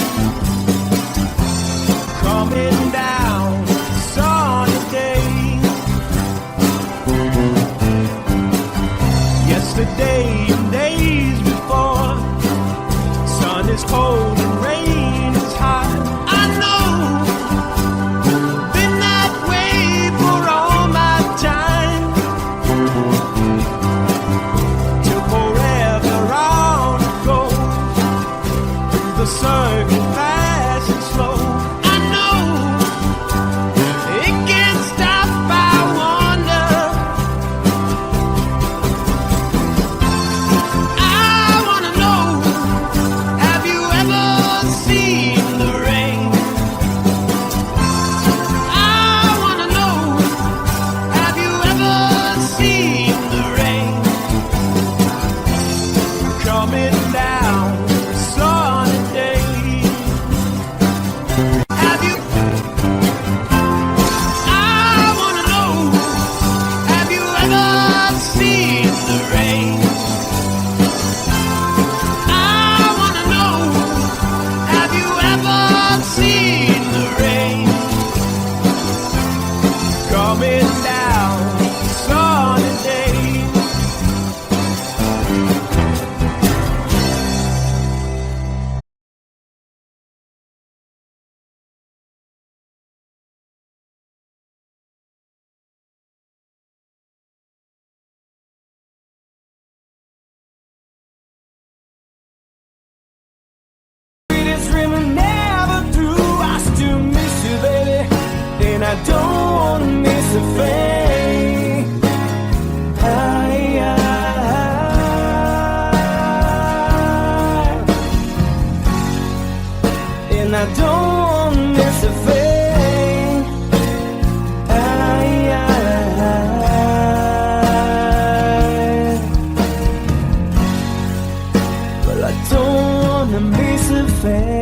Coming down sunny day. Yesterday and days before, sun is cold and rain is hot. I know, been that way for all my time. Till forever on it goes, through the circle fast and slow. I know, it can't stop, I wonder. I wanna know, have you ever seen the rain? I wanna know, have you ever seen the rain? Coming down a sunny day. Have you? I wanna know, have you ever seen the rain? I wanna know, have you ever seen the rain? Coming down a sunny day. Sweetest dream I never threw. I still miss you, baby, and I don't wanna miss a thing. And I don't wanna miss a thing. Well, I don't wanna miss a thing.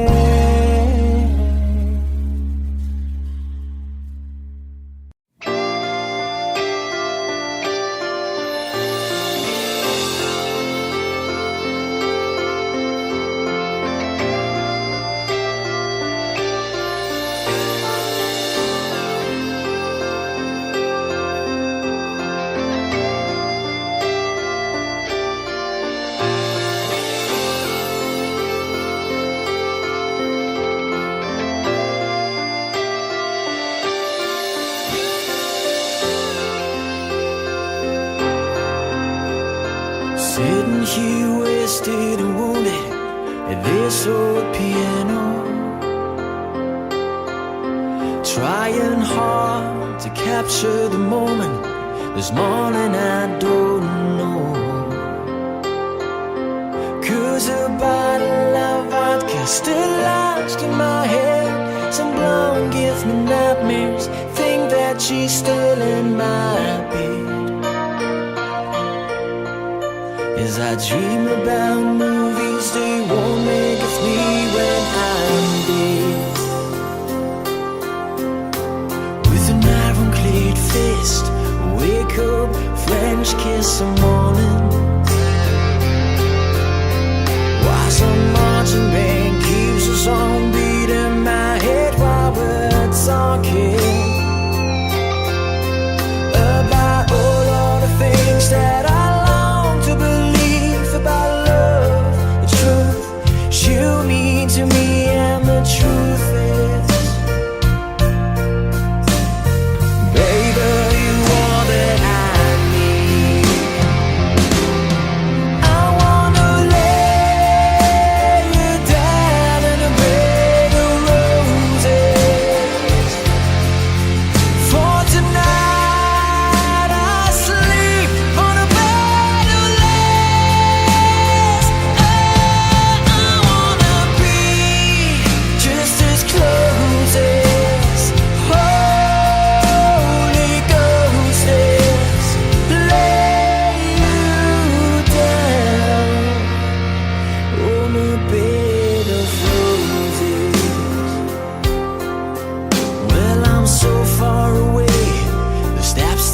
Sitting here wasted and wounded at this old piano, trying hard to capture the moment. This morning I don't know, 'cause a bottle of vodka still lodged in my head. Some blonde gives me nightmares, think that she's still in my bed. As I dream about movies, they won't make us me when I'm dead. With an ironclad fist, wake up, French kiss some morning. Why some marching band keeps us on beat in my head while we're talking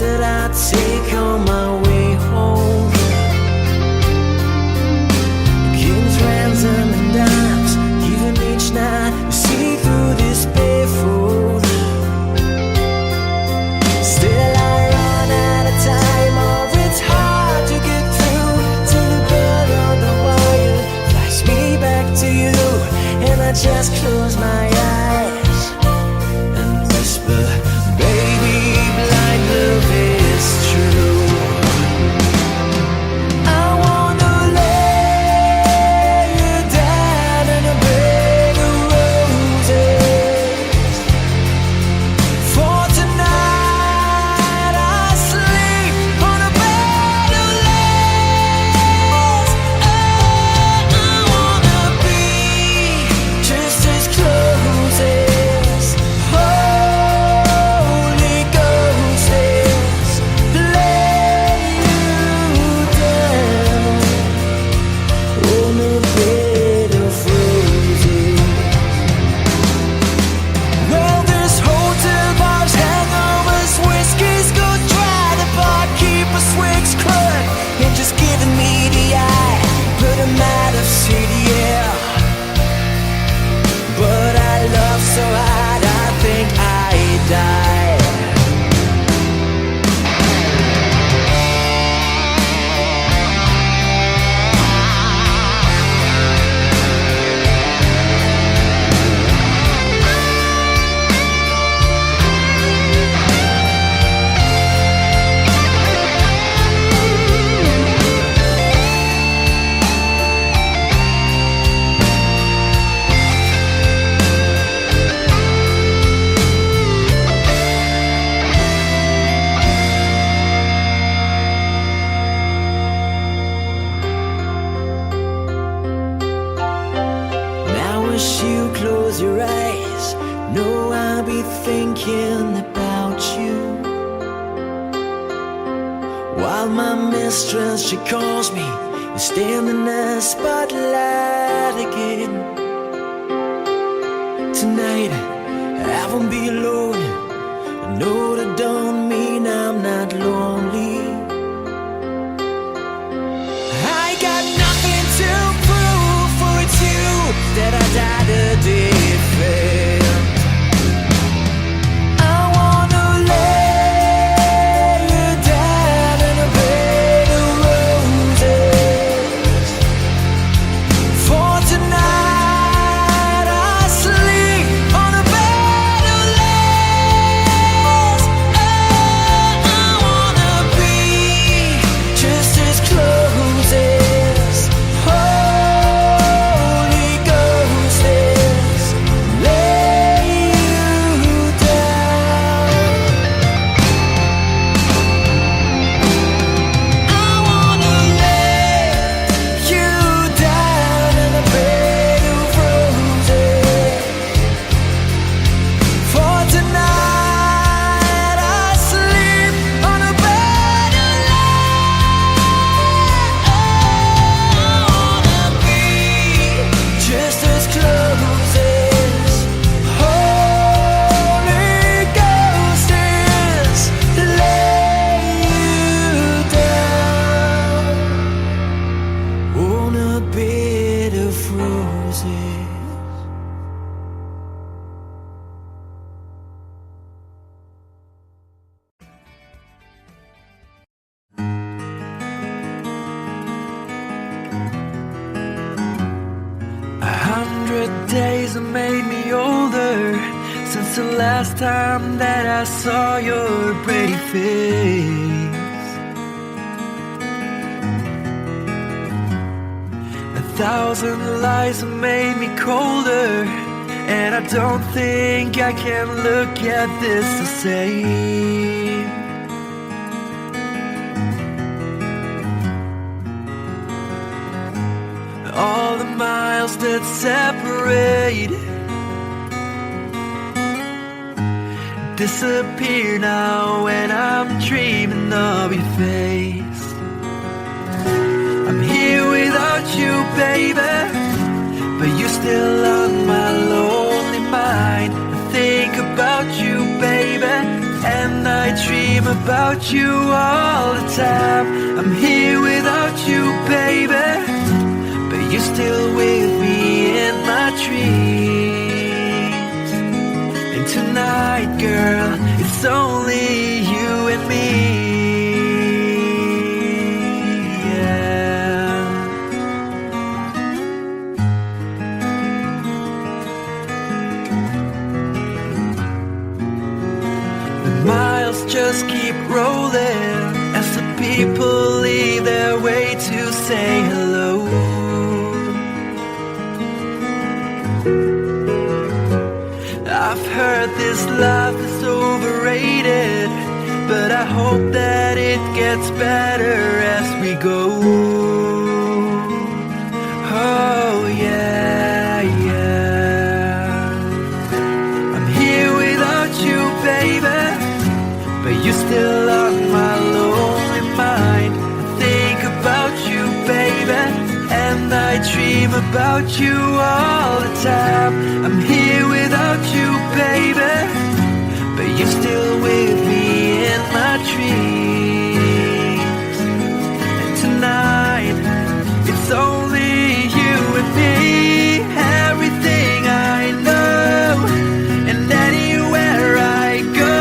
that I take on my way home. Kings, ransom, and dimes, even each night we see through this barefoot. Still I run out of time, or it's hard to get through to the bird on the wire flies me back to you, and I just close my eyes and whisper, baby, blind love is true. I wanna lay you down in a bed of roses. For tonight I sleep on a bed of lace. Oh, I wanna be just as close as Holy Ghost is. Lay you down on a bed of roses. Well, there's hotel bars, hangovers, whiskey's go dry. The barkeeper swigs crud and just giving me the eye. Put him out of city, yeah. But I love so hard, I think I die. Now as you close your eyes, know I'll be thinking about you. While my mistress, she calls me and stand in the spotlight again. Tonight I won't be alone. I know that don't mean I'm not lonely. I got nothing to prove, for it's you that I died a defend. I wanna lay you down in a bed of roses. For tonight I sleep on a bed of lace. Oh, I wanna be just as close as Holy Ghost is. Lay you down. I wanna lay you down in a bed of roses. For tonight I sleep on a bed of lace. I wanna be just as close as Holy Ghost is. Lay you down on a bed of roses. A 100 days have made me older since the last time that I saw your pretty face. 1,000 lies have made me colder, and I don't think I can look at this the same. All the miles that separate disappear now when I'm dreaming of your face. I'm here without you, baby, but you're still on my lonely mind. I think about you, baby, and I dream about about you all the time. I'm here without you, baby, but you're still with me in my dreams. And tonight, girl, it's only you and me. Miles just keep rolling as the people leave their way to say hello. I've heard this life is overrated, but I hope that it gets better as we go. Oh yeah, yeah. I'm here without you, baby, but you're still on my lonely mind. I think about you, baby, and I dream about you all the time. I'm here without you, baby, but you're still with me in my dreams. And tonight, it's only you and me. Everything I know, and anywhere I go,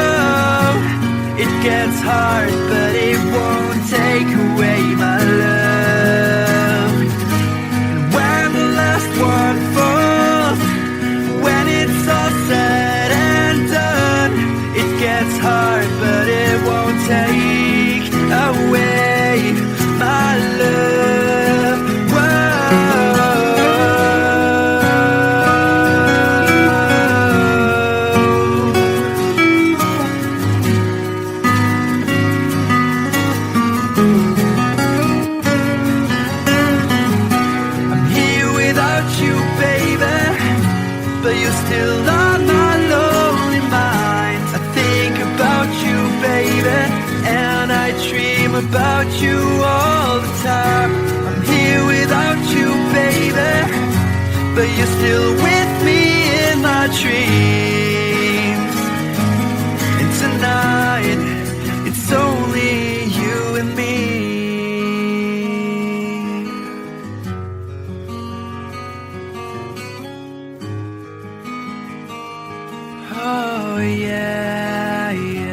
it gets hard, but it won't take away my love. And when the last one falls, when it's all said and done, it gets hard, but it won't take away my love. But you're still on my lonely mind. I think about you, baby, and I dream about you all the time. I'm here without you, baby, but you're still with me in my dreams. And tonight, it's only you and me. Oh yeah, yeah.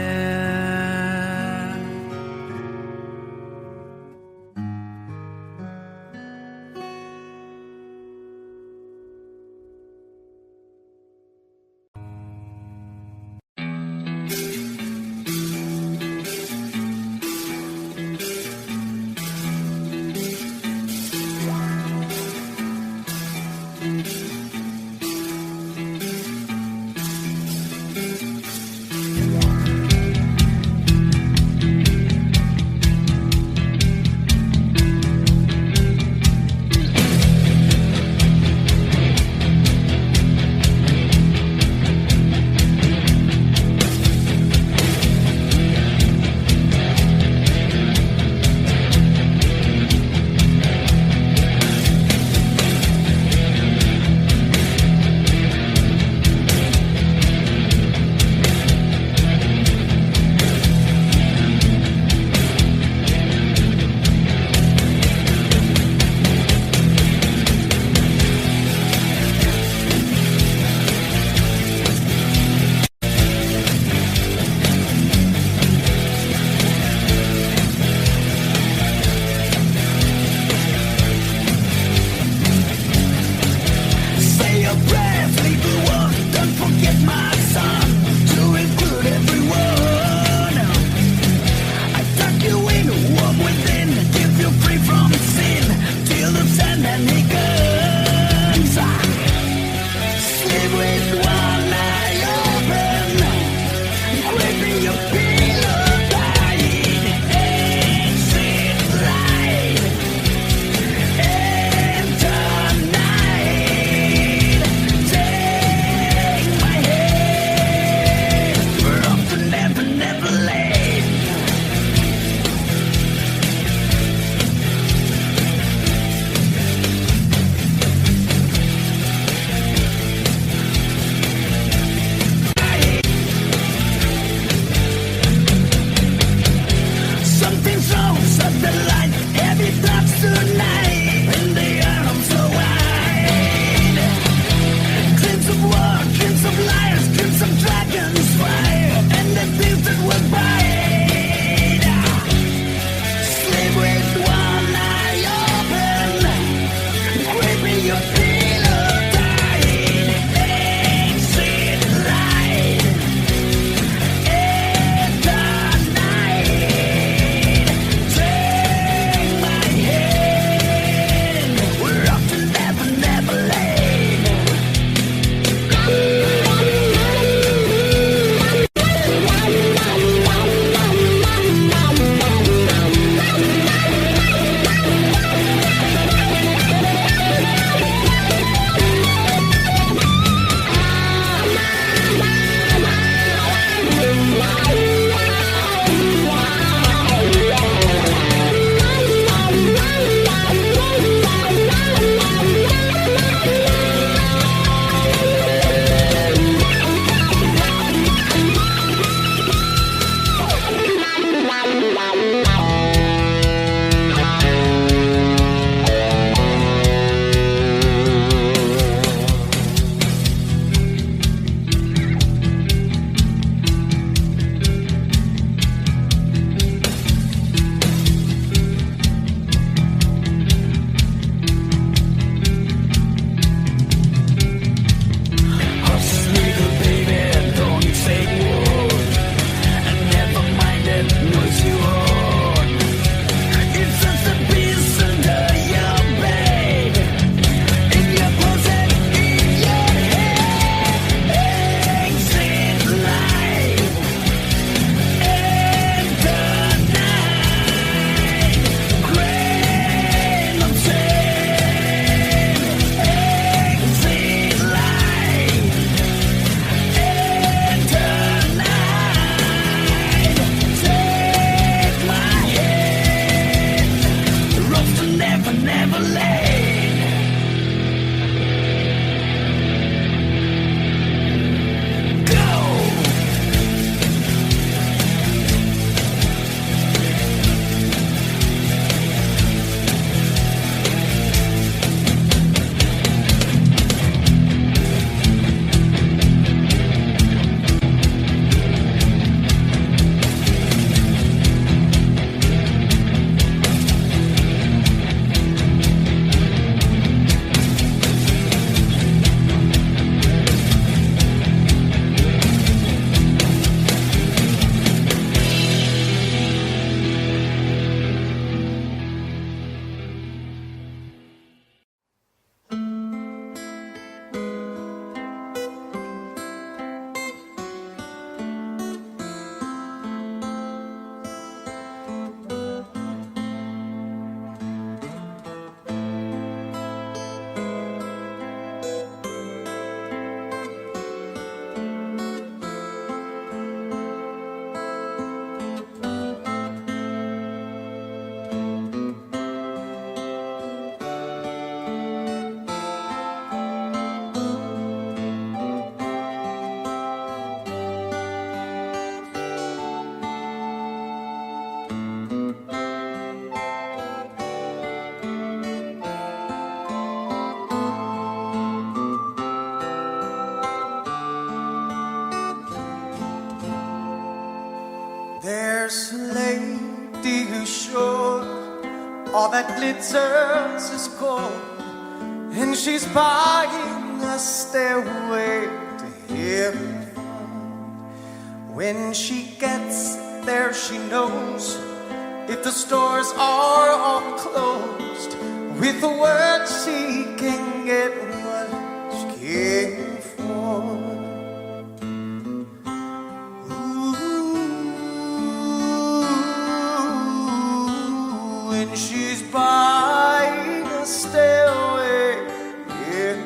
All that glitters is gold, and she's buying a stairway to heaven. When she gets there, she knows if the stores are all closed. With the word, she can get what she came for. Ooh, when she's buying a stairway, yeah.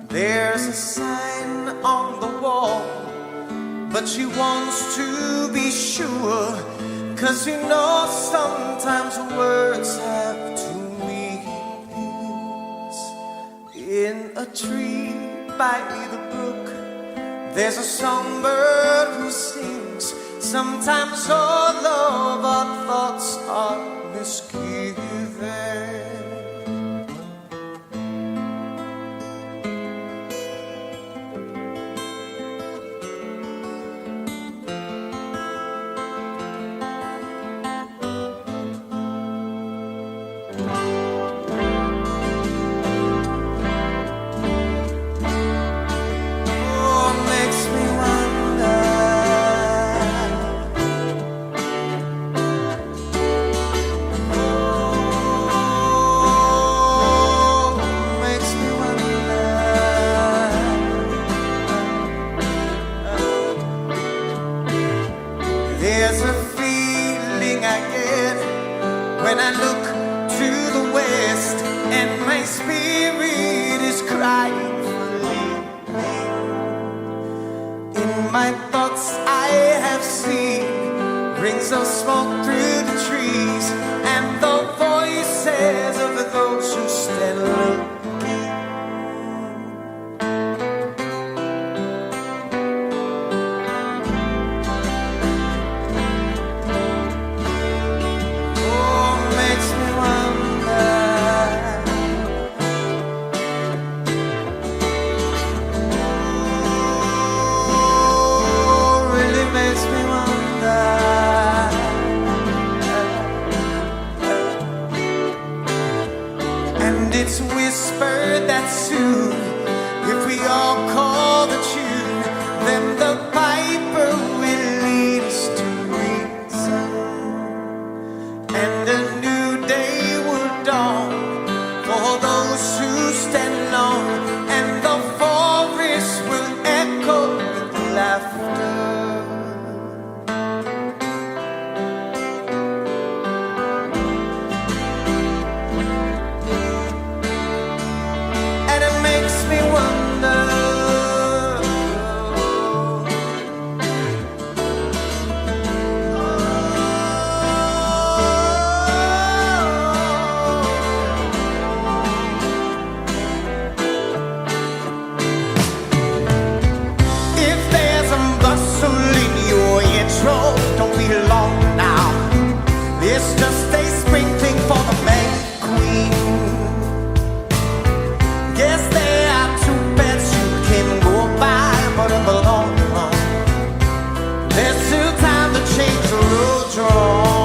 There's a sign on the wall, but she wants to be sure, 'cause you know sometimes words have two meanings. In a tree by the brook, there's a songbird who sings. Sometimes all of our thoughts are misgiven. There's a feeling I get when I look to the west, and my spirit is crying for leaving. In my thoughts I have seen rings of smoke through the trees, and the voices of those who stand looking. It's whispered that soon, if we all call the tune, then the piper will lead us to reason, and a new day will dawn for those who stand alone, and the forest will echo with laughter. Don't be long now. It's just a sprinkling for the May Queen. Guess there are two beds you can go by, but in the long run, there's still time to change the road you're on.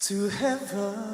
to heaven.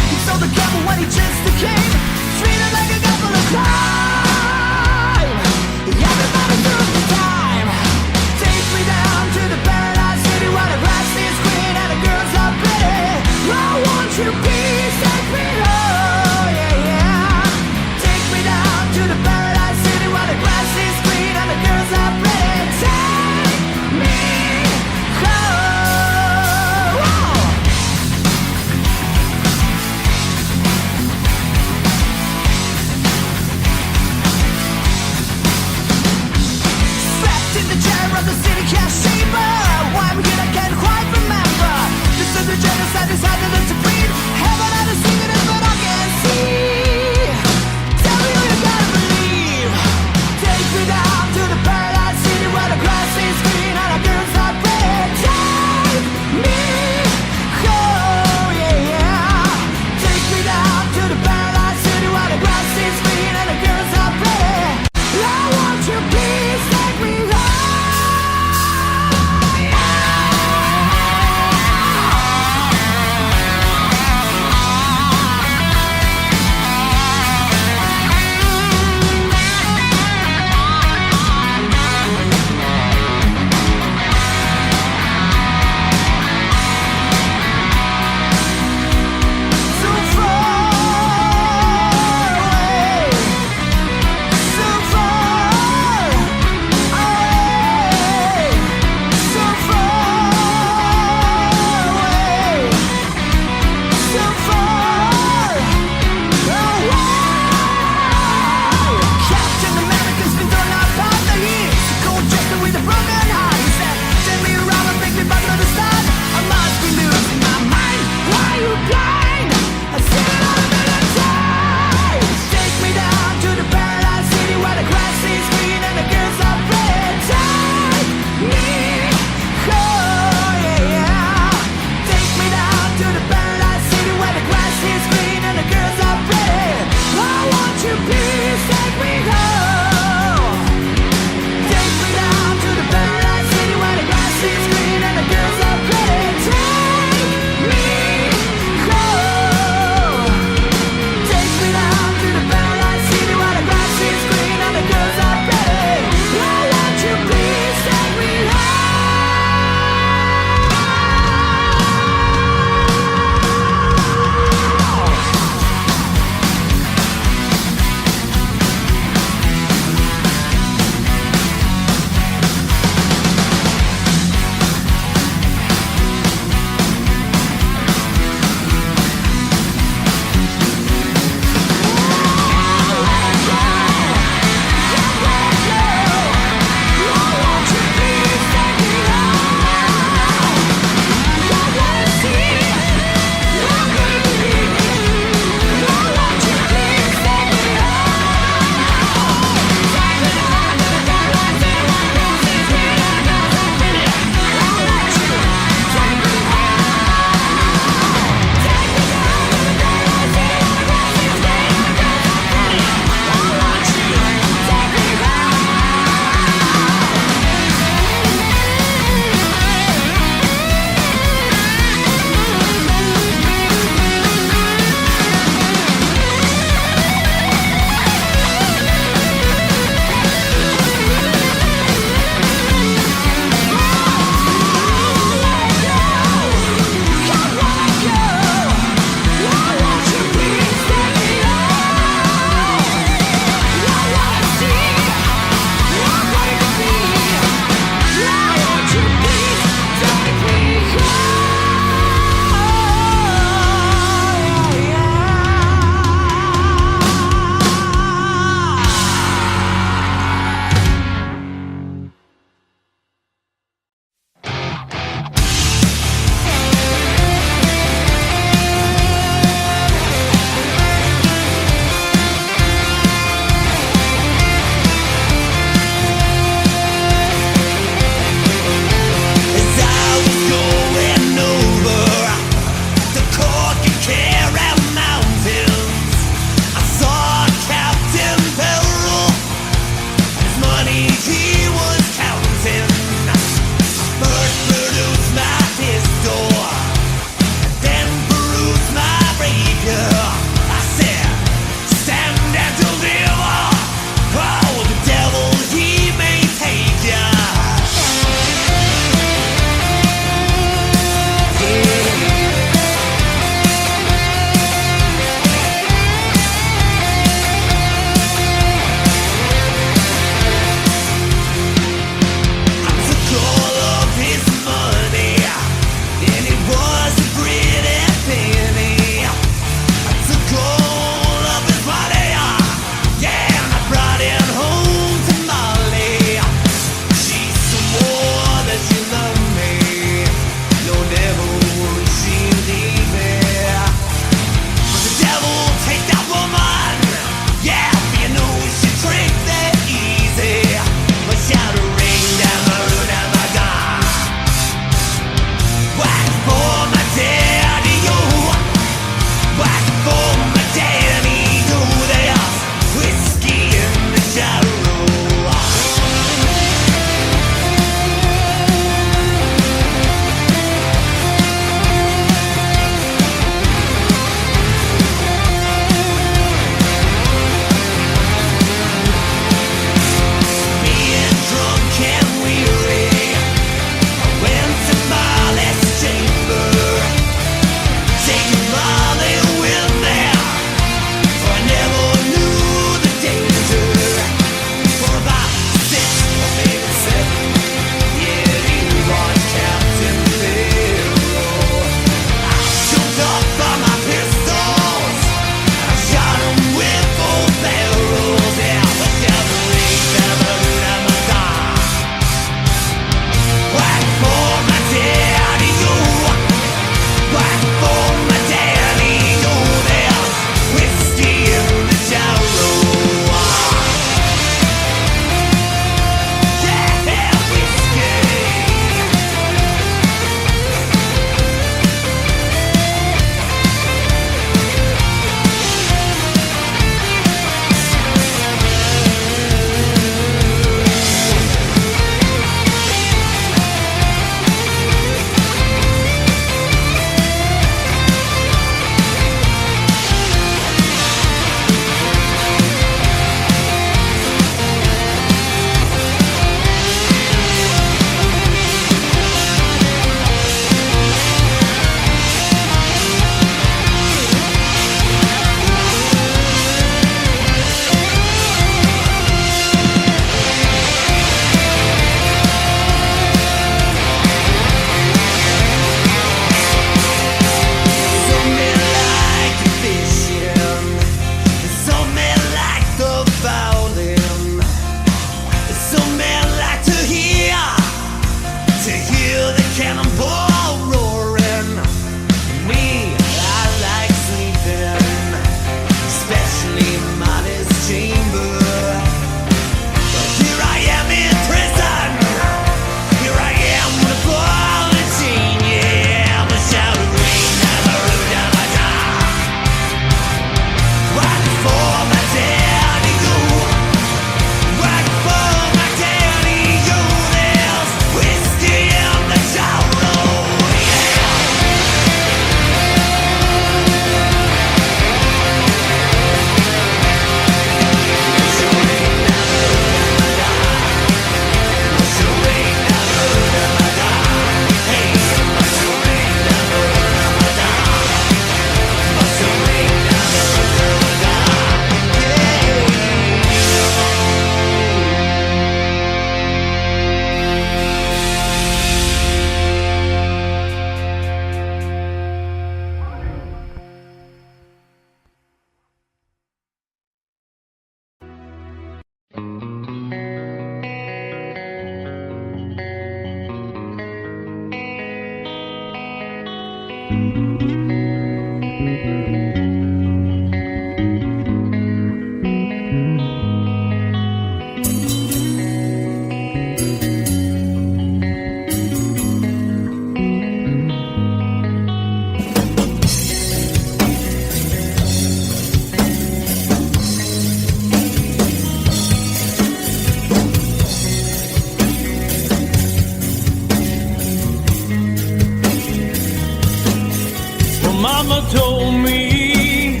Mama told me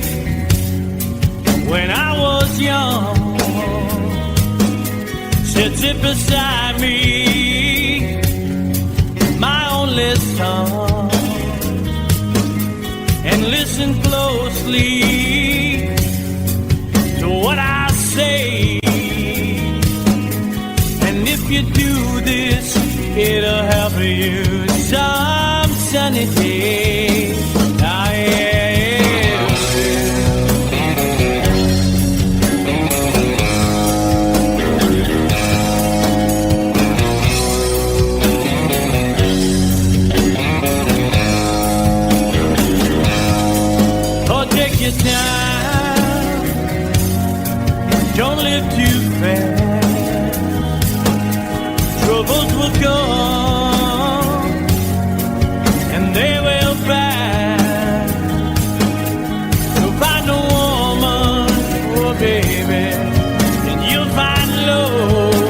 when I was young, said sit beside me, my only son, and listen closely to what I say. And if you do this, it'll help you some sunny day. Your time, don't live too fast. Troubles will come and they will pass. So find a woman, oh baby, and you'll find love.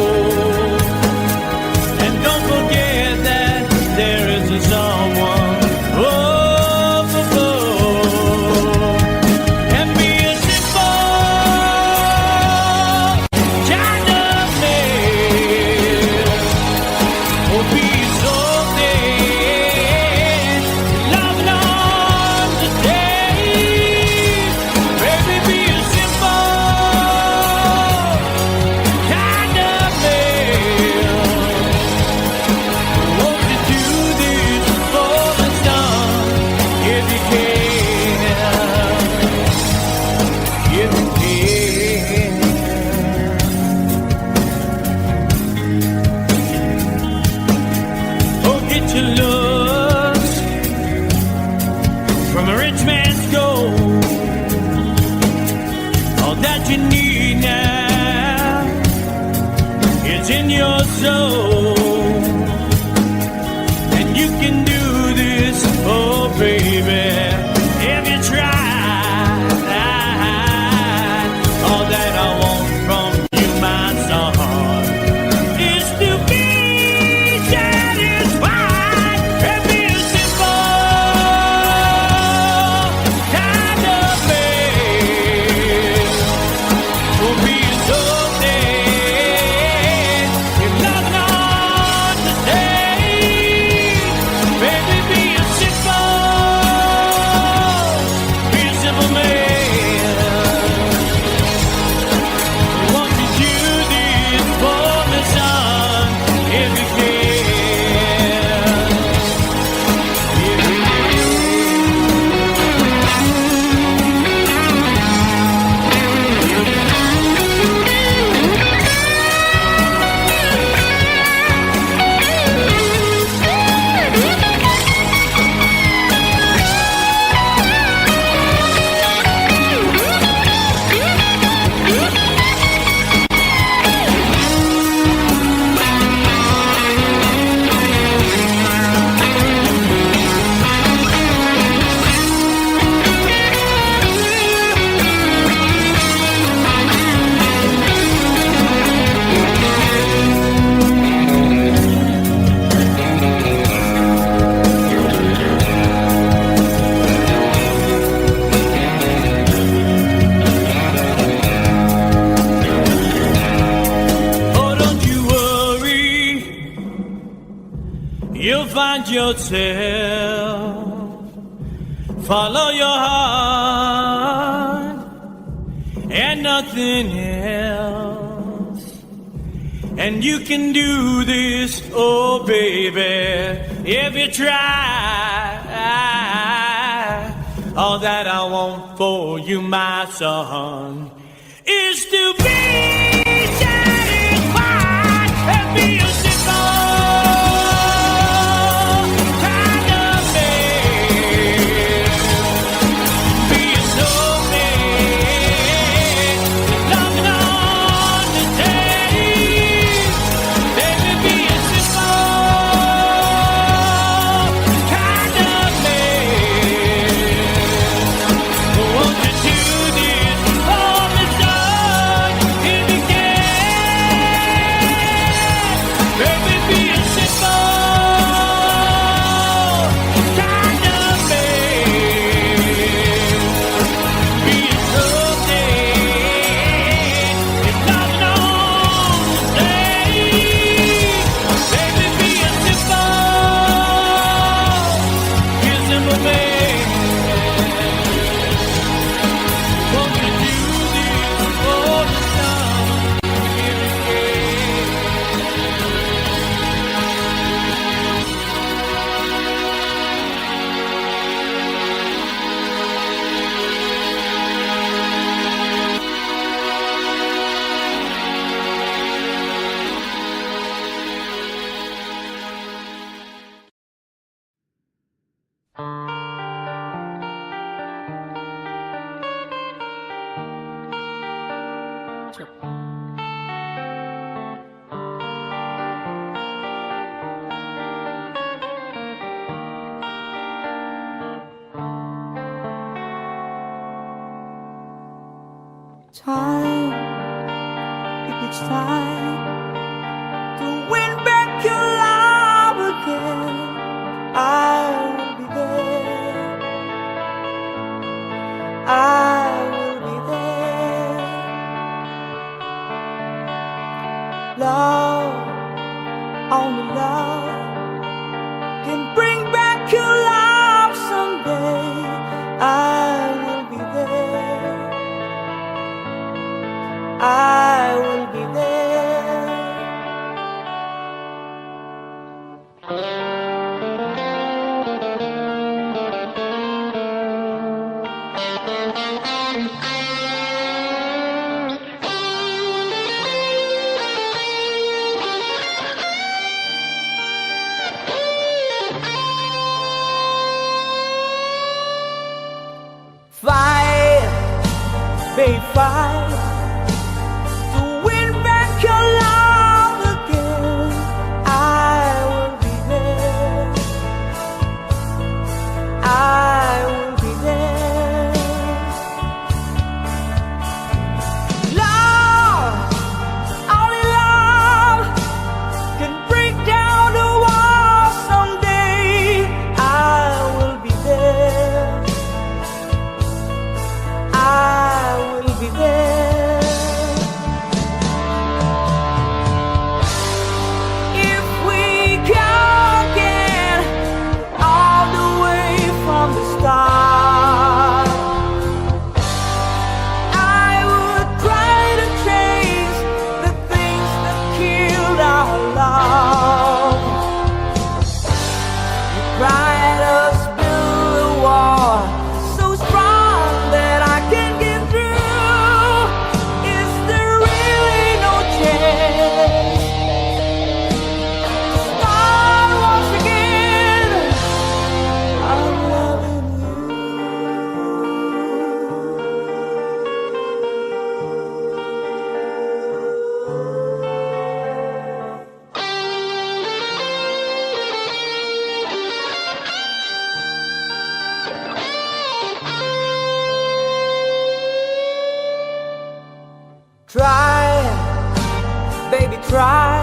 And don't forget that there is a someone. Oh, in your soul, and you can do this, oh baby, if you try. All that I want from you, my son, is to be satisfied and be a simple kind of man. Will be so find yourself, follow your heart and nothing else, and you can do this, oh baby, if you try. All that I want for you, my son, is to be satisfied and be a simple kind of man. time, if it's time to win back your love again, I will be there. I will be there. Love, only love can bring back your love someday. I will be there. I will be there. Fight, baby, fight to win back your love again. I will be there. I will be there. Love, only love can break down the wall someday. I will be there. I will be there. If we can get all the way from the start, I would try to change the things that killed our love. You cried us build a wall so strong that I can get through. Is there really no chance to start once again? I'm loving you. Try, baby, try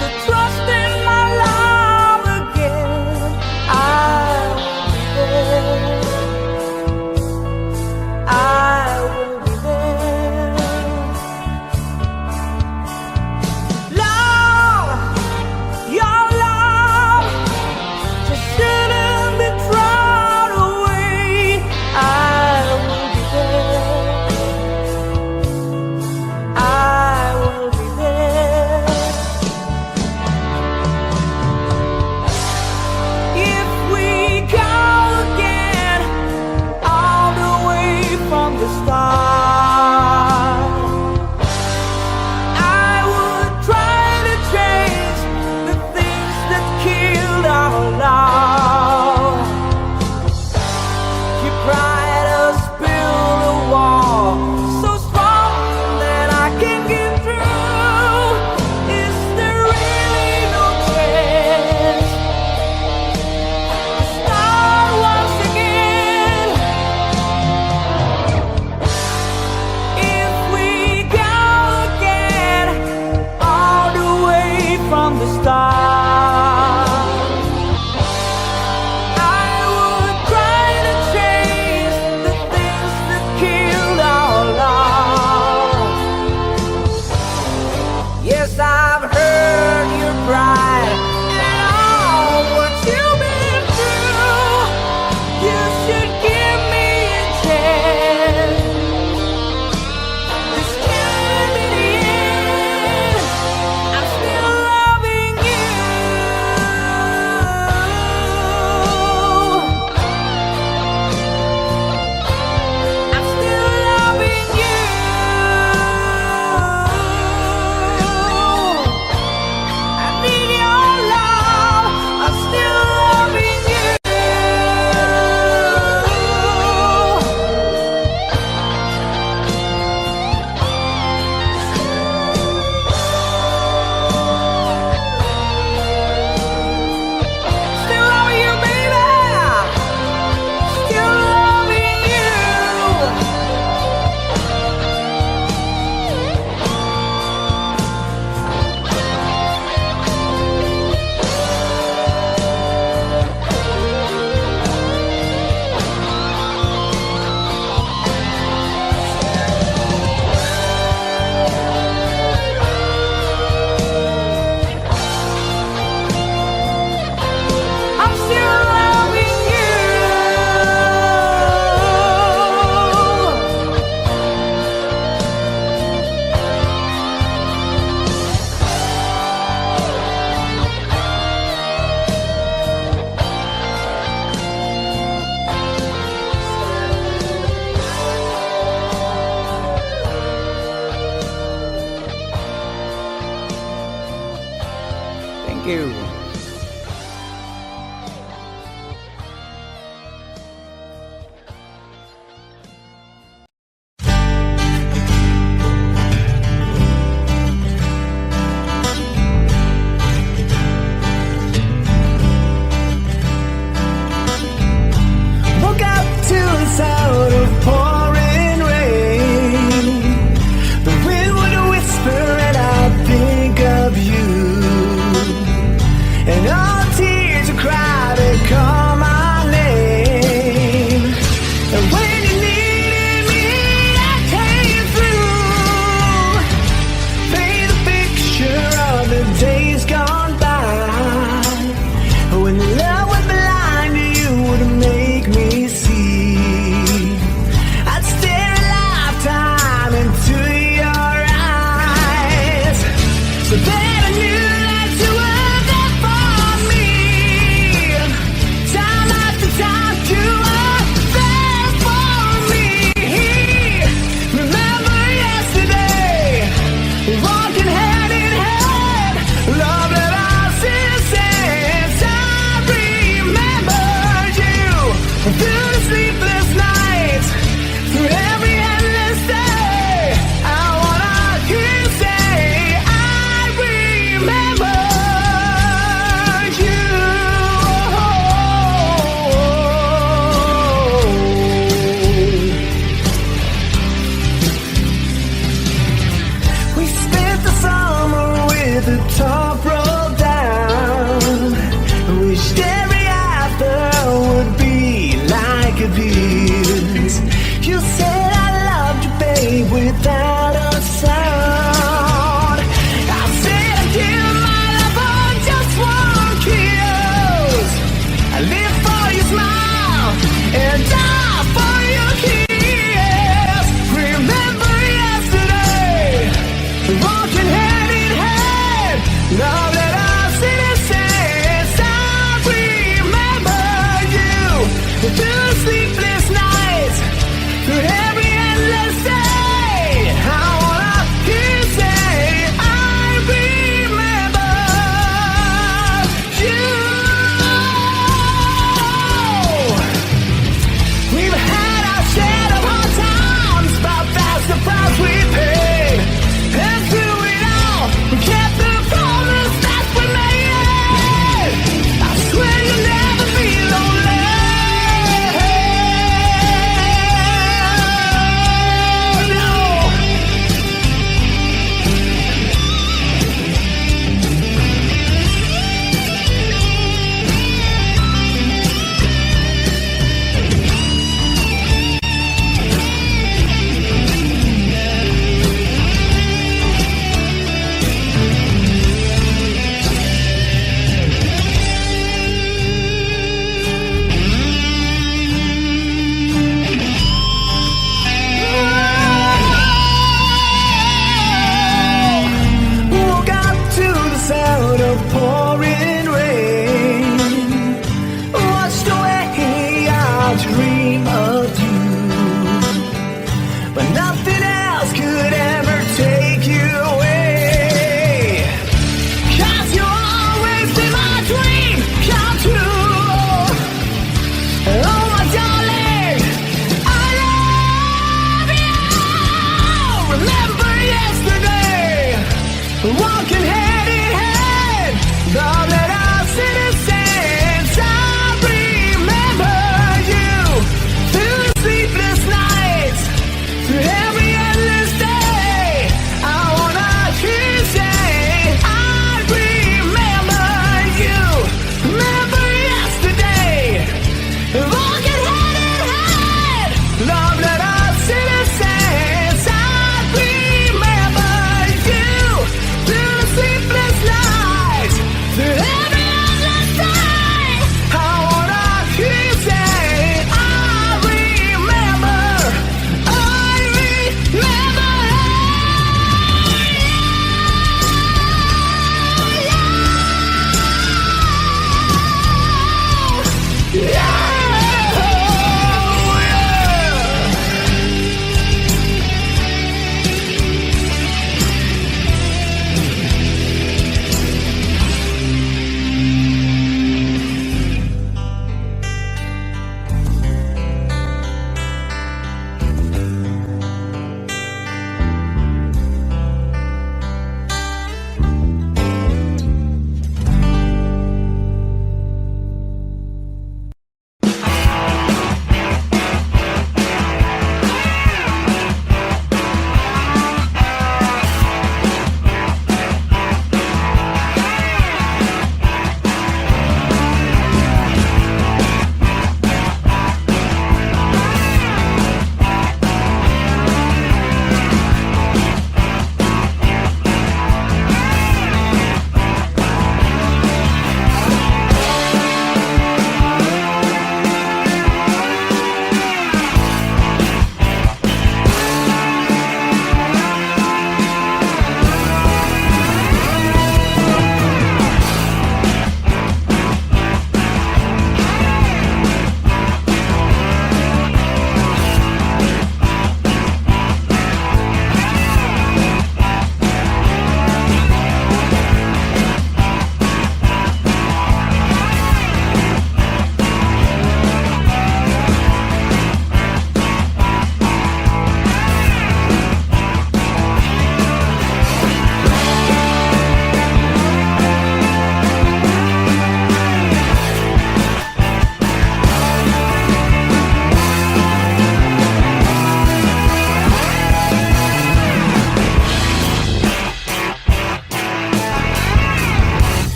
to trust in my love again. I will be there. I will be there. Love, your love just shouldn't be thrown away. I will be there. I will be there. you. Woke up to the sound of pouring rain. The wind would whisper and I'd think of you. And all tears would cry to call my name. And when you needed me, I came through. Paint a picture of the days gone by. When the love was blind, you would make me see. I'd stare a lifetime into your eyes, so that I knew that you were there for me. Time after time, you were there for me. Remember yesterday, walking hand in hand, love that I see since I remembered you. Through the sleepless nights, through every endless day, I wanna hear you say, I remember you. We spent the summer with the top rolled down. Wished every after would be like a piece. You said I loved you, babe, without a sound. I said I'd give my love for just one kiss. I live for your smile and die for your kiss. Remember yesterday, walking hand in hand, love that I've seen since I remember you. Through sleepless nights, through every endless day, I wanna hear you say, I remember you. We've had our share of hard times, but that's the price we paid. And through it all, we kept the promise that we made. I swear you'll never be lonely. Woke up to the sound of pouring rain. Washed away our dream of you, but nothing else could ever take you away. 'Cause you always be my dream come true. Oh my darling, I love you. Remember yesterday, walking hand in hand, love that I've seen since I remember you.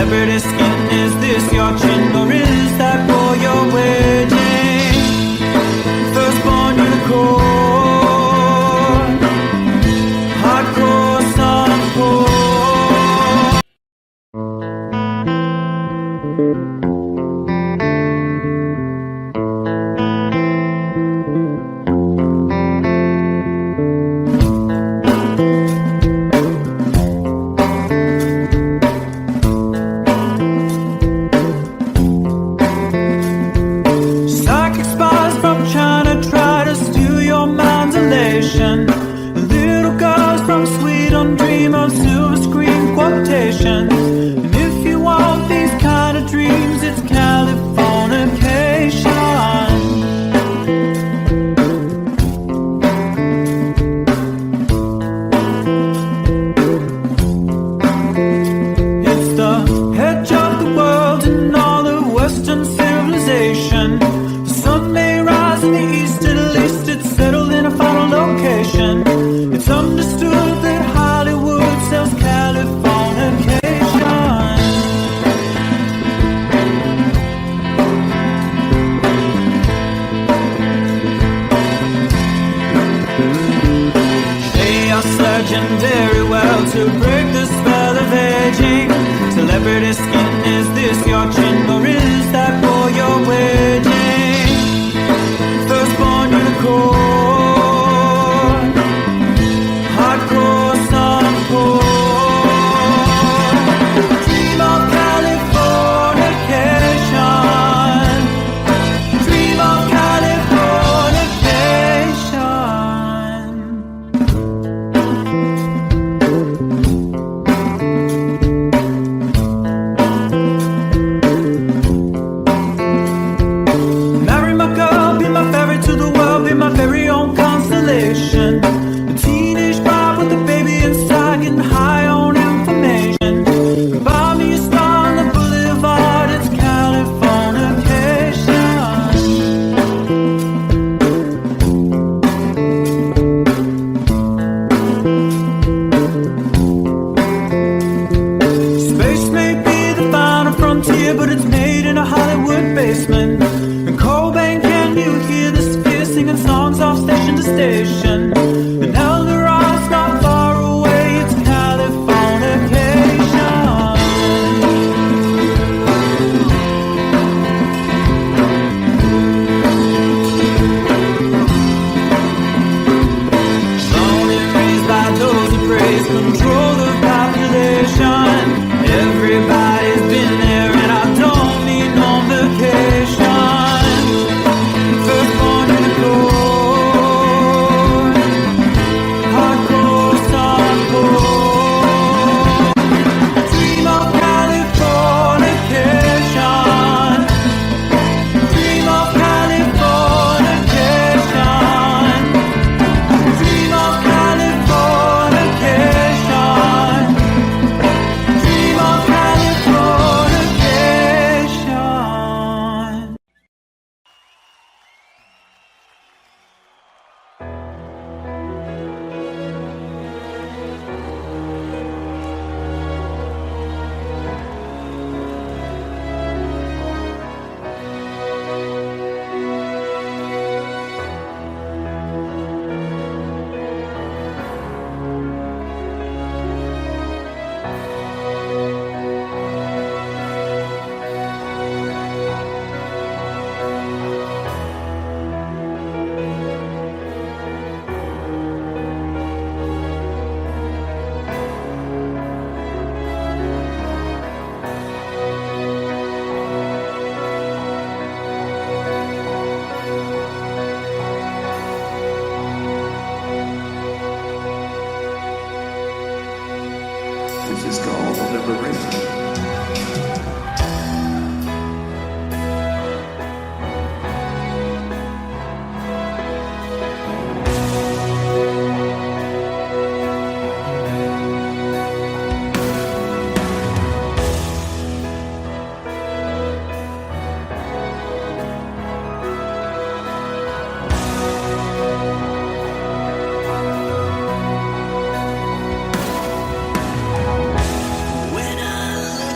Celebrity skin, is this your chin or is that for your wedding? Firstborn unicorn, hardcore softcore. Psychic spies from China try to steal your mind's elation. Little girls from Sweden dream of silver screen quotations. And if you want these kind of dreams, it's Californication. It's the edge of the world and all the Western civilization. The sun may rise in the east, at least it's settled in a final location. It's understood that Hollywood sells Californication. They are sledging very well to break the spell of aging. Celebrity skin, is this your chin or is that for your wedding? Firstborn unicorn, hardcore softcore. Dream of Californication. Dream of Californication. Marry my girl, be my ferry to the world, be my very own constellation. A teenage bride with a baby inside, getting high on information. Buy me a star on the boulevard, it's Californication. Space may be the final frontier, but it's made in a Hollywood basement. And Cobain, can you hear the sphere singing songs off station to station? And Eldorad's not far away, it's Californication. Born and raised by those who praise control the population. Everybody's been there and I don't need no vacation. Firstborn unicorn, hardcore softcore. Dream of Californication. Dream of Californication. Dream of Californication. Dream of Californication. This is called liberation. When I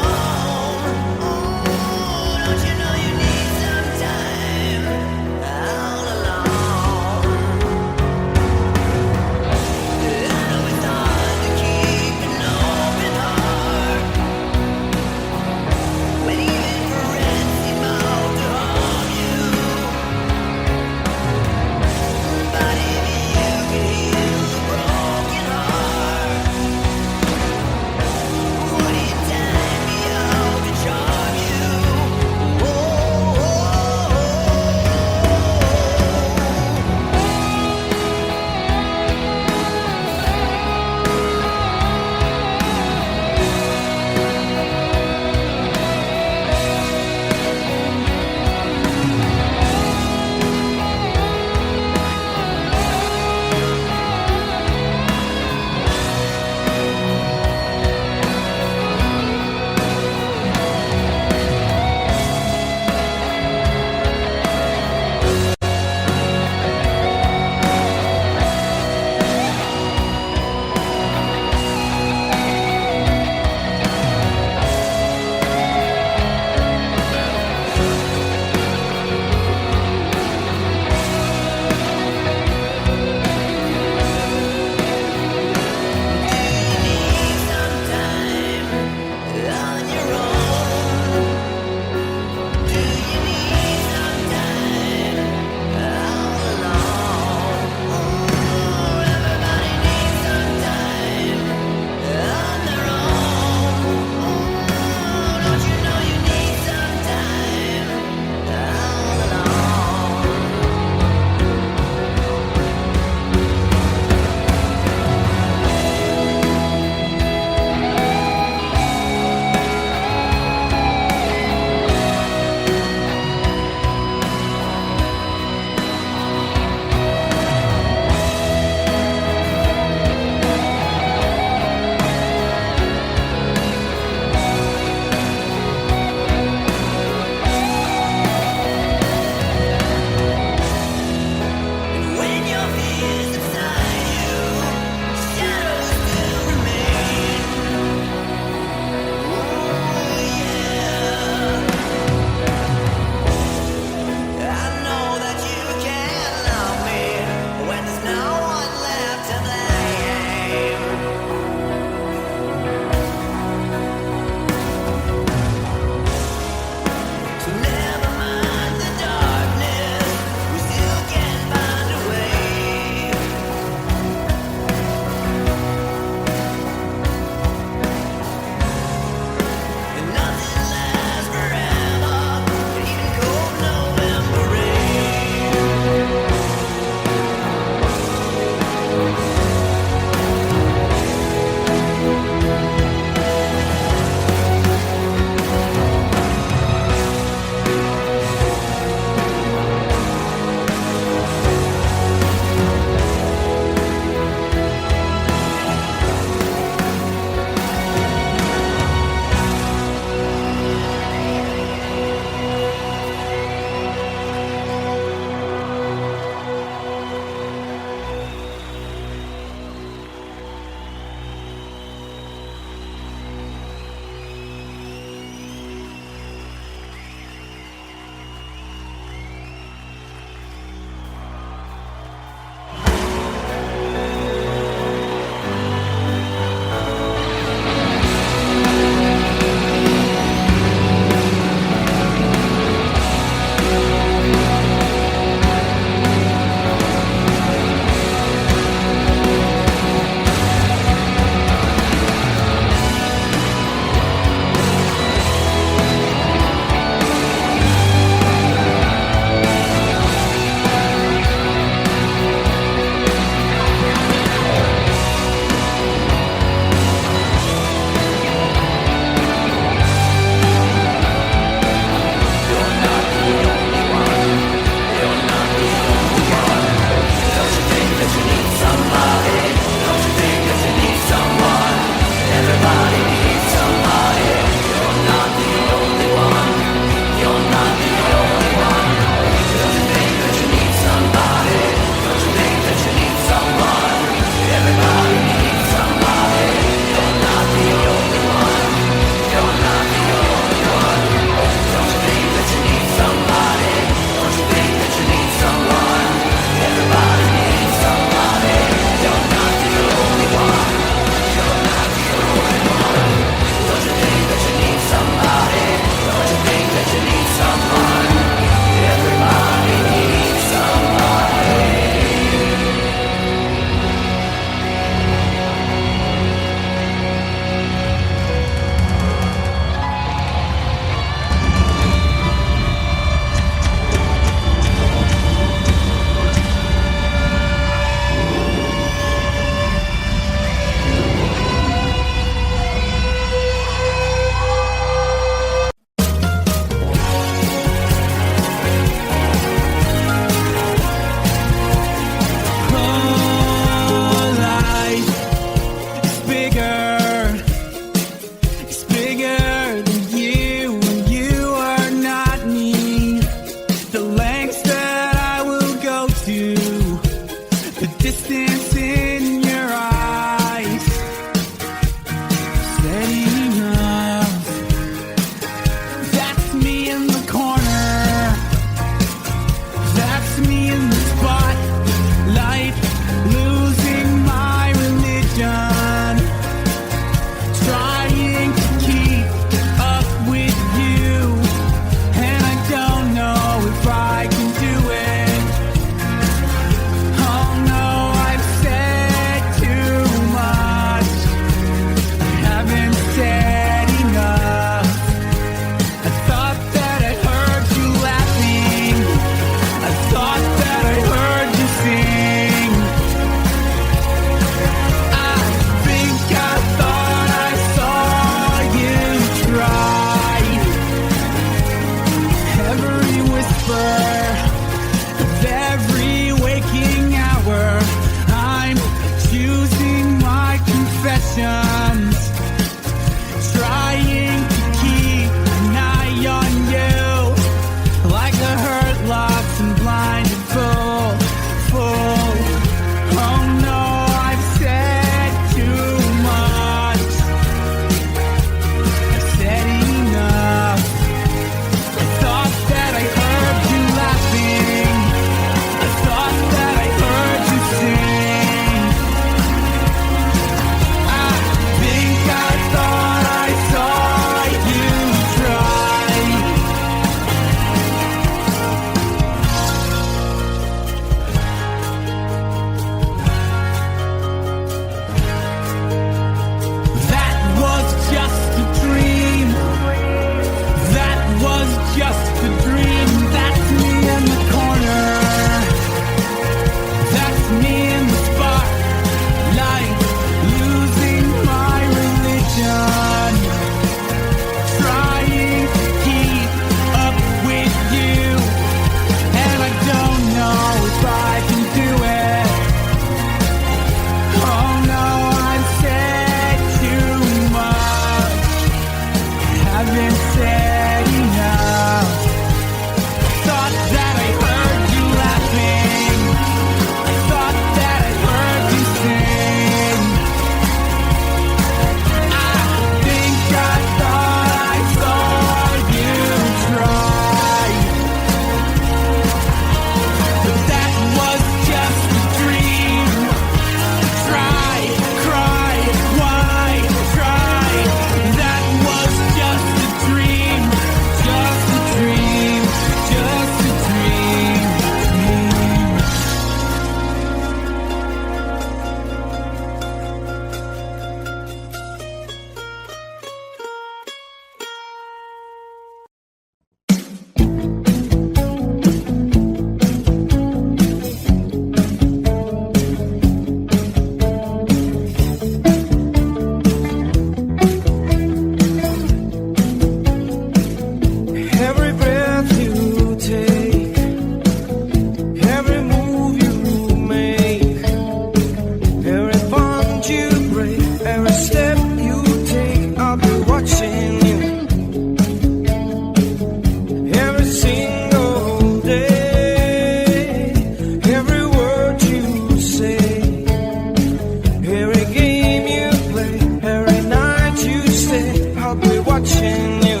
I'll be watching you.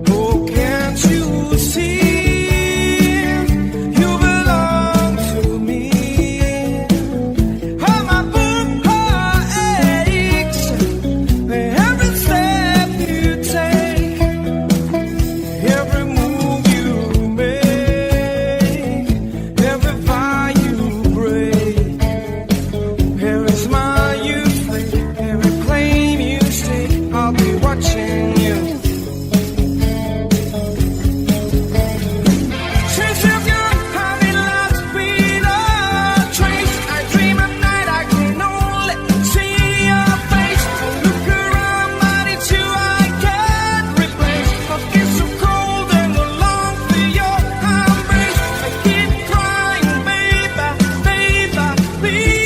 Oh, can't you see? You belong to me. How my boom aches. Every step you take, every move you make, every vow you break. Here is my youth, every claim you stake. I'll be watching you. Since you've gone, I've been lost without trace. I dream at night, I can only see your face. I look around, but it's you I can't replace. I feel so cold and I long for your embrace. I keep crying, baby, baby, please.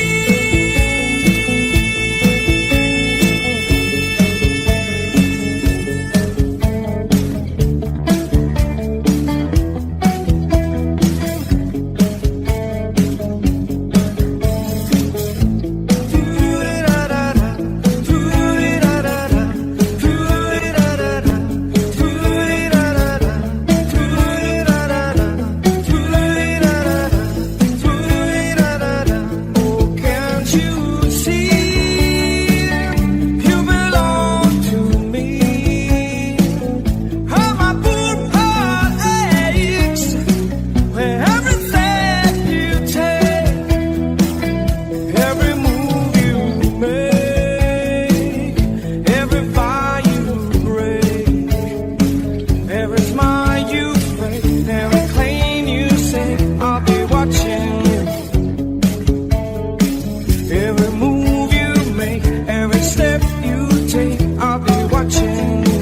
Oh, can't you see? You belong to me. How my poor heart aches. Where every step you take, every move you make, every vow you break, every smile you fake, every claim you say, I'll be watching you. Every move you make, every step you take, I'll be watching you.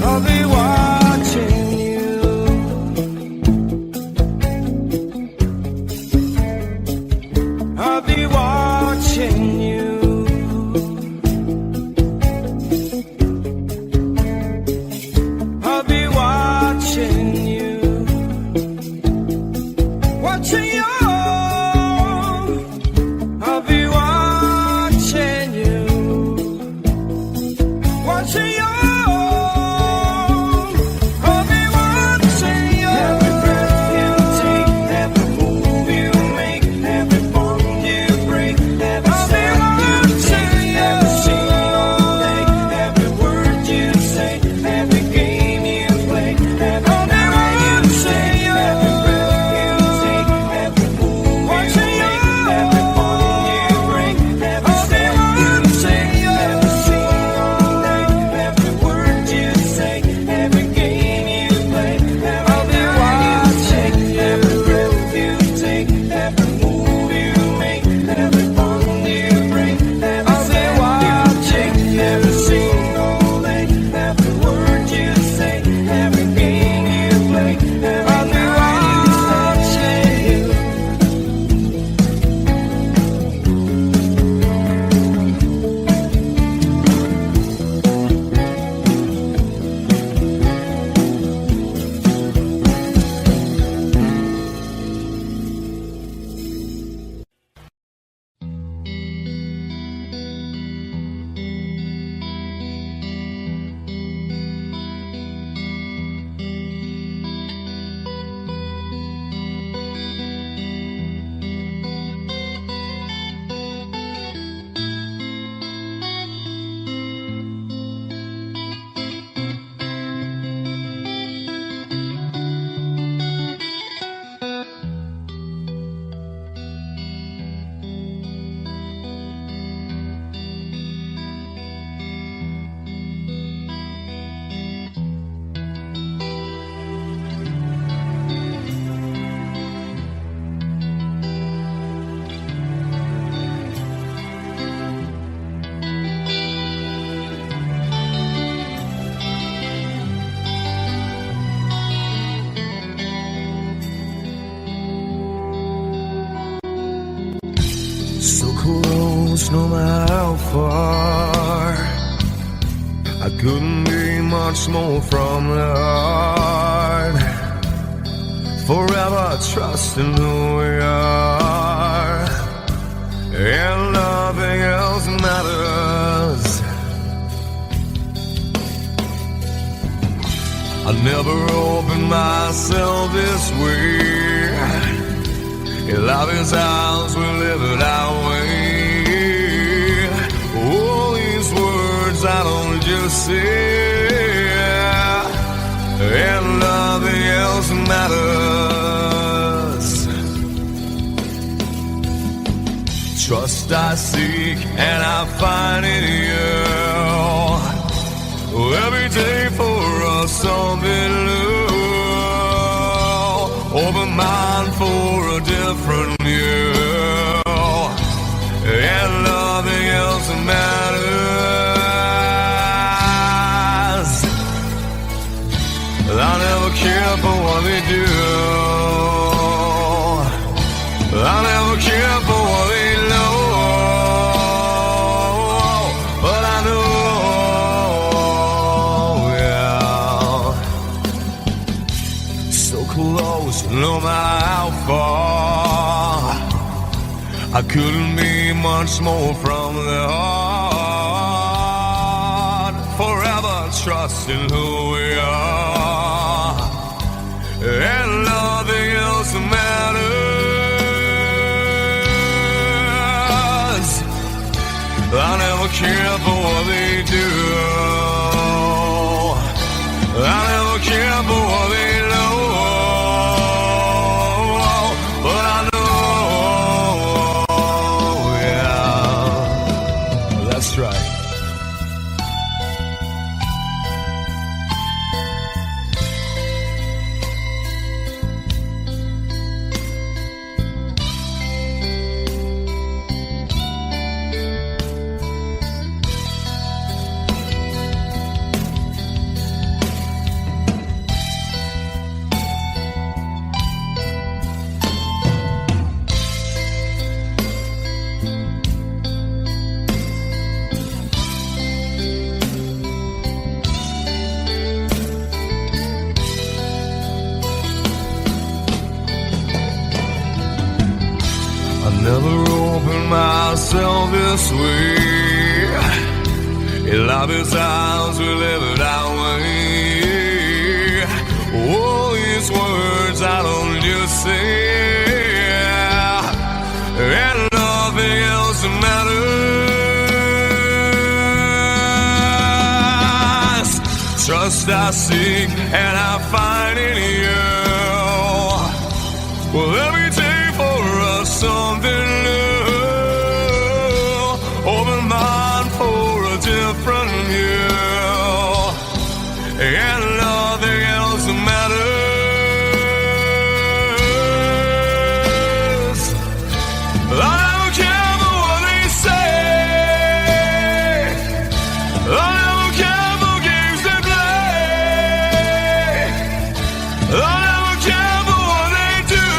I'll be watching you. I'll be watching you. I'll be watching you. Watching you. I'll be watching you. Watching you. I'll be watching you. Every breath you take, every move you make, every bond you break, every step you take, every single day, every word you say, every game you play, every night you say, every breath you take, every move you make, every bond you break, every step you take, every single day, every word you say, every game you play, every night you say, every breath you take, every move you make, every bond you break, every step you take, every single day, every word you say, every game you play, every night you say. So close, no matter how far. I couldn't be much more from the heart. forever trusting who we are, and nothing else matters. I never opened myself this way. In life is ours, we live it our way. All these words I don't just say, and nothing else matters. Trust I seek and I find in you. Every day for us something new. Open mind for a different view, and nothing else matters. I never care for what they do. I never care for what they know. But I know, yeah, so close, no matter how far. I couldn't be much more from the heart. Forever trusting who we are, and nothing else matters. I never care for what they do. I never care for what they know. But I know, yeah, that's right. Never opened myself this way. In life is ours, we live it our way. All these words I don't just say, and nothing else matters. Trust I seek and I find in you. Well, every day for us something new. Open mind for a different view, and nothing else matters. I don't care for what they say. I don't care for games they play. I don't care for what they do.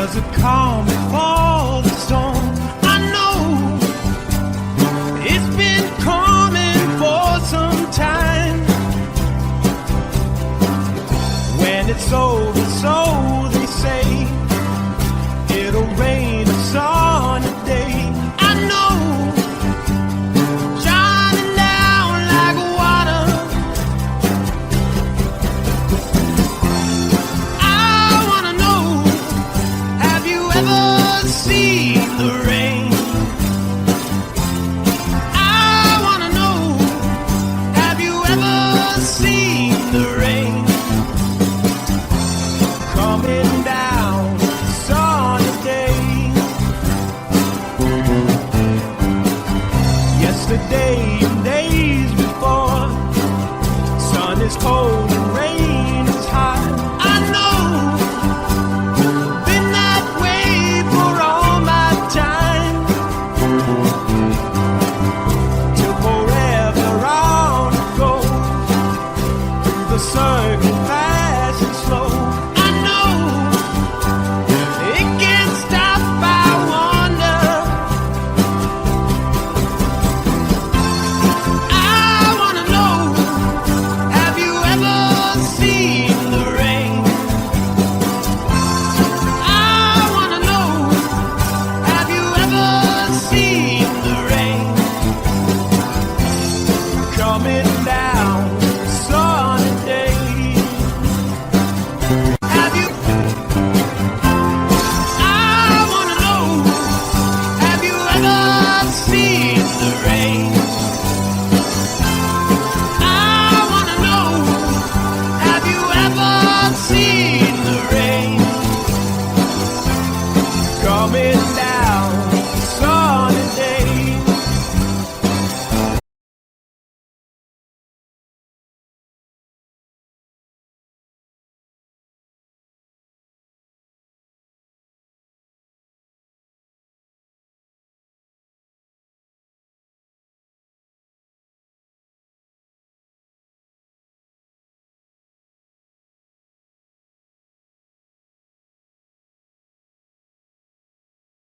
was a calm before the storm. I know it's been coming for some time. When it's over, so they say, it'll rain a sunny day. I know, shining down like water. I wanna know, have you ever seen the rain? I wanna know, have you ever seen the rain? Coming down sunny day. Yesterday and days before, sun is cold and rain is hot. I know, been that way for all my time. Till forever on it goes, through the circle fast and slow. I know, it can't stop, I wonder. I wanna know, have you ever seen the rain? I wanna know, have you ever seen the rain? Coming down sunny day. Have you? I wanna know, have you ever seen the rain? I wanna know, have you ever seen the rain? Coming down sunny day.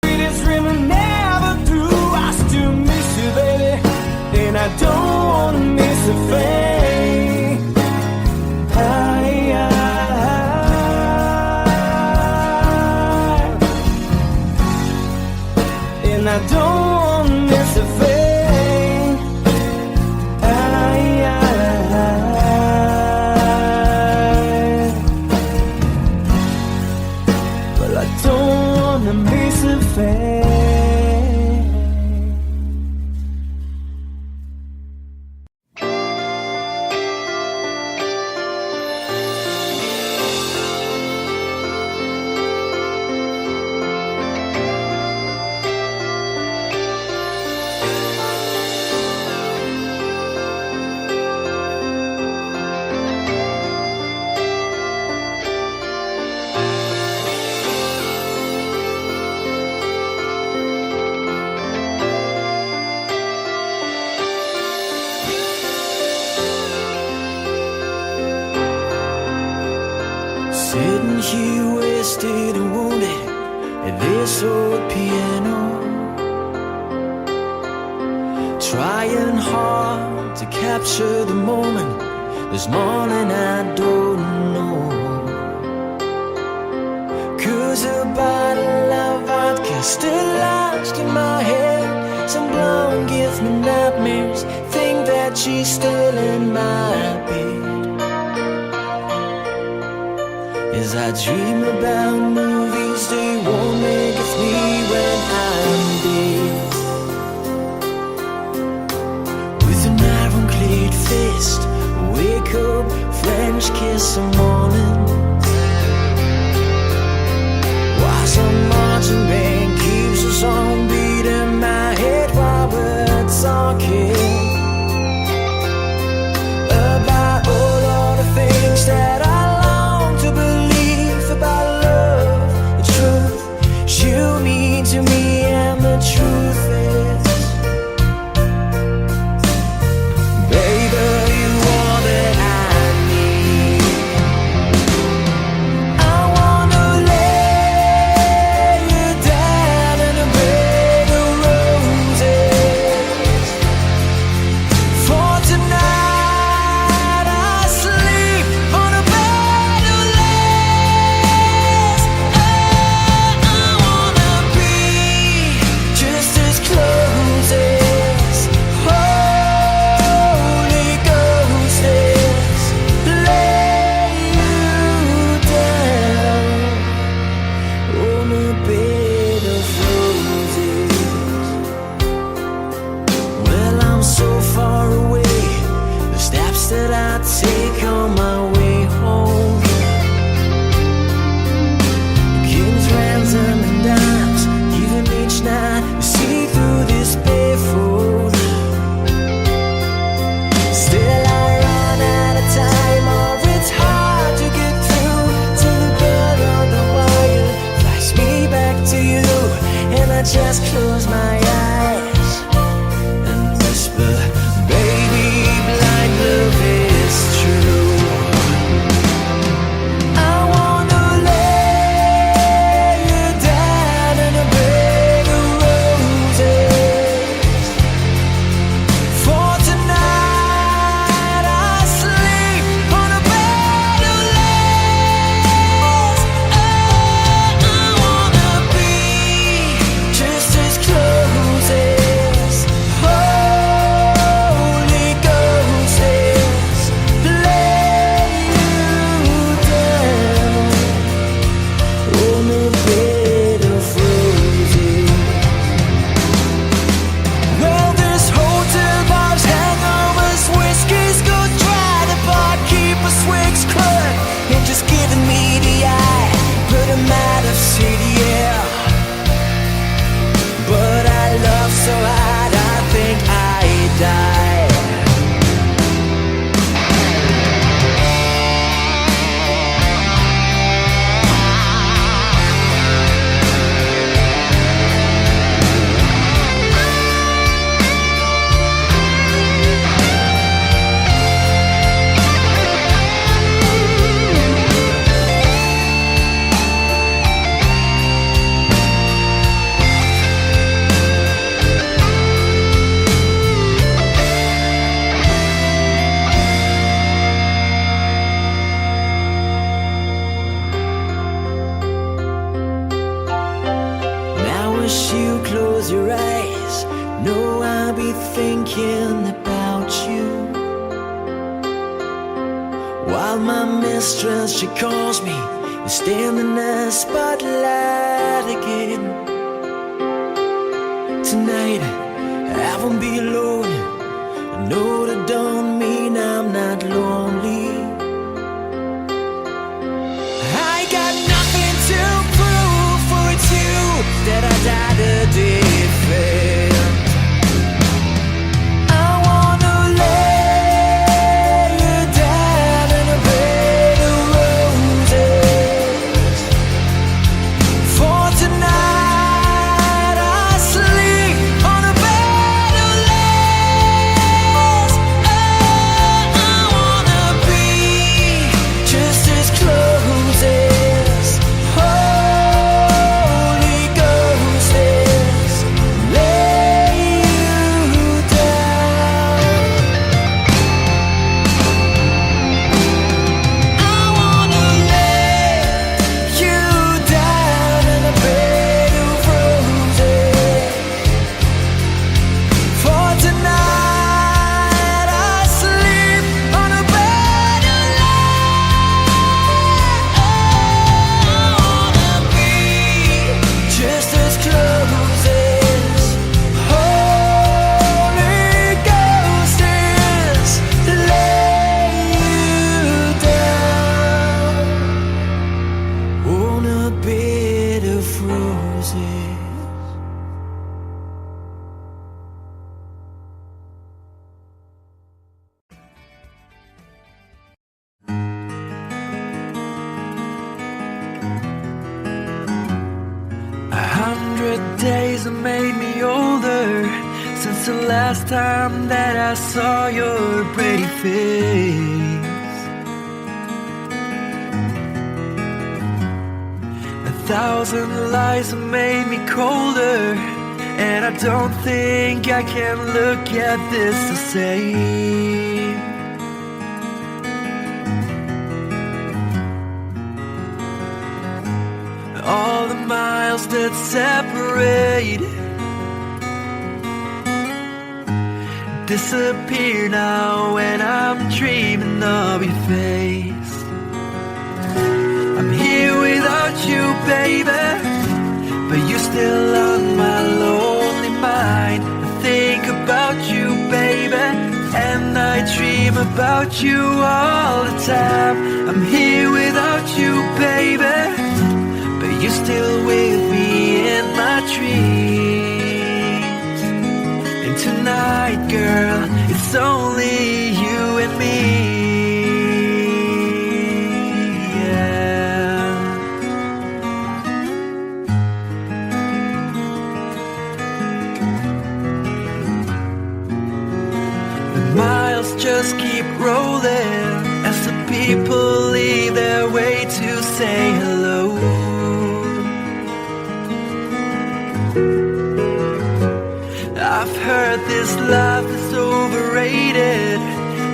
This river never through. I still miss you, baby, and I don't wanna miss a thing. And I don't wanna miss a thing. Well, I don't wanna miss a thing. Sitting here wasted and wounded at this old piano, trying hard to capture the moment. This morning I don't know, 'cause a bottle of vodka still lodged in my head. Some blonde gives me nightmares, think that she's still in my bed. As I dream about movies, they won't make it me when I'm dead. With an ironclad fist, wake up, French kiss the morning. While some marching band keeps us on beating my head while we're talking about all of the things that I long to believe about love. I just close my eyes and whisper, baby, blind love is true. I wanna lay you down in a bed of roses. For tonight I sleep on a bed of lace. Oh, I wanna be just as close as Holy Ghost is. Lay you down on a bed of roses. Well, there's hotel bars, hangovers, whiskey's go dry. The barkeeper swigs club and just giving me the eye. Put him out of city, yeah. But I love so hard, I think I die. Now as you close your eyes, know I'll be thinking about you. While my mistress, she calls me and stand in the spotlight again. Tonight I won't be alone. I know that don't mean I'm not lonely. I got nothing to prove, for it's you that I died a defend. I wanna lay you down in a bed of roses. For tonight I sleep on a bed of lace. Oh, I wanna be just as close as Holy Ghost is. Lay you down. I wanna lay you down in a bed of roses. For tonight I sleep on a bed of lace. I wanna be just as close as Holy Ghost is. Lay you down on a bed of roses. A 100 days have made me older since the last time that I saw your pretty face. 1,000 lies have made me colder, and I don't think I can look at this the same. All the miles that separate disappear now when I'm dreaming of your face. I'm here without you, baby, but you're still on my lonely mind. I think about you, baby, and I dream about you all the time. I'm here without you, baby, but you're still with me in my dreams. And tonight, girl, it's only you and me. Yeah. rolling as the people leave their way to say hello. I've heard this life is overrated,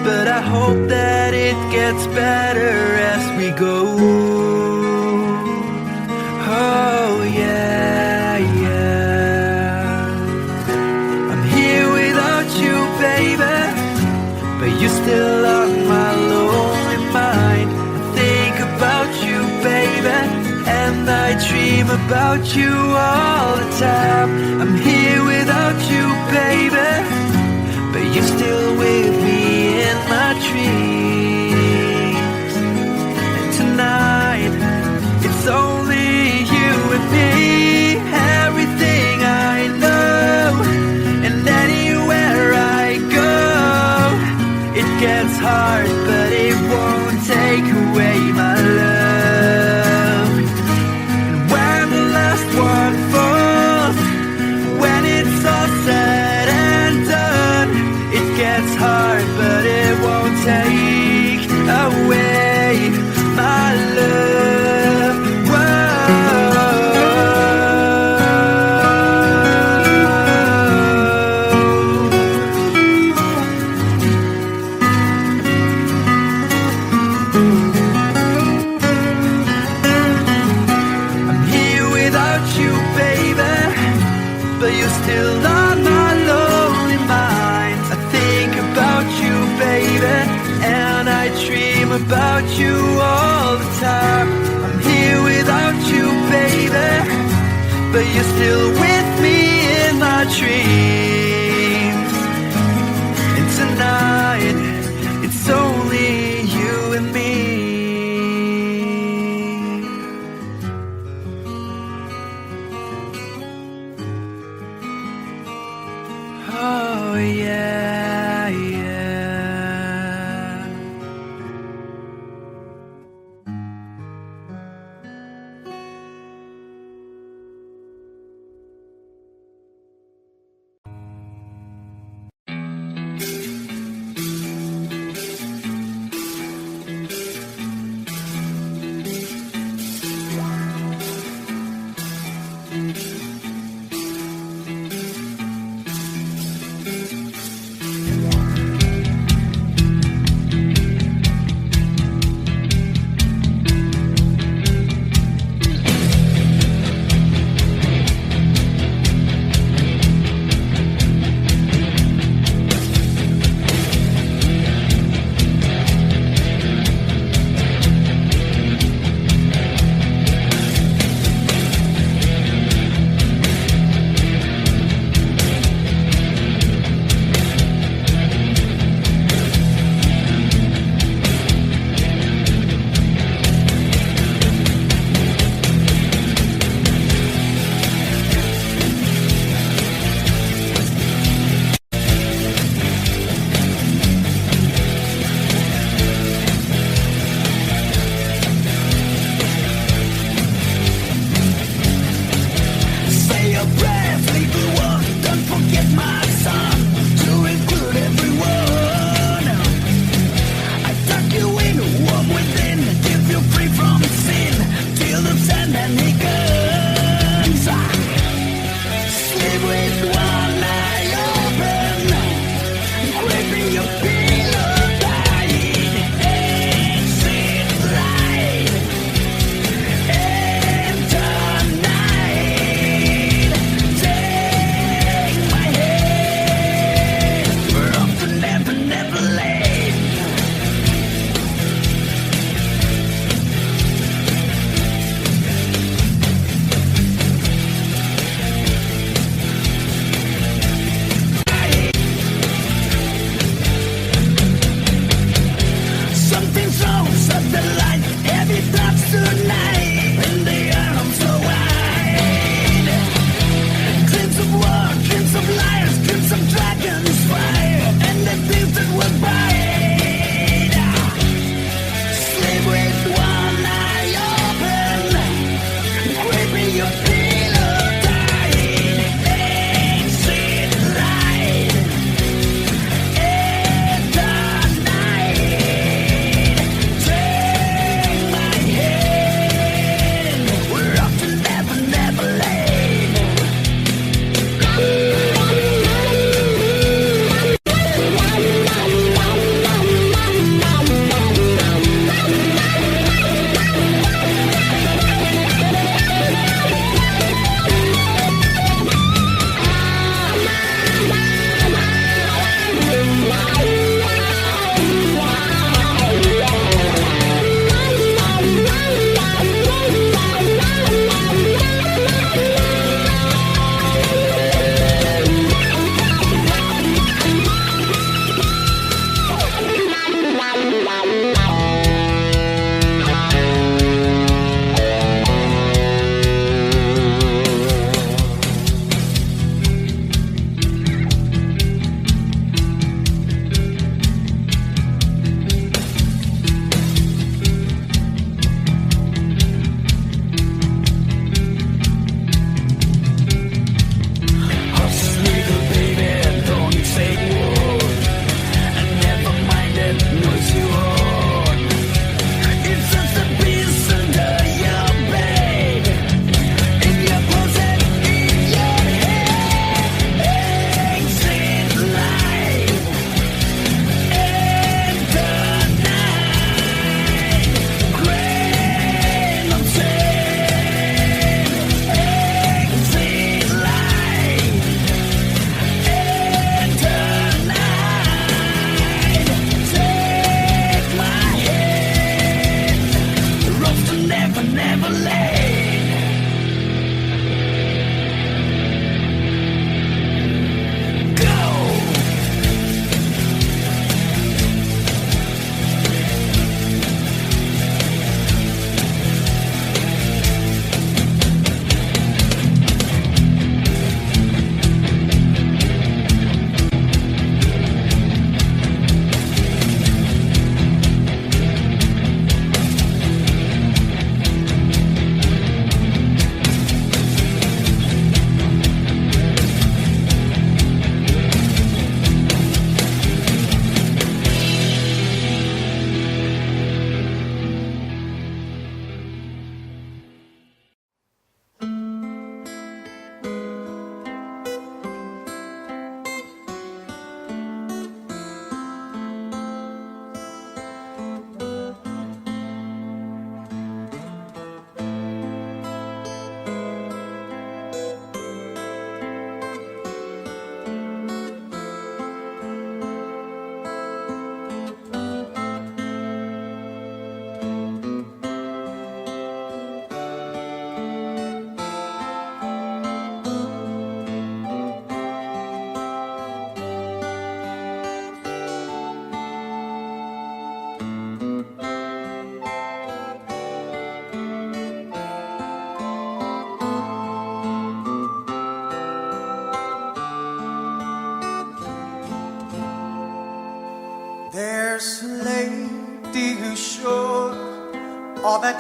but I hope that it gets better as we go. Oh yeah, yeah. I'm here without you, baby, but you're still on my lonely mind. I think about you, baby, and I dream about you all the time. I'm here without you, baby, but you're still with me in my dreams. And tonight, it's only you and me. Everything I know, and anywhere I go, it gets hard, but it won't take away my love. And when the last one falls, when it's all said and done, it gets hard, but it won't take away my love. I'm here without you, baby, but you're still on my lonely mind. I think about you, baby, and I dream about you all the time. I'm here without you, baby, but you're still with me in my dreams. And tonight, it's only you and me. Oh yeah, yeah.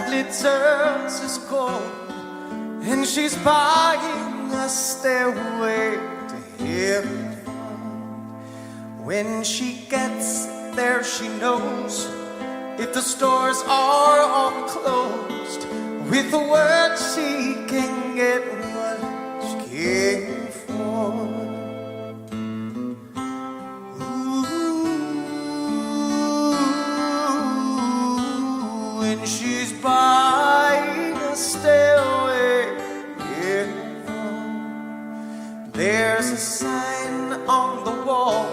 sadly turns his cold, and she's buying a stairway to heaven. When she gets there, she knows if the stores are all closed, with the word she can get what she came for. When she's buying a stairway, there's a sign on the wall,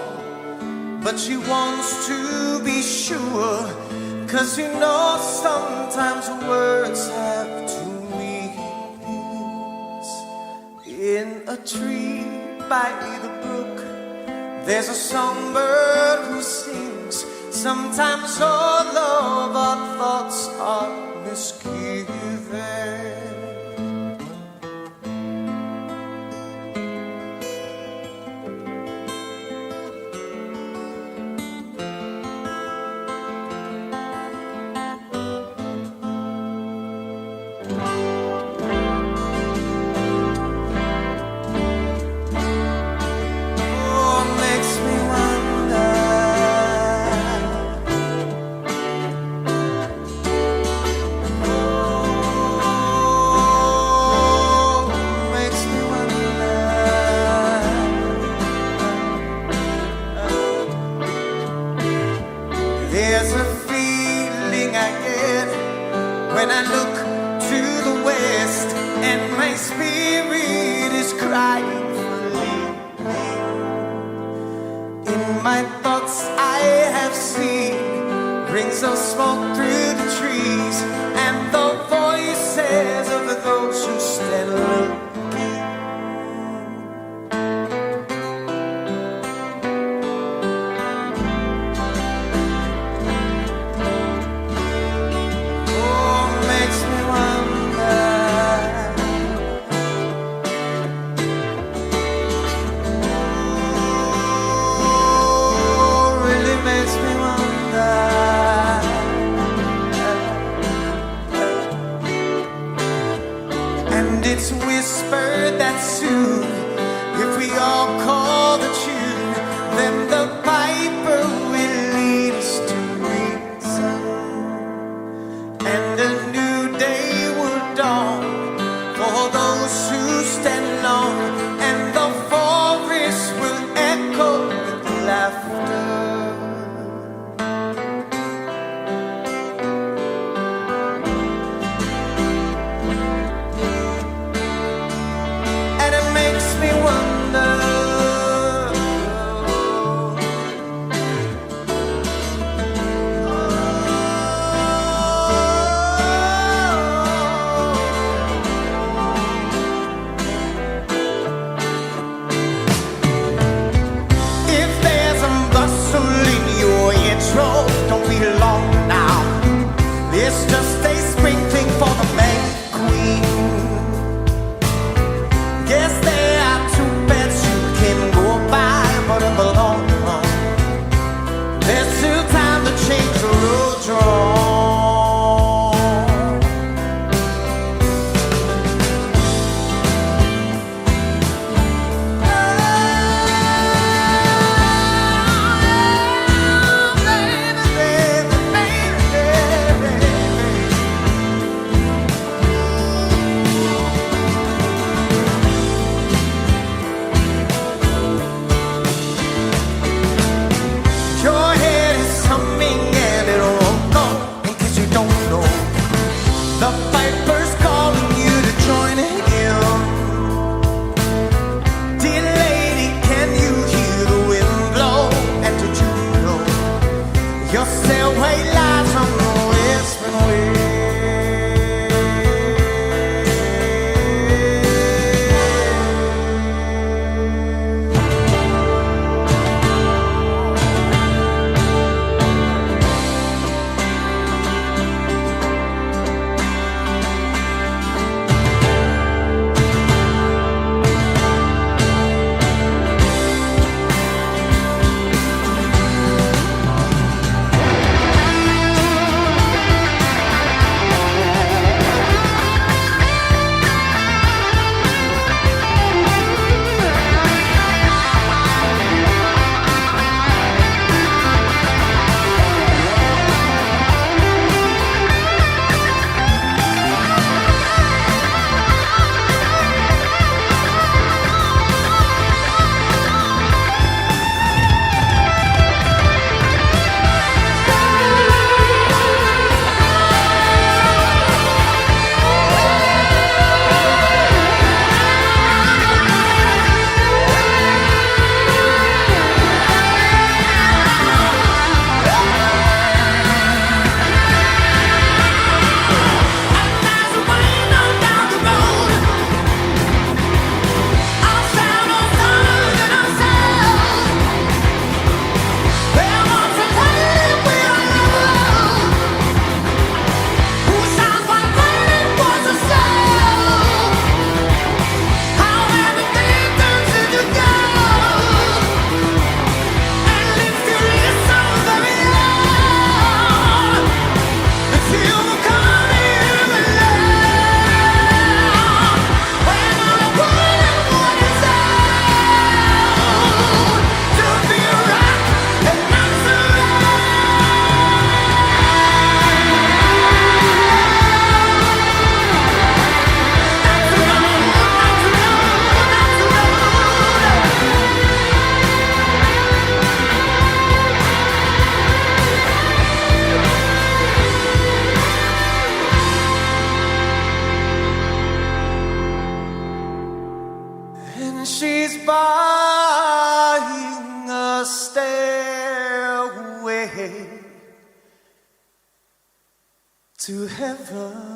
but she wants to be sure, 'cause you know sometimes words have two meanings. In a tree by the brook, there's a songbird who sings. Sometimes all of our thoughts are misgiven. There's a feeling I get when I look to the west, and my spirit is crying for leaving. In my thoughts I have seen rings of smoke through the trees, and the voices of those who stand looking. It's whispered that soon, if we all call the tune, then the piper will lead us to reason, and a new day will dawn for those who stand long, and the forest will echo with laughter. she's buying a stairway to heaven.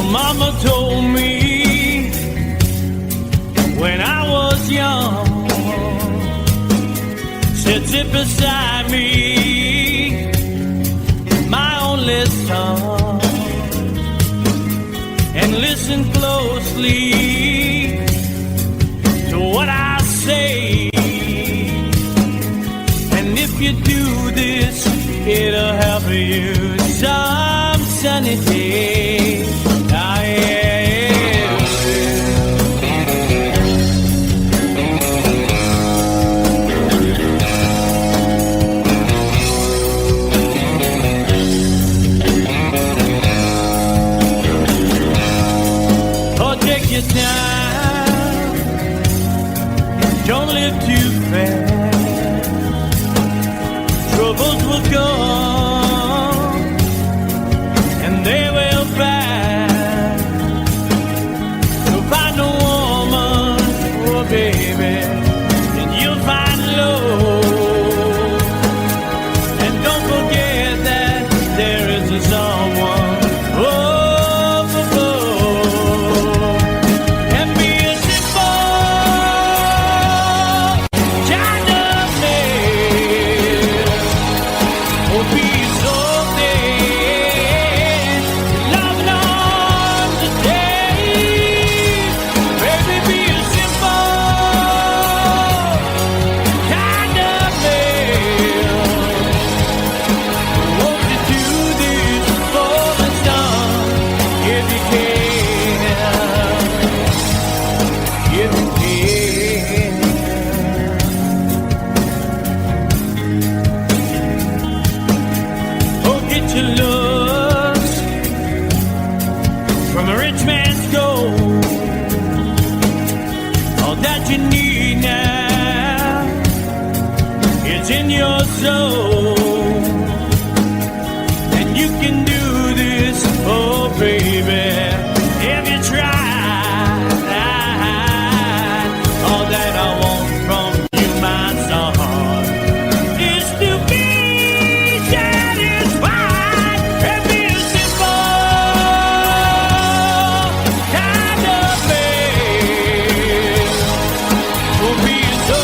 Mama told me when I was young, said sit beside me, my only son, and listen closely to what I say. And if you do this, it'll help you some sunny day. Don't live too fast. Troubles will come and they will pass. You'll find a woman, oh baby, and you'll find love. And don't forget that there is a someone in your soul, and you can do this, oh baby, if you try. All that I want from you, my son, is to be satisfied and be a simple kind of man. Will be so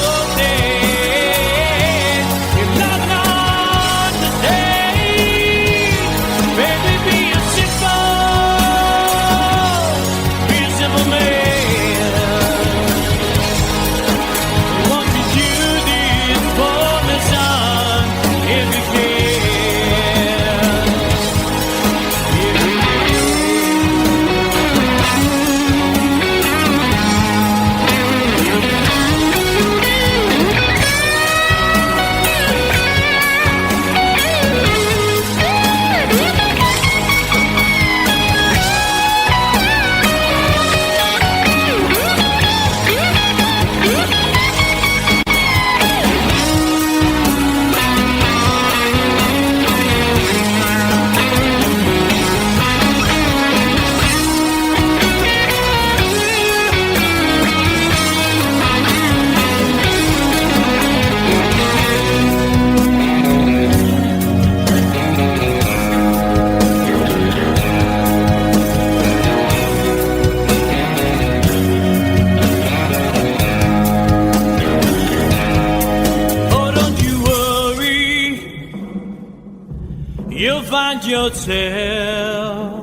find yourself,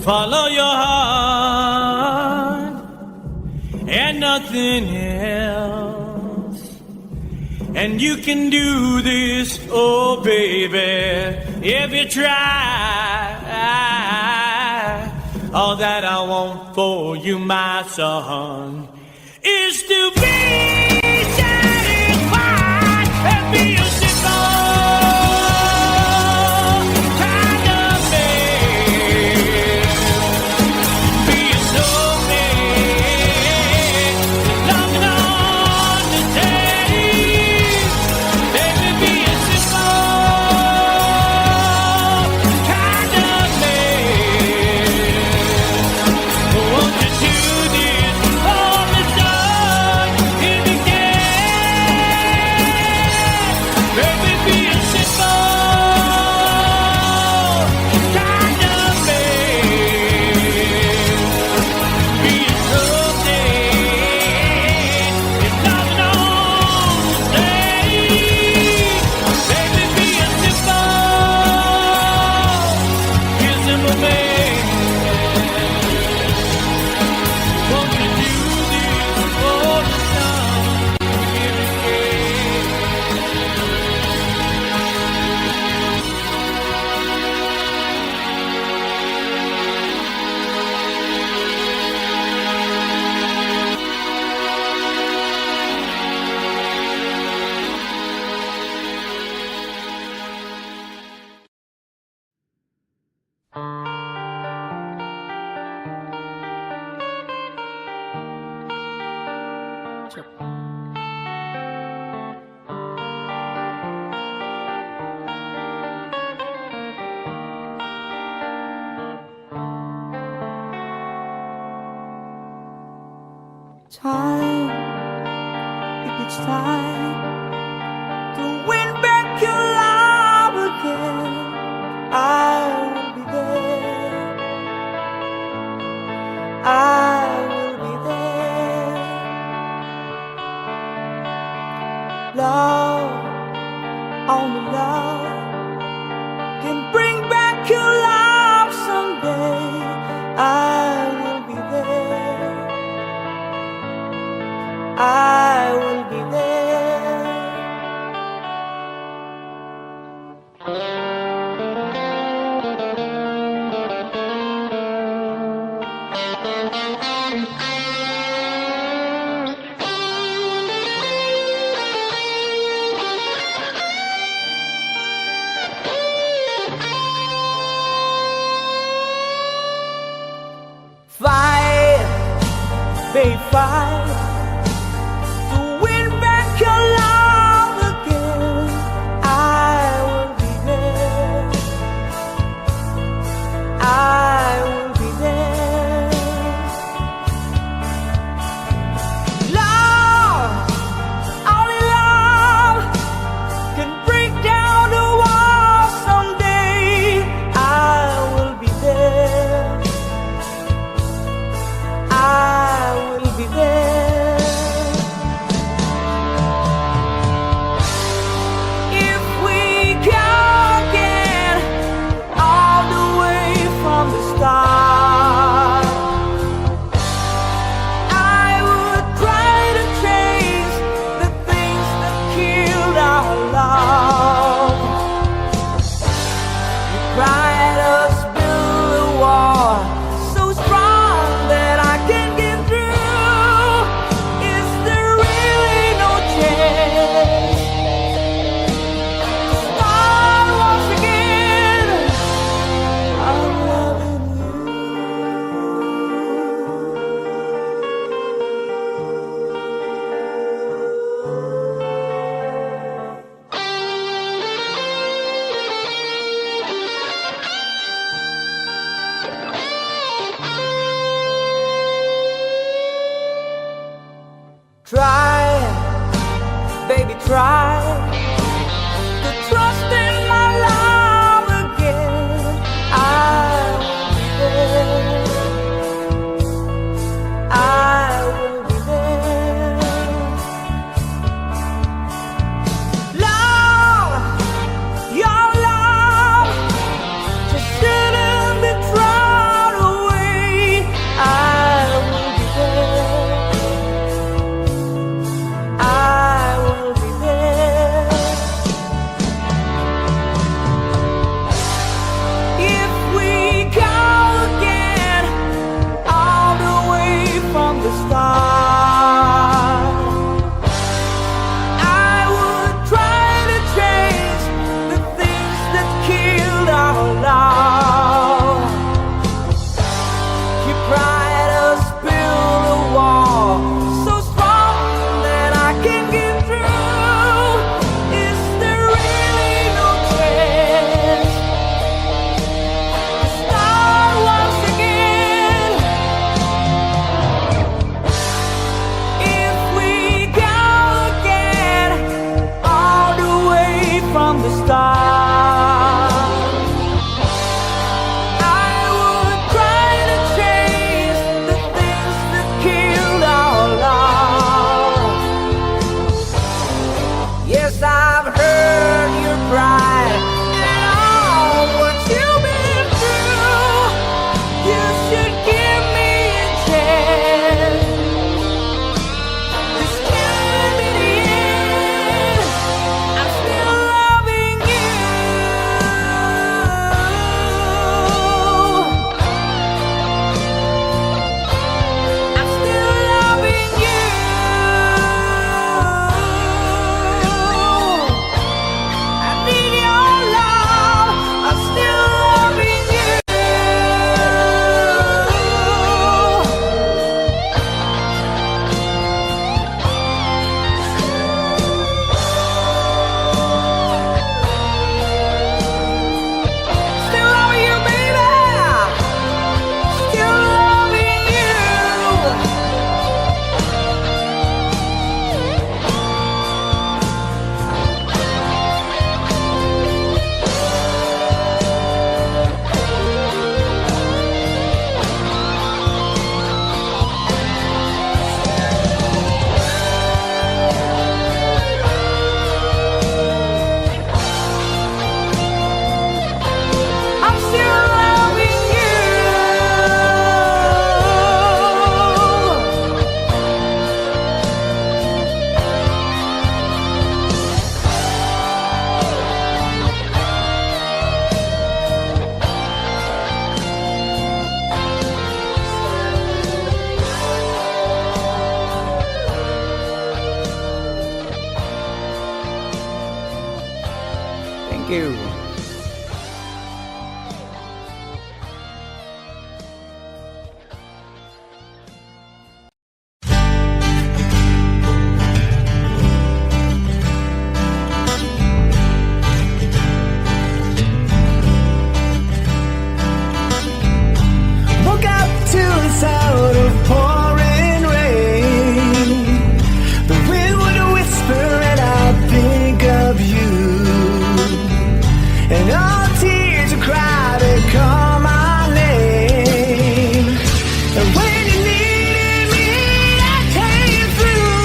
follow your heart and nothing else. And you can do this, oh baby, if you try. All that I want for you, my son, is to be satisfied and be a simple kind of man. time, if it's time to win back your love again, I will be there. I will be there. Love, only love can bring back your love someday. I will be there. I will be there. Fight, babe, fight to win back your love again. I will be there. I will be there. Love, only love can break down the walls someday. I will be there. I will be there. you. Woke up to the sound of pouring rain. The wind would whisper and I'd think of you. And all tears would cry to call my name. And when you needed me, I came through.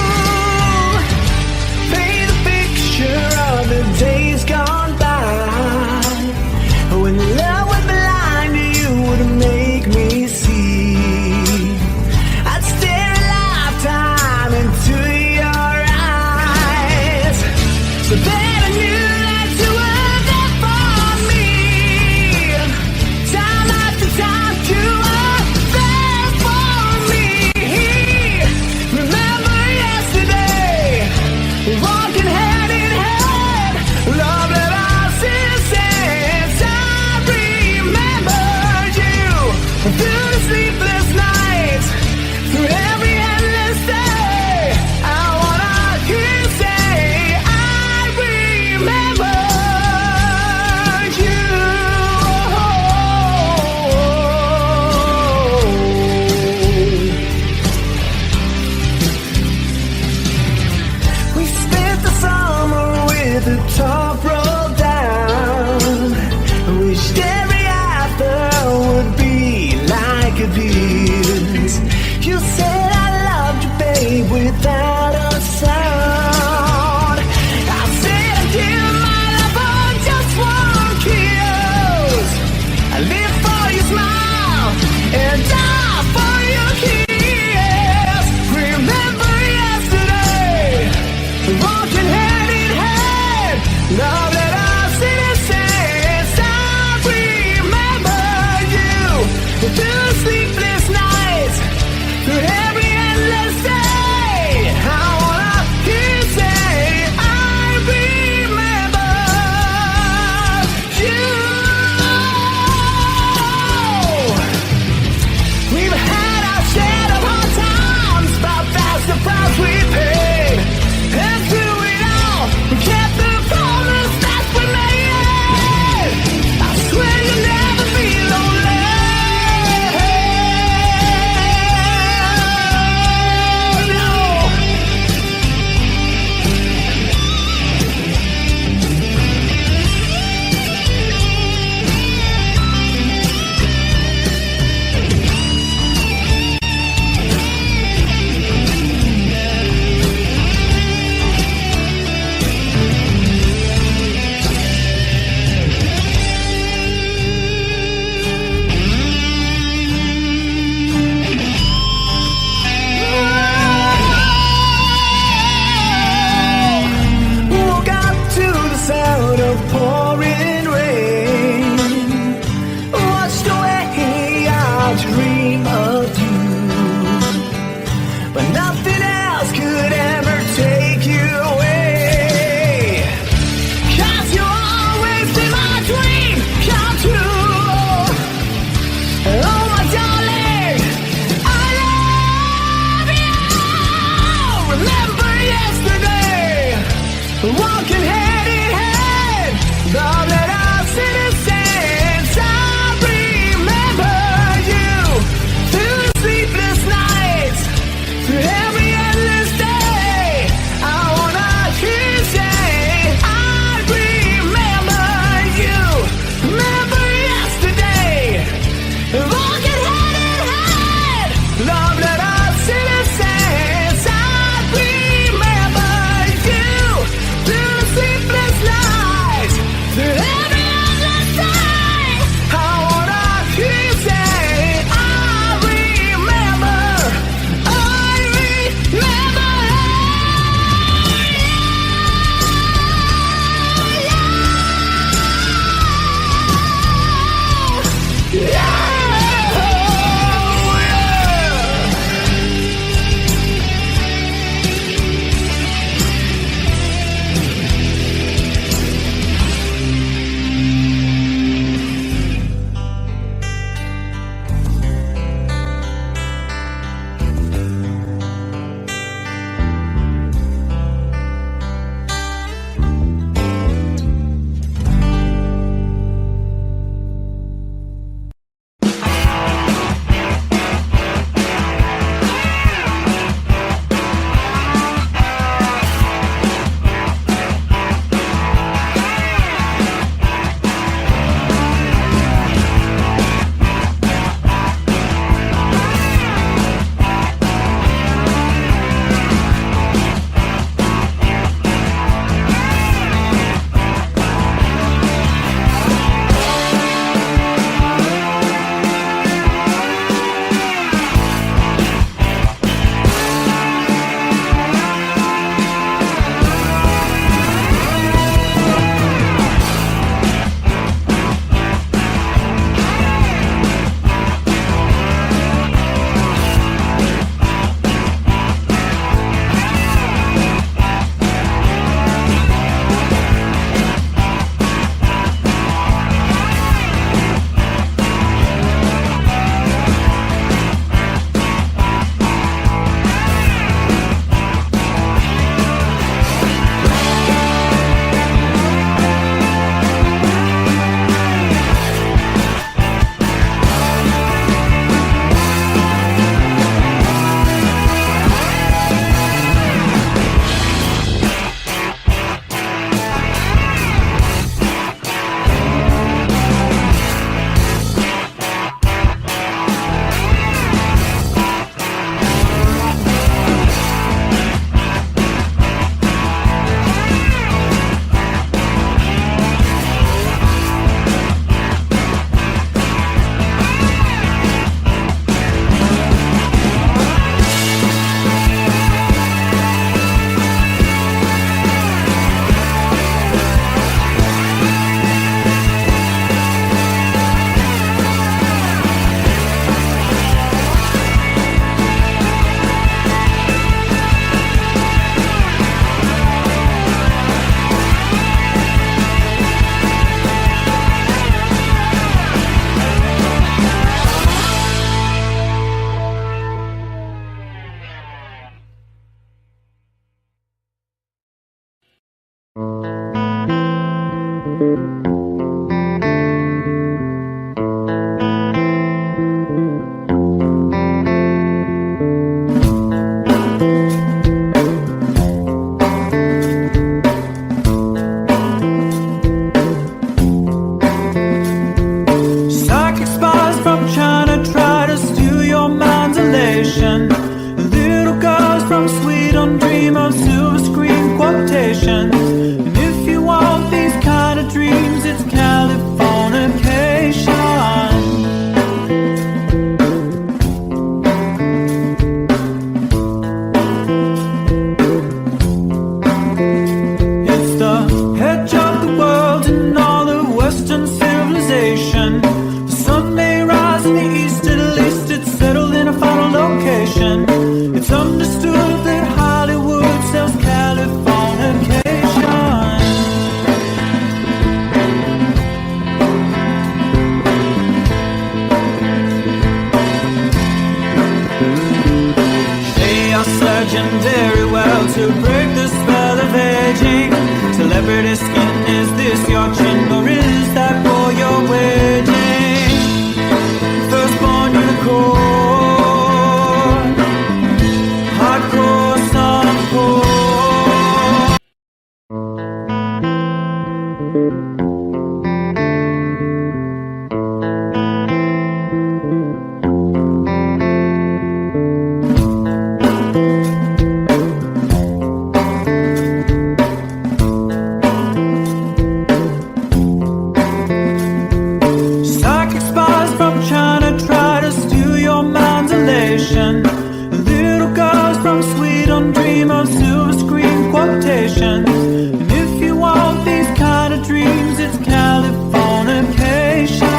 Paint a picture of the days gone by. When love was blind, you would make me see. I'd stare a lifetime into your eyes, so that I knew that you were there for me. Time after time, you were there for me. Remember yesterday, walking hand in hand, love that I since I remembered you through the sleepless nights, through every endless day. I wanna hear you say, I remembered you. We spent the summer with the top rolled down. Wished every after would be like this. You said I loved you, babe, without a sound. I said I'd give my love for just one kiss. I live for your smile and die for your kiss. Remember yesterday, walking hand in hand, love that I since I remember you through sleepless nights, through every endless day. I wanna hear you say, I remember you. We've had our share of hard times, but that's the price we paid. And through it all, we kept the promise that we made. I swear you'll never be lonely. No. Woke up to the sound of pouring rain. Watched away our dream of you, but nothing else could ever take you away. 'Cause you always see my dream come true. Oh my darling, I love you. Remember yesterday, walking hand in hand, love that I since I remember you civilization. Little girls from Sweden dream of silver screen quotations. And if you want these kind of dreams, it's Californication.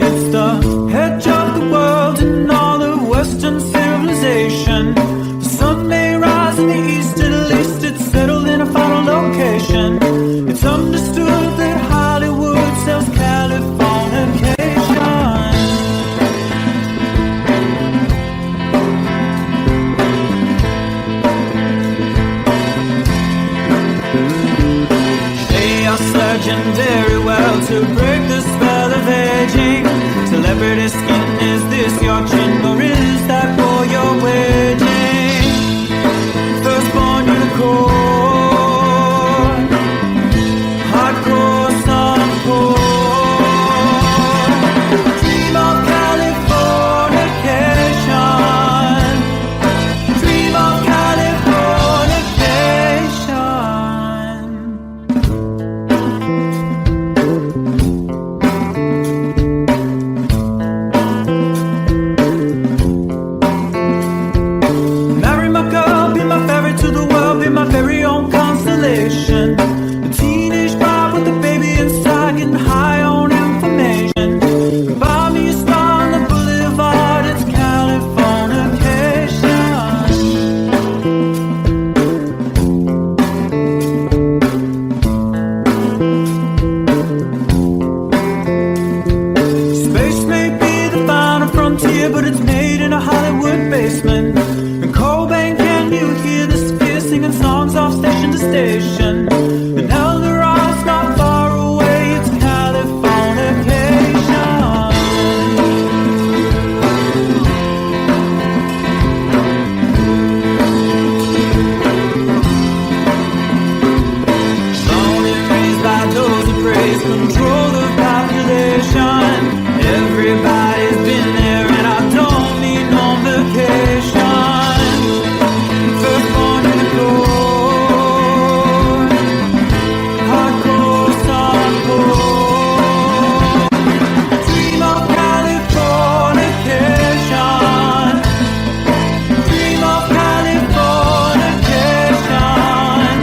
It's the edge of the world and all of Western civilization. The sun may rise in the east, at least it's settled in a final location. It's understood that Hollywood sells Californication. They are searching very well to break the spell of aging. Celebrity skin, is this your chin or is that for your wedding? Firstborn unicorn, hardcore son of porn. Dream of Californication. Dream of Californication. Marry my girl, be my ferry to the world, be my very own constellation. A teenage bride with a baby inside, getting high on information. Buy me a star on the boulevard, it's Californication. Space may be the final frontier, but it's made in a Hollywood basement. In Cobain, can you hear the sphere singing songs off station to station? And Eldorad's not far away, it's Californication. Born and raised by those who praise control the population. Everybody's been there and I don't need no vacation. Firstborn unicorn, hardcore son of porn. Dream of Californication. Dream of Californication.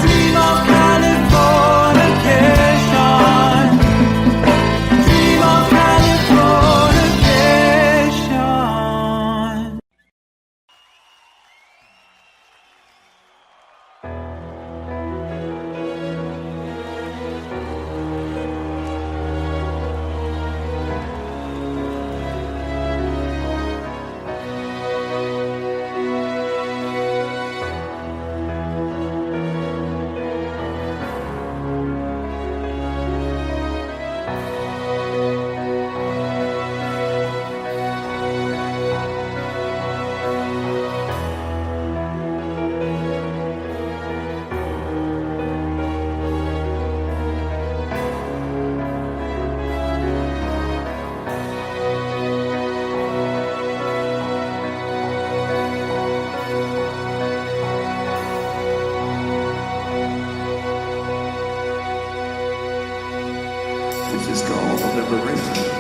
Dream of Californication. Dream of Californication. This is called liberation.